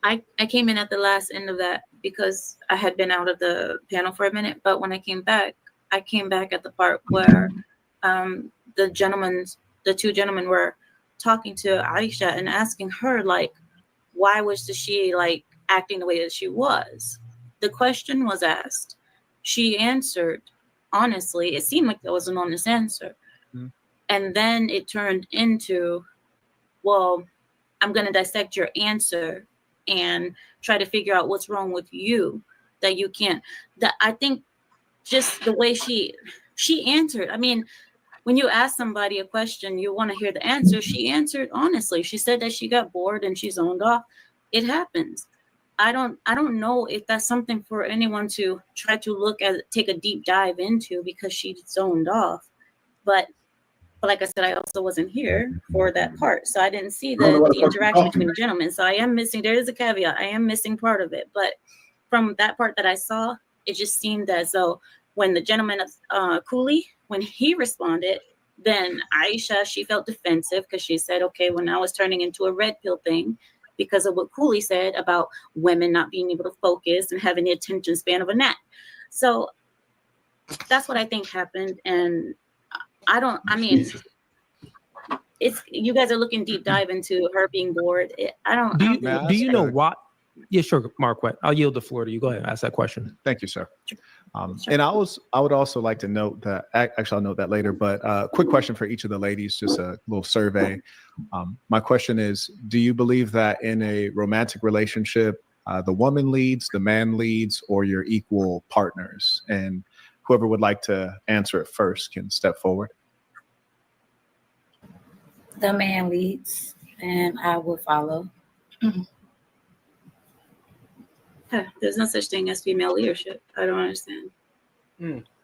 Speaker 9: I came in at the last end of that because I had been out of the panel for a minute. But when I came back at the part where the two gentlemen were talking to Aisha and asking her, like, why was she like acting the way that she was? The question was asked. She answered honestly. It seemed like there was an honest answer. Mm-hmm. And then it turned into, well, I'm going to dissect your answer and try to figure out what's wrong with you that you can't. That I think just the way she answered. I mean, when you ask somebody a question, you want to hear the answer. She answered honestly. She said that she got bored and she zoned off. It happens. I don't know if that's something for anyone to try to take a deep dive into because she zoned off. But like I said, I also wasn't here for that part. So I didn't see the interaction between the gentlemen. So I am missing, there is a caveat. I am missing part of it. But from that part that I saw, it just seemed as though when the gentleman, Cooley, when he responded, then Aisha, she felt defensive because she said, okay, when I was turning into a red pill thing because of what Cooley said about women not being able to focus and having the attention span of a gnat. So that's what I think happened. And it's you guys are looking deep dive into her being bored.
Speaker 2: Do you know what? Yeah, sure, Marquette. I'll yield the floor to you. Go ahead and ask that question.
Speaker 21: Thank you, sir. And I would also like to note that, actually I'll note that later, but quick question for each of the ladies, just a little survey. My question is, do you believe that in a romantic relationship, the woman leads, the man leads, or you're equal partners? And whoever would like to answer it first can step forward.
Speaker 22: The man leads and I will follow.
Speaker 9: There's no such thing as female leadership. I don't understand.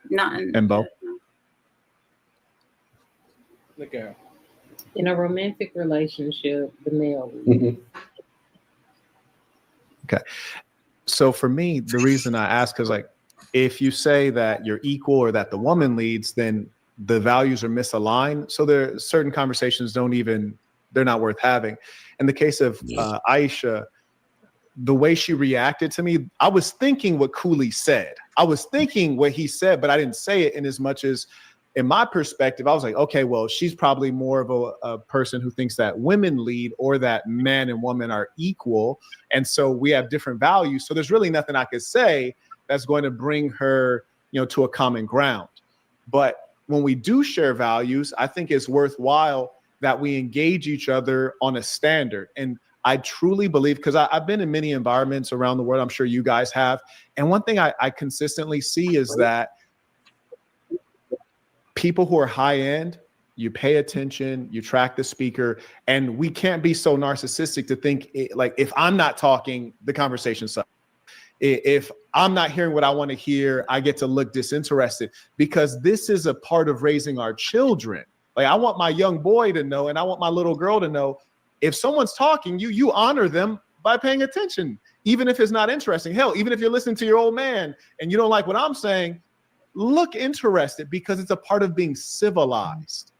Speaker 9: Not in
Speaker 21: and Bo.
Speaker 1: Look at her.
Speaker 13: In a romantic relationship, the male leads.
Speaker 21: Okay. So for me, the reason I ask is like, if you say that you're equal or that the woman leads, then the values are misaligned. So there are certain conversations they're not worth having. In the case of Aisha, the way she reacted to me, I was thinking what Cooley said. I was thinking what he said, but I didn't say it in as much as, in my perspective, I was like, okay, well, she's probably more of a person who thinks that women lead or that man and woman are equal. And so we have different values. So there's really nothing I could say that's going to bring her, to a common ground. But when we do share values, I think it's worthwhile that we engage each other on a standard. And I truly believe, because I've been in many environments around the world, I'm sure you guys have. And one thing I consistently see is that people who are high end, you pay attention, you track the speaker, and we can't be so narcissistic to think like, if I'm not talking, the conversation sucks. If I'm not hearing what I want to hear, I get to look disinterested, because this is a part of raising our children. Like, I want my young boy to know, and I want my little girl to know, if someone's talking, you honor them by paying attention, even if it's not interesting. Hell, even if you're listening to your old man and you don't like what I'm saying, look interested, because it's a part of being civilized.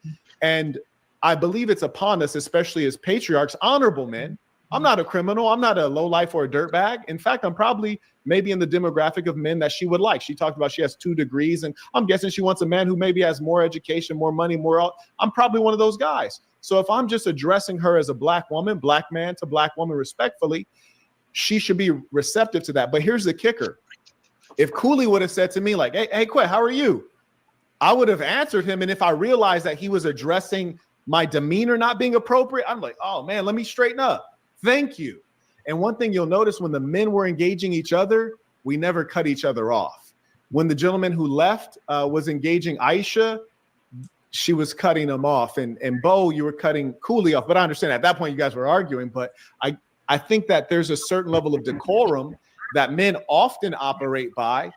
Speaker 21: And I believe it's upon us, especially as patriarchs, honorable men. I'm not a criminal. I'm not a lowlife or a dirtbag. In fact, I'm probably maybe in the demographic of men that she would like. She talked about she has 2 degrees, and I'm guessing she wants a man who maybe has more education, more money, more. I'm probably one of those guys. So if I'm just addressing her as a black woman, black man to black woman respectfully, she should be receptive to that. But here's the kicker. If Cooley would have said to me like, hey, Quet, how are you? I would have answered him. And if I realized that he was addressing my demeanor not being appropriate, I'm like, oh man, let me straighten up. Thank you. And one thing you'll notice, when the men were engaging each other, we never cut each other off. When the gentleman who left was engaging Aisha, she was cutting him off. And Bo, you were cutting Cooley off. But I understand at that point you guys were arguing. But I think that there's a certain level of decorum that men often operate by.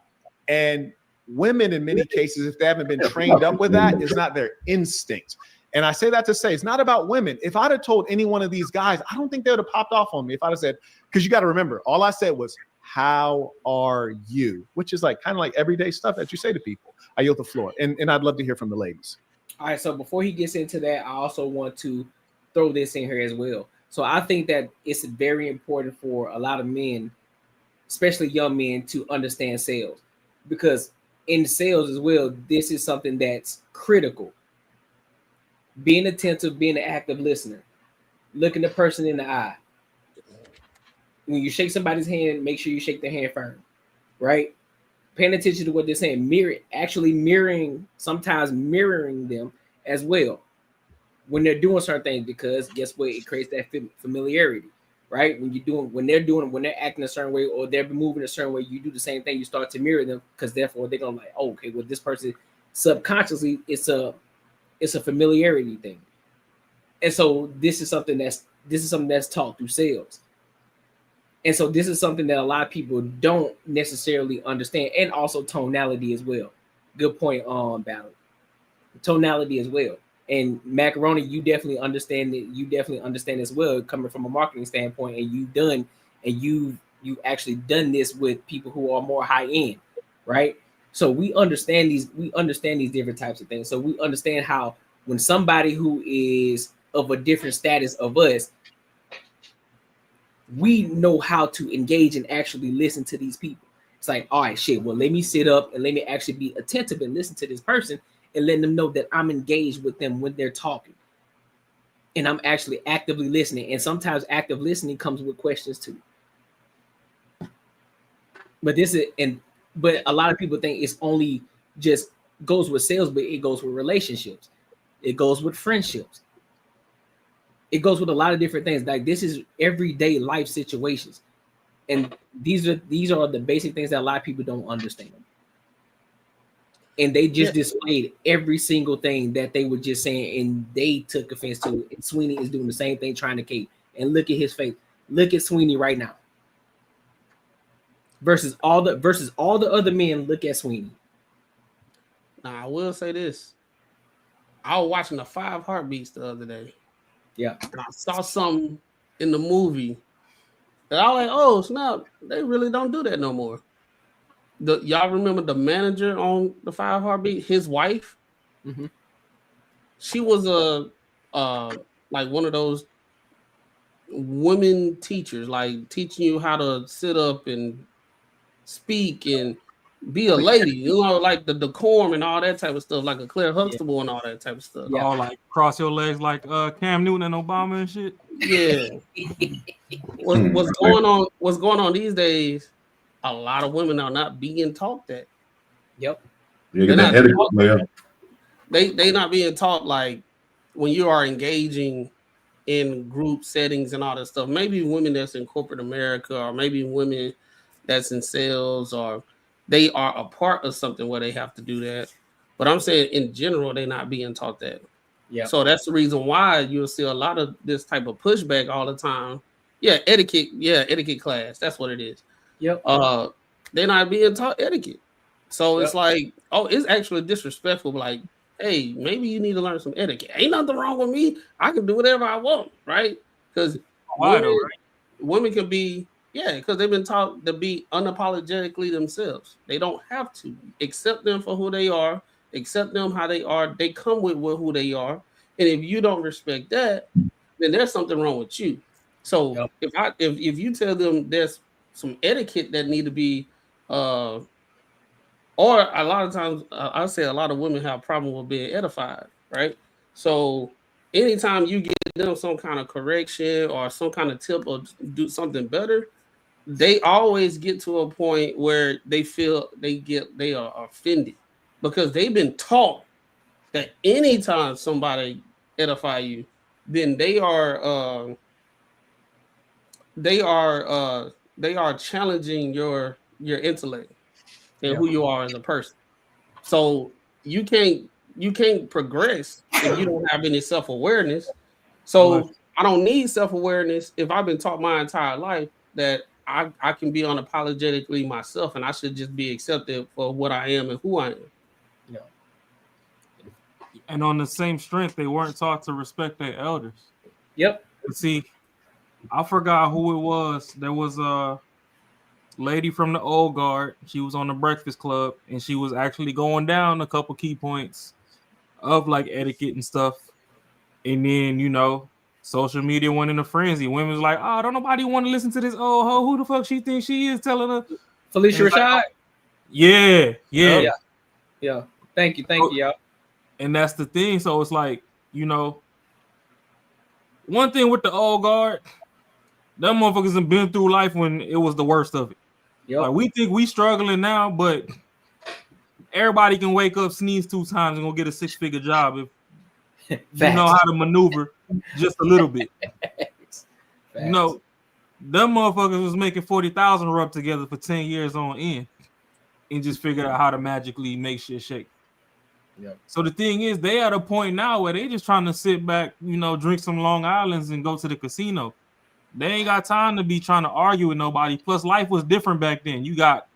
Speaker 21: And women, in many cases, if they haven't been trained up with that, is not their instinct. And I say that to say, it's not about women. If I'd have told any one of these guys, I don't think they would have popped off on me. If I'd have said, because you got to remember, all I said was, how are you? Which is like kind of like everyday stuff that you say to people. I yield the floor. And I'd love to hear from the ladies.
Speaker 1: All right. So before he gets into that, I also want to throw this in here as well. So I think that it's very important for a lot of men, especially young men, to understand sales, because in sales as well, this is something that's critical. Being attentive, being an active listener, looking the person in the eye. When you shake somebody's hand, make sure you shake their hand firm, right? Paying attention to what they're saying, sometimes mirroring them as well when they're doing certain things, because guess what? It creates that familiarity, right? When they're acting a certain way or they're moving a certain way, you do the same thing. You start to mirror them, because therefore they're gonna like, oh, okay, well, this person subconsciously, it's a familiarity thing. And so this is something that's taught through sales. And so this is something that a lot of people don't necessarily understand. And also tonality as well. Good point on Battle. Tonality as well. And Macaroni, you definitely understand it. You definitely understand as well, coming from a marketing standpoint, and you've actually done this with people who are more high end, right? So we understand these different types of things. So we understand how when somebody who is of a different status of us, we know how to engage and actually listen to these people. It's like, all right, shit, well, let me sit up and let me actually be attentive and listen to this person and letting them know that I'm engaged with them when they're talking. And I'm actually actively listening. And sometimes active listening comes with questions too. But a lot of people think it's only just goes with sales, but it goes with relationships. It goes with friendships. It goes with a lot of different things. Like, this is everyday life situations. And these are the basic things that a lot of people don't understand. And they just displayed every single thing that they were just saying, and they took offense to it. And Sweeney is doing the same thing, trying to cape. And look at his face. Look at Sweeney right now. Versus all the other men, look at Sweeney.
Speaker 3: Now, I will say this. I was watching the 5 Heartbeats the other day.
Speaker 1: Yeah.
Speaker 3: And I saw something in the movie that I was like, oh, snap, they really don't do that no more. Y'all remember the manager on the 5 Heartbeat, his wife?
Speaker 1: Mm-hmm.
Speaker 3: She was like one of those women teachers, like teaching you how to sit up and speak and be a lady, you know, like the decorum and all that type of stuff, like a Claire Huxtable and all that type of stuff.
Speaker 5: Yeah. All like cross your legs like Cam Newton and Obama and shit.
Speaker 3: Yeah. What's going on these days? A lot of women are not being taught that.
Speaker 1: Yep.
Speaker 6: Yeah, that etiquette, man.
Speaker 3: They not being taught, like, when you are engaging in group settings and all that stuff. Maybe women that's in corporate America, or maybe women that's in sales, or they are a part of something where they have to do that. But I'm saying in general, they're not being taught that.
Speaker 1: Yeah.
Speaker 3: So that's the reason why you'll see a lot of this type of pushback all the time. Yeah, etiquette class. That's what it is.
Speaker 1: Yep.
Speaker 3: They're not being taught etiquette. So it's
Speaker 1: Yep.
Speaker 3: like, oh, it's actually disrespectful. Like, hey, maybe you need to learn some etiquette. Ain't nothing wrong with me. I can do whatever I want, right? Because
Speaker 5: Why though, right?
Speaker 3: women can be, because they've been taught to be unapologetically themselves. They don't have to accept them for who they are, accept them how they are. They come with who they are, and if you don't respect that, then there's something wrong with you. So if you tell them there's some etiquette that need to be, or a lot of times I say a lot of women have a problem with being edified, right? So anytime you get them some kind of correction or some kind of tip or do something better, they always get to a point where they feel they are offended because they've been taught that anytime somebody edify you, then they are challenging your intellect and who you are as a person. So you can't progress if you don't have any self-awareness. So I don't need self-awareness if I've been taught my entire life that I can be unapologetically myself and I should just be accepted for what I am and who I am.
Speaker 1: Yeah.
Speaker 5: And on the same strength, they weren't taught to respect their elders.
Speaker 1: Yep.
Speaker 5: But see, I forgot who it was. There was a lady from the old guard. She was on the Breakfast Club, and she was actually going down a couple key points of like etiquette and stuff. And then, social media went in a frenzy. Women was like, "Oh, don't nobody want to listen to this old hoe. Who the fuck she thinks she is telling her?"
Speaker 1: Felicia Rashad.
Speaker 5: Like, yeah.
Speaker 1: Thank you, y'all.
Speaker 5: And that's the thing. So it's like, one thing with the old guard, them motherfuckers have been through life when it was the worst of it.
Speaker 1: Yep.
Speaker 5: Like, we think we struggling now, but everybody can wake up, sneeze 2 times, and go get a 6-figure job if you know how to maneuver just a little bit. Them motherfuckers was making 40,000 rub together for 10 years on end and just figured out how to magically make shit shake.
Speaker 1: Yep.
Speaker 5: So the thing is, they at a point now where they just trying to sit back, drink some Long Islands and go to the casino. They ain't got time to be trying to argue with nobody. Plus, life was different back then. You got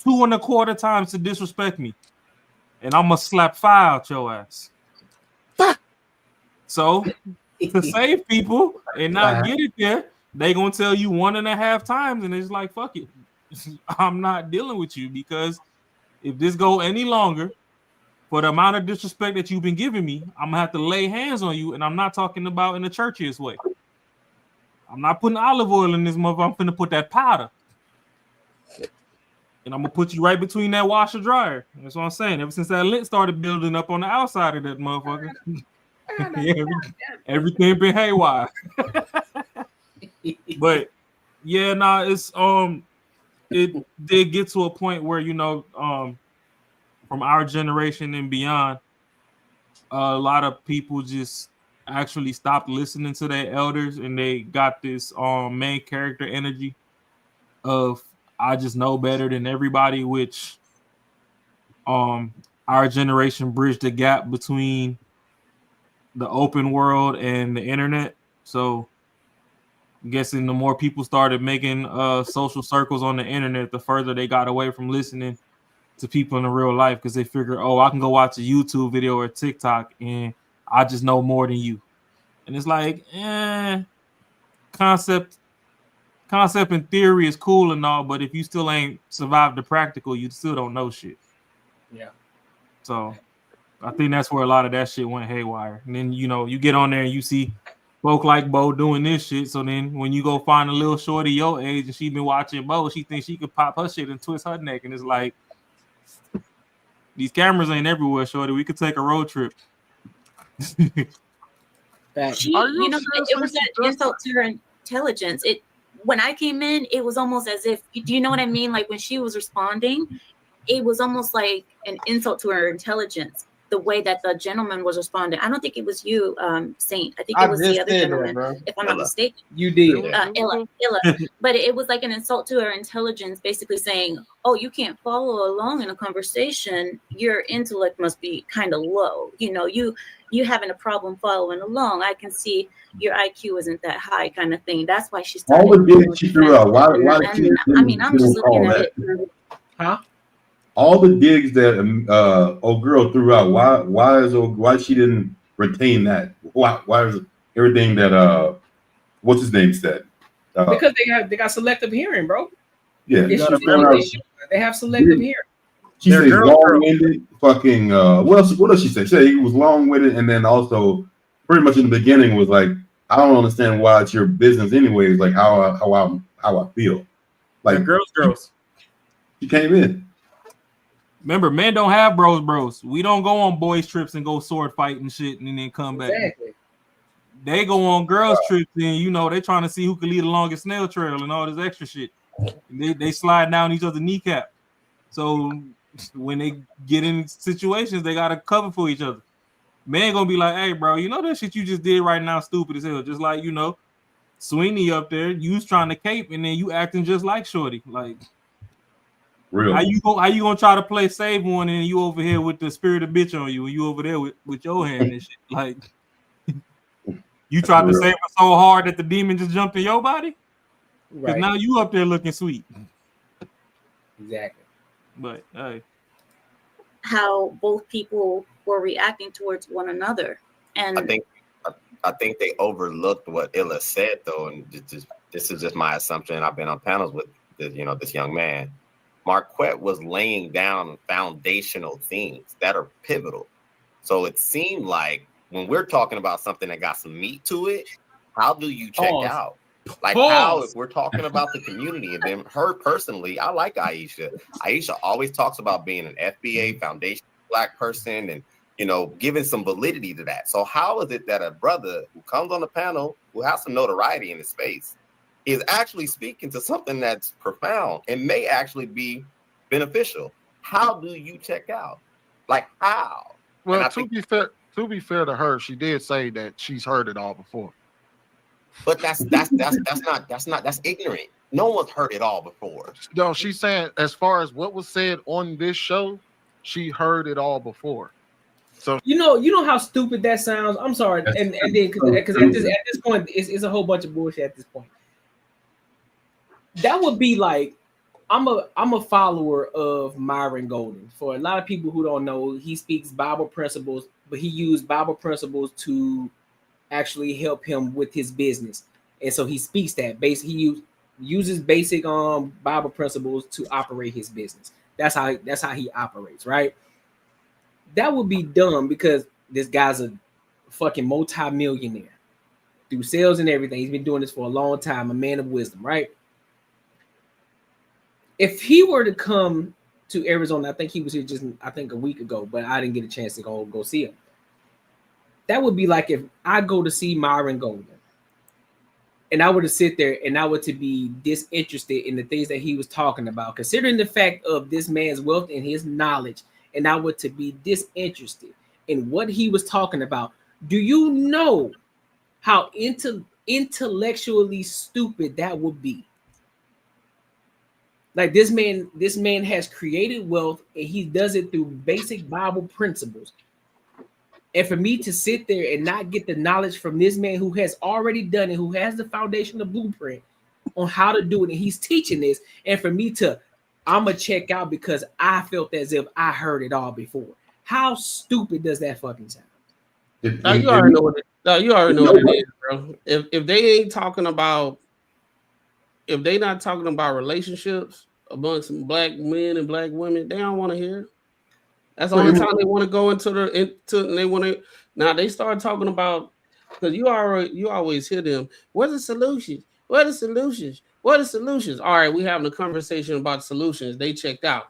Speaker 5: 2.25 times to disrespect me, and I'm gonna slap 5 out your ass. So to save people and not get it there, they gonna tell you 1.5 times, and it's like, fuck it, I'm not dealing with you, because if this go any longer, for the amount of disrespect that you've been giving me, I'm gonna have to lay hands on you, and I'm not talking about in the churchiest way. I'm not putting olive oil in this motherfucker. I'm finna put that powder. And I'm gonna put you right between that washer dryer. That's what I'm saying. Ever since that lint started building up on the outside of that motherfucker, everything been haywire. But yeah, it's it did get to a point where from our generation and beyond, a lot of people just actually stopped listening to their elders, and they got this main character energy of I just know better than everybody, which our generation bridged the gap between the open world and the internet. So I'm guessing the more people started making social circles on the internet, the further they got away from listening to people in the real life, because they figure, oh, I can go watch a YouTube video or TikTok and I just know more than you. And it's like, concept in theory is cool and all, but if you still ain't survived the practical, you still don't know shit.
Speaker 1: Yeah.
Speaker 5: So I think that's where a lot of that shit went haywire. And then, you get on there and you see folk like Bo doing this shit. So then when you go find a little shorty your age and she been watching Bo, she thinks she could pop her shit and twist her neck. And it's like, these cameras ain't everywhere, shorty. We could take a road trip.
Speaker 9: It was that insult to her intelligence. When I came in, it was almost as if, do you know what I mean? Like when she was responding, it was almost like an insult to her intelligence. the way that the gentleman was responding. I don't think it was you, Saint. I think it was the other gentleman, if I'm not mistaken.
Speaker 1: You did.
Speaker 9: Illa. But it was like an insult to her intelligence, basically saying, oh, you can't follow along in a conversation. Your intellect must be kind of low. You know, you having a problem following along. I can see your IQ isn't that high, kind of thing. That's why she started.
Speaker 6: All the digs she threw out. Why did she?
Speaker 9: I mean, I'm just looking at it.
Speaker 1: Huh?
Speaker 6: All the digs that old girl threw out. Why she didn't retain that? Why is everything that what's his name said?
Speaker 1: Because they got selective hearing, bro.
Speaker 6: Yeah,
Speaker 1: they have selective hearing.
Speaker 6: She said long-winded. Fucking what else she said? She said he was long-winded, and then also pretty much in the beginning was like, I don't understand why it's your business anyways. Like how I feel. Like
Speaker 5: girls.
Speaker 6: She came in.
Speaker 5: Remember, men don't have bros. We don't go on boys trips and go sword fight and shit and then come back.
Speaker 1: Exactly.
Speaker 5: They go on girls trips and you know they trying to see who can lead the longest snail trail and all this extra shit. They slide down each other's kneecap. So when they get in situations, they gotta cover for each other. Man gonna be like, hey bro, you know that shit you just did right now stupid as hell. Just like, you know, Sweeney up there, you was trying to cape and then you acting just like Shorty. Like
Speaker 6: real.
Speaker 5: How you gonna try to play save one and you over here with the spirit of bitch on you and you over there with your hand and shit? Like you tried to save her so hard that the demon just jumped in your body? Because now you up there looking sweet.
Speaker 1: Exactly.
Speaker 5: But hey.
Speaker 9: How both people were reacting towards one another. And
Speaker 7: I think they overlooked what Illa said though, and this is just my assumption. I've been on panels with this young man. Marquette was laying down foundational things that are pivotal. So it seemed like when we're talking about something that got some meat to it, how do you check out? Like how, if we're talking about the community and then her personally, I like Aisha. Aisha always talks about being an FBA foundation Black person and, you know, giving some validity to that. So how is it that a brother who comes on the panel, who has some notoriety in his space, is actually speaking to something that's profound and may actually be beneficial? How do you check out? Like how?
Speaker 12: Well, to be fair to her, she did say that she's heard it all before.
Speaker 7: But that's ignorant. No one's heard it all before.
Speaker 12: No, she's saying as far as what was said on this show, she heard it all before. So
Speaker 1: you know how stupid that sounds. I'm sorry, and then because at this point, it's a whole bunch of bullshit at this point. That would be like, I'm a follower of Myron Golden. For a lot of people who don't know, he speaks Bible principles, but he used Bible principles to actually help him with his business. And so he speaks that he uses basic Bible principles to operate his business. That's how he operates, right? That would be dumb because this guy's a fucking multi-millionaire through sales and everything. He's been doing this for a long time, a man of wisdom, right? If he were to come to Arizona, I think he was here just a week ago, but I didn't get a chance to go see him. That would be like if I go to see Myron Golden and I were to sit there and I were to be disinterested in the things that he was talking about, considering the fact of this man's wealth and his knowledge, and I were to be disinterested in what he was talking about. Do you know how intellectually stupid that would be? Like this man has created wealth and he does it through basic Bible principles. And for me to sit there and not get the knowledge from this man who has already done it, who has the foundation, the blueprint on how to do it, and he's teaching this, and for me to, I'm gonna check out because I felt as if I heard it all before. How stupid does that fucking sound?
Speaker 3: You already know what it is, bro. If they ain't talking about, if they not talking about relationships amongst Black men and Black women, they don't want to hear it. That's the only time they want to go into they want to. Now they start talking about, because you always hear them. What are the solutions? What are the solutions? What are the solutions? All right, we having a conversation about solutions. They checked out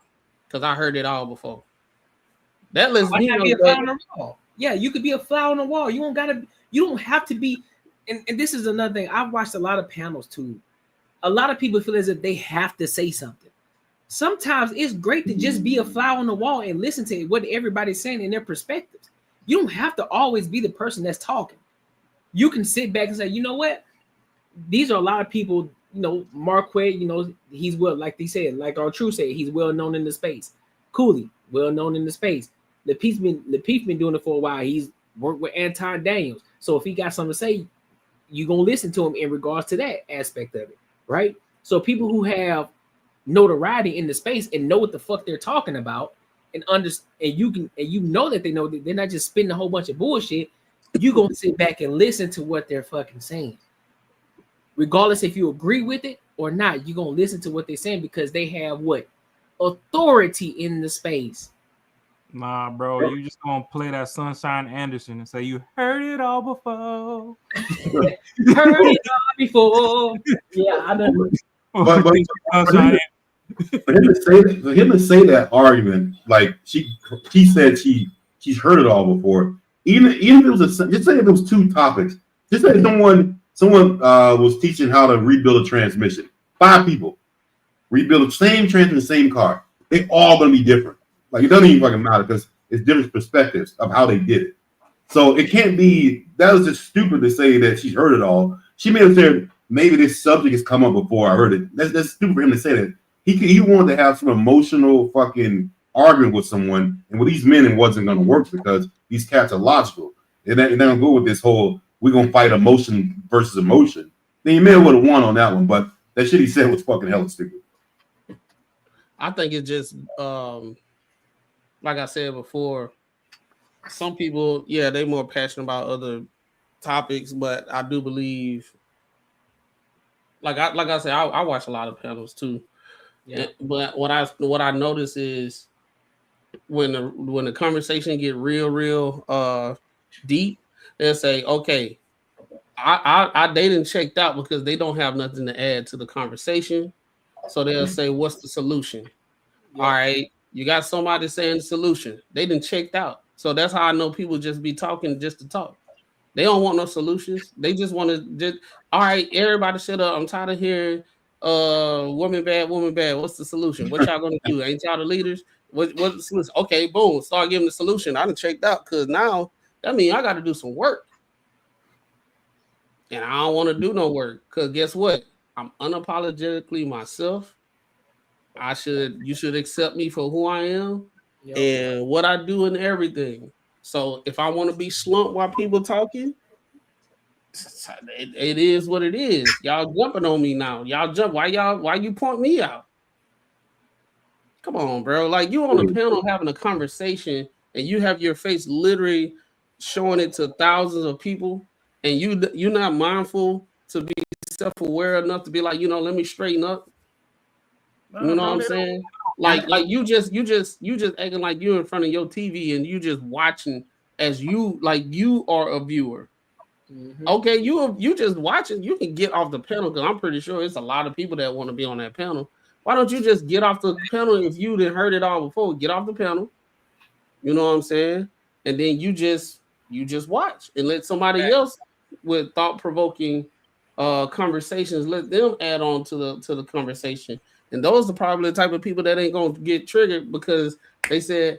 Speaker 3: because I heard it all before. That lets me know that.
Speaker 1: Yeah, you could be a fly on the wall. You don't have to be. And this is another thing. I've watched a lot of panels too. A lot of people feel as if they have to say something. sometimes it's great to just be a fly on the wall and listen to what everybody's saying in their perspectives. You don't have to always be the person that's talking. You can sit back and say, you know what? These are a lot of people, Marquette, he's well, like they said, like our True said, he's well known in the space. Cooley, well known in the space. Lapeef's been doing it for a while. He's worked with Anton Daniels. So if he got something to say, you're gonna listen to him in regards to that aspect of it, right? So people who have notoriety in the space and know what the fuck they're talking about and you know that they know that they're not just spitting a whole bunch of bullshit, you're gonna sit back and listen to what they're fucking saying. Regardless if you agree with it or not, you're gonna listen to what they're saying because they have what? Authority in the space.
Speaker 5: Nah, bro, you just gonna play that Sunshine Anderson and say you heard it all before.
Speaker 1: Heard it all before. Yeah, I know.
Speaker 6: But for him to say that argument, like she said she's heard it all before. Even if it was just say if it was two topics, just say someone was teaching how to rebuild a transmission. 5 people rebuild the same transmission, same car. They all gonna be different. Like it doesn't even fucking matter because it's different perspectives of how they did it. So it can't be that was just stupid to say that she's heard it all. She may have said maybe this subject has come up before I heard it. That's stupid for him to say that. He wanted to have some emotional fucking argument with someone, and with these men it wasn't gonna work because these cats are logical. They don't go with this whole we're gonna fight emotion versus emotion. Then you may have would have won on that one, but that shit he said was fucking hella stupid.
Speaker 3: I think it's just like I said before, some people, yeah, they're more passionate about other topics, but I do believe, like I said, I watch a lot of panels too. Yeah. But what I notice is when the conversation get real deep, they'll say, okay, they didn't checked out because they don't have nothing to add to the conversation. So they'll say, what's the solution? Yeah. All right, you got somebody saying the solution. They didn't checked out. So that's how I know people just be talking just to talk. They don't want no solutions. They just want to just, all right, everybody shut up. I'm tired of hearing woman bad. What's the solution? What y'all gonna do? Ain't y'all the leaders? What's the solution? Okay, boom, start giving the solution. I done checked out because now that means I got to do some work. And I don't want to do no work because guess what? I'm unapologetically myself. You should accept me for who I am and what I do and everything. So if I want to be slumped while people talking, it is what it is. Y'all jumping on me now. Y'all jump. Why you point me out? Come on, bro. Like you on a panel having a conversation and you have your face literally showing it to thousands of people, and you're not mindful to be self-aware enough to be like, let me straighten up. You know what I'm saying? Like you just acting like you're in front of your TV and you just watching as you are a viewer. Mm-hmm. Okay, you just watching. You can get off the panel because I'm pretty sure it's a lot of people that want to be on that panel. Why don't you just get off the panel if you didn't heard it all before? Get off the panel. You know what I'm saying? And then you just watch and let somebody else with thought-provoking conversations, let them add on to the conversation. And those are probably the type of people that ain't gonna get triggered because they said,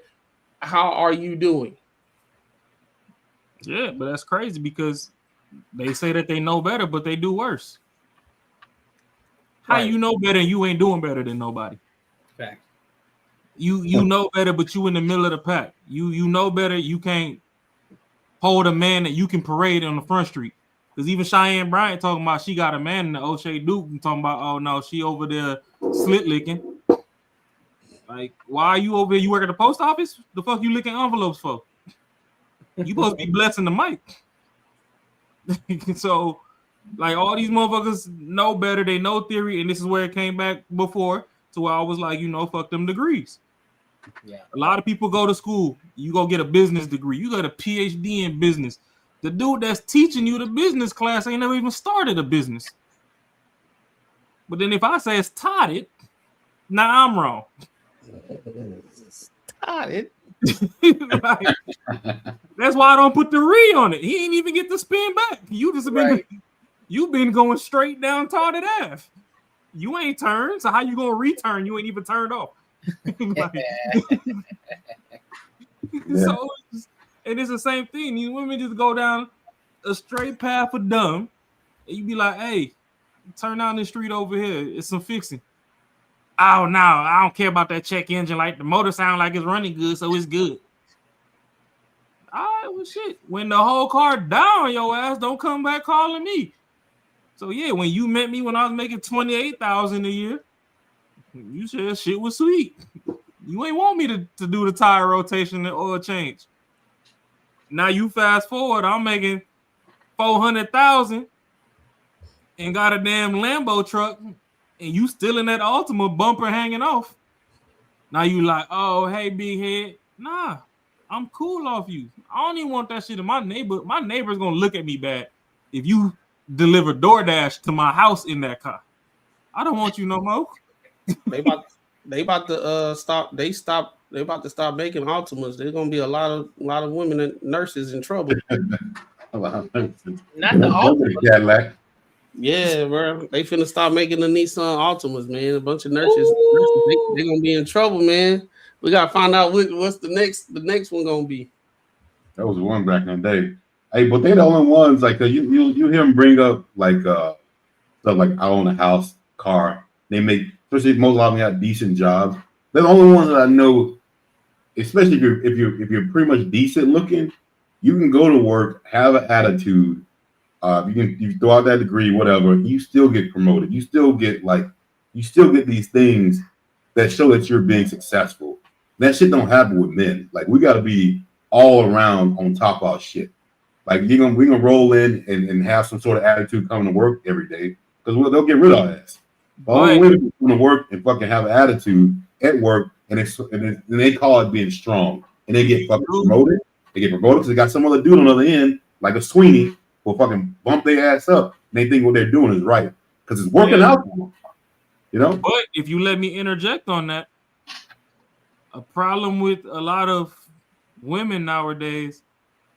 Speaker 3: "How are you doing?"
Speaker 5: Yeah, but that's crazy because they say that they know better, but they do worse. How you know better and you ain't doing better than nobody?
Speaker 1: Fact.
Speaker 5: You know better, but you in the middle of the pack. You know better. You can't hold a man that you can parade on the front street. Because even Cheyenne Bryant talking about she got a man in the O'Shea Duke and talking about, oh no, she over there slit licking. Like, why are you over there? You work at the post office? The fuck you licking envelopes for? You supposed to be blessing the mic. So, like, all these motherfuckers know better. They know theory, and this is where it came back before to where I was like, fuck them degrees. Yeah. A lot of people go to school. You go get a business degree. You got a PhD in business. The dude that's teaching you the business class ain't never even started a business. But then if I say it's started, now I'm wrong.
Speaker 3: Started.
Speaker 5: Like, that's why I don't put the re on it. He ain't even get to spin back. You just been you've been going straight down Tarted Ave. You ain't turned, so how you gonna return? You ain't even turned off. So, and it's the same thing. These women just go down a straight path of dumb, and you be like, "Hey, turn down this street over here. It's some fixing." Oh no, I don't care about that check engine. Like the motor sound like it's running good, so it's good. All right, well, shit. When the whole car down, your ass don't come back calling me. So yeah, when you met me when I was making $28,000 a year, you said shit was sweet. You ain't want me to do the tire rotation and oil change. Now you fast forward, I'm making $400,000 and got a damn Lambo truck, and you still in that Altima bumper hanging off. Now you like, oh hey big head, nah, I'm cool off you. I don't even want that shit in my neighbor. My neighbor's gonna look at me bad if you deliver DoorDash to my house in that car. I don't want you no more.
Speaker 3: They about to stop. They about to stop making Altimas. There's gonna be a lot of women and nurses in trouble.
Speaker 1: Not the Altima.
Speaker 6: Cadillac.
Speaker 3: Yeah, bro. They finna stop making the Nissan Altimas, man. A bunch of nurses they gonna be in trouble, man. We gotta find out what's the next one gonna be.
Speaker 6: That was one back in the day. Hey, but they're the only ones like you hear them bring up like stuff like I own a house, car. They make, especially most of them have decent jobs. They're the only ones that I know, especially if you're pretty much decent looking, you can go to work, have an attitude. You throw out that degree, whatever, you still get promoted. You still get these things that show that you're being successful. That shit don't happen with men. Like we got to be all around on top of our shit. Like we're gonna roll in and have some sort of attitude coming to work every day because they'll get rid of our ass. But only women come to work and fucking have an attitude at work and they call it being strong and they get fucking promoted. They get promoted because they got some other dude on the other end, like a Sweeney, will fucking bump their ass up and they think what they're doing is right because it's working out for them. You know?
Speaker 5: But if you let me interject on that, a problem with a lot of women nowadays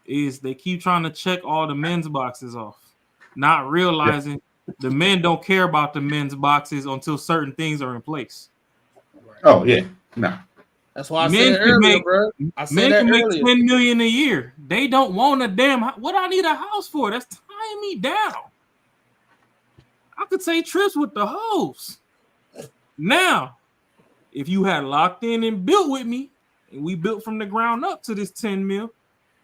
Speaker 5: is they keep trying to check all the men's boxes off, not realizing the men don't care about the men's boxes until certain things are in place.
Speaker 6: Oh yeah, no.
Speaker 3: That's why I said earlier, bro. I said that
Speaker 5: make
Speaker 3: earlier.
Speaker 5: $10 million a year. They don't want a damn. What I need a house for? That's tying me down. I could take trips with the hoes. Now, if you had locked in and built with me, and we built from the ground up to this 10 mil,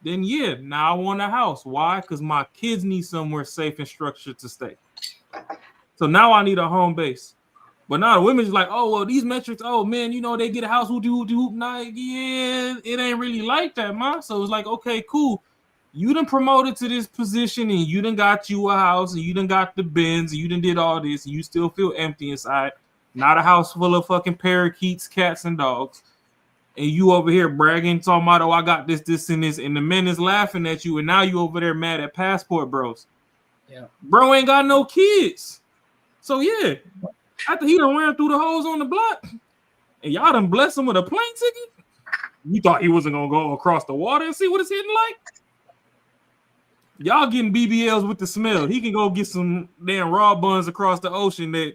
Speaker 5: then yeah, now I want a house. Why? Because my kids need somewhere safe and structured to stay. So now I need a home base. But now the women's like, oh, well, these metrics, oh, man, they get a house, whoop-de-whoop-de-whoop. Nah, yeah, it ain't really like that, man. So it's like, okay, cool. You done promoted to this position, and you done got you a house, and you done got the Benz, and you done did all this, and you still feel empty inside. Not a house full of fucking parakeets, cats, and dogs. And you over here bragging, talking about, oh, I got this, this, and this, and the men is laughing at you, and now you over there mad at passport bros.
Speaker 1: Yeah.
Speaker 5: Bro ain't got no kids. So, yeah, after he done ran through the holes on the block, and y'all done blessed him with a plane ticket, you thought he wasn't going to go across the water and see what it's hitting like? Y'all getting BBLs with the smell. He can go get some damn raw buns across the ocean that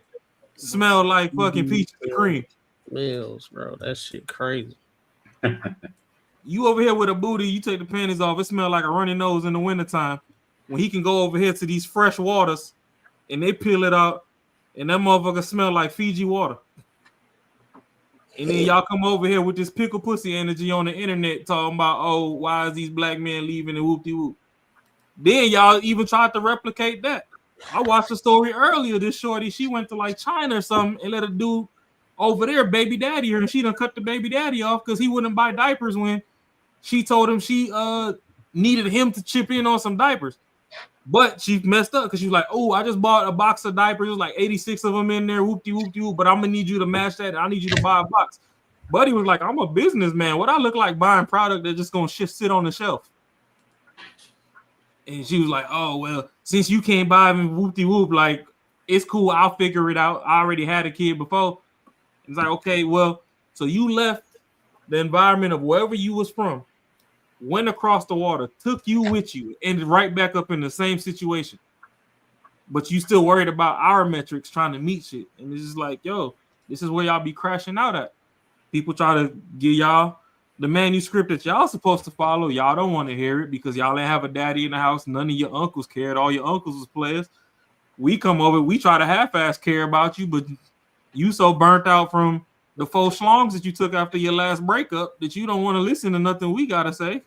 Speaker 5: smell like fucking peaches and cream.
Speaker 3: Mills, bro. That shit crazy.
Speaker 5: You over here with a booty, you take the panties off, it smell like a runny nose in the wintertime. When he can go over here to these fresh waters and they peel it out, and that motherfucker smell like Fiji water. And then y'all come over here with this pickle pussy energy on the internet talking about, oh, why is these black men leaving and whoop-de-whoop? Then y'all even tried to replicate that. I watched a story earlier. This shorty, she went to like China or something and let a dude over there baby daddy her, and she done cut the baby daddy off because he wouldn't buy diapers when she told him she needed him to chip in on some diapers. But she messed up because she was like, oh, I just bought a box of diapers. It was like 86 of them in there, whoop-de-whoop-de-whoop, but I'm going to need you to match that. And I need you to buy a box. Buddy was like, I'm a businessman. What I look like buying product that's just going to sit on the shelf? And she was like, oh, well, since you can't buy them whoop-de-whoop, like, it's cool. I'll figure it out. I already had a kid before. It's like, okay, well, so you left the environment of wherever you was from, went across the water, took you with you, ended right back up in the same situation. but you still worried about our metrics trying to meet shit. And it's just like, yo, this is where y'all be crashing out at. People try to give y'all the manuscript that y'all supposed to follow. Y'all don't want to hear it because y'all ain't have a daddy in the house. None of your uncles cared. All your uncles was players. We come over, we try to half-ass care about you, but you so burnt out from the 4 schlongs that you took after your last breakup that you don't want to listen to nothing we gotta say.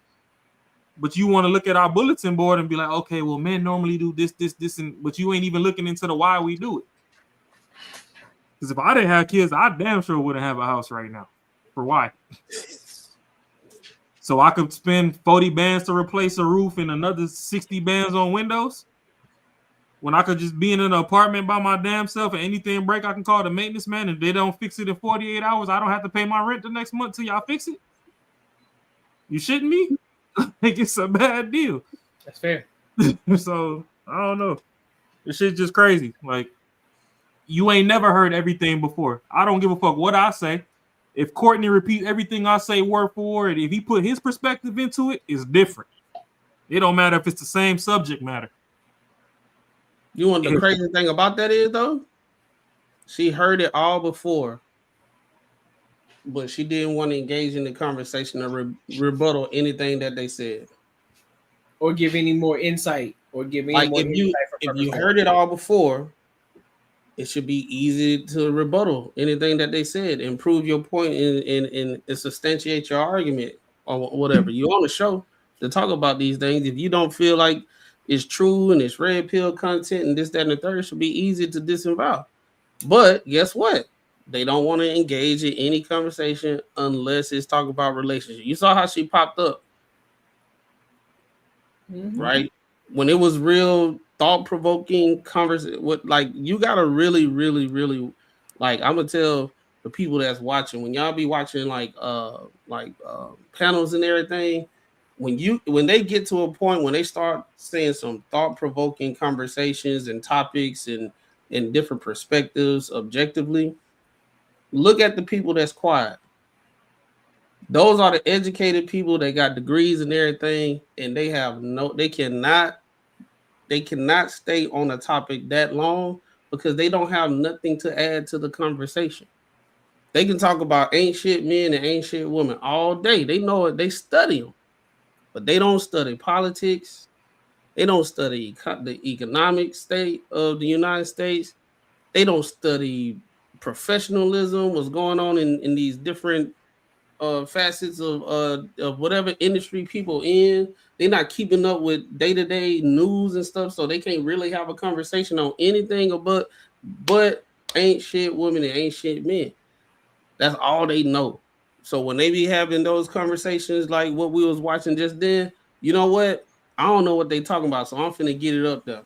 Speaker 5: But you want to look at our bulletin board and be like, okay, well, men normally do this, but you ain't even looking into the why we do it. Because if I didn't have kids, I damn sure wouldn't have a house right now. For why? So I could spend 40 bands to replace a roof and another 60 bands on windows? When I could just be in an apartment by my damn self and anything break, I can call the maintenance man and they don't fix it in 48 hours. I don't have to pay my rent the next month till y'all fix it. You shitting me? Like, it's a bad deal.
Speaker 1: That's fair.
Speaker 5: So I don't know. This shit's just crazy. Like, you ain't never heard everything before. I don't give a fuck what I say. If Courtney repeat everything I say word for word, if he put his perspective into it, it's different. It don't matter if it's the same subject matter.
Speaker 3: You want the crazy thing about that is though, she heard it all before, but she didn't want to engage in the conversation or rebuttal anything that they said,
Speaker 1: or give any more insight, or give any
Speaker 3: like
Speaker 1: more
Speaker 3: if
Speaker 1: insight.
Speaker 3: you heard it all before, it should be easy to rebuttal anything that they said and prove your point and substantiate your argument or whatever. You on the show to talk about these things. If you don't feel like it's true and it's red pill content and this, that, and the third, it should be easy to disavow. But guess what? They don't want to engage in any conversation unless it's talking about relationship. You saw how she popped up, right? When it was real thought-provoking conversation, what, like, you gotta really, really, really, like, I'm gonna tell the people that's watching, when y'all be watching panels and everything, when they get to a point when they start saying some thought-provoking conversations and topics and different perspectives objectively, look at the people that's quiet. Those are the educated people that got degrees and everything, and they cannot stay on a topic that long because they don't have nothing to add to the conversation. They can talk about ancient men and ancient women all day. They know it. They study them, but they don't study politics. They don't study the economic state of the United States. They don't study professionalism, what's going on in these different facets of whatever industry people in. They're not keeping up with day-to-day news and stuff, so they can't really have a conversation on anything but ain't shit women and ain't shit men. That's all they know. So when they be having those conversations like what we was watching just then, you know what? I don't know what they talking about, so I'm finna get it up there.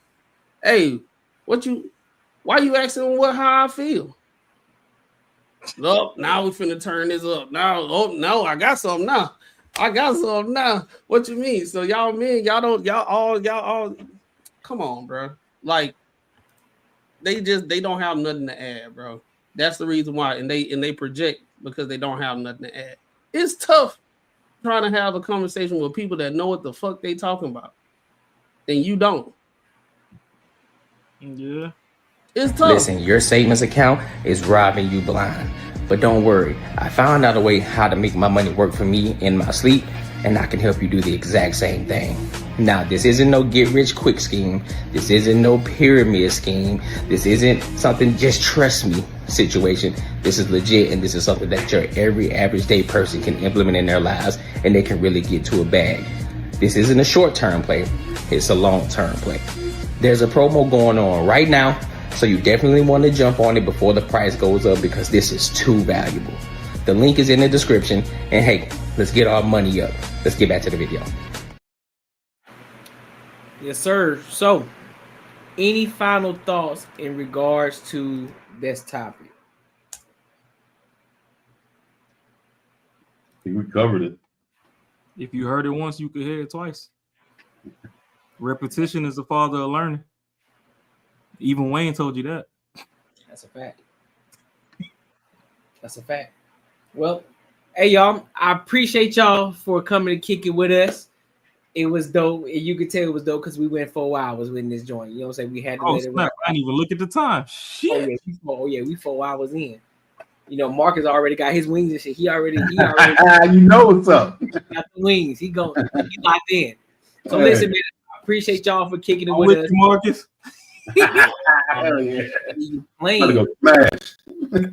Speaker 3: Hey, why you asking how I feel? Look, now we finna turn this up. Now, oh no, I got something now. What you mean? So y'all men, y'all all come on, bro. Like they don't have nothing to add, bro. That's the reason why, and they project because they don't have nothing to add. It's tough trying to have a conversation with people that know what the fuck they talking about, and you don't.
Speaker 5: Yeah.
Speaker 3: It's tough.
Speaker 15: Listen, your savings account is robbing you blind. But don't worry, I found out a way how to make my money work for me in my sleep, and I can help you do the exact same thing. Now, this isn't no get rich quick scheme. This isn't no pyramid scheme. This isn't something just trust me situation. This is legit, and this is something that your every average day person can implement in their lives, and they can really get to a bag. This isn't a short-term play. It's a long-term play. There's a promo going on right now, so you definitely want to jump on it before the price goes up because this is too valuable. The link is in the description. And hey, let's get our money up. Let's get back to the video.
Speaker 1: Yes, sir. So, any final thoughts in regards to this topic?
Speaker 6: I think we covered it.
Speaker 5: If you heard it once, you could hear it twice. Repetition is the father of learning. Even Wayne told you that.
Speaker 1: That's a fact. That's a fact. Well, hey, y'all, I appreciate y'all for coming to kick it with us. It was dope. You could tell it was dope because we went 4 hours with this joint. You know what I'm saying? We had to let it
Speaker 5: snap.
Speaker 1: run.
Speaker 5: I didn't even look at the time. Shit.
Speaker 1: We 4 hours in. You know, Marcus already got his wings and shit. He already
Speaker 6: you know what's up.
Speaker 1: Got the wings. He locked in. So
Speaker 6: Hey.
Speaker 1: listen, man, I appreciate y'all for kicking it
Speaker 5: I'm
Speaker 1: with
Speaker 5: with
Speaker 1: us.
Speaker 5: you, Marcus.
Speaker 6: Hell yeah.
Speaker 1: You
Speaker 6: I'm
Speaker 1: playing.
Speaker 6: gonna go smash.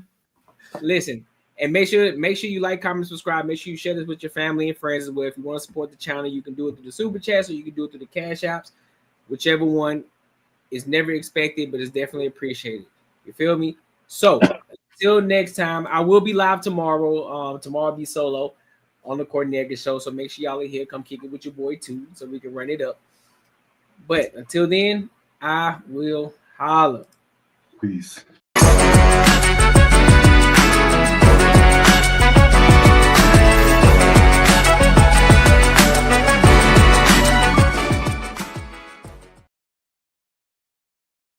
Speaker 1: Listen, and make sure you like, comment, subscribe. Make sure you share this with your family and friends as well. If you want to support the channel, you can do it through the super chats or you can do it through the cash apps. Whichever one is never expected, but it's definitely appreciated. You feel me? So until next time, I will be live tomorrow. Tomorrow I'll be solo on the Coordinator Show. So make sure y'all are here. Come kick it with your boy too, so we can run it up. But until then, I will holler.
Speaker 6: Peace.